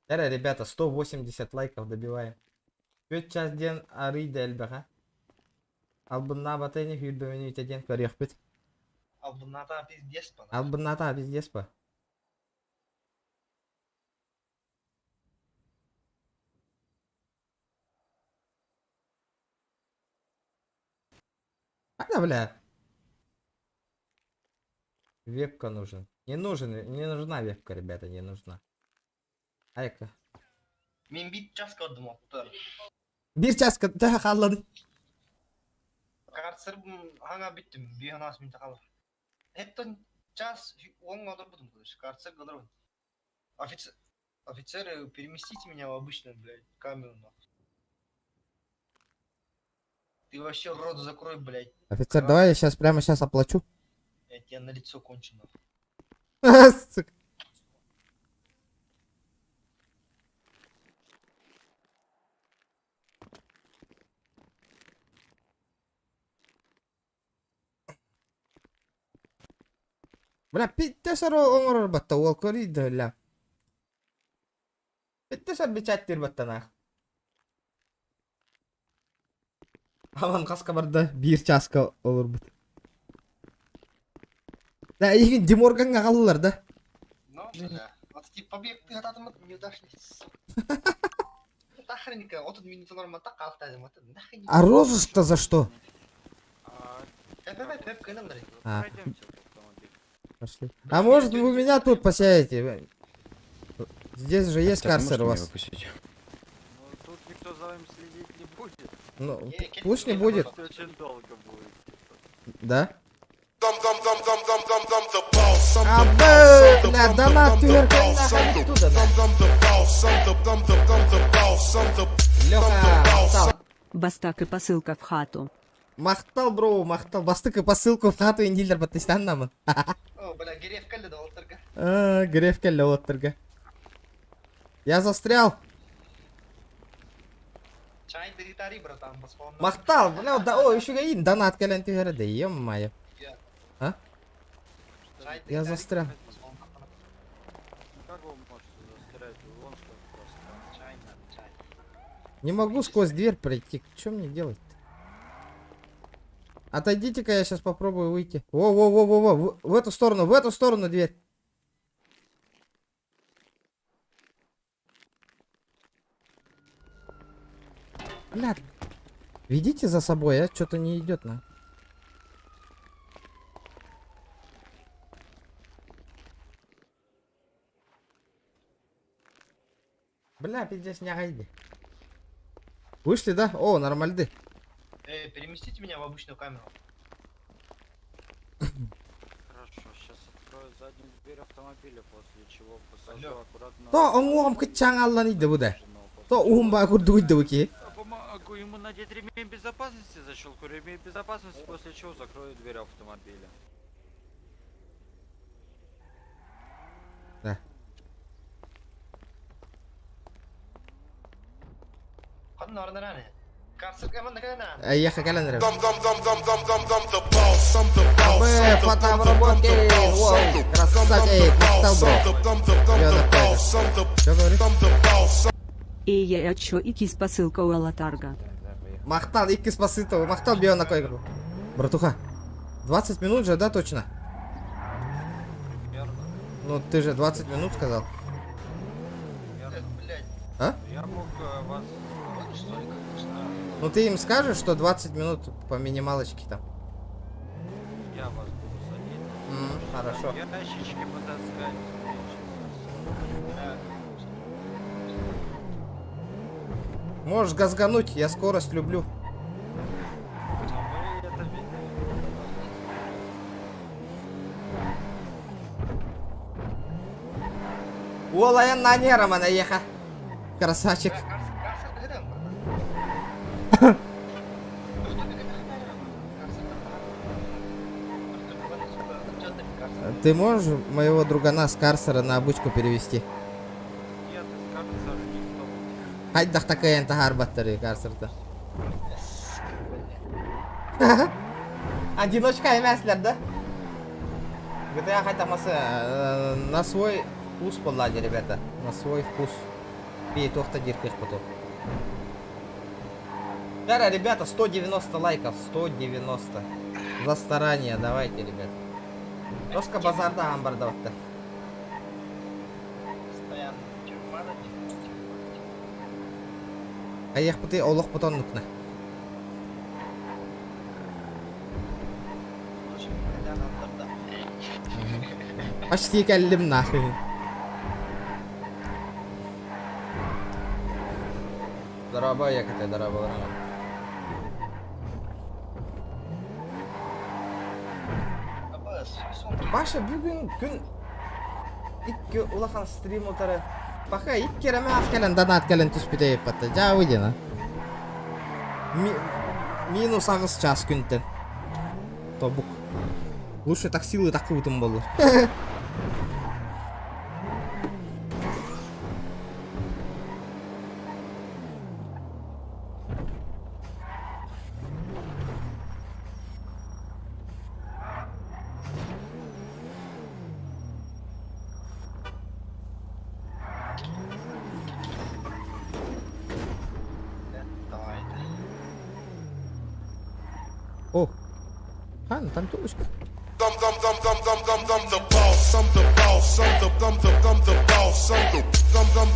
Ребята, 180 лайков добиваем. 4 час ден арыйды әлбіға. Албынна батайны хүрбөмені үтеден көрек бит. Албыната пиздец па. Албынната пиздец па. А, бля. Вебка нужен. Не нужна вебка, ребята, не нужна. Айка. Мен бит час көрдім оқтар. Bir çaskı daha kaldı. Карцер хана биттим, биханас минта қалыр. Эттон час он годор будем кудыш, карцер годор. Офицеры, переместите меня в обычную, блядь, камеру нахуй. Ты вообще рот закрой, блядь. Офицер, давай я сейчас прямо сейчас оплачу. Я тебя на лицо кончено. Сука. Бля, питтесар оңорор батта, ол көрейді, ля. Питтесар бичаттер баттанақ. Аман қасқа барда, бір часка олар бұт. Да, еген деморганға қалылар, да. Ну, да. Вот типа побег ты от атома неудачный. Охранника, вот тут минута норма так алтадым, вот нахрен. А розыск-то за что? Давай, кайдан дари. Пройдемте в автомобиль. Пошли. А может вы меня тут посядете? Здесь же есть карцер у вас. Ну, тут никто за вами следить не будет. Ну, пусть не будет. Очень долго будет. Да? Бля, донат тюркай нахуй туда, Лёха, Бастак и посылка в хату. мақтал, бро, мақтал. Бастық и посылку в хату индилер баттыштаннамын. О, бля, греф калли да олтырга. Греф келлі отырға. Я застрял. Чай дыритари, братан, баспон. Мақтал, бля, да, о, еще гаин, донат келен тюркай, да, ё-моё. А? Я застрял. Как вы можете застрять? Вон сколько просто. Чай надо, чай. Не могу сквозь дверь пройти. Что мне делать-то? Отойдите-ка, я сейчас попробую выйти. Во-во-во-во-во. В эту сторону дверь. Бля, ведите за собой, а? Что-то не идет на. Бля, пиздец, не гайди. Вышли, да? О, нормальды. Переместите меня в обычную камеру. Хорошо. Сейчас открою заднюю дверь автомобиля, после чего посажу аккуратно... То оңуом кытчаң аллан иде бу да. То уумба курду иде бу ки. Помогу ему надеть ремень безопасности, защелкну ремень безопасности, после чего закрою дверь автомобиля. Да. Kadın orada ne? Karşı hemen ne kadar ne? Ехай календарь. Фотообработки. Ой, красавчик. Махтал, бро. Я напрягся. Что говоришь? Я чё и кис посылка у Алатарга. Махтал, икки спаситого. Махтал, бьет на койку. Братуха, 20 минут же, да, точно? Ну, ты же 20 минут сказал. А? Я мог вас... Ну, ты им скажешь, что 20 минут по минималочке там. Я вас буду садить. Хорошо. Ящички потаскать. Можешь газгануть, я скорость люблю. Олая на нерама наеха. Красавчик. Ты можешь моего другана с Карсера на обучку перевести? Нет, из Карсера никто. Хайдах такая энтагар баттери Карсерда. Одиночка эмеслер, да? GTA хайтамасы на свой вкус полади, ребята. На свой вкус. Пей тохта дирких потом. Да, ребята, 190 лайков, 190. За старание, давайте, ребят. Тоска базарда амбардаватта. Аяқ пути олық бутон нукна. Почти кәллім нахуй. Дорога якате, дорога. Баша бүгін күн икки улахан стрим отары. Пока икки реме аткелен донат келен түспүтей патта. Жа уйдена. Минус ағыз час күнтен. Тобук. Лучше так силы так утым болу. О, хан, там тулочка.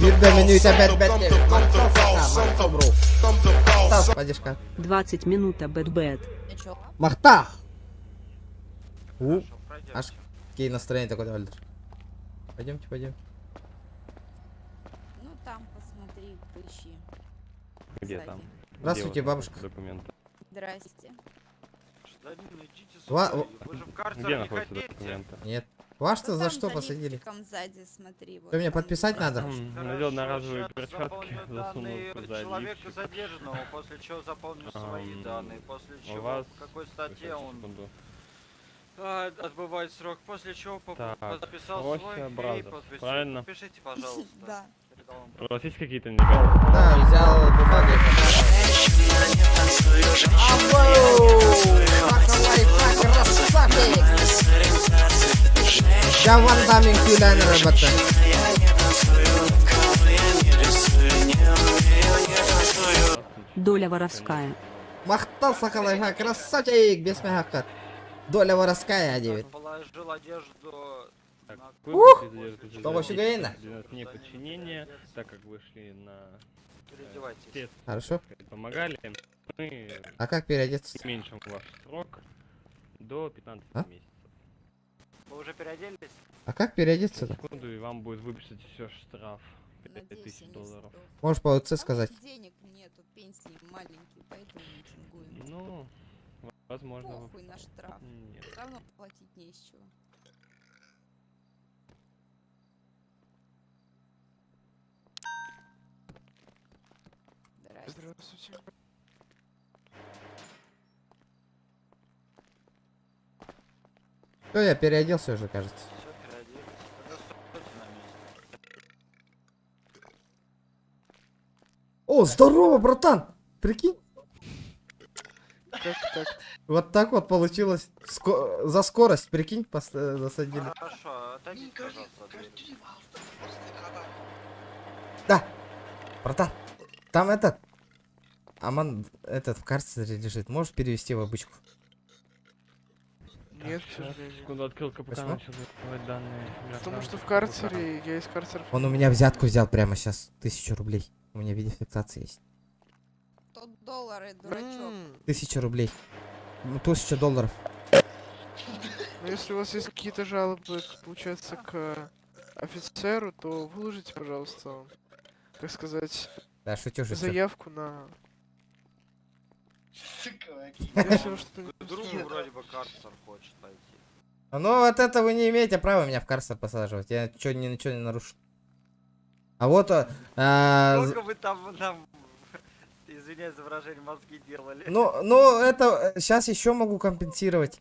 Бирде менюйте бэт-бэт. Махтал, бро. Махтал, падишка. 20 минут бэт-бэт. Махта! Аж какие настроения такое, Альдер. Пойдемте, пойдем. Ну там посмотри, поищи. Где там? Здравствуйте, бабушка. Документы. Здрасте. Вы же в карцер Где не находятся хотите? документы? Нет. Вас-то за Там что за посадили? лифчиком сзади, смотри. Вот Что, мне там. подписать надо? Надел одноразовые Щас перчатки, заполню засунул данные туда человека лифчик. задержанного, после чего заполню свои данные, после У чего вас... в какой статье Сейчас, он секунду. отбывает срок, после чего Так, подписал Роща свой и Бразов, подписал. правильно? Подпишите, пожалуйста. Да. Передал вам. У вас есть какие-то нелегалы? Да, взял бумаги. Я ван даминг юлайнер, ребята. Доля воровская. Махтал Сахалайха, красавчик, без мягкот. Доля воровская, девять. Положил одежду Так, на вы будете задержаны Того сюда неподчинения, так как вышли на... переодевайтесь. Те, Хорошо. помогали, мы А как переодеться? уменьшим ваш срок до 15 А? месяцев. Вы уже переоделись? А как переодеться-то? Секунду, и вам будет выписать еще штраф. Надеюсь, 5000 я не долларов. сдох. Можешь по ОЦ сказать. Денег нету, пенсии маленькие, поэтому митингуем. Ну, возможно... Похуй на штраф. Нет. Все равно платить не из чего. Здравствуйте. Все, я переоделся уже, кажется. Все переоделись. Тогда стойте на месте. О, здорово, братан! Прикинь? Так. Вот так вот получилось. За скорость, прикинь, засадили. Хорошо, отойдите, пожалуйста, от двери. Да, братан, там этот... Аман, этот в карцере лежит. Можешь перевести в обычку? Нет, к сожалению. Секунду открыл КПК, Почему? начал записывать данные. Потому что в карцере, я из карцера... Он у меня взятку взял прямо сейчас. 1000 рублей. У меня видеофиксация есть. $100, дурачок. 1000 рублей. Ну, 1000 долларов. Ну, если у вас есть какие-то жалобы, получается, к офицеру, то выложите, пожалуйста, так сказать, Да, шучу. заявку на... Сука, Если вы что-то не Другу устроит. вроде бы карцер хочет пойти. Ну, вот это вы не имеете права меня в карцер посаживать. Я ничего не нарушил. А вот... Сколько вы там нам, извиняюсь за выражение, мозги делали? Ну, это... Сейчас еще могу компенсировать.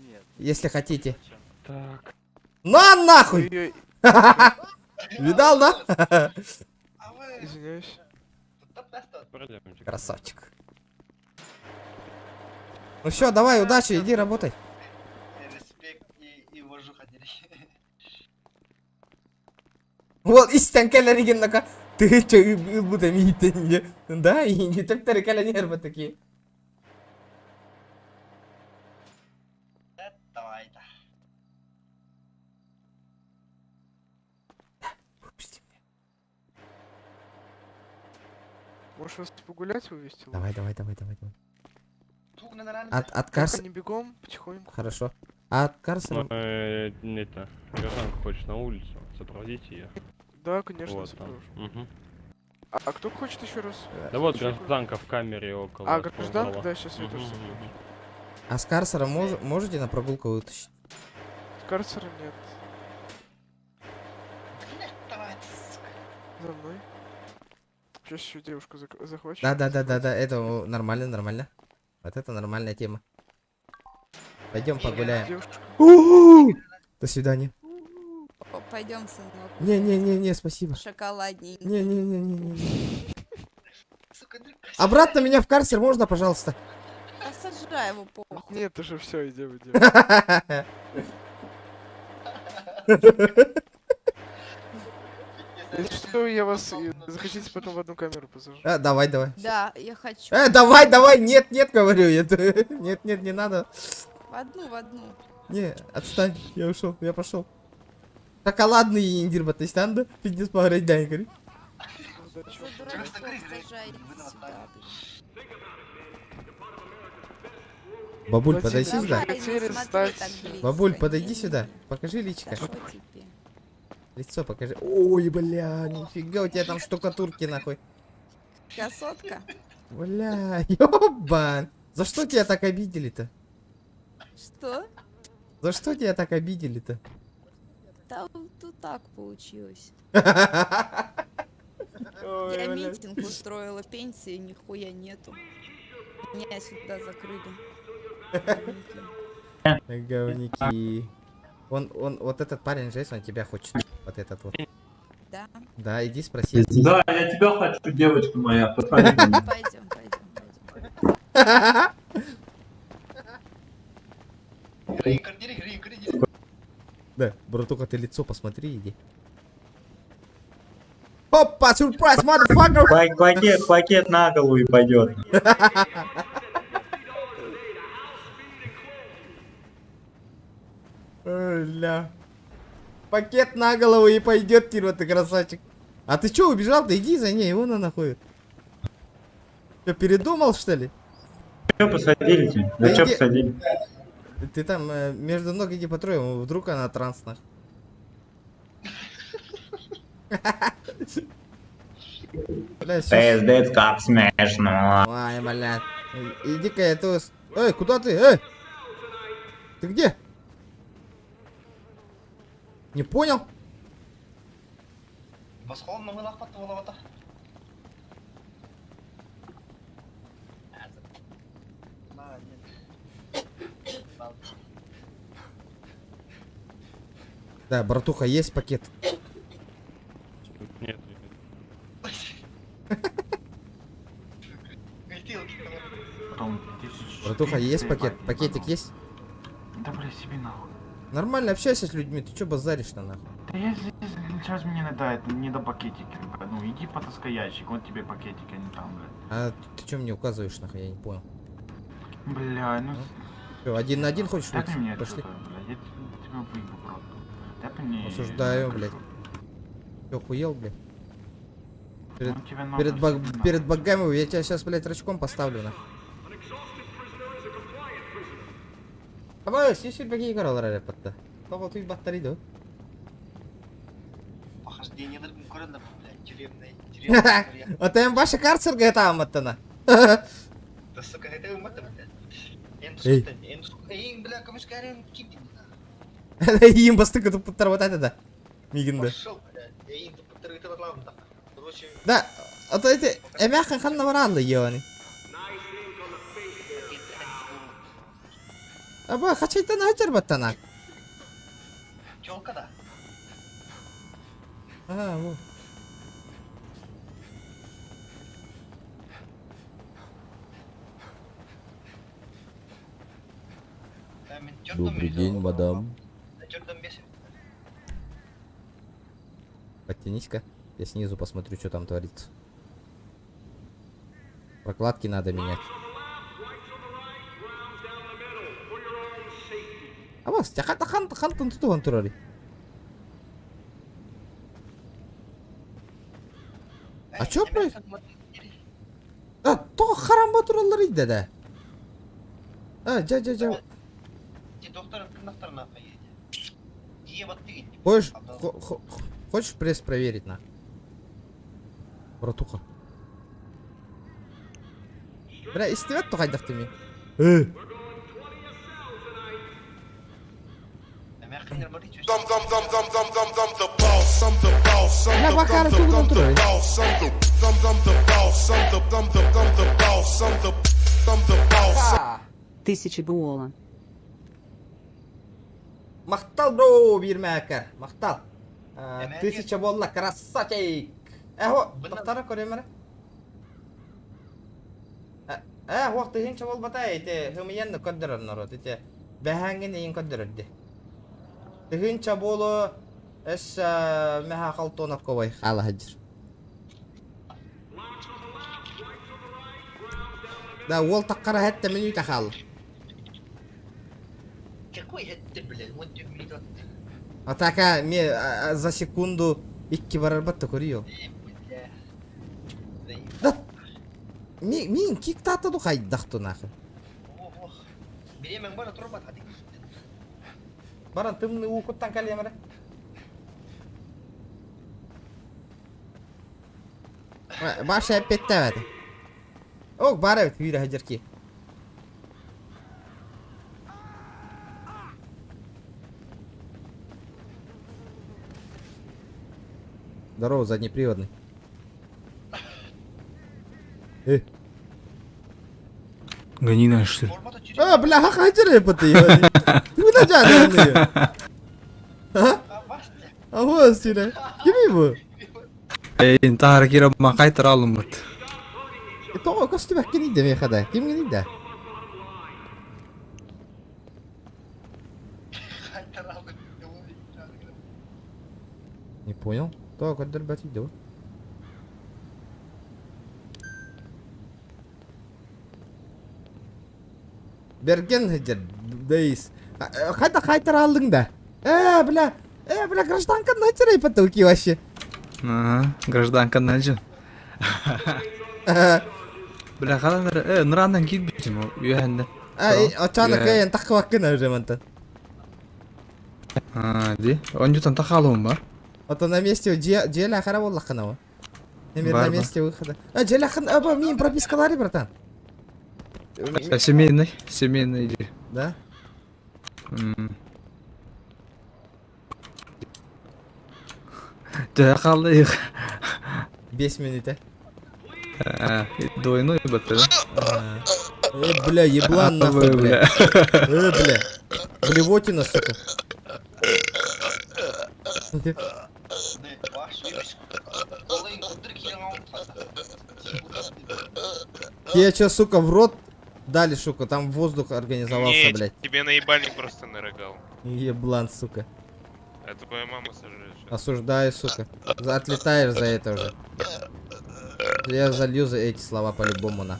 Нет. Если хотите. Зачем? Так. На нахуй! Ой-ой, Видал, да? извиняюсь. Пройдемте. Красавчик. Ну все, давай, удачи, иди работай. Респект и уважуха дери. Вот, истен келлеригеннака. Ты че, будто митинге. Да, и не так-то рекалянерба такие. Давай-то. Может вас погулять вывести? Давай. Тук на наранье. От Только карцера... не бегом, потихоньку. Хорошо. А от карцера... Это, гражданка хочет на улицу, сопроводите ее. Да, конечно, Вот там. сопровожу. Мгм. А кто хочет еще раз? Да вот гражданка в камере около. А, гражданка, спортзала. да, сейчас я тоже Мгм, сопровожу. мгм. А с карцера можете на прогулку вытащить? С карцера нет. Давай, сука. За мной. Сейчас еще девушку захвачу. Да, это нормально. Вот это нормальная тема. Пойдем погуляем. Девушка. До свидания. Пойдем, сынок. Не, спасибо. Шоколадненький. Не. Сука, Обратно меня в карцер можно, пожалуйста? Посажай его похуй. Нет, уже все, идем. Если что, я вас захотите потом в одну камеру посажу. Давай. Да, я хочу. Давай, нет, говорю. Нет, не надо. В одну. Не, отстань, я ушел, я пошел. Шоколадный индир батыстан да? Пиздец поговорить, да, Игорь. За дурачков сажайте сюда, блин. Бабуль, Владимир, подойди давай. сюда. Давай, не смотри так близко. Бабуль, подойди Не, сюда. не. Покажи личико. Да шо тебе? Лицо покажи. Ой, бля, нифига, у тебя там штукатурки, нахуй. Красотка? Бля, ёбан. За что тебя так обидели-то? Что? За что тебя так обидели-то? Да тут так получилось. Ой, Я бля. митинг устроила, пенсии нихуя нету. Меня сюда закрыли. Говнюки. Он, вот этот парень же есть, он тебя хочет. Вот этот вот. Да. Да, иди спроси. Да, я тебя хочу, девочка моя, подходи ко мне. Пойдем. Да, братуха, ты лицо посмотри, иди. Опа, сюрприз, motherfucker! Пакет на голову и пойдет. Ля. Пакет на голову и пойдет, Тирва, ты красавчик. А ты чё, убежал-то? Иди за ней, вон она ходит. Чё, передумал, что ли? Че посадили тебя? За что иди. посадили? Ты там между ног иди по трое, вдруг она трансна. Бля, Пиздец, как смешно. ой, блядь. Иди-ка я то... Эй, куда ты? Эй! Ты где? Не понял? Да, братуха, есть пакет? Нет. Братуха, есть пакет? Пакетик есть? Да, бля, себе нахуй. Нормально общайся с людьми, ты чё базаришь-то нахуй? Да я здесь, сейчас мне не до пакетики, ребят. Ну, иди потаскай ящик, вот тебе пакетик, а не там, бля. А ты чё мне указываешь нахуй, я не понял. Бля, ну... Чё, один на один хочешь Дай выйти? мне Пошли. отсюда, бля, я тебя выебу в рот. Дай мне... Осуждаю, блядь. Чё, охуел, блядь? Перед, Ну, тебе надо перед богами я тебя сейчас, блядь, рачком поставлю, нахуй. Абай, сюсюль бәгей қаралар әрәпатта. Тоғы тұй баттар иді. Похождениелерім көрінді, блядь, тюремный. Отайым башы карцерға ета аматтана. Да, сука, это умата, блядь. Эйн, бля, коммускарен кипин. Иім басты күтіп бұттар вот это да. Мигінді. Пошел, блядь. Эйн, ты подтыры лавында. Короче... Да, ото эти әмәқін қанна баралды, ебаны. Абай, қачайтан әчер баттана. Чёлка, да? Ага, во. Добрый день, мадам. Подтянись-ка. Я снизу посмотрю, что там творится. Прокладки надо менять. А вот, хан тутуган турали. А чё происходит? А, то харамба туралар иде да. А, жа. Доктор нахуй едет. Ева ты. Хочешь пресс проверить, на? Братуха. Бля, истевет то хайдах ты мне. Я пока расстегнул трое. Тысячи буола. Мақтал, бро, бирмәкәр. Мақтал. 1000 болла, красавчик. Эхо, тоқтара көремәрі. Вақты хенче бол батай, те хымыянны көддірір нұры, те бәхәңген ең көддірірді. Хенче болу, әш мәхә қалтуынат көбай, қалы хаджыр. Да, ол таққара хәтті меню тақалы. Какой это, блядь, вот 2 минут. Атака, мне за секунду 2 барар батты көріyo. Да, мен киктаты ду қайдақты нақы. Беремен бара тұрбат, хadi. Баран тымны уқыттан кәлемірі. Башы әппетті әвәді. Оқ, бар әвәді, үйрі хаджарки. Здорово, заднеприводный. Гонина, что ли? А, бля, хаджары паты, ебаный. Ты куда джады, А вот, стиля. Кем его? Интахар кира макай таралым бут. Это косты бәккен иді мен қада. Кем ген иді? Не понял. То көддір бәт иді. Берген хеджер, дейс. Қайтар алдың да. Бля, гражданка начер айпатты уки вообще. Ага, гражданка наджин. Бля, қаландар, нұрандан кетбейтім о, үйәнді. Очаны кайын тақы баққын өже мәнтін. Ди, он jutан тақалуым бар. Это на месте джеля ахара боллаққына о. Немер на месте выхода. Джеля ахын, оба, мен пропискалары, братан. Семейный иди. Да? 5 минут. Двойной баттер. Бля, еблан нахуй, бля. Бля. Блевотина, сука. Я чё, сука, в рот дали, сука, там воздух организовался, Не, блядь. тебе наебальник просто нарыгал. Еблан, сука. Это твоя мама сожрет. Осуждаю, сука. Отлетаешь за это уже. Я залью за эти слова по-любому, на.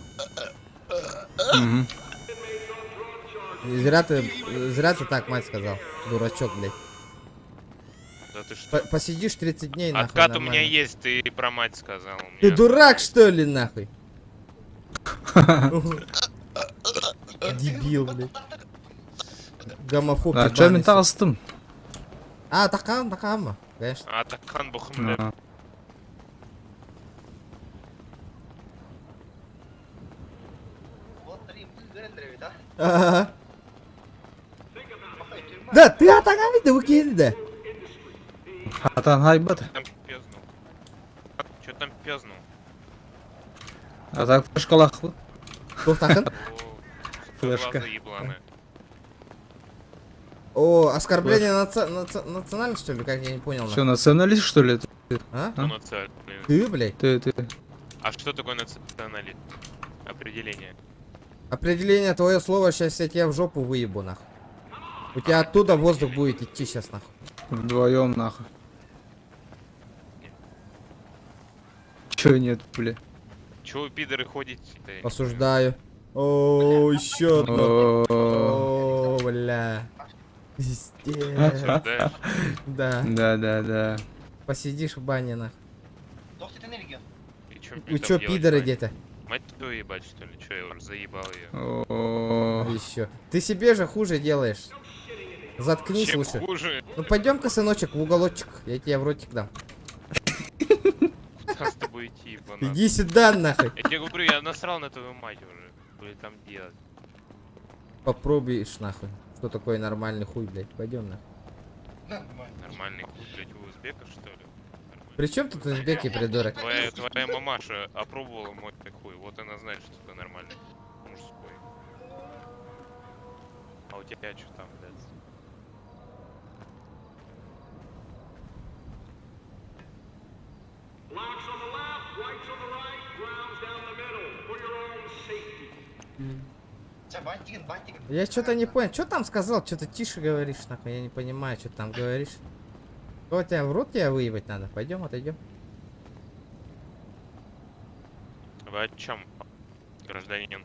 Зря ты так, мать сказал. Дурачок, блядь. Да ты что? Посидишь 30 дней, нахуй. Откат у нормально. меня есть, ты про мать сказал. У Ты меня- дурак, что ли, нахуй? Дебил, блядь. Гомофоб. А чё менталстым? А, такама, конечно. А, так хан бухым, блядь. Ага. Да, ты атаками да выкинь, да. Атан хайбат. Там пёзнул. Чё там пёзнул? А так в школах. Тоқтақын? Флешка. Глаза ебланы. О, оскорбление национальности, что ли? Как я не понял. Что, националист, что ли? А? Кто националист? Ты, блядь. Ты. А что такое националист? Определение. Определение твое слово, сейчас я тебя в жопу выебу, нахуй. У тебя оттуда воздух будет идти сейчас, нахуй. Вдвоем, нахуй. Чё нет, бля? Чё вы, пидоры, ходите? Осуждаю. О, еще одно. О, бля. Пиздец. Осуждаешь? Да. Да. Посидишь в бане, нахуй. И чё мне Вы там чё, делать, пидоры мать? где-то? Мать твою ебать, что ли? Чё, я уже заебал её. Еще. Ты себе же хуже делаешь. Заткнись Чем лучше. хуже? Ну пойдем-ка, сыночек, в уголочек. Я тебе в ротик дам. Куда с тобой идти, ебанат? Иди сюда, нахуй. Я тебе говорю, я насрал на твою мать уже. Что там делать? Попробуешь, нахуй. Что такое нормальный хуй, блядь. Пойдем, нахуй. Нормальный хуй, блядь, у узбека, что ли? При чем тут узбеки, придурок? Твоя мамаша опробовала мой хуй, вот она знает, что такое нормальный мужской. А у тебя что там, блядь? Я что-то не понял. Что там сказал? Что-то тише говоришь, нахуй. Я не понимаю, что ты там говоришь. Что тебя в рот тебя выебать надо? Пойдем, отойдем. Вы о чем, гражданин?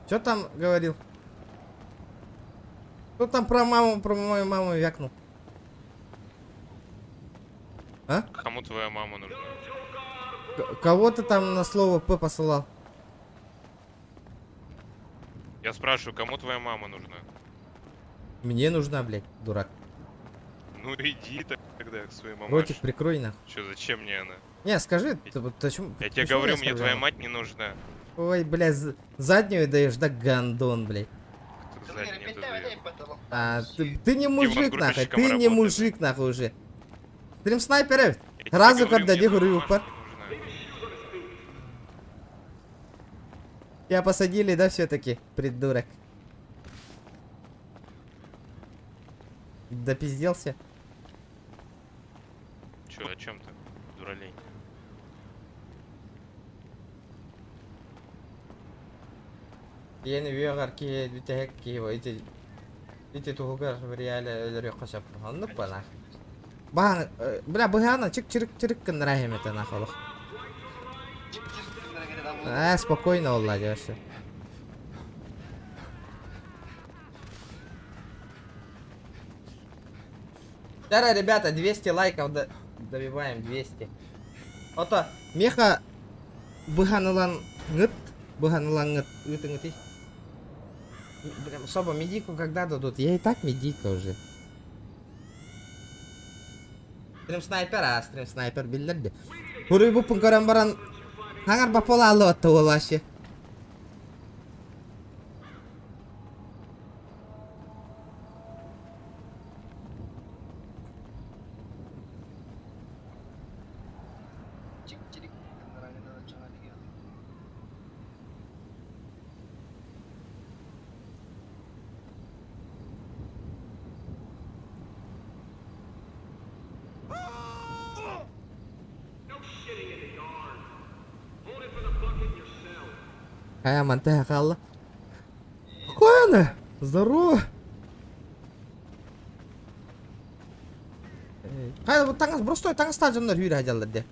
Что там говорил? Кто там про маму, про мою маму вякнул? А? Кому твоя мама нужна? Кого ты там на слово П посылал? Я спрашиваю, кому твоя мама нужна? Мне нужна, блядь, дурак. Ну иди тогда к своей мамаше. Ротик прикрой, нахуй. Чё, зачем мне она? Не, скажи, Я тебе говорю, мне твоя мать не нужна. Ой, блядь, заднюю даешь, да гандон, блядь. Кто заднюю даёт? А, ты не мужик, нахуй, группировщиком ты не работает. мужик, нахуй, уже. Стрим снайперов. Я тебе Разу говорю, когда мне говорю, твоя пар. мамаша не нужна. Тебя посадили, да, все-таки, придурок? Допизделся? Чё, о чем ты, дуралей? Yeni üyeler ki bir ki o iti tuğgar bir yale öyle kaşap anlık bana. Bana bla bıhana çık rahim eten akıllı. Спокойно, Алла, девушка. Да, ребята, 200 лайков добиваем, 200. Ото, меха быганылан гыт, гыты. Прям особо медику когда дадут? Я и так медика уже. Стрим снайпер билдерди. Хуруй бу пункаран баран. Хангар бапола алло атты ол вообще. Кая манте қалла. Какой она? Здорово. Кая бұл таңыз, бростой таңыз тажымдар үйрі ажалдар де.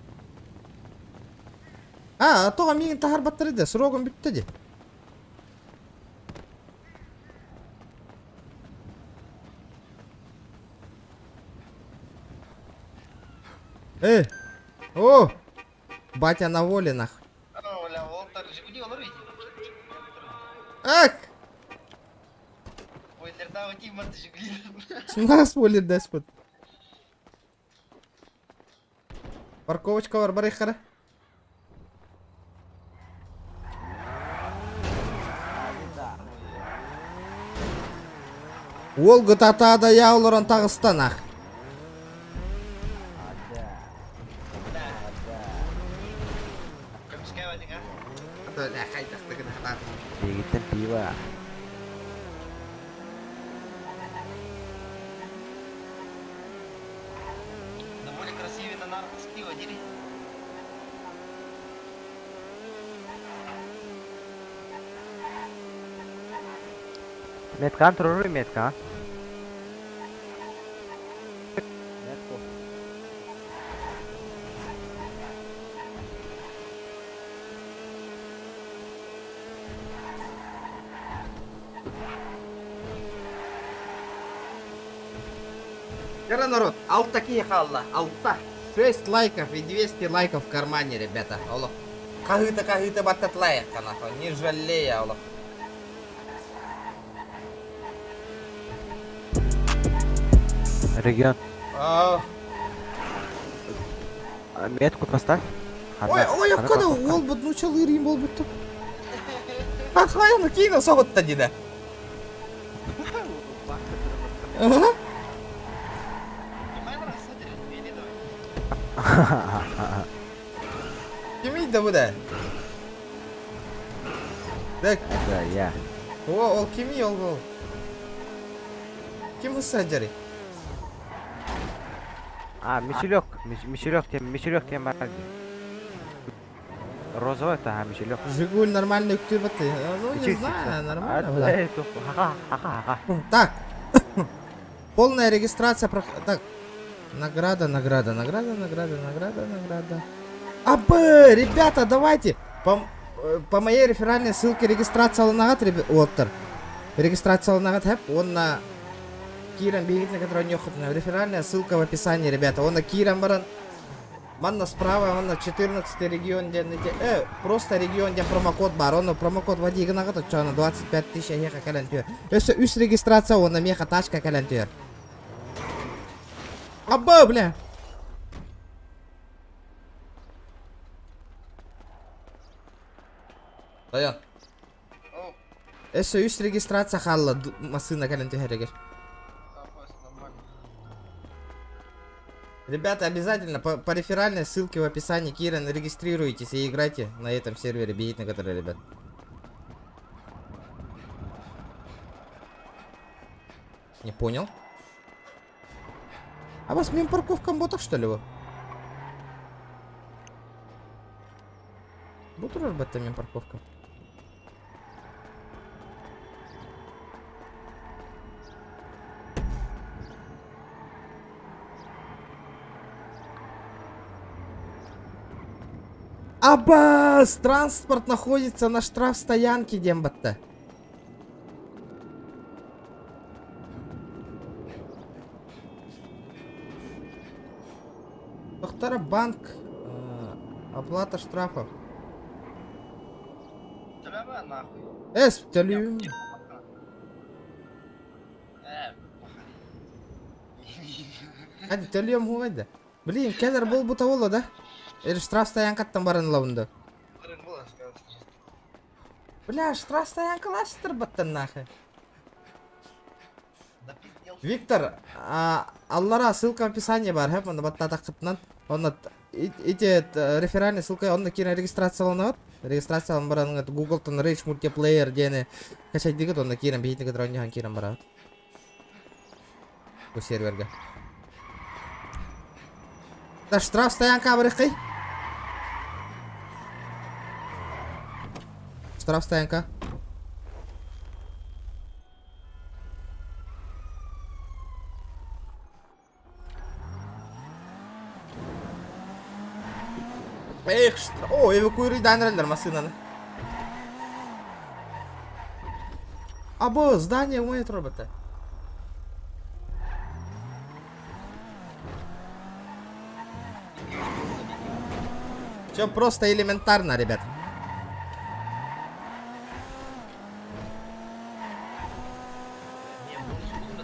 Тоға мейін тахар баттар еді, сұрогын бітті де. О! Батя на воле, нахуй. Ак! Нас воле деспот. Парковочка бар, бар ихара. Ол гытатада яуларын тағыстан ақ. Егіттен пиво. Довольно красивее на нарках с пива, дери. Меткан тұрыр метка. Кара народ, алт такие халла, алта. 6 лайков и 200 лайков в кармане, ребята. Алло. Кагыта баттат лайка, нахуй, не жалей, алло. Регион. Ой, Метку поставь. когда ол бұд, ну чал ирим бол бұд. Қай, оны кейін соғытта дейді. Кемейді бұда? Так. Это я. Ол кемей, ол бұл. Кем ұса жарай? Мишелек тем бар. Розовый это Мишелек. Жигуль нормальный үктір бітті. Ну, не знаю, нормально. Так. Полная регистрация. Так. Награда. Абы, ребята, давайте. По моей реферальной ссылке регистрация алынағат, ребята. Регистрация алынағат, хэп. Он на Киран бегит, на который не охотно. Реферальная ссылка в описании, ребята. Он на Киран баран. Манна справа, он на 14 регион, где просто регион, где промокод бар. Он на промокод води гнагат, что на 25 000 ехать калентер. Если үс регистрация, он на меха тачка калентер. Абба, бля. Даян. Если үс регистрация халла, машина калентер регер. Ребята, обязательно по реферальной ссылке в описании Киран регистрируйтесь и играйте на этом сервере, бегите на который, ребят. Не понял? А вас мимо парковка ботах, что ли, вы? Буду работать мимо парковка. Абас! Транспорт находится на штрафстоянке, дембатта. Доктора банк. Оплата штрафов. Телю. Hadi telüyorum huvayda. Блин, кедер был бутаволо, да? Или штрафстоянкаттан барын лавында. Бля, штрафстоянка ластер баттан нахуй. Виктор, Аллара ссылка в описании бар, хэп, он батта тақсыптан. Он эти реферальные ссылка, он на кино регистрацияланат. Регистрациялан баран Google-тан Rage Multiplayer дені качать дегет, он на кино бейті кадрониян кино барат. Бұл серверге. Да штрафстоянка барықай. Штрафстоянка. Эх, о, эвакуируйданрелер машинаны. Або здание умеет робота. Все просто элементарно, ребят.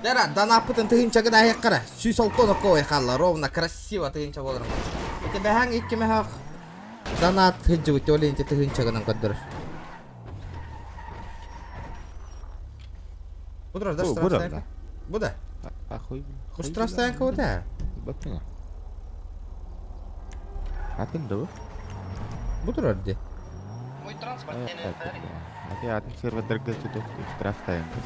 Дара, данапытын тыгынча гына яккара. Сүй солтоно кой халла, ровно красиво тыгынча болар. Это бахан иккеме хак. Данат хыджы төленте тыгынча гына каддыр. Будра, да штрафстоянка? Буда? Ахуй. Штрафстоянка вот да. Батна. Атын да? Будра де. Мой транспорт не Ати атын сервердерге түдө штрафстоянка.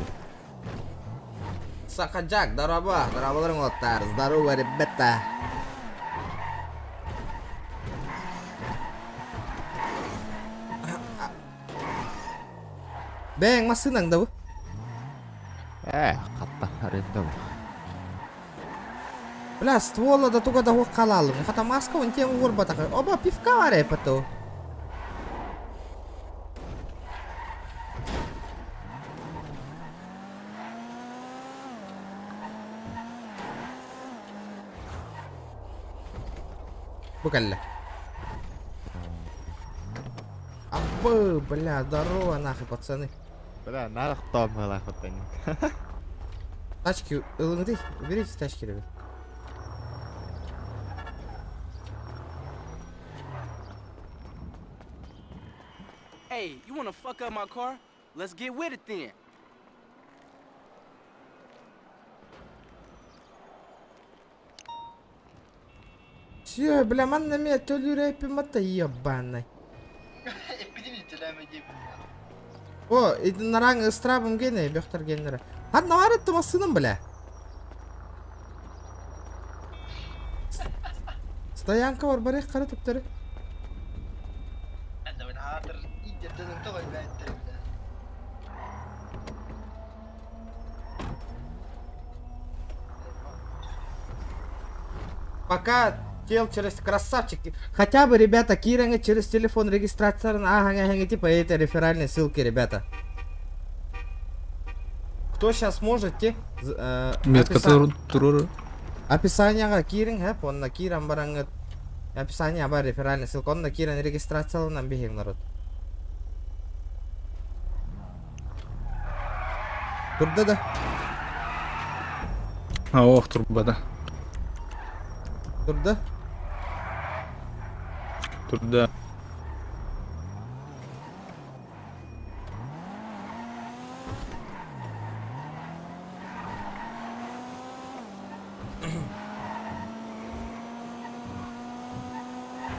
Сакаджак, дарабаларың оттар. Здорово, ребята. Бәң, машинаңда бу? Қатта аренда бу. Бля, ствола да туга да хук қалалым. Хата маска он тем урбатака. Оба, пивка варе пату. Букалля. Абы, бля, здорово нахуй, пацаны. Бля, нарах томала хотань. Тачки, ЛНД, уберите тачки, ребят. Hey, you wanna fuck up my car? Let's get with it then. Все, бля, манна меня то ли рэпим-то ебаный. О, иди на ранг страбым гене, бехтер генера. Одна варит то сыном, бля. Стоянка бар, барих каратып тары. Пока тел через красавчики. Хотя бы, ребята, Киренга через телефон регистрация. Ага, типа это реферальные ссылки, ребята. Кто сейчас можете описание Киринг, он на Кирам барангат. Описание бар реферальная ссылка. Он на Кирен регистрация нам бегем народ. Турда да. Ох, турбада. Турда. Турда.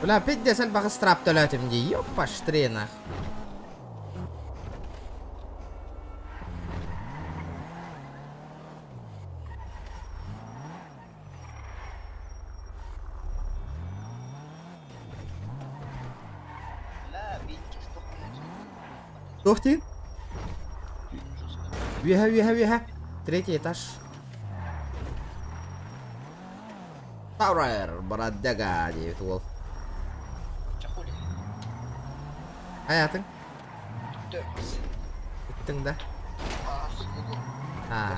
Бля, опять десаль баха страп толятим ди. Ёпа штренах. Тухти. Виха. Третий этаж. Таурайер, бродяга, девять волк. Hayatın? Gittin de. Ha.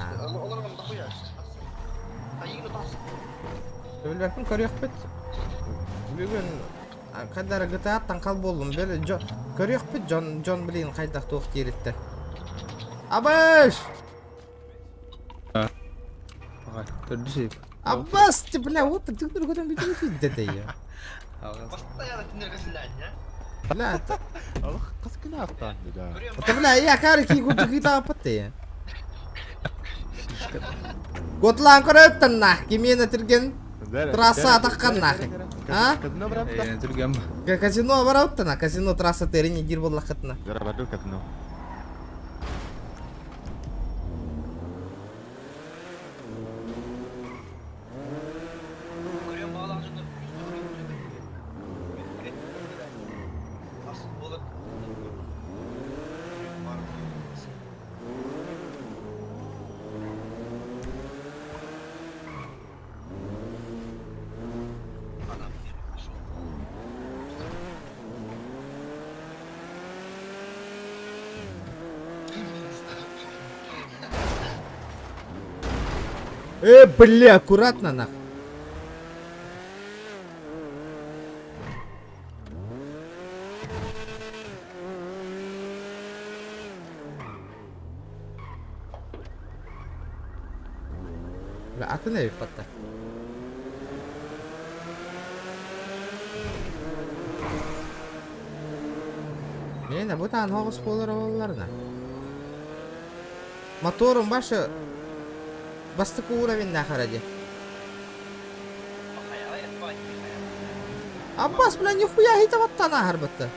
Bilmem körüyor bit. Bugün kadar GTA tankal boldum. Böyle körüyor bit John bilin kaydak toq deritte. Abaş. Abbas, бля, вот ты другой там видео видите я. Постоянно ты не разлянь, Бля, это... Кыз кына актан да. Это, бля, я карки гуджита апатты. Готлан көрөттөн нах, кимени тирген трасса таккан нах. А? Казино бараттына, казино трасса терине дир боллакытына. Зарабаду казино. Бля, аккуратно нах. Бля, останови пота. Мені bu tane hoğuz polar oğullarına. Motorun başı bastık uğravinde haradı. Abbas bilan nихуя hitavattı harbatta.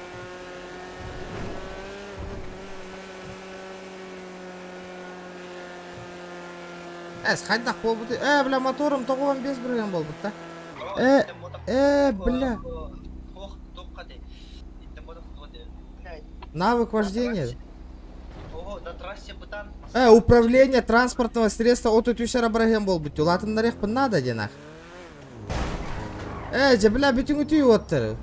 Қайдақ болбыды? Бля, моторым 95 бірген болбыды да. Бля. Навык вождения. На трассе бытан. Управление транспортного средства от өтүшер бірген болбыды. Улатын нарек надо денах. Бля, бүтін үтүй оттыр.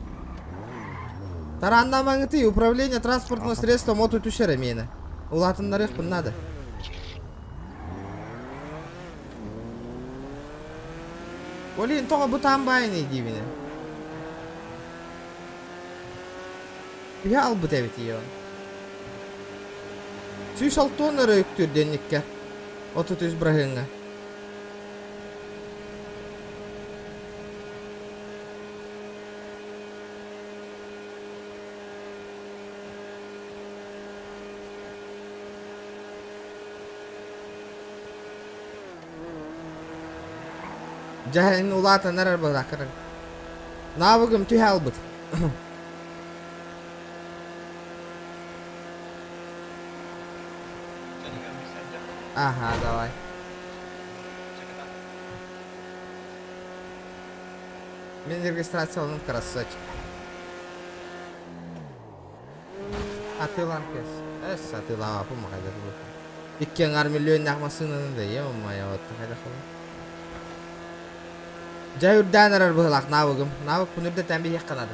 Таранна маңыты управление транспортного средства от өтүшер мені. Улатын нарек надо. Олин тоға бұтан байыны дейміне. Я ал бұт әбет ие. Сүйш ал тоныры өктір денікке. 33 бірағыңа. Jahin ulata narar bırakırım. Навыгым tüy albıt. Ага, давай. Мен регистрацияның красавчик. Атылан кес. Атылан апы мағайда бұл. 2 миллион нақмасының да, ема-ма, отты қайда қылы. Jay udah narar behlak nawagum. Nawag punib da tambi yakkanada.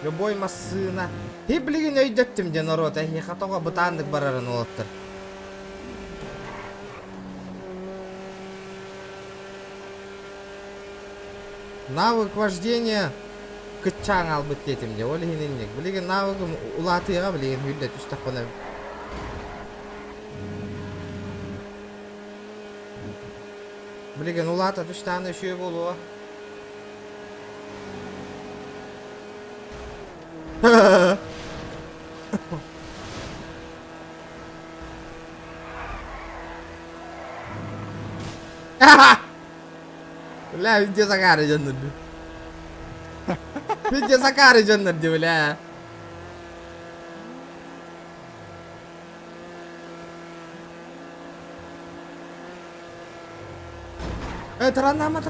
Geboy masına. Hibligin öydettim janarota. Hikatoga butandık bararan olattır. Навык вождения кычаң албыт детим де. Олы хиненек. Билеген навыгым улатыға билеген хүлдет үстақпана. Билеген улата түштаны шүйе болуға. Бля, видео закары жандырды. Видео закары жандырды, бля. Таранама.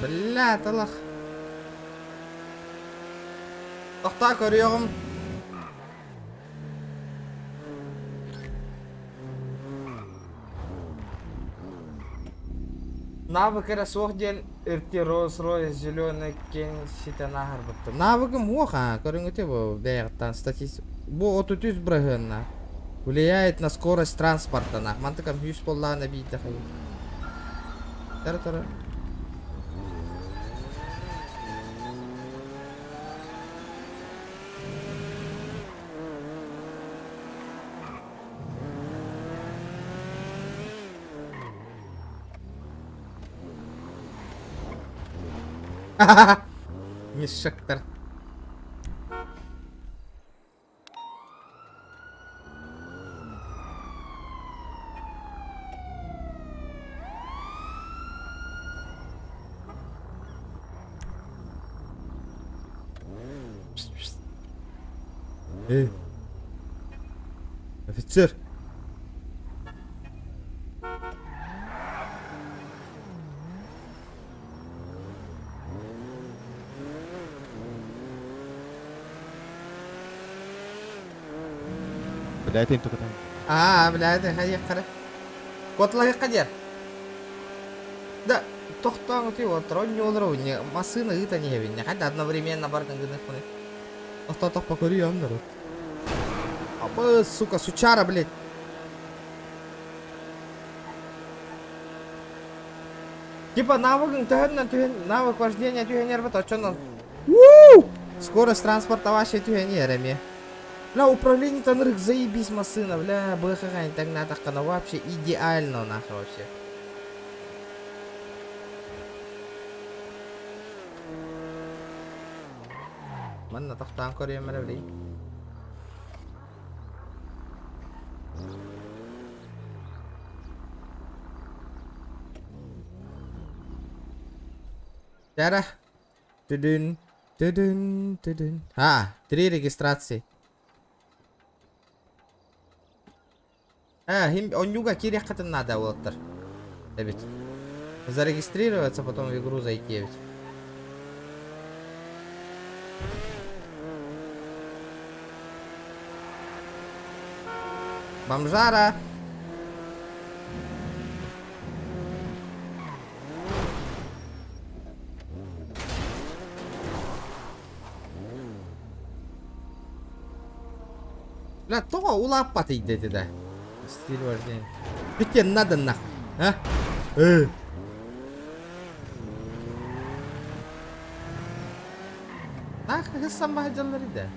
Бля, талах. Тоқта көрüyorum. Навык рассохден ирти Rolls-Royce зеленый кен ситанахар бутты. Навыкым оха, көрүңүтө бу даяктан статистика. Бу 33 брагына влияет на скорость транспорта. Мантыкам 100 поллана бийди хай. Тара. Мешектер. Офицер. بدايتين انتوا كده. بدايتين هي قرا. قلت لك قدر. Да, тоқтаңы тей отыр, он олар не машина ыта не хевин, не хада одновременно бардың гынық мыны. Тоқтатақ по көреймдір. Абы, сука, сучара, блядь. Типа навыгың түйін, навык вождения түйенер біт, очонан. Скорость транспорта вообще түйенер, әме. Бля, управление танырық заебись машина, бля, бэхагань, так натаққана, вообще идеально нахуй вообще. Mana toқтан көреймір, блядь. Cara. Tudun. А, 3 регистрации. Он juga кири хатын надо олттар. Да ведь. Зарегистрироваться, потом в игру зайти ведь. Бомжара. Бля, то улап патыйды да. Стиль вождения. Что тебе надо нахуй, а? Нахуй сама хотела да.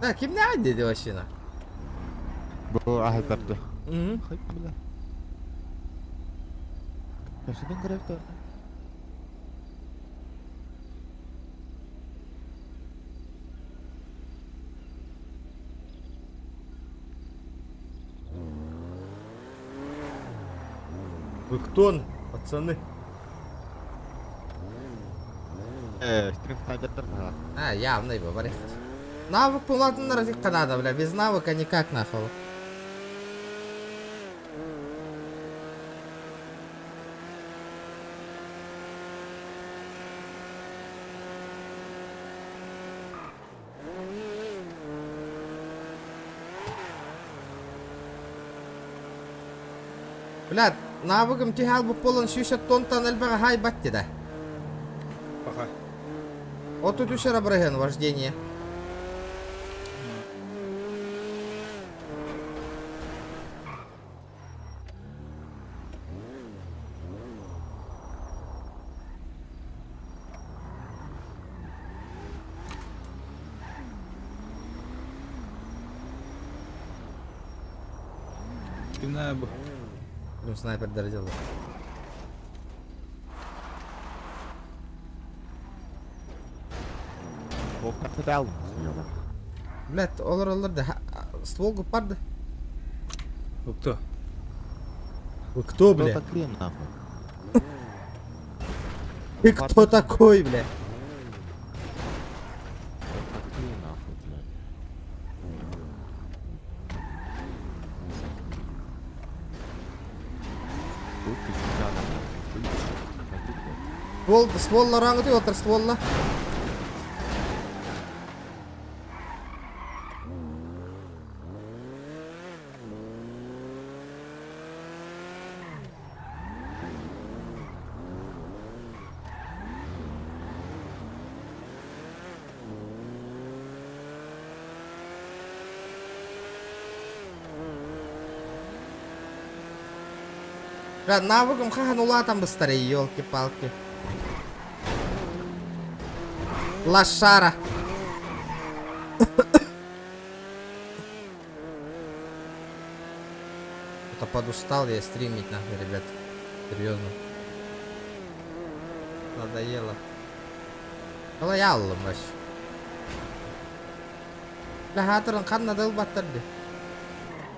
Да, кем не одеты вообще на? Бо ахтарды. Хай бля. Кашыдан кырактар. Вы кто, пацаны? Стринг-снайпер. А, явно его вариант. Навык полный разик надо, бля, без навыка никак нахуй. Бля, навыком тихал бы полон 60 тонн тоннельбера хай батти да. Пока. Вот тут еще рабреген вождение. Снайпер дородил. Блядь, олар да. Ствол гупарды. Вы кто? Вы кто, блядь? Кто такой, нахуй? Ты кто такой, блядь? Ствол рангы ты отыр стволла. Бля, навыком ханула там быстрее, елки-палки. Лошара. Это подустал я стримить нахуй, ребят. Серьезно. Надоело. Калаяллым вообще. Бля, хатырын қан надал баттарды.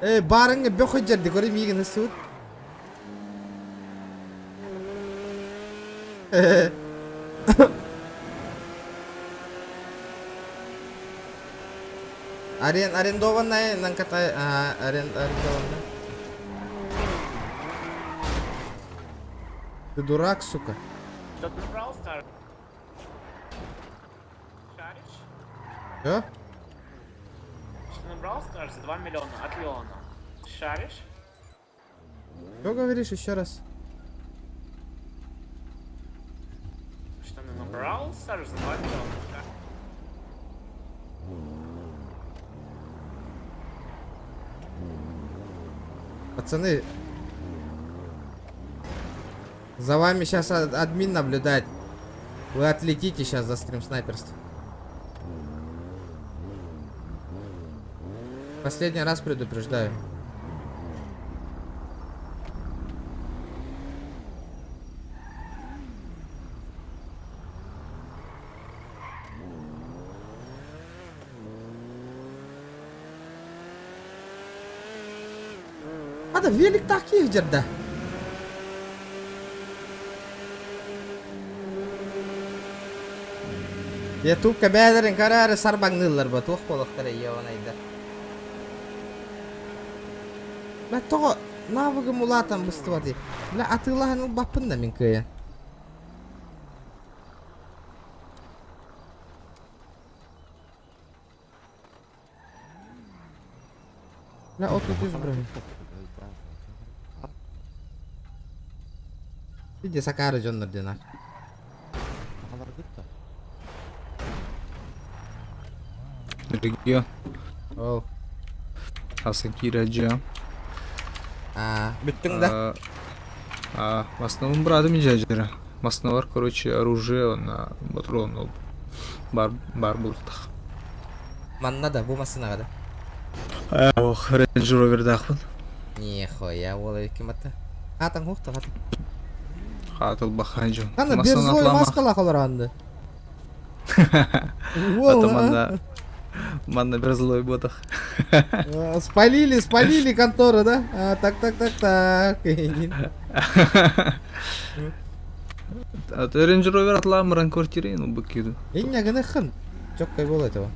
Барыңы бөхі жерді көрем егіні суыт. Арендованная, нам катай, арендованная. Ты дурак, сука. Что ты брал, старый? Шаришь? Чё? Что набрал, старый, за 2 миллиона от Леона? Шаришь? Что говоришь еще раз? Что, на Brawl Stars? Пацаны, за вами сейчас админ наблюдает. Вы отлетите сейчас за стрим снайперства. Последний раз предупреждаю. Ada велик таких жерде. YouTube бәдерин карары сарбаңнылар ба тоқ болықтары еуанайды. Бә тоғы навыгым улатан бұстывады. Бля атылағының бапында мен көйен. Бля отут жүз бұрын. Иди сакары жоннор дена. Регион. Оу. Асаки Раджа. Бүттің да? В основном брады мен жажыра. В основном, короче, оружие на патрон бар бултах. Манна да, бұл масына қада? Ох, Range Rover дақпын. Нихуя, ол екем атты. Қатың қоқты қатын. Қатыл бақан жон. Қаны берзлой маскала қалар анды. Манна берзлой ботах. Спалили контору, да? Так. А ты Range Rover атламыран квартирин бакиду. Иння гынықын. Жоқ қай бол этого.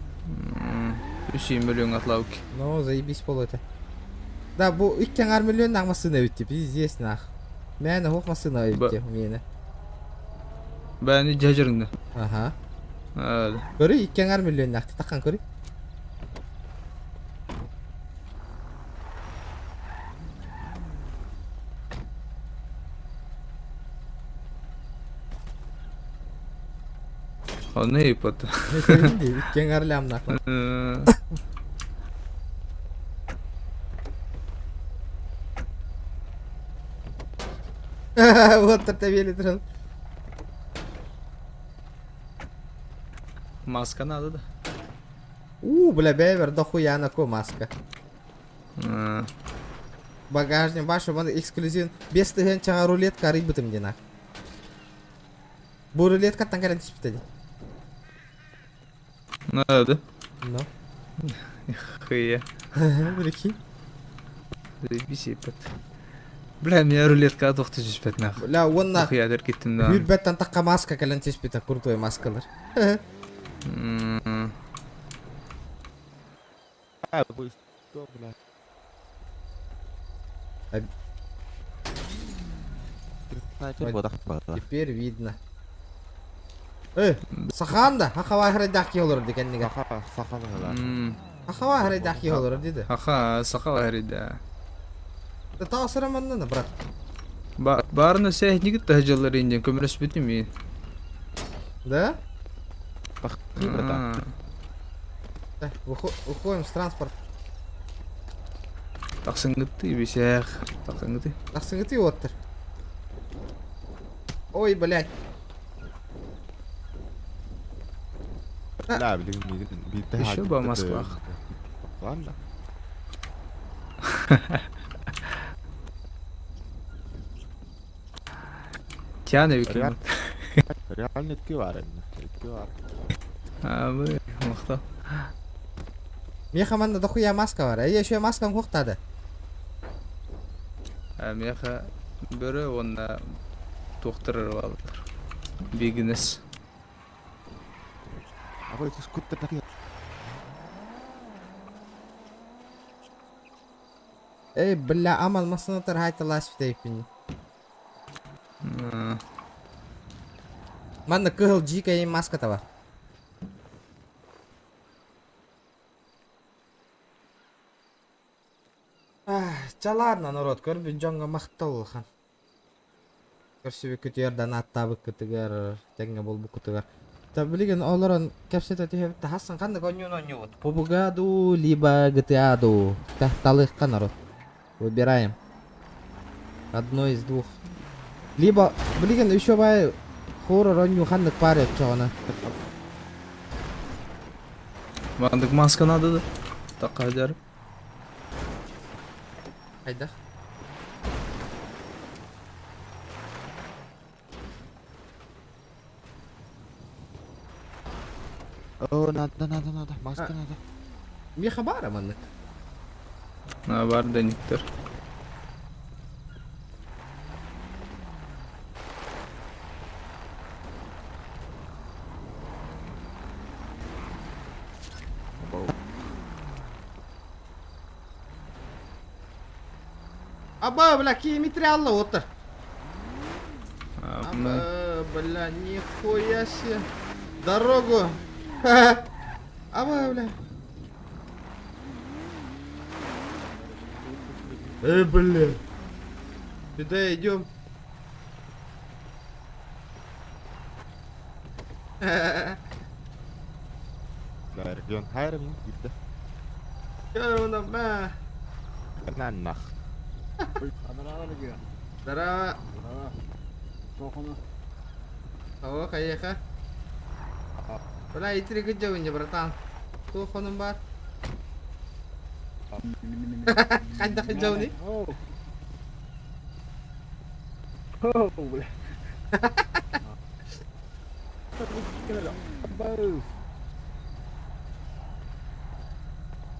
3 миллион атлауки. Ну, заебись пол это. Да, бұл 2 миллион нақ масына өтті, пиздес нақ. Мәні хоқ масына өтті, мені. Бәні жажырыңды. Аха. Көрі 2 миллион нақты таққан көрі. Оны ипоты. 2 лям нақпа. Вот тартавели тұрал. Маска надо, да? Бля, бәйбір, дохуя на ко маска. Багажник башы, бұны эксклюзив 5 тыгын чаға рулетка арый бұтым дена. Бұл рулетка таңқаран түспітеді. Надо. Ну. Хуя. Прикинь. Заебись ипот. Бля, меня рулетка тоқты жүспет нақ. Бля, онна. Хуядыр кеттім да. Үрбеттен таққа маска кәлін түспеті, крутой маскалар. Теперь видно. Сахан да, хақава храйдаки олар декеннеге. Хақава храйдаки олар деді. Хаха, сақава храйда. Да тағысыра маннана, брат. Барына сәйхнегі тәжалар енден көмірес бітім мен. Да? Выходим с транспорта. Тақсыңғытты, бесяқ. Тақсыңғытты. Тақсыңғытты оттыр. Ой, блядь. لا Еще бы Москва. Ладно. Тяна викинг. Реально киварен. Вы, махта. Меха манда дохуя маска бар. Еще маскам хоқтады. Меха бірі онда тоқтырыр балдар. Бегінес. Aku itu skuter tadi. Бля, амал масына тархайты лас втейпini. Манда кығыл жика ем маска таба. Çalarla narod körbün jonga maqtal хан. Көрсүбү күтүерден аттабы күтүгөр, теңге болбу күтүгөр. Та билген олорон кепсете теп тасын кандай конюн онюот. Побугаду либо GTA-ду. Тахталых народ. Выбираем. Одно из двух. Либо, билген еще бай хоррор оню ханнык парет чоғана. Бандык маска надо да. Такая дер. Хайда. О, надо. Маска надо. Мне хабара маннык. Бар дениктер. Аба, бля, километры алла отыр. Абы. Аба, бля, нихуя себе. Дорогу. Аба, бля. Бля. Сюда идем. Да, регион хайрым, gitti. Чё он там, Нах. Здорово. О, каяка. Бля, итри кejauhnya, братан. Tuh konon бар. Кайда кejauh nih?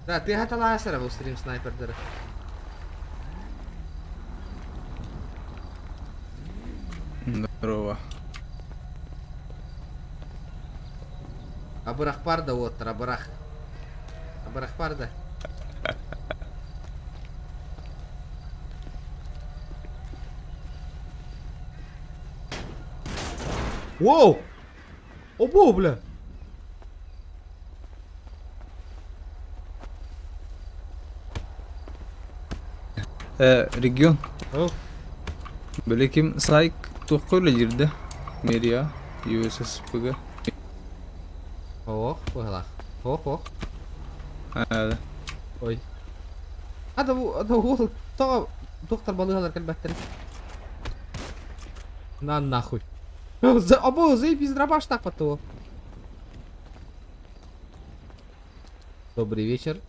Да, ты хатала асера был стрим снайпер дыры. Здорово. Абырах парда отыр, абырах. Абырах парда. Воу! Обо, бля! Регион. Оу. Белеким сайк тоққойлы жерде. Мерия, USSP'ga. Ох, погла. Ох. Ой. Ada bu доктор балыгалар келбеттер. На нахуй. Обо, заебись дробаш так потом. Добрый вечер.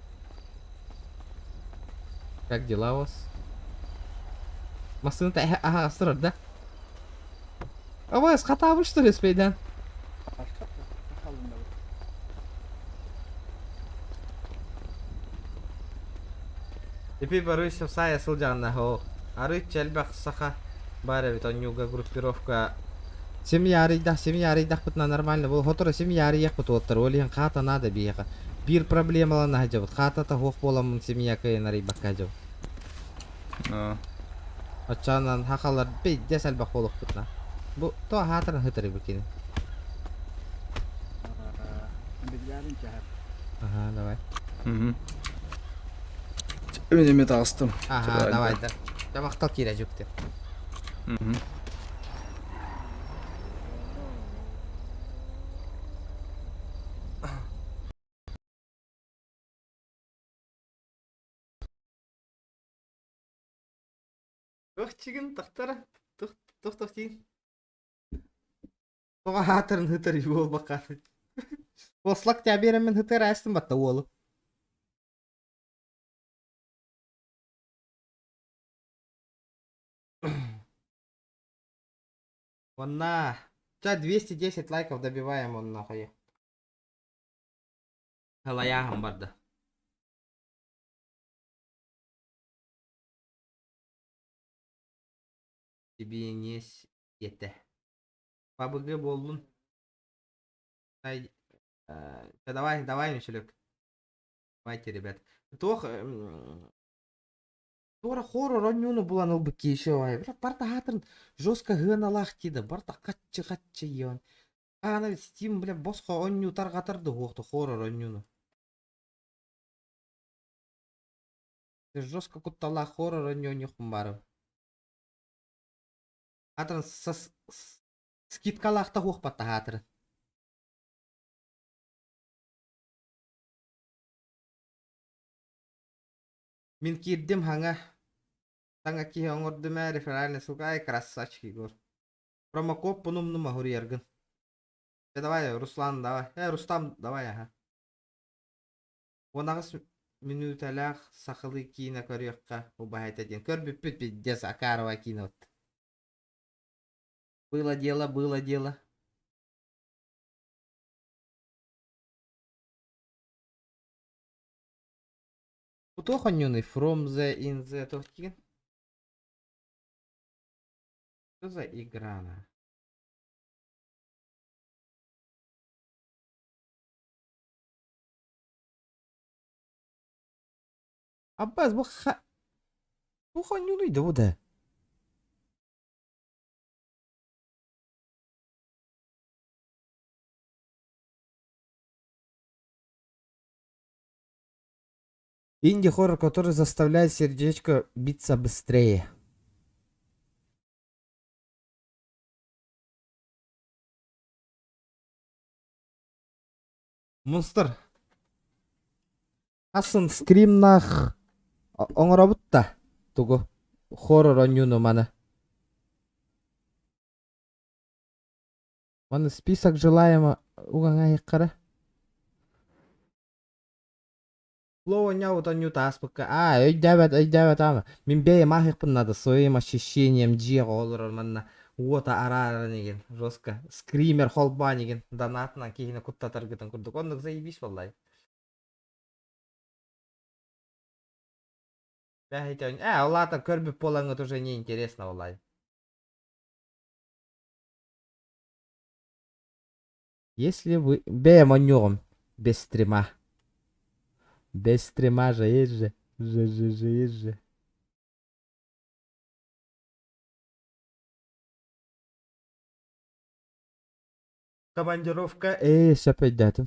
Как дела у вас? Машина-то, ага, срок, да? А вы схотавы, что ли, спейдан? Теперь борусь в сая сулджанна хо. Арыч челбах саха. Баре вит онюга группировка. Семья аридах путна нормально. Был хотора семья аридах пут оттар. Олихан хата надо биеха. Бир проблема на хаджавут. Хата та хох болам семья кай нарибах хаджав. Ачанан хахалар бей десал бах болох путна. Бу то хатар хатари бикини. Ага, давай. Меня металстым. Ага, давай, да. Я махтал киря жүкті. Ох, чигін, тоқтара. Тоқ дейін. Тоға хатырын хытыр жол бақасы. Ослақ тәберімен хытыр әстім батта олы. Вон на. 210 лайков добиваем, он нахуй. Халаягам барда. Тебе не это. Пабг болдун. Давай, Мишелек. Давайте, ребят. Тох. Тора хоррор онюну буланыл быки еще вай. Барта хатын жестко гыналах тиді. Барта катчы ен. Ана Steam, бля, босқа оню тарғатырды оқты хоррор онюну. Жестко куттала хоррор нюхум барып. Атырын скидкалақта хоқпатта хатырын. Мен кирдим хаңа. Таңа ки оңырдым реферальный ссылка, ай красавчик Егор. Промокод пунумнума хурьергін. Давай, Руслан, давай. Рустам, давай, ага. Онағыз минут әләқ сақылы кейіна көріққа ұбағайта ден. Көрбіп бүт дес Акарова кейінот. Было дело, было дело. Утоханёный from the in the тохтиген. Что за игра, на? Аббас, bu ханёнуйды bu da. Инди-хоррор, который заставляет сердечко биться быстрее. Монстр. Асын скримнах оңырабытта. Тугу. Хоррор онюну мана. Мана список желаемо угаңа еккара. Слово няут онюта аспыка. Өйдәвәт ама. Мен бейім ақиқпын нады. Своим ощущением джиға олырыр манна. Ота арара неген. Жестко. Скример холба неген. Донатынан кейіні құттатар күтін күрдік. Ондық заебиш валлай. Олата көрбіп болаңыт уже не интересно валлай. Если вы... Бейім онюғым. Без стрима. Без стрима же есть же. Есть же. Командировка. Опять дату.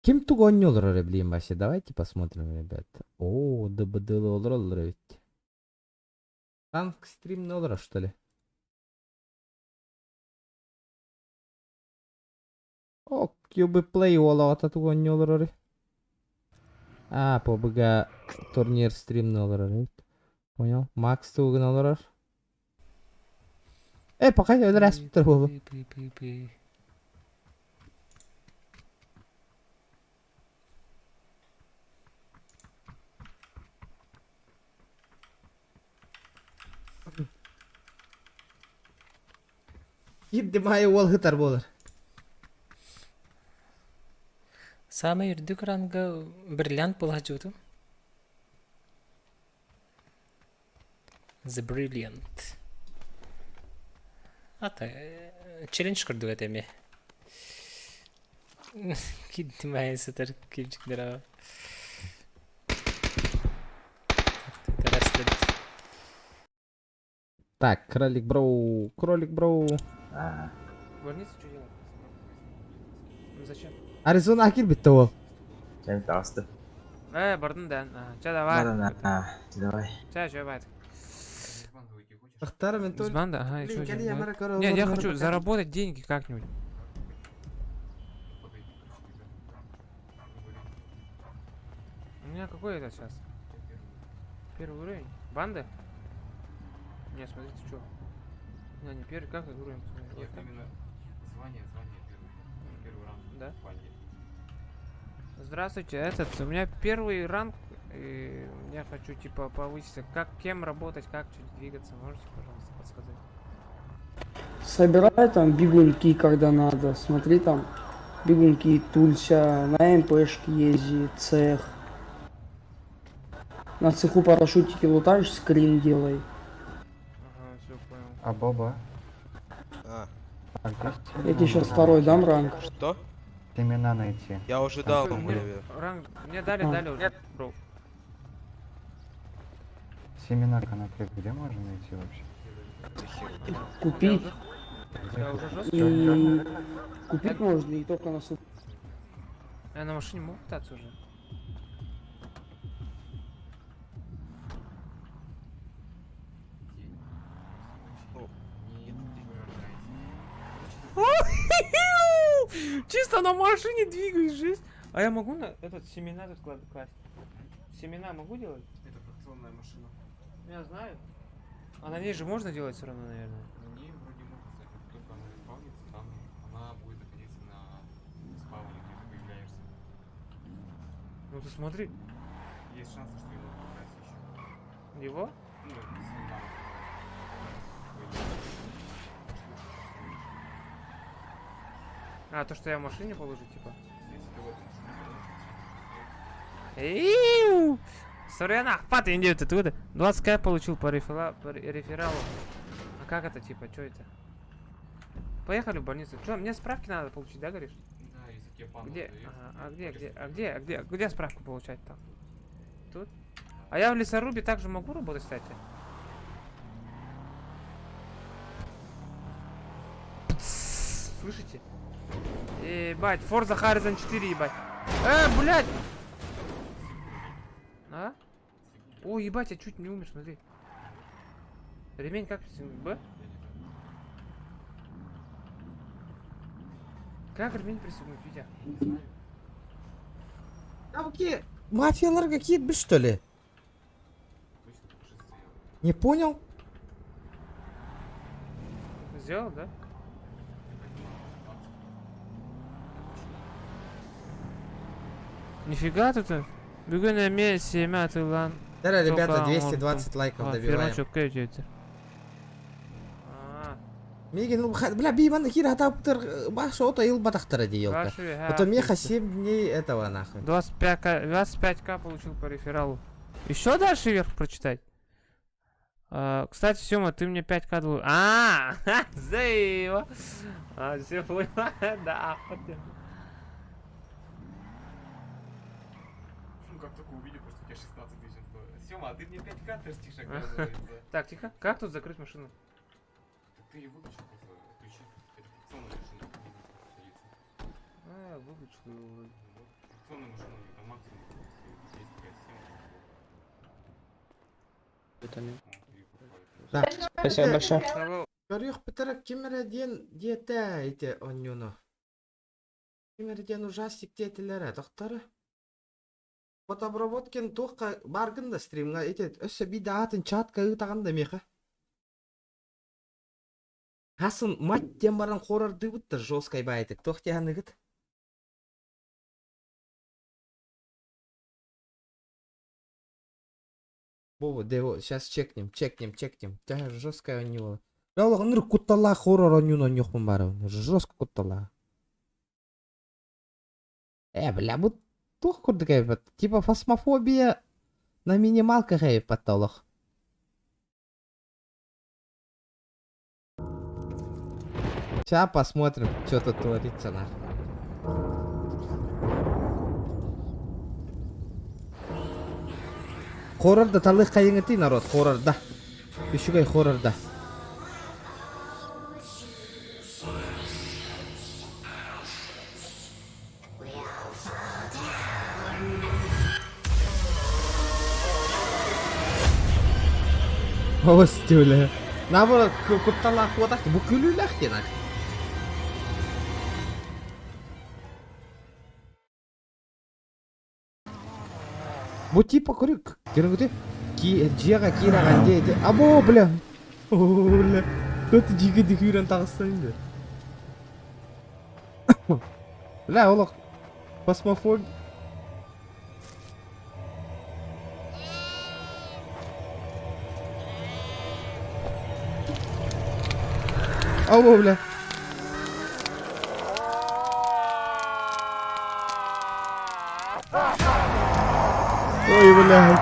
Ким тугон olur блин, Вася? Давайте посмотрим, ребята. О, ДБДЛ olur ведь. Танк стрим не olur, что ли? О, QB Play олағата тугон не olur. PUBG турнир стрим не olur. Понял? Макс тугон olur. Пока я раз торговал. Гиддимай ол хытар болар. Самый үрдік ранғы бриллиант бұл хачуды. The Brilliant. Челлендж күрді өтеме. Гиддимай сатар кепчіктер ау. Так, кролик броу. Вернись, что делать? Ну зачем? Аризона акил битті ол. Чем тасты? Бардын да. Ча давай. Давай. Ча, что бать? Ахтара мен тоже. Банда, ага, еще Нет, я хочу заработать деньги как-нибудь. У меня какой это сейчас? Первый уровень? Банда? Не, смотрите, что. Не первый, как этот уровень? Нет, именно звание первый ранг. Да? Здравствуйте, у меня первый ранг, и я хочу типа повыситься. Кем работать, как чуть двигаться, можете, пожалуйста, подсказать? Собирай там бегунки, когда надо. Смотри там, бегунки, тулься, на МПшке езди, цех. На цеху парашютики лутаешь, скрин делай. Ага, все понял. А Боба? Я тебе сейчас второй дам ранг. Что? Семена найти. Я уже дал, ранг. Мне дали уже. Бро. Семена конопли где можно найти вообще? Купить. Да, уже жестко. И купить можно и только на суд. Я на машине могу кататься уже. Чисто на машине двигаюсь, жесть. А я могу на этот семена тут класть? Семена могу делать? Это фракционная машина. Я знаю. А на ней же можно делать все равно, наверное. На ней вроде можно, кстати, как только она исполнится, там она будет находиться на спауне, где ты появляешься. Ну ты смотри. Есть шанс, что его покрасить еще. Его? Ну, семена. А, то, что я в машине положу, типа. Если ты в эту машину Иу! Соряна, паты индеют оттуда. 20к получил по рефералу. А как это, типа, что это? Поехали в больницу. Что, мне справки надо получить, да, говоришь? Да, если тебе пан Где? отдаёт, Ага, где справку получать там? Тут? А я в лесорубе также могу работать, кстати? Слышите? Ебать, Forza Horizon 4, ебать. Блядь! А? О, ебать, я чуть не умер, смотри. Ремень как пристегнуть? Б? Как ремень пристегнуть, Витя? А какие мафиялар какие-то, быть, что ли? Не понял? Сделал, да? Нифига тут. Бегу на месте, мятый лан. Да, ребята, 220 лайков добиваем. Меги, ну, бля, биман хира таптер, баш, ото ил батахтара диелка. Потом меха 7 дней этого нахуй. 25к получил по рефералу. Еще дальше вверх прочитать? Кстати, Сёма, ты мне 5к дал. Заева. Все понял. Да, как только увидел, что у тебя 16 тысяч. Сёма, а ты мне 5к тестишь, оказывается. Так, тихо. Как тут закрыть машину? Ты ее выключил, просто отключил. Это фракционная машина, не Выключил его. фракционная машина, это максимум 10-5-7. Да. Спасибо большое. Görüyor biterek kimlerden diyete ite onyunu. Kimlerden ужастик диетелere doktoru. Фотобработкен тоққа баргын да стримға ите өсі бидаатын чатқа ұтағанда меха. Хасын маттен баран қорар дыбытты жесткой байтык. Тоқте анығыт. Бобо, дево, сейчас чекнем. Да, жесткая у него. Да, он куттала хоррор у него не хумбаров. Жестко куттала. Бля, вот тух курдыкай, типа фасмофобия на минималках и потолок. Сейчас посмотрим, что тут творится нахуй. Хоррорда талых кайыңыты народ, хоррорда. Ишугай хоррорда. Остюля. Наоборот, кутталах вот так, букулюлях те нахуй. Вот типа, киргуты, джега кира ганде, або, бля. Бля. Кто-то джига дихюран тагыстан. Бля, олох. Фасмофобия. Алло, бля. Ой, блядь.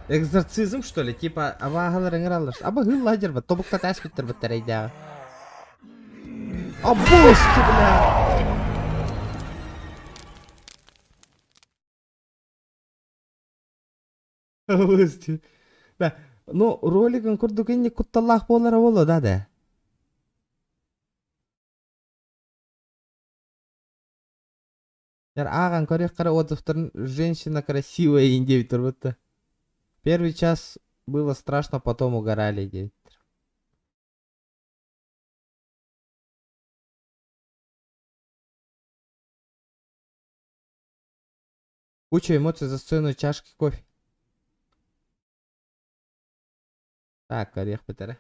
Экзорцизм, что ли? Типа, абағаларың алыр. Аба гыл ладер ба, тобукта тәс биттер биттер айда. Абосты, бля! Абосты. Да, ну, роликын курдук инне кутталлах болара боло, да. Яр аған корек кара отзывтарын женщина красивая инде битер бутта. Первый час было страшно, потом угорали, девять. Куча эмоций за сцену чашки кофе. Так, орех бітірі.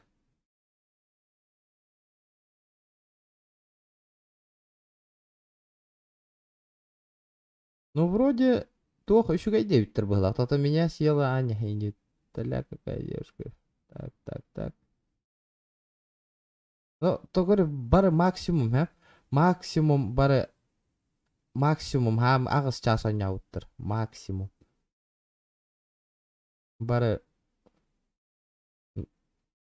Ну, вроде, toch еще гай 9 было. Кто-то меня съела, Аня. И не таля какая девушка. Так. Ну, то говорю, бары максимум, максимум, бары максимум, ағыз час ойнауыттыр. Максимум. Бары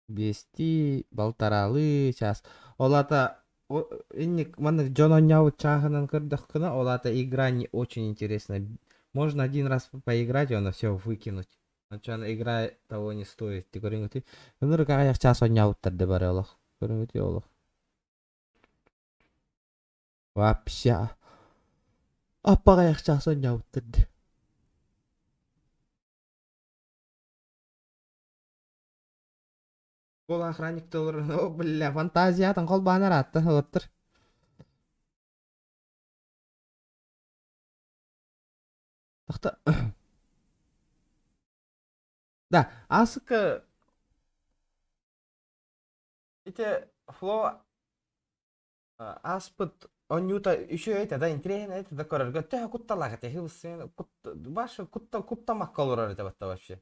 бести, балтаралы час. Олата, инник, маны Джон ойнауыт чағынан кырдық кына, олата игра не очень интересная. Можно один раз поиграть, и она все выкинуть. Начало игра того не стоит. Ты говоришь, ты, ну, какая час ойнауыттыр, де бары олақ. Көріңіте олық. Вообще. Аппаға яқшасы ойнауыттырды. Ол охранник толыр. О, бля, фантазиятын қол бағанар атты. Оттыр. Тақта. Да, асықы... Ите, фло... Аспыт... Онюта еще это, интересно, это да коротко. Ты кутталага, ты хилсен, ваша куттамак колорар это вообще.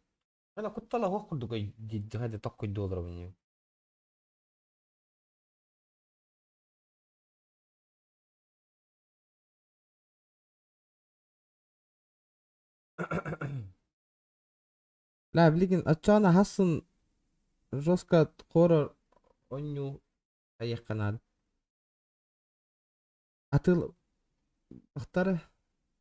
Это куттала хокурду кой дигаде такой $1 в нее. لا блин, ачана хасын жестко хоррор оню аяққанады. Атыл ықтары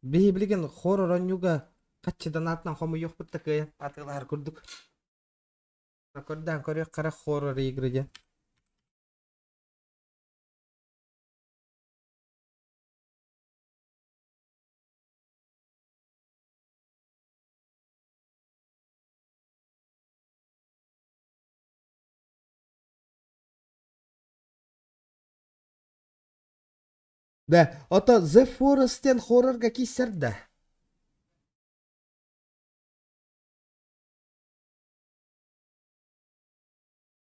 бейі білген хоррор онюга қатчыдан атынан қомы yok бітті күйен атылар күрдік. Көрден көрек қара хоррор игрыде. Да, ото The Forest'ten хоррорға кесерді.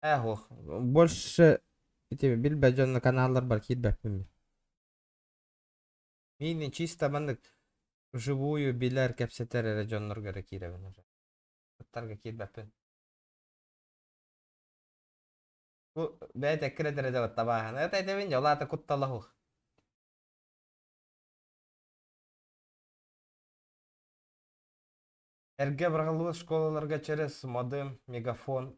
Ох, больше тебе билбәжен каналлар бар китбәппен. Мен чисто мандык вживую билер кепсетер регионнорга киребен уже. Аттарга китбәппен. Бу бәйдә кредере дә табаһын. Это әйтәбен ялата кутталаху. Эрге биргалуу школаларга через модем, мегафон,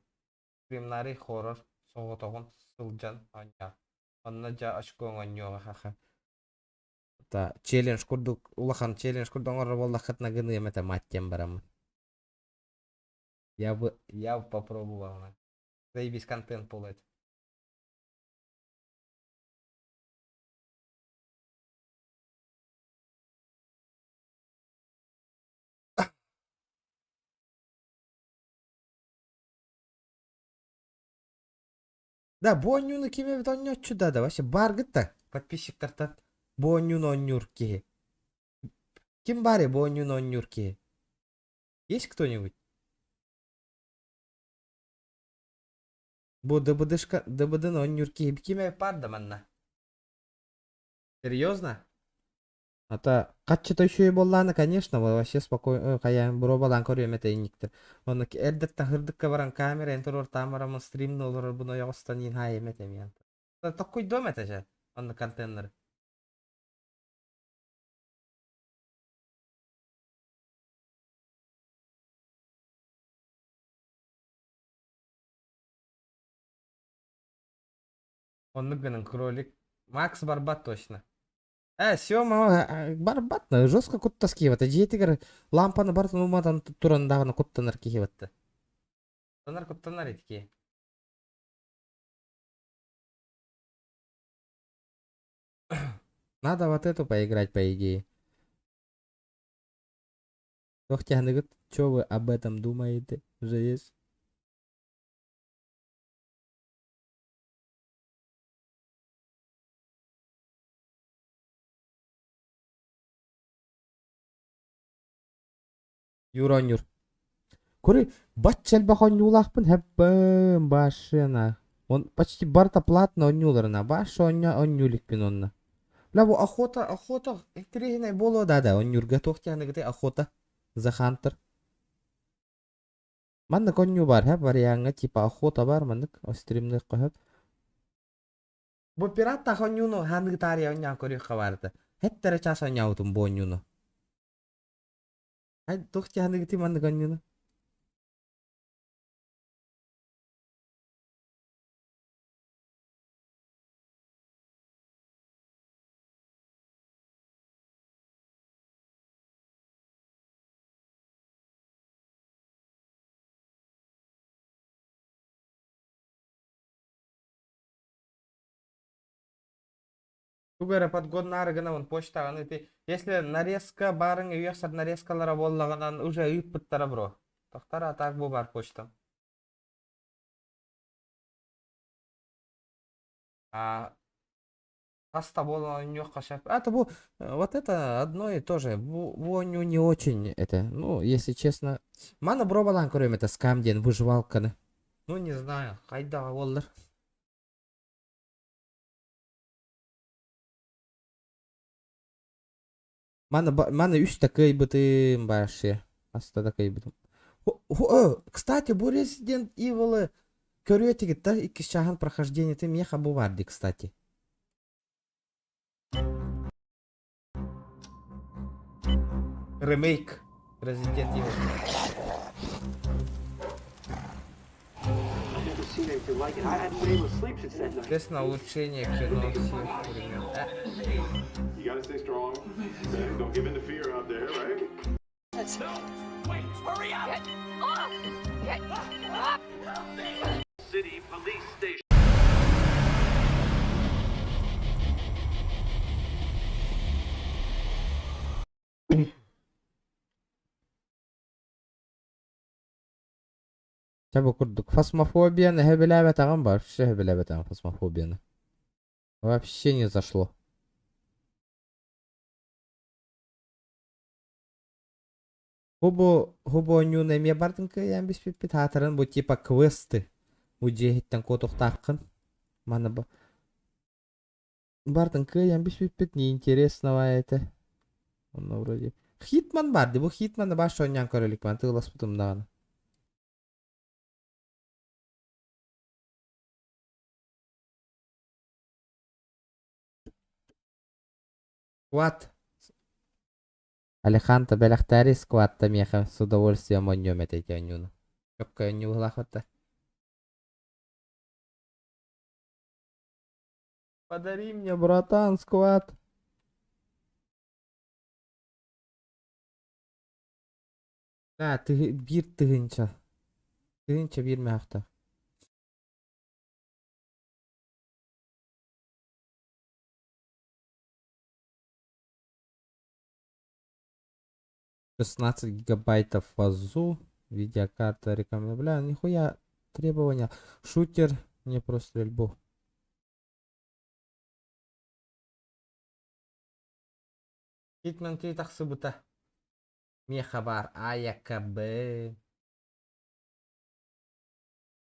стримнарий хоррор, соғытоғын сылжан аня. Онна жа ашкоң аньоға хаха. Та челлендж курдук, улахан челлендж курдук оңыр болдақытна гыны емете маттен барамын. Я бы попробовал. Заебись контент полет. Да, бонюны кеме бит оннёччу да вообще бар гытта подписчиктардан бонюн оннюрки. Ким бар бонюн оннюрки? Есть кто-нибудь? Бу ДБДн оннюрки кеме бар да манна. Серьезно? Ата каччыта еще и болланы, конечно, вообще спокойно, кая буробалан көрөмете инниктер. Оны эрдетте хырдыкка баран камера энтер тамарамын стримны олор буну ягыстан ин хай эмете мен. Такой дом это же, он контейнер. Он ныгының кролик. Макс Барбат точно. Сёма Барбатны жестко куттас киеватты. Жетигер лампаны бартын умадан турандагыны куттанар киеватты. Танар куттанар этки. Надо вот эту поиграть, по идее. Тохтяныгыт, чё вы об этом думаете? Уже есть? Юронюр. Куры, батчал бахон юлахпын хэббэм башына. Он почти барта платно он юларына. Баш он юликпин онна. Бля, бу охота, эктерегине боло да, он юрга тохтяныгыты охота. За хантер. Манда коню бар, хэб, варианга типа охота бар, мандык, стримны хэб. Бу пиратта конюну хандыгтари оня кори хаварда. Хеттере час оня утум бонюну. Ай, тохтяныгыты манда конюну. Тугара подгоднары гына вон почта аны если нарезка барың уясар нарезкалара боллаганан уже ыйып буттара бро. Тохтара так бу бар почта. Аста болон нёк шап. Это бу вот это одно и то же. Бу не очень это, ну, если честно. Мана бро балан көрөм это скамден выживалканы. Ну не знаю, кайда болдыр. Мана үч такой бытым башы. Аста такой бытым. Кстати, бу Resident Evil көрөтигит да 2 шаган прохождение ты меха бу барды, кстати. Ремейк Resident Evil. Честно, улучшение кино всех времен. Tabi kurduk. Фасмофобияны хэбелебе таган бар. Вообще хэбелебе таган фасмофобияны. Вообще не зашло. Хубо нюна ме бардынкы ян бис пипит хатырын бу типа квесты. Бу жехиттен котуктакын. Мана бу. Бардынкы ян бис пипит неинтересного это. Он вроде. Хитман барды. Бу Хитманы баш ойнан көрөлүк мен тыылас бутум даганы. Сквад. Алеханто Белахтари сквад-то меха с удовольствием оннём это тянюну. Чопка не лахота. Подари мне, братан, сквад. Да, ты бир тыгынча. Тыгынча бирме хafta. «16 гигабайтов ВАЗу, видеокарта рекомендую». Бля, нихуя требования. Шутер, не про стрельбу. Хитман кей тахсы бута. Меха бар, аякабы.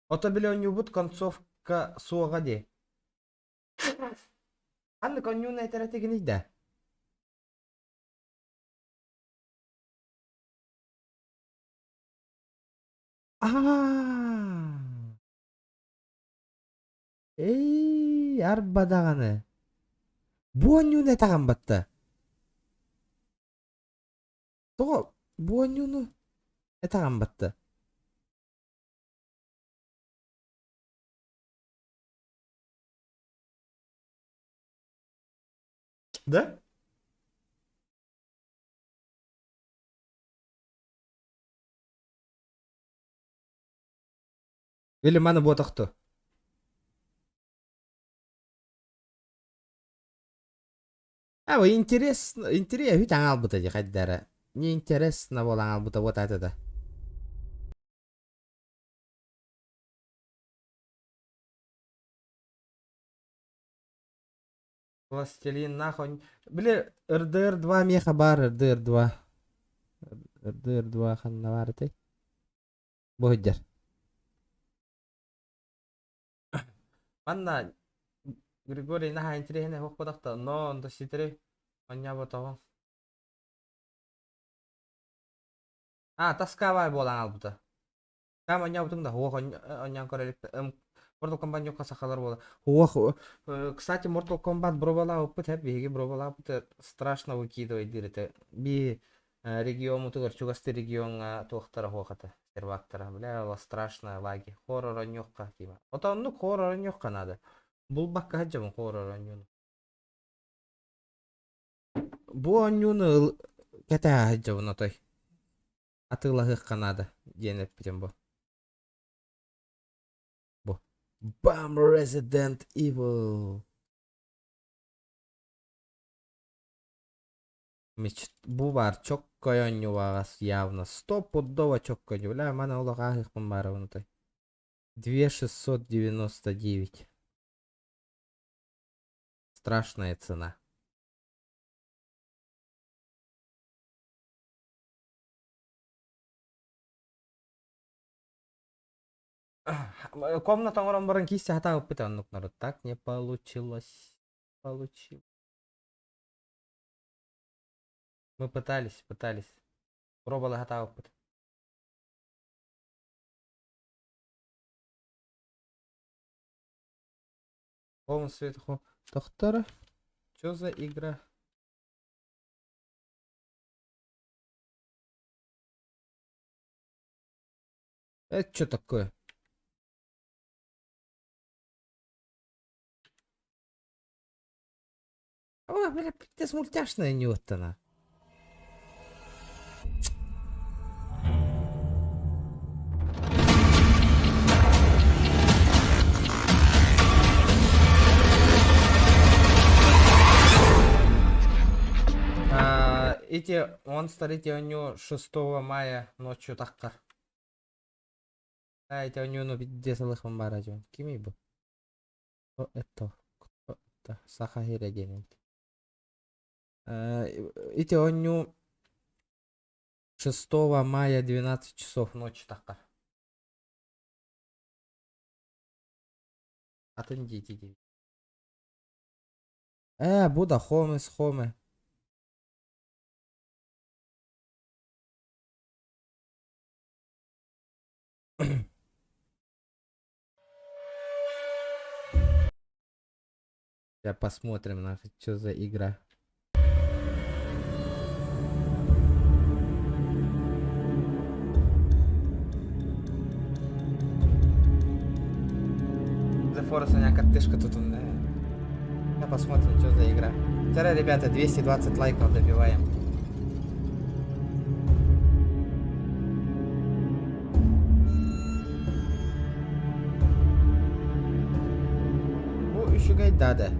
Ото биле он юбут концовка суога де. Анны конюна этерете гнида. Эй, арбадаганы. Буонюне таган батты. То буонюну этаган батты. Да? Или мана бота кто? А, вы интересно, интересно, ведь ангал бута ди хаддара. Не интересно бол ангал бута вот это да. Пластилин нахуй. Бля, РДР 2 меха бар, РДР 2. РДР 2 ханна бар ты. Богдер. Манна Григорий наха интересно хок подакта, но он до ситре. Оня ботагон. А, таскавай бол ангал бута. Кам оня бутунда хок оня корелик. Mortal Kombat yok сахалар бола. Кстати, Mortal Kombat бробала опыт хэп биги бробала опыт страшно выкидывает дирете. Би регион мутугар чугасты регион тохтара хохата. Сервактора. Бля, ла страшно лаги. Хоррор нёкка тима. Отонну хоррор нёкка надо. Бул бакка хаджам хоррор нёну. Бу нёну ката хаджам натой. Атыла надо. Денеп битем бу. Бам, Resident Evil. Бу бар çok koyonyu вагас явно. 100% çok koyonyu. Бля, мене улага их помаровнутой. 2699. Страшная цена. Комната orang кисти хата опыта нук народ. Так не получилось. Получилось. Мы пытались. Пробовали хата опыт. Полный свет доктора. Что за игра? Это что такое? О, бля, пиздец мультяшная Ньютона. Эти монстры, эти у него 6 мая ночью таккар. А эти у него ну пиздец лыхом баражон. Кими бы? Кто это? Сахахире денег. Эти у него 6 мая 12 часов ночи таккар. Attendите. Буда хоме. Сейчас посмотрим, нахуй, что за игра. The Force, у меня картышка тут. Сейчас посмотрим, что за игра. Вчера, ребята, 220 лайков добиваем. О, еще гайдада.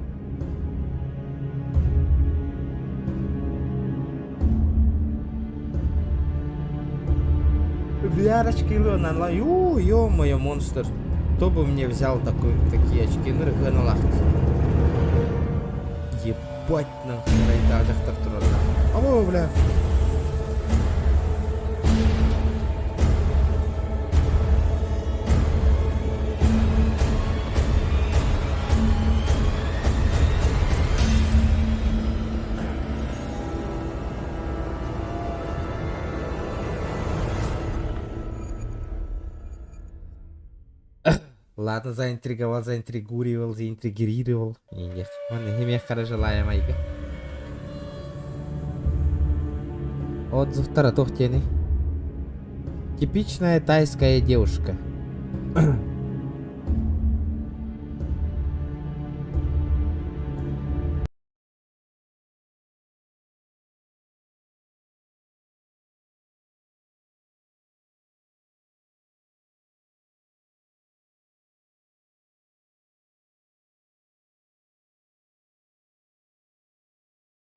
VR-очки на ё-моё, монстр. Кто бы мне взял такие очки? Ну, рыханулах. Ебать нахуй, райдажах тартурона. Алло, бля. Ладно, заинтригировал. Нет, он не желаем айга. Отзыв Таратохтены. Типичная тайская девушка.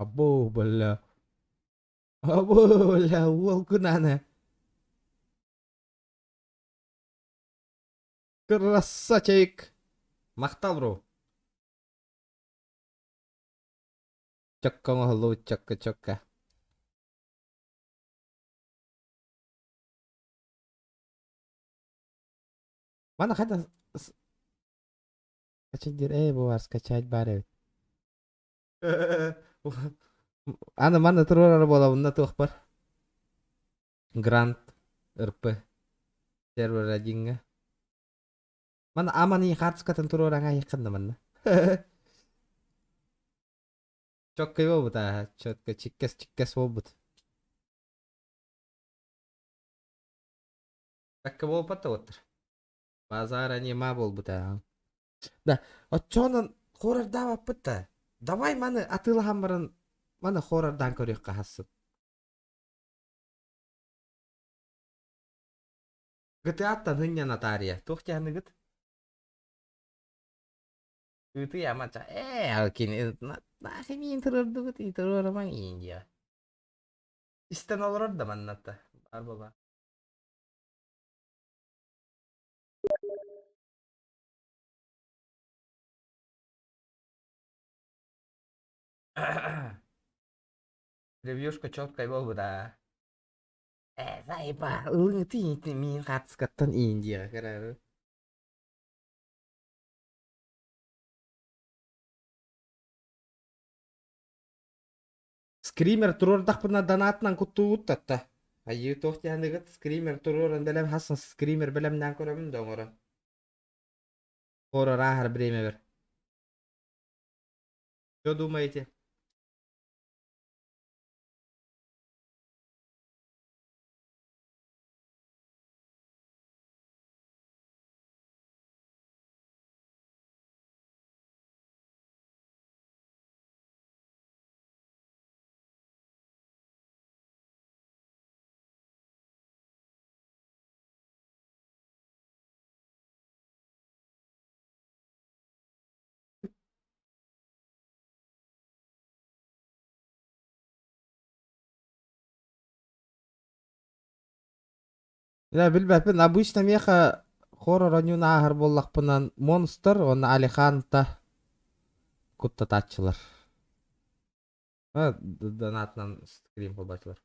Або, бля. Або, бля, ол күнәне. Красавчик. Мақтал, бро. Чокка оғылу, чокка. Mana kada скачать бывар, скачать барет. Аны мана турар бола бунда тух бар. Грант РП сервер радинга. Мана аманы хатскатын турар аңа якында мана. Чокка болбут а, чокка чиккес болбут. Такка болбат отыр. Базар анима болбут а. Да, отчонын хорарда баппыта. Давай маны атылған барын маны хорардан көрек қағасын. Гыты аттан хыннян атария. Тоқтяны гыт. Гыты ямача. Алкин. Нахи мен тұрырды гыт. Тұрырыман индия. Истен олырды маннатта. Бар баба. Ревьюшка чёткой болбу да. Зайба, ты мен қатыскаттан Индия қарары. Скример турордақпына донатынан құтты ұттатта. Айы тоқтияндығыт скример турорын білем хасын скример білемнен көремін доңыры. Қоры рахар біреме бір. Что думаете? لا بالبابن обычно меха хоррор анюна ахар боллақпынан монстр оны Алихан та кутта татчылар. Донатнан скрим побачылар.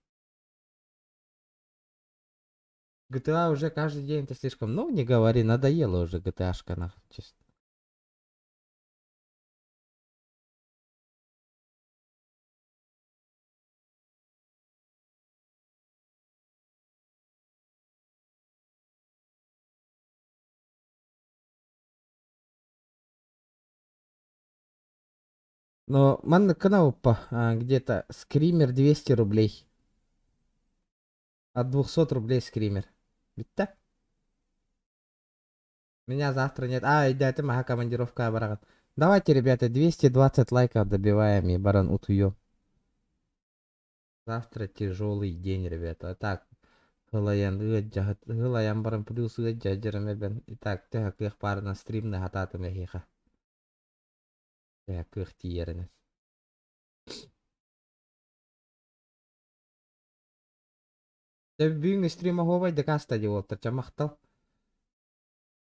GTA уже каждый день это слишком, ну не говори, надоело уже GTA-шка нахуй, честно. Но манна канаупа где-то скример 200 рублей. От 200 рублей скример. Битта? Меня завтра нет. Идите, моя командировка бараган. Давайте, ребята, 220 лайков добиваем и баран утуё. Завтра тяжелый день, ребята. Так. Гылаян баран плюс джаджерам. Итак, тех кых пар на стрим на хататам яхиха. Тех кых тиернес. Бүйін стрима ховай декаста де олтыр чамақтал.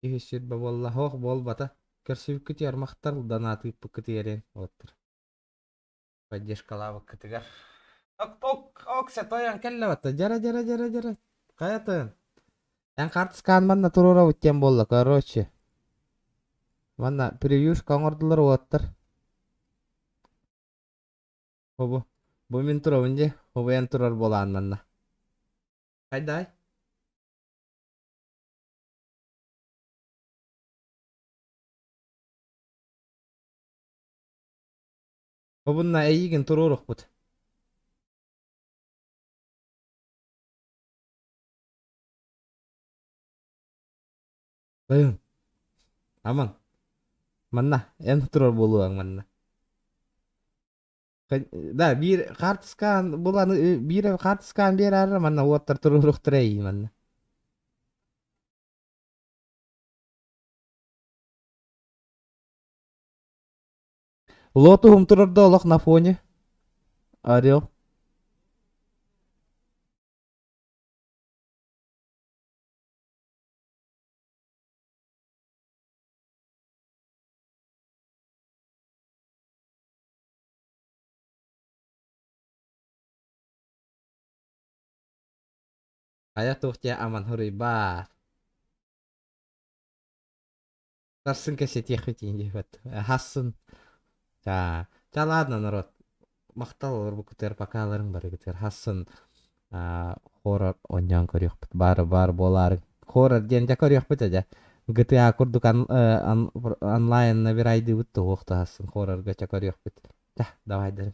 Ихесет ба болла хоқ бол бата. Кірсіп күтер мақтар донаты күтерен олтыр. Поддержкалавы күтігер. Ок, сетоян келі бата. Жара. Қаятын. Ян қартысқан манна турора өткен болла, короче. Манна превьюш қаңырдылар олтыр. Хобу. Бұл мен тұра өнде. Хобу ян тұрар болан манна. Қайдай? Бұнна әйігін тұрурық бұд. Байын. Аман. Манна. Ән тұрар болуаң манна. Да, bir kartıskan bulanı bir kartıskan bir ara manna otur tururuk trey manna. Лотугум турарда олох на фоне. Орел. Aya tuhtia aman huri bar. Тарсын кассетех хоть вот. Хассын. Та ладно, народ. Мактал букутер покаларың бар гитер. Хассын хоррор оньян көрөкпүт. Бар болар. Хоррор ден жа көрөкпүт аja. GTA курдук онлайн набирайды бутты окта хассын хоррор гача көрөкпүт. Давай дер.